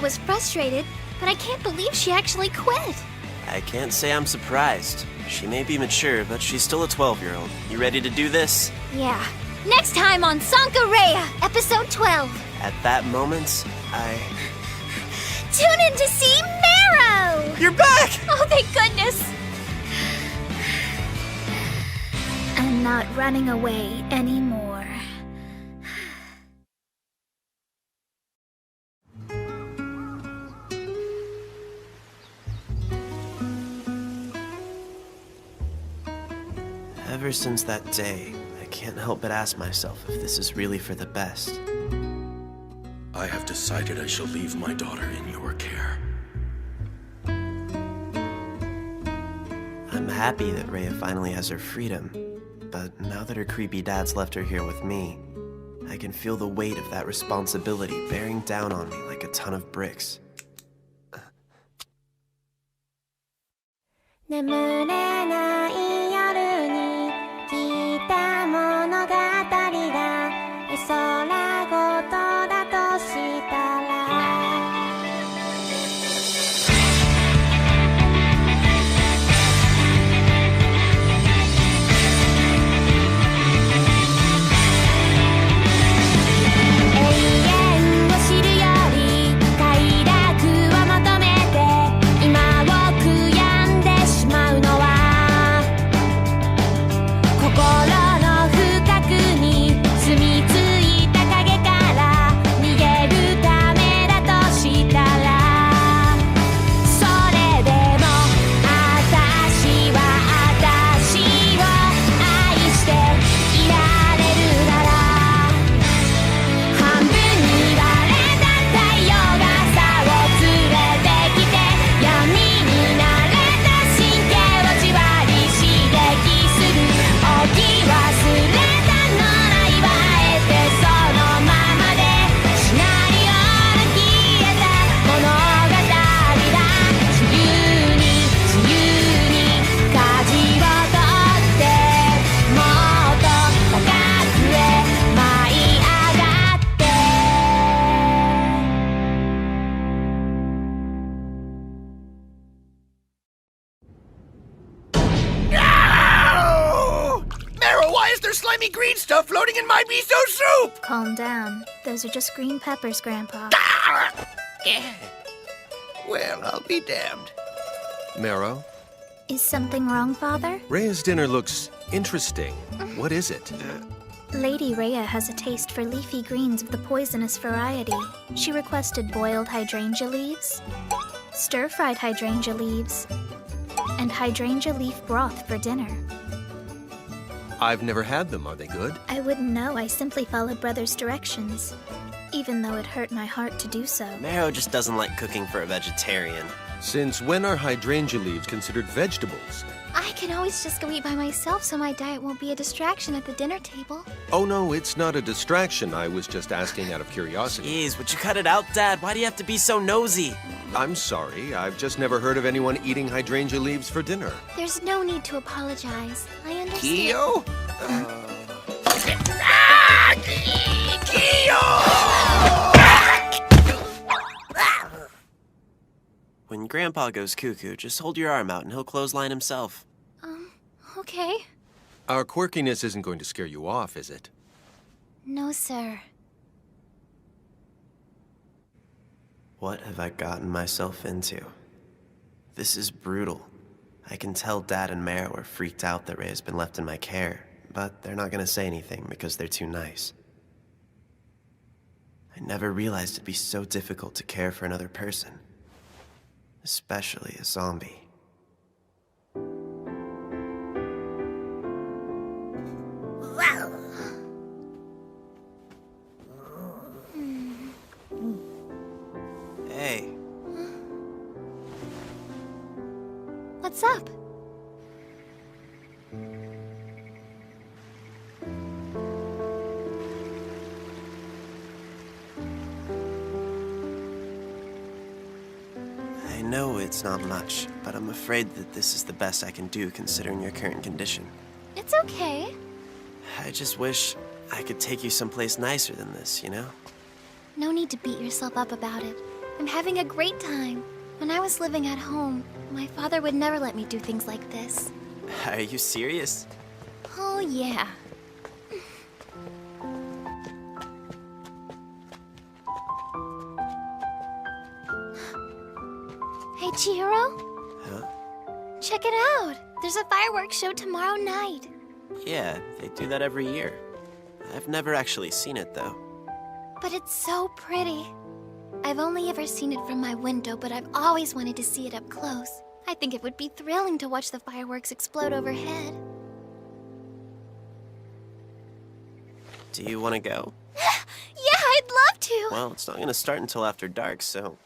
Speaker 2: Was frustrated, but I can't believe she actually quit.
Speaker 1: I can't say I'm surprised. She may be mature, but she's still a 12-year-old. You ready to do this?
Speaker 2: Yeah. Next time on Sankareya, episode 12.
Speaker 1: At that moment,
Speaker 2: Tune in to see Marrow!
Speaker 1: You're back!
Speaker 2: Oh, thank goodness!
Speaker 5: I'm not running away anymore.
Speaker 1: Ever since that day, I can't help but ask myself if this is really for the best.
Speaker 13: I have decided I shall leave my daughter in your care.
Speaker 1: I'm happy that Rhea finally has her freedom, but now that her creepy dad's left her here with me, I can feel the weight of that responsibility bearing down on me like a ton of bricks.
Speaker 11: 眠れない夜に聞いた物語が絵空ごとだとしたら永遠を知るより快楽を求めて今を悔やんでしまうのは
Speaker 21: floating in my miso soup!
Speaker 5: Calm down. Those are just green peppers, Grandpa.
Speaker 21: Well, I'll be damned.
Speaker 17: Marrow,
Speaker 5: Is something wrong, Father?
Speaker 17: Rhea's dinner looks interesting. What is it?
Speaker 5: Lady Rhea has a taste for leafy greens of the poisonous variety. She requested boiled hydrangea leaves, stir-fried hydrangea leaves, and hydrangea leaf broth for dinner.
Speaker 17: I've never had them. Are they good?
Speaker 5: I wouldn't know. I simply followed Brother's directions, even though it hurt my heart to do so.
Speaker 1: Marrow just doesn't like cooking for a vegetarian.
Speaker 17: Since when are hydrangea leaves considered vegetables?
Speaker 2: I can always just go eat by myself so my diet won't be a distraction at the dinner table.
Speaker 17: Oh no, it's not a distraction. I was just asking out of curiosity.
Speaker 1: Jeez, would you cut it out, Dad? Why do you have to be so nosy?
Speaker 17: I'm sorry. I've just never heard of anyone eating hydrangea leaves for dinner.
Speaker 2: There's no need to apologize. I understand.
Speaker 21: Kyo?
Speaker 1: When Grandpa goes cuckoo, just hold your arm out and he'll clothesline himself.
Speaker 2: Okay.
Speaker 17: Our quirkiness isn't going to scare you off, is it?
Speaker 2: No, sir.
Speaker 1: What have I gotten myself into? This is brutal. I can tell Dad and Marrow are freaked out that Rhea's been left in my care, but they're not gonna say anything because they're too nice. I never realized it'd be so difficult to care for another person. Especially a zombie. Hey.
Speaker 2: What's up?
Speaker 1: I know it's not much, but I'm afraid that this is the best I can do considering your current condition.
Speaker 2: It's okay.
Speaker 1: I just wish I could take you someplace nicer than this, you know?
Speaker 2: No need to beat yourself up about it. I'm having a great time. When I was living at home, my father would never let me do things like this.
Speaker 1: Are you serious?
Speaker 2: Oh, yeah. Hey, Chihiro?
Speaker 1: Huh?
Speaker 2: Check it out! There's a fireworks show tomorrow night.
Speaker 1: Yeah, they do that every year. I've never actually seen it, though.
Speaker 2: But it's so pretty. I've only ever seen it from my window, but I've always wanted to see it up close. I think it would be thrilling to watch the fireworks explode overhead.
Speaker 1: Do you want to go?
Speaker 2: Yeah, I'd love to!
Speaker 1: Well, it's not going to start until after dark, so...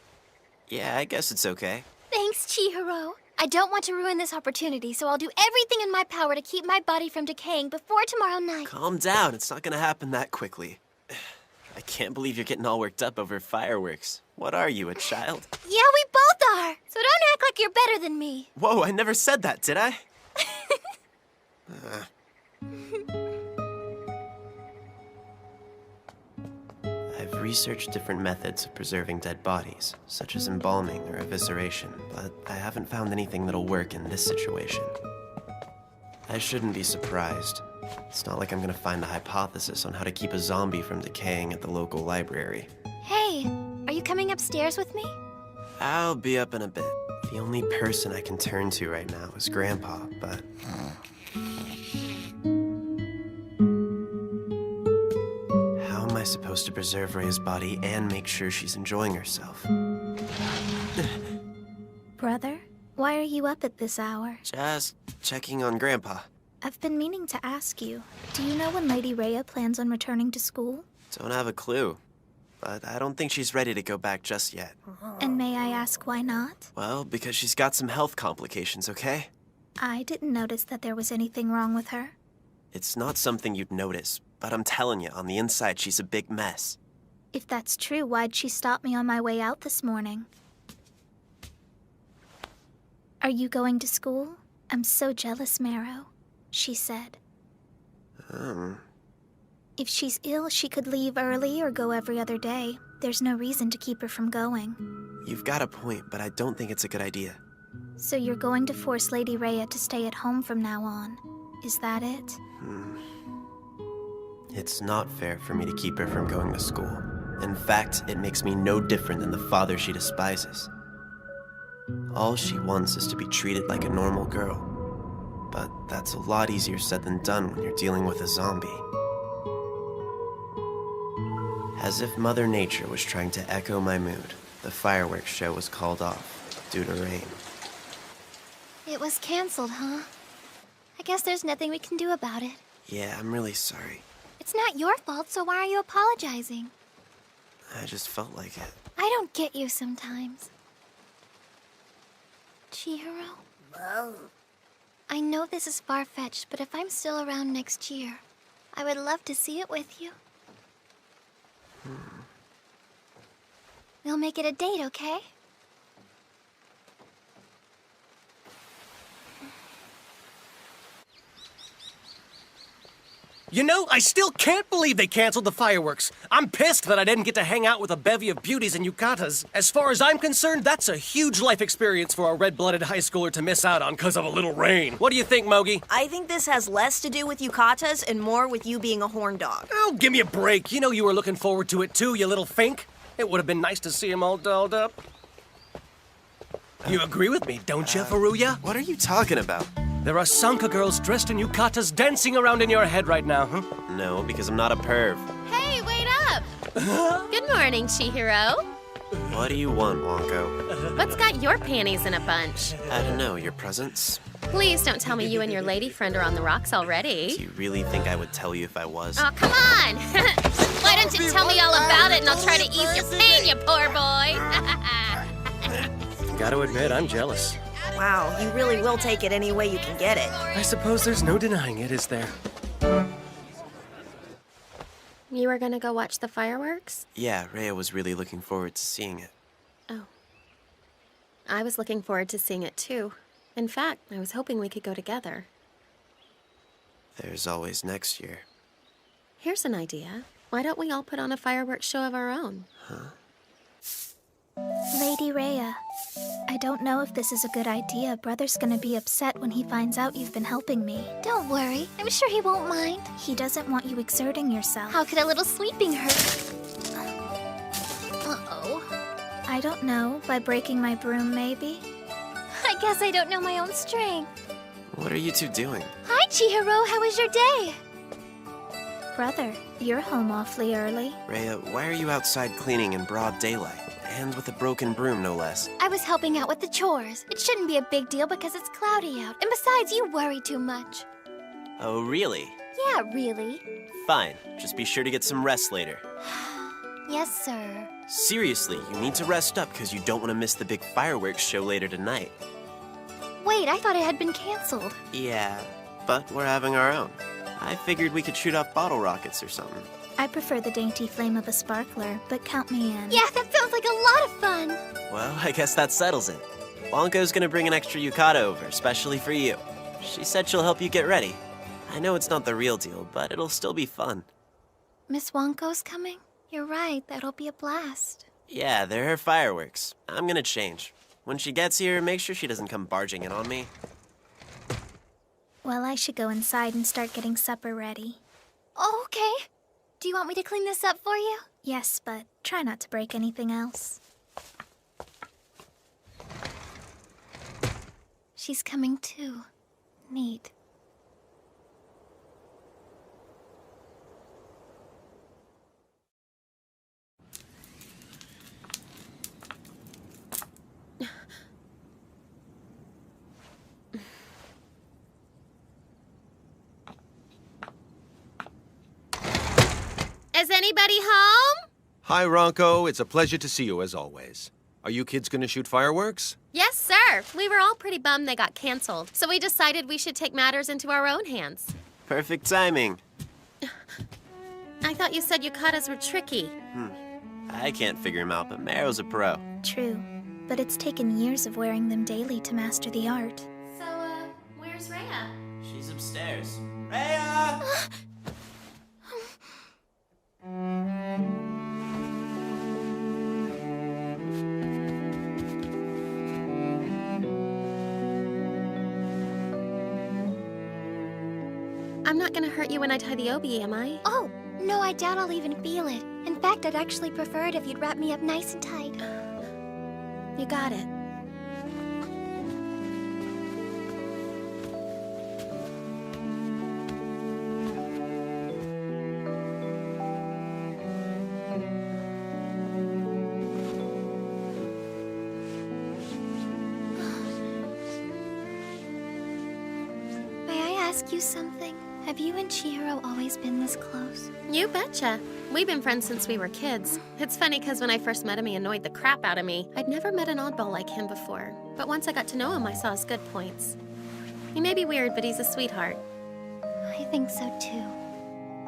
Speaker 1: Yeah, I guess it's okay.
Speaker 2: Thanks, Chihiro. I don't want to ruin this opportunity, so I'll do everything in my power to keep my body from decaying before tomorrow night.
Speaker 1: Calm down, it's not going to happen that quickly. I can't believe you're getting all worked up over fireworks. What are you, a child?
Speaker 2: Yeah, we both are! So don't act like you're better than me.
Speaker 1: Whoa, I never said that, did I? I've researched different methods of preserving dead bodies, such as embalming or evisceration, but I haven't found anything that'll work in this situation. I shouldn't be surprised. It's not like I'm gonna find a hypothesis on how to keep a zombie from decaying at the local library.
Speaker 2: Hey, are you coming upstairs with me?
Speaker 1: I'll be up in a bit. The only person I can turn to right now is Grandpa, but... How am I supposed to preserve Rhea's body and make sure she's enjoying herself?
Speaker 5: Brother, why are you up at this hour?
Speaker 1: Just checking on Grandpa.
Speaker 5: I've been meaning to ask you. Do you know when Lady Rhea plans on returning to school?
Speaker 1: Don't have a clue, but I don't think she's ready to go back just yet.
Speaker 5: And may I ask why not?
Speaker 1: Well, because she's got some health complications, okay?
Speaker 5: I didn't notice that there was anything wrong with her.
Speaker 1: It's not something you'd notice, but I'm telling you, on the inside, she's a big mess.
Speaker 5: If that's true, why'd she stop me on my way out this morning? Are you going to school? I'm so jealous, Marrow, she said. If she's ill, she could leave early or go every other day. There's no reason to keep her from going.
Speaker 1: You've got a point, but I don't think it's a good idea.
Speaker 5: So you're going to force Lady Rhea to stay at home from now on. Is that it?
Speaker 1: It's not fair for me to keep her from going to school. In fact, it makes me no different than the father she despises. All she wants is to be treated like a normal girl. But that's a lot easier said than done when you're dealing with a zombie. As if Mother Nature was trying to echo my mood, the fireworks show was called off due to rain.
Speaker 2: It was canceled, huh? I guess there's nothing we can do about it.
Speaker 1: Yeah, I'm really sorry.
Speaker 2: It's not your fault, so why are you apologizing?
Speaker 1: I just felt like it.
Speaker 2: I don't get you sometimes. Chihiro? I know this is far-fetched, but if I'm still around next year, I would love to see it with you. We'll make it a date, okay?
Speaker 19: You know, I still can't believe they canceled the fireworks. I'm pissed that I didn't get to hang out with a bevy of beauties and yukatas. As far as I'm concerned, that's a huge life experience for a red-blooded high schooler to miss out on because of a little rain. What do you think, Mogi?
Speaker 20: I think this has less to do with yukatas and more with you being a horn dog.
Speaker 19: Oh, give me a break. You know you were looking forward to it too, you little fink. It would have been nice to see him all dolled up. You agree with me, don't you, Furuya?
Speaker 1: What are you talking about?
Speaker 19: There are Sanka girls dressed in yukatas dancing around in your head right now, huh?
Speaker 1: No, because I'm not a perv.
Speaker 4: Hey, wait up! Good morning, Chihiro.
Speaker 1: What do you want, Wonko?
Speaker 4: What's got your panties in a bunch?
Speaker 1: I don't know, your presents?
Speaker 4: Please don't tell me you and your lady friend are on the rocks already.
Speaker 1: Do you really think I would tell you if I was?
Speaker 4: Oh, come on! Why don't you tell me all about it and I'll try to ease your pain, you poor boy!
Speaker 19: Gotta admit, I'm jealous.
Speaker 20: Wow, you really will take it any way you can get it.
Speaker 19: I suppose there's no denying it, is there?
Speaker 4: You were gonna go watch the fireworks?
Speaker 1: Yeah, Rhea was really looking forward to seeing it.
Speaker 4: Oh. I was looking forward to seeing it too. In fact, I was hoping we could go together.
Speaker 1: There's always next year.
Speaker 4: Here's an idea. Why don't we all put on a fireworks show of our own?
Speaker 1: Huh?
Speaker 5: Lady Rhea, I don't know if this is a good idea. Brother's gonna be upset when he finds out you've been helping me.
Speaker 2: Don't worry. I'm sure he won't mind.
Speaker 5: He doesn't want you exerting yourself.
Speaker 2: How could a little sweeping hurt? Uh-oh.
Speaker 5: I don't know. By breaking my broom, maybe?
Speaker 2: I guess I don't know my own strength.
Speaker 1: What are you two doing?
Speaker 2: Hi, Chihiro. How was your day?
Speaker 5: Brother, you're home awfully early.
Speaker 1: Rhea, why are you outside cleaning in broad daylight? And with a broken broom, no less.
Speaker 2: I was helping out with the chores. It shouldn't be a big deal because it's cloudy out. And besides, you worry too much.
Speaker 1: Oh, really?
Speaker 2: Yeah, really.
Speaker 1: Fine. Just be sure to get some rest later.
Speaker 2: Yes, sir.
Speaker 1: Seriously, you need to rest up because you don't want to miss the big fireworks show later tonight.
Speaker 2: Wait, I thought it had been canceled.
Speaker 1: Yeah, but we're having our own. I figured we could shoot off bottle rockets or something.
Speaker 5: I prefer the dainty flame of a sparkler, but count me in.
Speaker 2: Yeah, that sounds like a lot of fun.
Speaker 1: Well, I guess that settles it. Wonko's gonna bring an extra yukata over, especially for you. She said she'll help you get ready. I know it's not the real deal, but it'll still be fun.
Speaker 2: Miss Wonko's coming? You're right, that'll be a blast.
Speaker 1: Yeah, they're her fireworks. I'm gonna change. When she gets here, make sure she doesn't come barging in on me.
Speaker 5: Well, I should go inside and start getting supper ready.
Speaker 2: Oh, okay. Do you want me to clean this up for you?
Speaker 5: Yes, but try not to break anything else.
Speaker 2: She's coming too. Neat.
Speaker 4: Is anybody home?
Speaker 17: Hi, Ronco. It's a pleasure to see you as always. Are you kids gonna shoot fireworks?
Speaker 4: Yes, sir. We were all pretty bummed they got canceled, so we decided we should take matters into our own hands.
Speaker 1: Perfect timing.
Speaker 4: I thought you said yukatas were tricky.
Speaker 1: I can't figure him out, but Mero's a pro.
Speaker 5: True, but it's taken years of wearing them daily to master the art.
Speaker 4: So, where's Rhea?
Speaker 1: She's upstairs. Rhea!
Speaker 4: I'm not gonna hurt you when I tie the obi, am I?
Speaker 2: Oh,
Speaker 22: No, I doubt I'll even feel it. In fact, I'd actually prefer it if you'd wrap me up nice and tight.
Speaker 4: You got it.
Speaker 22: May I ask you something? Have you and Chihiro always been this close?
Speaker 4: You betcha. We've been friends since we were kids. It's funny because when I first met him, he annoyed the crap out of me. I'd never met an oddball like him before. But once I got to know him, I saw his good points. He may be weird, but he's a sweetheart.
Speaker 22: I think so too.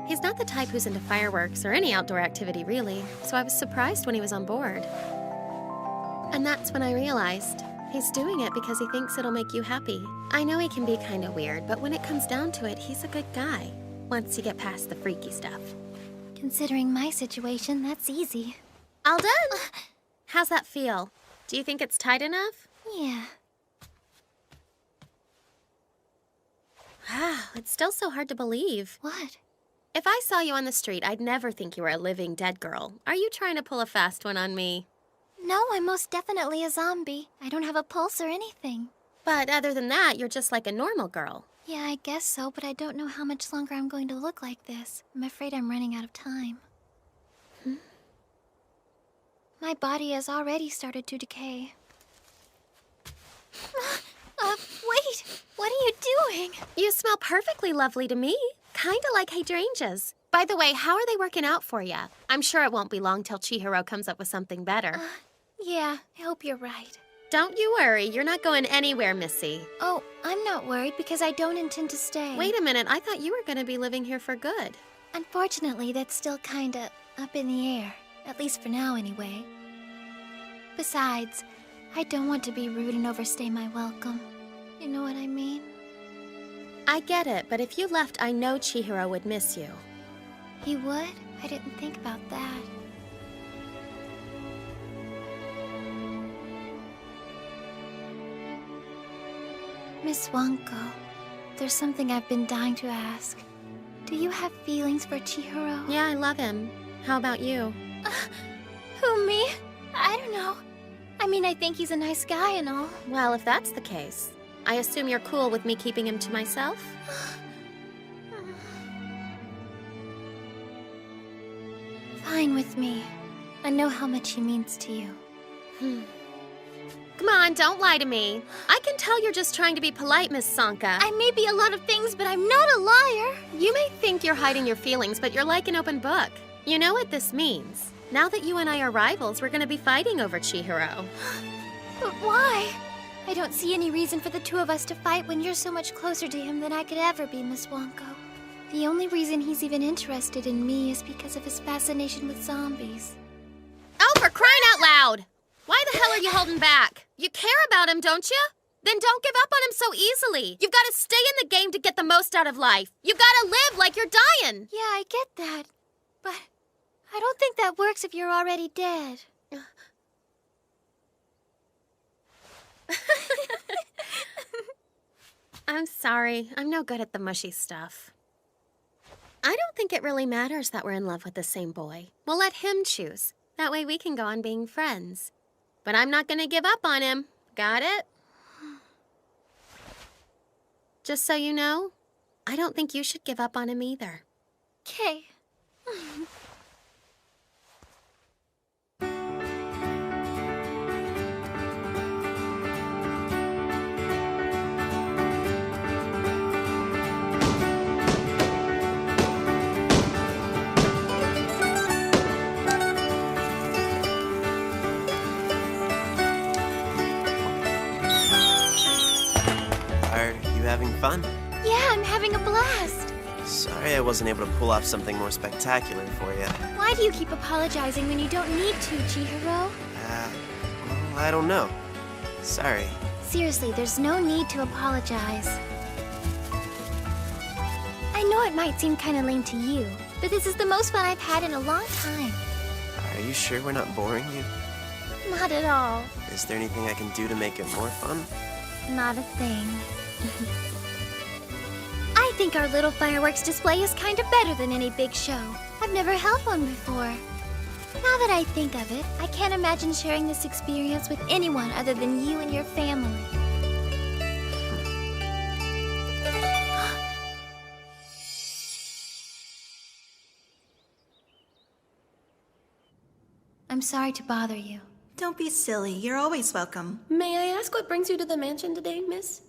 Speaker 4: He's not the type who's into fireworks or any outdoor activity, really. So I was surprised when he was on board. And that's when I realized he's doing it because he thinks it'll make you happy. I know he can be kind of weird, but when it comes down to it, he's a good guy. Once you get past the freaky stuff.
Speaker 22: Considering my situation, that's easy.
Speaker 4: All done! How's that feel? Do you think it's tight enough?
Speaker 22: Yeah.
Speaker 4: Wow, it's still so hard to believe.
Speaker 22: What?
Speaker 4: If I saw you on the street, I'd never think you were a living dead girl. Are you trying to pull a fast one on me?
Speaker 22: No, I'm most definitely a zombie. I don't have a pulse or anything.
Speaker 4: But other than that, you're just like a normal girl.
Speaker 22: Yeah, I guess so, but I don't know how much longer I'm going to look like this. I'm afraid I'm running out of time. My body has already started to decay. Wait! What are you doing?
Speaker 4: You smell perfectly lovely to me. Kinda like hydrangeas. By the way, how are they working out for you? I'm sure it won't be long till Chihiro comes up with something better.
Speaker 22: Yeah, I hope you're right.
Speaker 4: Don't you worry, you're not going anywhere, Missy.
Speaker 22: Oh, I'm not worried because I don't intend to stay.
Speaker 4: Wait a minute, I thought you were going to be living here for good.
Speaker 22: Unfortunately, that's still kinda up in the air. At least for now, anyway. Besides, I don't want to be rude and overstay my welcome. You know what I mean?
Speaker 4: I get it, but if you left, I know Chihiro would miss you.
Speaker 22: He would? I didn't think about that. Miss Wanko, there's something I've been dying to ask. Do you have feelings for Chihiro?
Speaker 4: Yeah, I love him. How about you?
Speaker 22: Who, me? I don't know. I mean, I think he's a nice guy and all.
Speaker 4: Well, if that's the case, I assume you're cool with me keeping him to myself?
Speaker 22: Fine with me. I know how much he means to you.
Speaker 4: Come on, don't lie to me. I can tell you're just trying to be polite, Miss Sanka.
Speaker 22: I may be a lot of things, but I'm not a liar.
Speaker 4: You may think you're hiding your feelings, but you're like an open book. You know what this means. Now that you and I are rivals, we're gonna be fighting over Chihiro.
Speaker 22: But why? I don't see any reason for the two of us to fight when you're so much closer to him than I could ever be, Miss Wanko. The only reason he's even interested in me is because of his fascination with zombies.
Speaker 4: Oh, for crying out loud! Why the hell are you holding back? You care about him, don't you? Then don't give up on him so easily. You've got to stay in the game to get the most out of life. You've got to live like you're dying.
Speaker 22: Yeah, I get that. But I don't think that works if you're already dead.
Speaker 4: I'm sorry. I'm no good at the mushy stuff. I don't think it really matters that we're in love with the same boy. We'll let him choose. That way we can go on being friends. But I'm not going to give up on him. Got it? Just so you know, I don't think you should give up on him either.
Speaker 22: 'Kay.
Speaker 1: Having fun?
Speaker 22: Yeah, I'm having a blast.
Speaker 1: Sorry I wasn't able to pull off something more spectacular for you.
Speaker 22: Why do you keep apologizing when you don't need to, Chihiro?
Speaker 1: Well, I don't know. Sorry.
Speaker 22: Seriously, there's no need to apologize. I know it might seem kind of lame to you, but this is the most fun I've had in a long time.
Speaker 1: Are you sure we're not boring you?
Speaker 22: Not at all.
Speaker 1: Is there anything I can do to make it more fun?
Speaker 22: Not a thing. I
Speaker 2: think our little fireworks display is kind of better than any big show. I've never held one before. Now that I think of it, I can't imagine sharing this experience with anyone other than you and your family. I'm sorry to bother you.
Speaker 15: Don't be silly. You're always welcome.
Speaker 4: May I ask what brings you to the mansion today, miss?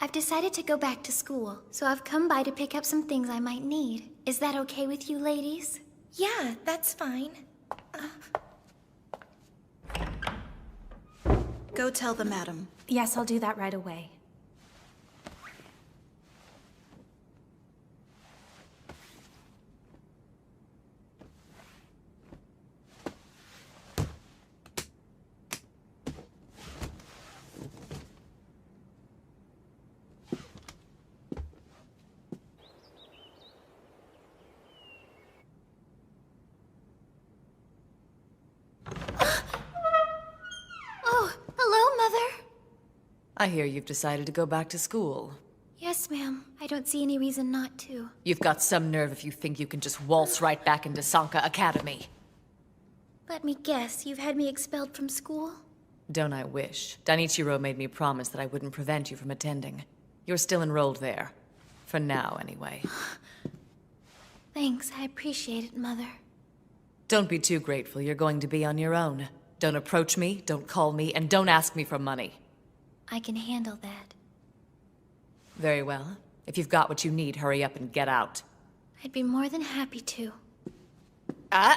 Speaker 2: I've decided to go back to school, so I've come by to pick up some things I might need. Is that okay with you ladies?
Speaker 3: Yeah, that's fine.
Speaker 15: Go tell the madam.
Speaker 7: Yes, I'll do that right away.
Speaker 2: Oh, hello, Mother.
Speaker 6: I hear you've decided to go back to school.
Speaker 2: Yes, ma'am. I don't see any reason not to.
Speaker 6: You've got some nerve if you think you can just waltz right back into Sanka Academy.
Speaker 2: Let me guess, you've had me expelled from school?
Speaker 6: Don't I wish? Danichiro made me promise that I wouldn't prevent you from attending. You're still enrolled there. For now, anyway.
Speaker 2: Thanks, I appreciate it, Mother.
Speaker 6: Don't be too grateful. You're going to be on your own. Don't approach me, don't call me, and don't ask me for money.
Speaker 2: I can handle that.
Speaker 6: Very well. If you've got what you need, hurry up and get out.
Speaker 2: I'd be more than happy to.
Speaker 6: Ah!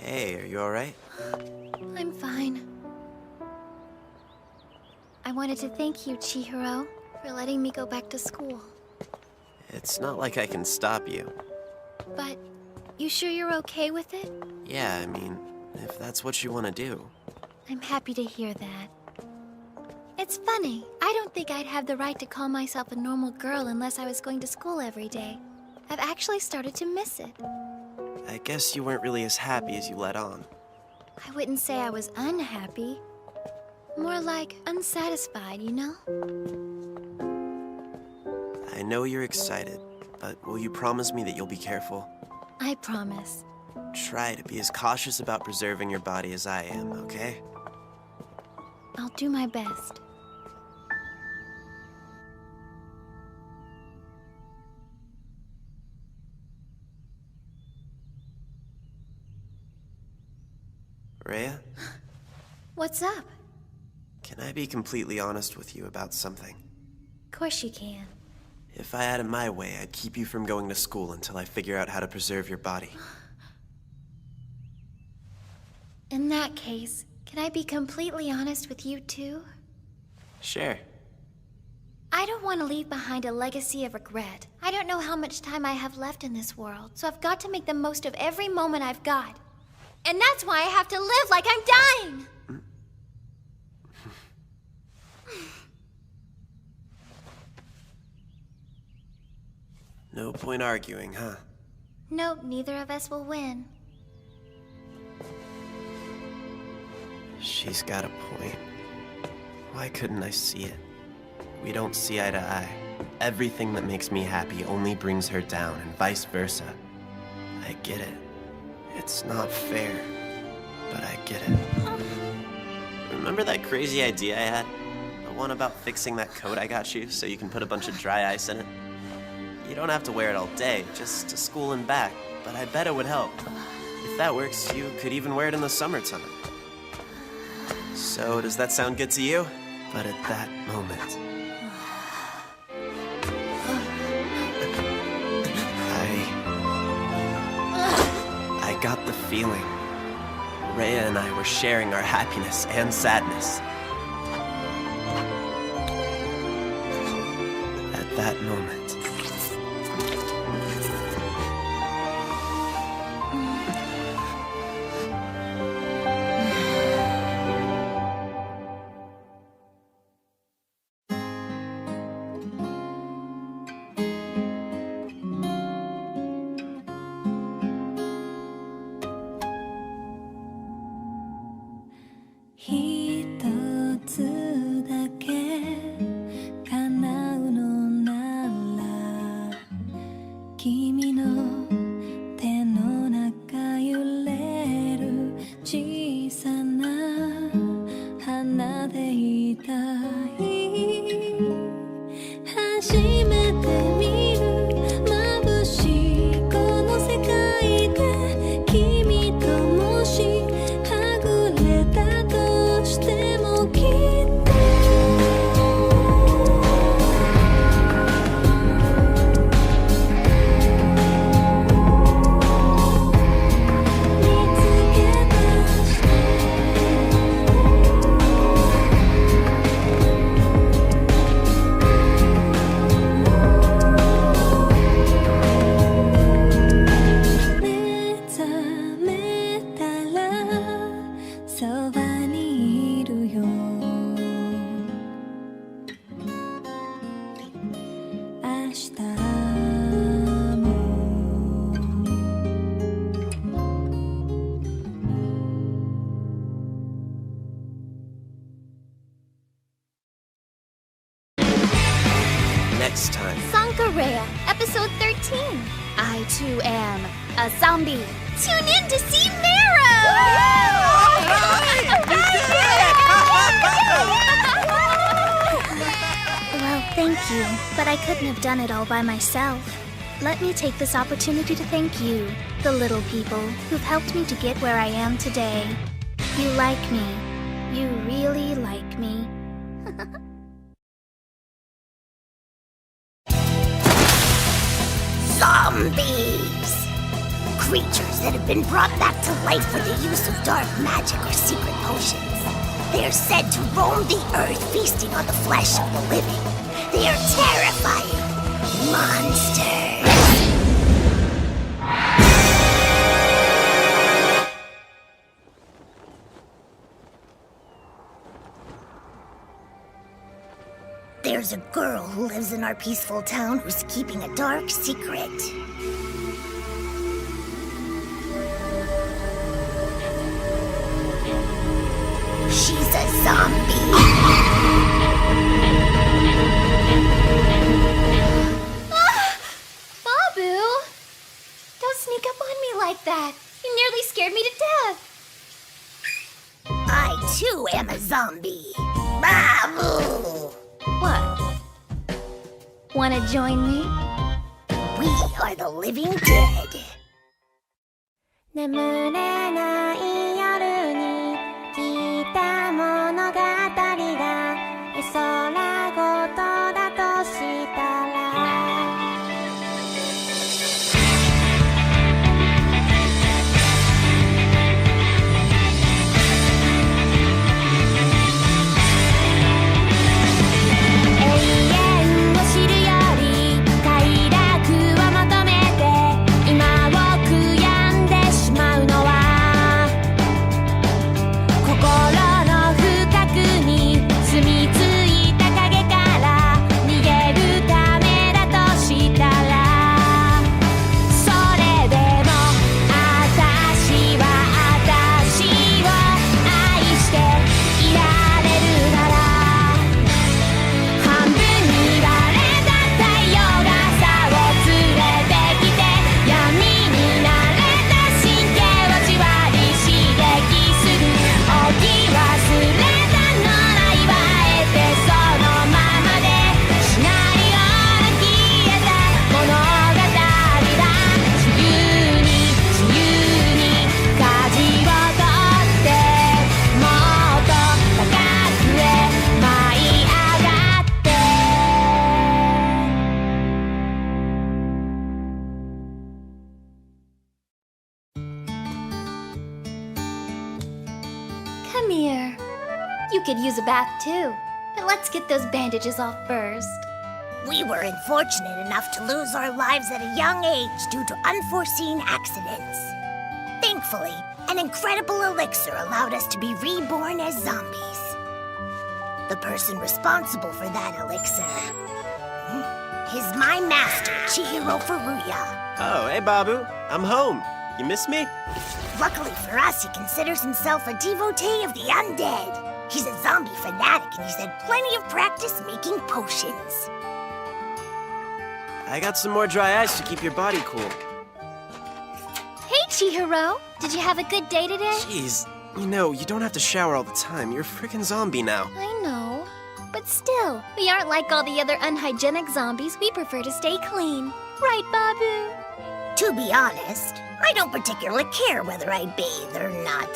Speaker 1: Hey, are you alright?
Speaker 2: I'm fine. I wanted to thank you, Chihiro, for letting me go back to school.
Speaker 1: It's not like I can stop you.
Speaker 2: But you sure you're okay with it?
Speaker 1: Yeah, I mean, if that's what you want to do.
Speaker 2: I'm happy to hear that. It's funny. I don't think I'd have the right to call myself a normal girl unless I was going to school every day. I've actually started to miss it.
Speaker 1: I guess you weren't really as happy as you let on.
Speaker 2: I wouldn't say I was unhappy. More like unsatisfied, you know?
Speaker 1: I know you're excited, but will you promise me that you'll be careful?
Speaker 2: I promise.
Speaker 1: Try to be as cautious about preserving your body as I am, okay?
Speaker 2: I'll do my best.
Speaker 1: Rhea?
Speaker 2: What's up?
Speaker 1: Can I be completely honest with you about something?
Speaker 2: Of course you can.
Speaker 1: If I had it my way, I'd keep you from going to school until I figure out how to preserve your body.
Speaker 2: In that case, can I be completely honest with you too?
Speaker 1: Sure.
Speaker 2: I don't want to leave behind a legacy of regret. I don't know how much time I have left in this world, so I've got to make the most of every moment I've got. And that's why I have to live like I'm dying!
Speaker 1: No point arguing, huh?
Speaker 2: Nope, neither of us will win.
Speaker 1: She's got a point. Why couldn't I see it? We don't see eye to eye. Everything that makes me happy only brings her down, and vice versa. I get it. It's not fair, but I get it. Remember that crazy idea I had? The one about fixing that coat I got you so you can put a bunch of dry ice in it? You don't have to wear it all day, just to school and back, but I bet it would help. If that works, you could even wear it in the summertime. So, does that sound good to you? But at that moment, I got the feeling Rhea and I were sharing our happiness and sadness. At that moment.
Speaker 3: 日も
Speaker 1: Next time.
Speaker 2: Sankareya, episode 13. I too am a zombie. Tune in to see
Speaker 5: Well, thank you, but I couldn't have done it all by myself. Let me take this opportunity to thank you, the little people, who've helped me to get where I am today. You like me. You really like me.
Speaker 22: Zombies! Creatures that have been brought back to life for the use of dark magic or secret potions. They are said to roam the earth, feasting on the flesh of the living. They are terrifying monsters. There's a girl who lives in our peaceful town who's keeping a dark secret. She's a zombie.
Speaker 2: Babu! Don't sneak up on me like that. You nearly scared me to death.
Speaker 22: I too am a zombie. Babu!
Speaker 2: What? Wanna join me?
Speaker 22: We are the living dead.
Speaker 11: 眠れない夜に聞いた物語が絵空ごとだとしたら永遠を知るより快楽を求めて今を悔やんでしまうのは心の深くに住み着いた影から逃げるためだとしたらそれでも私は私を愛していられるなら半分に割れた太陽が朝を連れてきて闇に慣れた神経をじわり刺激する置き忘れた野良はえてそのままでしないような消えた物語だ自由に自由に舵を取ってもっと高くへ舞い上がって
Speaker 2: Come here. You could use a bath too. But let's get those bandages off first.
Speaker 22: We were unfortunate enough to lose our lives at a young age due to unforeseen accidents. Thankfully, an incredible elixir allowed us to be reborn as zombies. The person responsible for that elixir is my master, Chihiro Furuya.
Speaker 1: Oh, hey, Babu. I'm home. You miss me?
Speaker 22: Luckily for us, he considers himself a devotee of the undead. He's a zombie fanatic and he's had plenty of practice making potions.
Speaker 1: I got some more dry ice to keep your body cool.
Speaker 2: Hey, Chihiro. Did you have a good day today?
Speaker 1: Jeez, you know, you don't have to shower all the time. You're a freaking zombie now.
Speaker 2: I know. But still, we aren't like all the other unhygienic zombies. We prefer to stay clean. Right, Babu?
Speaker 22: To be honest, I don't particularly care whether I bathe or not.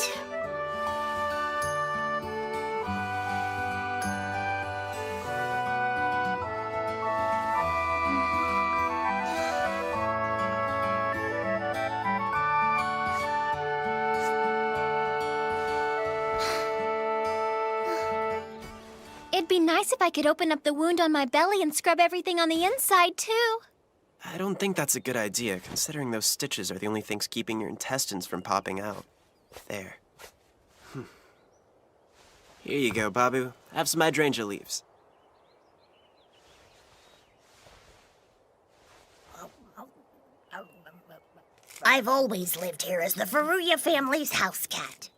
Speaker 2: It'd be nice if I could open up the wound on my belly and scrub everything on the inside, too.
Speaker 1: I don't think that's a good idea, considering those stitches are the only things keeping your intestines from popping out. There. Here you go, Babu. Have some hydrangea leaves.
Speaker 10: I've always lived here as the Furuya family's house cat.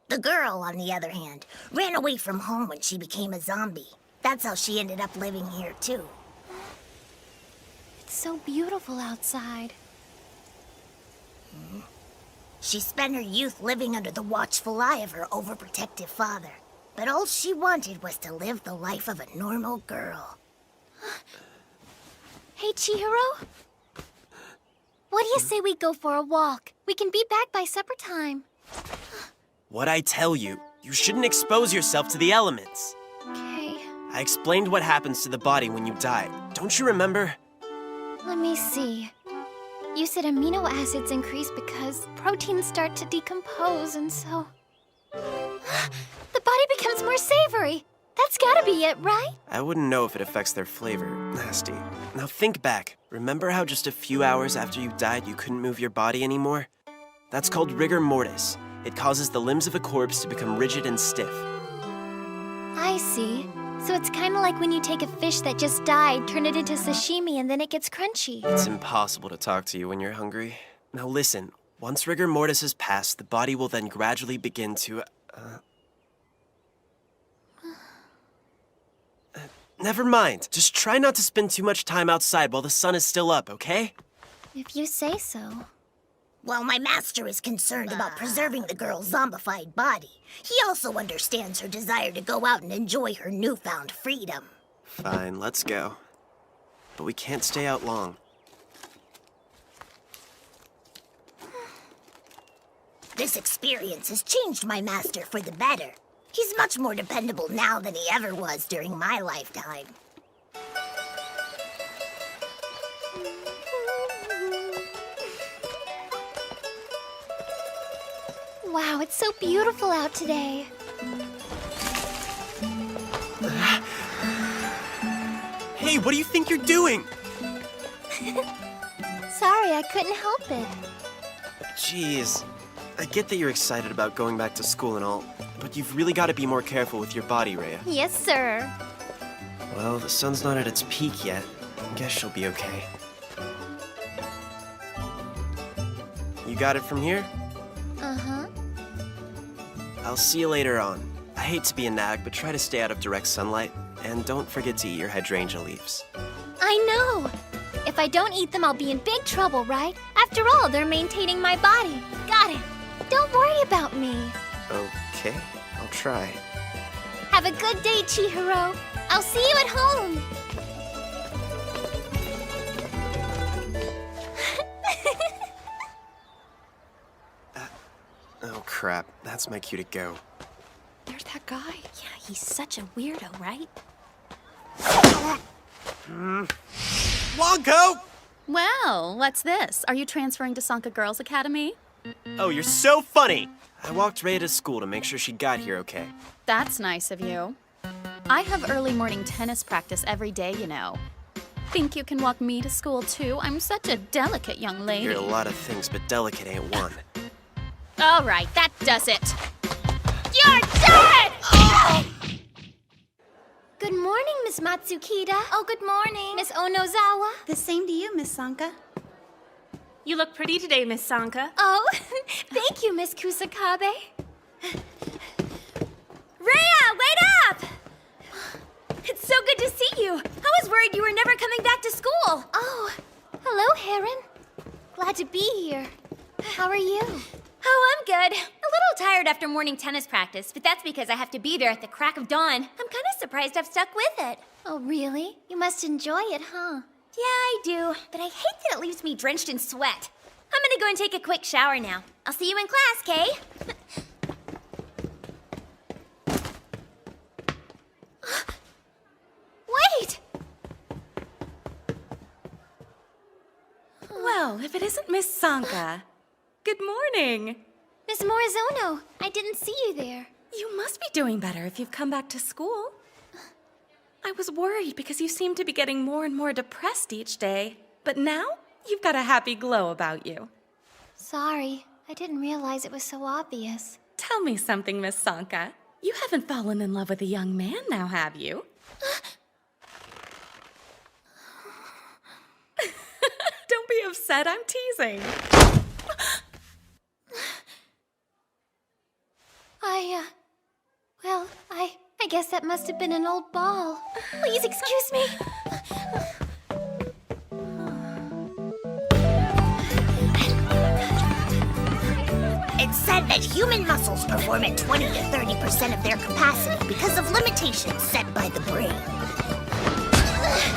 Speaker 10: The girl, on the other hand, ran away from home when she became a zombie. That's how she ended up living here, too.
Speaker 2: It's so beautiful outside.
Speaker 10: She spent her youth living under the watchful eye of her overprotective father. But all she wanted was to live the life of a normal girl.
Speaker 2: Hey, Chihiro? What do you say we go for a walk? We can be back by supper time.
Speaker 1: What'd I tell you? You shouldn't expose yourself to the elements.
Speaker 2: Okay.
Speaker 1: I explained what happens to the body when you die. Don't you remember?
Speaker 2: Let me see. You said amino acids increase because proteins start to decompose, and so... the body becomes more savory. That's gotta be it, right?
Speaker 1: I wouldn't know if it affects their flavor. Nasty. Now think back. Remember how just a few hours after you died you couldn't move your body anymore? That's called rigor mortis. It causes the limbs of a corpse to become rigid and stiff.
Speaker 2: I see. So it's kind of like when you take a fish that just died, turn it into sashimi, and then it gets crunchy.
Speaker 1: It's impossible to talk to you when you're hungry. Now listen, once rigor mortis has passed, the body will then gradually begin to... Never mind. Just try not to spend too much time outside while the sun is still up, okay?
Speaker 2: If you say so.
Speaker 10: While my master is concerned about preserving the girl's zombified body, he also understands her desire to go out and enjoy her newfound freedom.
Speaker 1: Fine, let's go. But we can't stay out long.
Speaker 10: This experience has changed my master for the better. He's much more dependable now than he ever was during my lifetime.
Speaker 2: Wow, it's so beautiful out today.
Speaker 1: Hey, what do you think you're doing?
Speaker 2: Sorry, I couldn't help it.
Speaker 1: Jeez. I get that you're excited about going back to school and all, but you've really got to be more careful with your body, Rhea.
Speaker 2: Yes, sir.
Speaker 1: Well, the sun's not at its peak yet. I guess she'll be okay. You got it from here?
Speaker 2: Uh-huh.
Speaker 1: I'll see you later on. I hate to be a nag, but try to stay out of direct sunlight. And don't forget to eat your hydrangea leaves.
Speaker 2: I know! If I don't eat them, I'll be in big trouble, right? After all, they're maintaining my body. Got it. Don't worry about me.
Speaker 1: Okay, I'll try.
Speaker 2: Have a good day, Chihiro. I'll see you at home.
Speaker 1: Oh crap, that's my cue to go.
Speaker 15: There's that guy. Yeah, he's such a weirdo, right?
Speaker 1: Wonko!
Speaker 16: Well, what's this? Are you transferring to Sanka Girls Academy?
Speaker 1: Oh, you're so funny! I walked Rhea to school to make sure she got here okay.
Speaker 16: That's nice of you. I have early morning tennis practice every day, you know. Think you can walk me to school, too? I'm such a delicate young lady.
Speaker 1: You're a lot of things, but delicate ain't one.
Speaker 16: All right, that does it. You're dead! Oh!
Speaker 2: Good morning, Miss Matsukita. Oh, good morning. Miss Onozawa.
Speaker 15: The same to you, Miss Sanka.
Speaker 23: You look pretty today, Miss Sanka.
Speaker 2: Oh, thank you, Miss Kusakabe. Rhea, wait up! It's so good to see you. I was worried you were never coming back to school. Oh, hello, Heron. Glad to be here. How are you?
Speaker 24: Oh, I'm good. A little tired after morning tennis practice, but that's because I have to be there at the crack of dawn. I'm kind of surprised I've stuck with it.
Speaker 2: Oh, really? You must enjoy it, huh?
Speaker 24: Yeah, I do, but I hate that it leaves me drenched in sweat. I'm gonna go and take a quick shower now. I'll see you in class, Kay?
Speaker 2: Wait!
Speaker 9: Well, if it isn't Miss Sanka. Good morning.
Speaker 2: Miss Morizono, I didn't see you there.
Speaker 9: You must be doing better if you've come back to school. I was worried because you seem to be getting more and more depressed each day. But now, you've got a happy glow about you.
Speaker 2: Sorry, I didn't realize it was so obvious.
Speaker 9: Tell me something, Miss Sanka. You haven't fallen in love with a young man now, have you? Don't be upset, I'm teasing.
Speaker 2: guess that must have been an old ball. Please excuse me.
Speaker 10: It's said that human muscles perform at 20 to 30% of their capacity because of limitations set by the brain.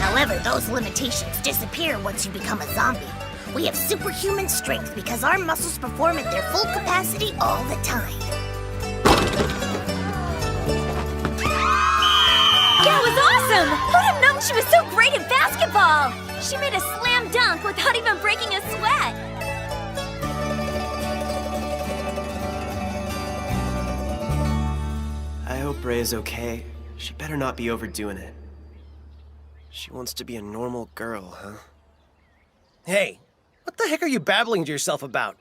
Speaker 10: However, those limitations disappear once you become a zombie. We have superhuman strength because our muscles perform at their full capacity all the time.
Speaker 24: That was awesome! Who'd have known she was so great at basketball? She made a slam dunk without even breaking a sweat.
Speaker 1: I hope Rhea's okay. She better not be overdoing it. She wants to be a normal girl, huh?
Speaker 19: Hey, what the heck are you babbling to yourself about?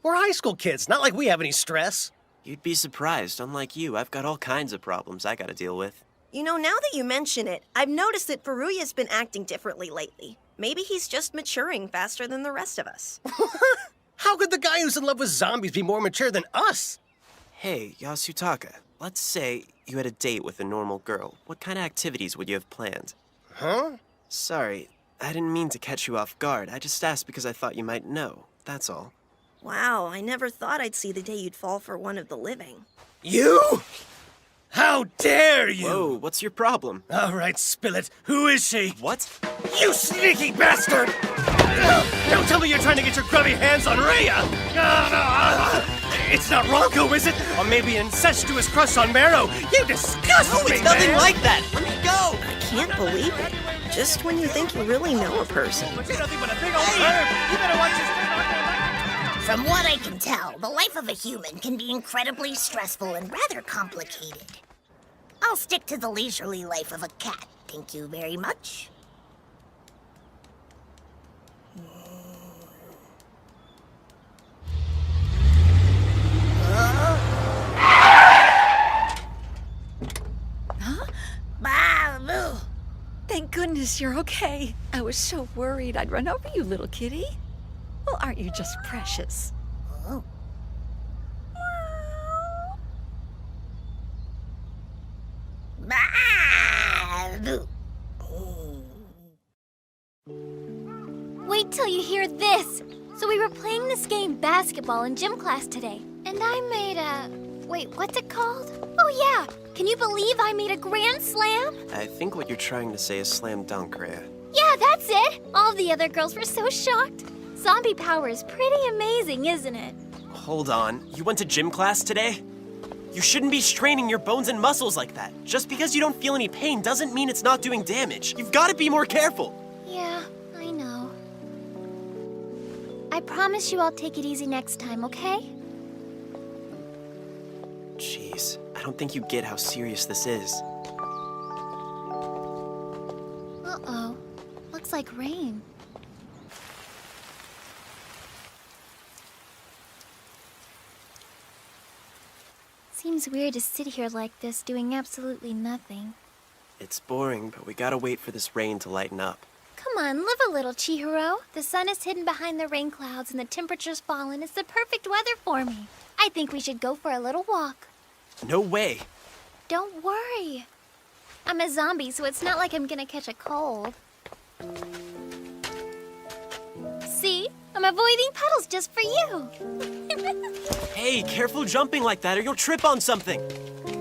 Speaker 19: We're high school kids, not like we have any stress.
Speaker 1: You'd be surprised. Unlike you, I've got all kinds of problems I gotta deal with.
Speaker 20: You know, now that you mention it, I've noticed that Furuya's been acting differently lately. Maybe he's just maturing faster than the rest of us.
Speaker 19: How could the guy who's in love with zombies be more mature than us?
Speaker 1: Hey, Yasutaka, let's say you had a date with a normal girl. What kind of activities would you have planned?
Speaker 19: Huh?
Speaker 1: Sorry, I didn't mean to catch you off guard. I just asked because I thought you might know. That's all.
Speaker 20: Wow, I never thought I'd see the day you'd fall for one of the living.
Speaker 19: You? How dare you!
Speaker 1: Whoa, what's your problem?
Speaker 19: All right, spill it. Who is she?
Speaker 1: What?
Speaker 19: You sneaky bastard! Don't tell me you're trying to get your grubby hands on Rhea! It's not Ronko, is it? Or maybe an incestuous crush on Marrow? You disgust me,
Speaker 1: it's nothing
Speaker 19: man.
Speaker 1: like that! Let me go!
Speaker 20: I can't believe it. Just when you think you really know a person.
Speaker 19: You're nothing but a big old herb. You better watch your step.
Speaker 10: From what I can tell, the life of a human can be incredibly stressful and rather complicated. I'll stick to the leisurely life of a cat. Thank you very much.
Speaker 9: Huh?
Speaker 10: Babu!
Speaker 9: Thank goodness you're okay. I was so worried I'd run over you, little kitty. Well, aren't you just precious?
Speaker 10: Oh. Babu!
Speaker 2: Wait till you hear this. So we were playing this game basketball in gym class today. And I made a... Wait, what's it called? Oh yeah! Can you believe I made a grand slam?
Speaker 1: I think what you're trying to say is slam dunk, Rhea.
Speaker 2: Yeah, that's it! All the other girls were so shocked. Zombie power is pretty amazing, isn't it?
Speaker 1: Hold on. You went to gym class today? You shouldn't be straining your bones and muscles like that. Just because you don't feel any pain doesn't mean it's not doing damage. You've got to be more careful.
Speaker 2: Yeah, I know. I promise you I'll take it easy next time, okay?
Speaker 1: Jeez, I don't think you get how serious this is.
Speaker 2: Uh-oh. Looks like rain. Seems weird to sit here like this, doing absolutely nothing.
Speaker 1: It's boring, but we gotta wait for this rain to lighten up.
Speaker 2: Come on, live a little, Chihiro. The sun is hidden behind the rain clouds and the temperature's fallen. It's the perfect weather for me. I think we should go for a little walk.
Speaker 1: No way.
Speaker 2: Don't worry. I'm a zombie, so it's not like I'm gonna catch a cold. See? I'm avoiding puddles just for you.
Speaker 1: Hey, careful jumping like that or you'll trip on something.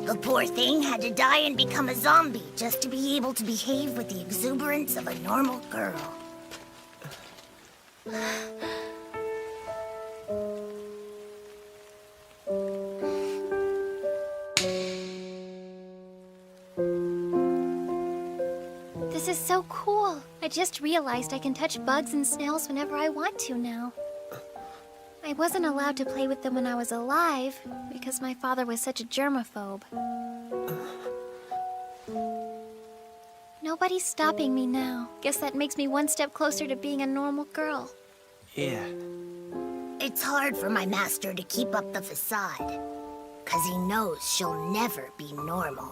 Speaker 10: The poor thing had to die and become a zombie just to be able to behave with the exuberance of a normal girl.
Speaker 2: This is so cool. I just realized I can touch bugs and snails whenever I want to now. I wasn't allowed to play with them when I was alive because my father was such a germaphobe. Nobody's stopping me now. Guess that makes me one step closer to being a normal girl.
Speaker 1: Yeah.
Speaker 10: It's hard for my master to keep up the facade, 'cause he knows she'll never be normal.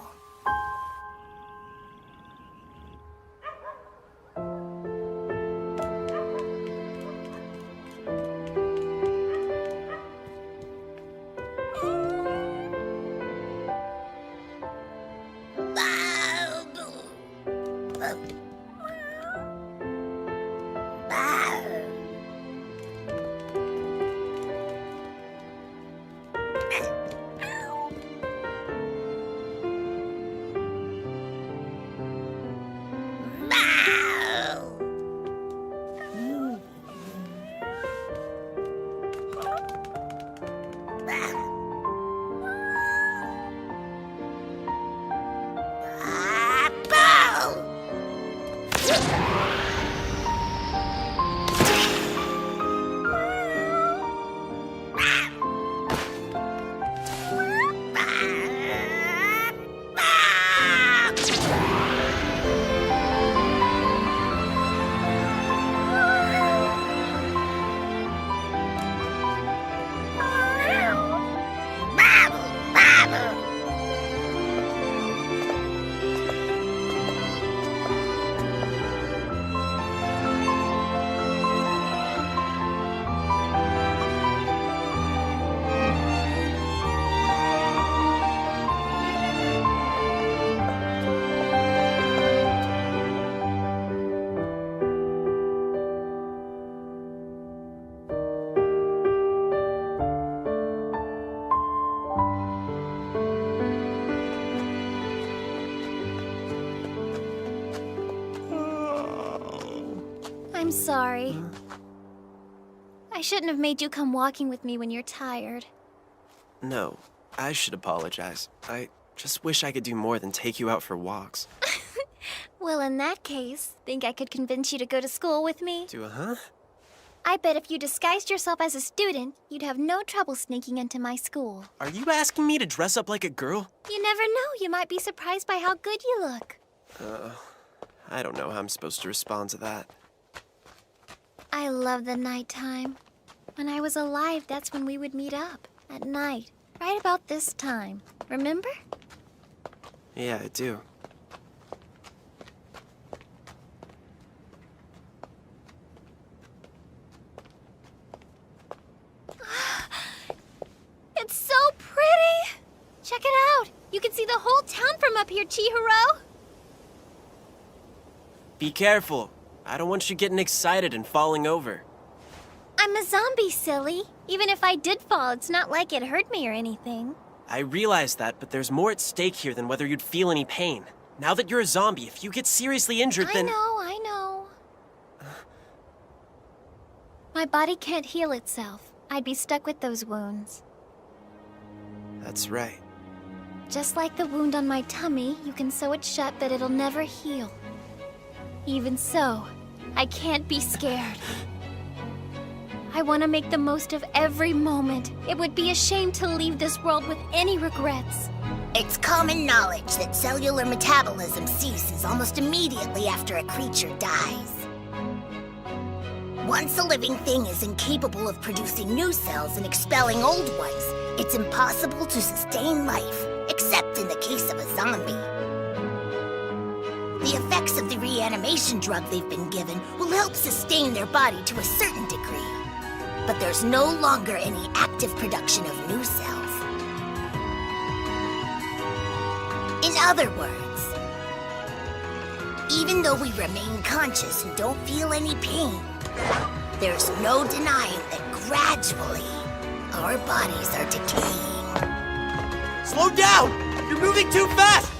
Speaker 2: I'm sorry. I shouldn't have made you come walking with me when you're tired.
Speaker 1: No, I should apologize. I just wish I could do more than take you out for walks.
Speaker 2: Well, in that case, think I could convince you to go to school with me?
Speaker 1: Do a huh?
Speaker 2: I bet if you disguised yourself as a student, you'd have no trouble sneaking into my school.
Speaker 1: Are you asking me to dress up like a girl?
Speaker 2: You never know. You might be surprised by how good you look.
Speaker 1: I don't know how I'm supposed to respond to that.
Speaker 2: I love the nighttime. When I was alive, that's when we would meet up. At night. Right about this time. Remember?
Speaker 1: Yeah, I do.
Speaker 2: It's so pretty! Check it out! You can see the whole town from up here, Chihiro!
Speaker 1: Be careful. I don't want you getting excited and falling over.
Speaker 2: I'm a zombie, silly. Even if I did fall, it's not like it hurt me or anything.
Speaker 1: I realize that, but there's more at stake here than whether you'd feel any pain. Now that you're a zombie, if you get seriously injured, then...
Speaker 2: I know. My body can't heal itself. I'd be stuck with those wounds.
Speaker 1: That's right.
Speaker 2: Just like the wound on my tummy, you can sew it shut, but it'll never heal. Even so, I can't be scared. I want to make the most of every moment. It would be a shame to leave this world with any regrets.
Speaker 10: It's common knowledge that cellular metabolism ceases almost immediately after a creature dies. Once a living thing is incapable of producing new cells and expelling old ones, it's impossible to sustain life, except in the case of a zombie. The effects of the reanimation drug they've been given will help sustain their body to a certain degree. But there's no longer any active production of new cells. In other words, even though we remain conscious and don't feel any pain, there's no denying that gradually our bodies are decaying.
Speaker 1: Slow down! You're moving too fast!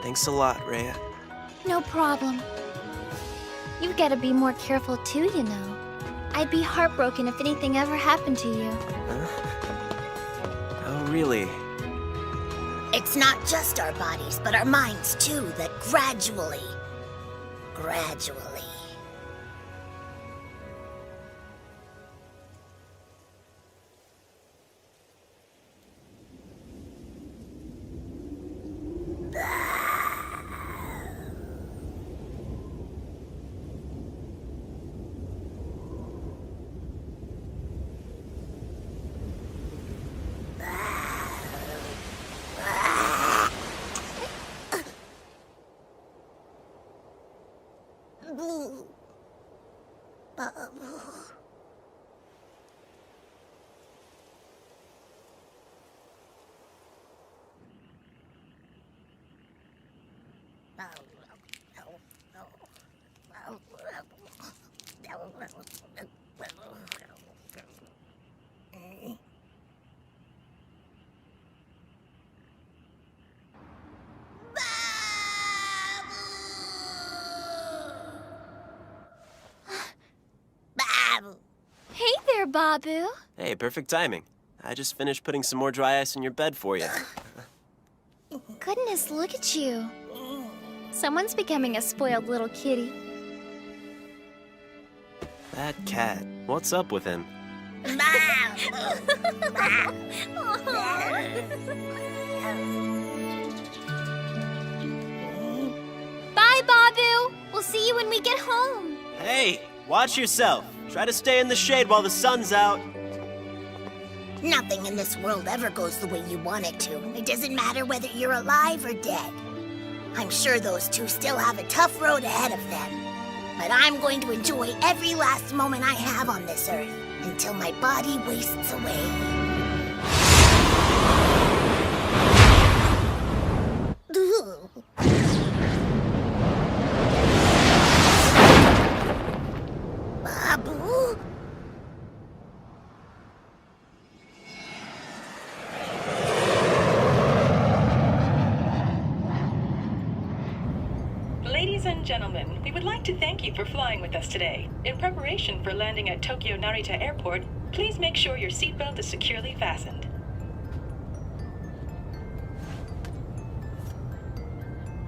Speaker 1: Thanks a lot, Rhea.
Speaker 2: No problem. You've got to be more careful too, you know. I'd be heartbroken if anything ever happened to you.
Speaker 1: Oh, really?
Speaker 10: It's not just our bodies, but our minds too, that gradually...
Speaker 2: Hey there, Babu.
Speaker 1: Hey, perfect timing. I just finished putting some more dry ice in your bed for you.
Speaker 2: Goodness, look at you. Someone's becoming a spoiled little kitty.
Speaker 1: That cat. What's up with him?
Speaker 2: Bye, Babu. We'll see you when we get home.
Speaker 1: Hey, watch yourself. Try to stay in the shade while the sun's out.
Speaker 10: Nothing in this world ever goes the way you want it to. It doesn't matter whether you're alive or dead. I'm sure those two still have a tough road ahead of them. But I'm going to enjoy every last moment I have on this earth until my body wastes away. Babu?
Speaker 8: and gentlemen, we would like to thank you for flying with us today. In preparation for landing at Tokyo Narita Airport, please make sure your seatbelt is securely fastened.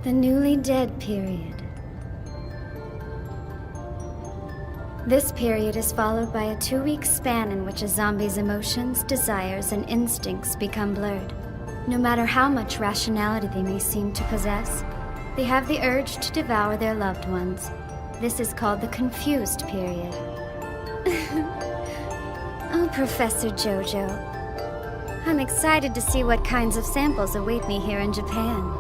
Speaker 12: The newly dead period. This period is followed by a 2-week span in which a zombie's emotions, desires, and instincts become blurred. No matter how much rationality they may seem to possess, they have the urge to devour their loved ones. This is called the confused period. Oh, Professor Jojo. I'm excited to see what kinds of samples await me here in Japan.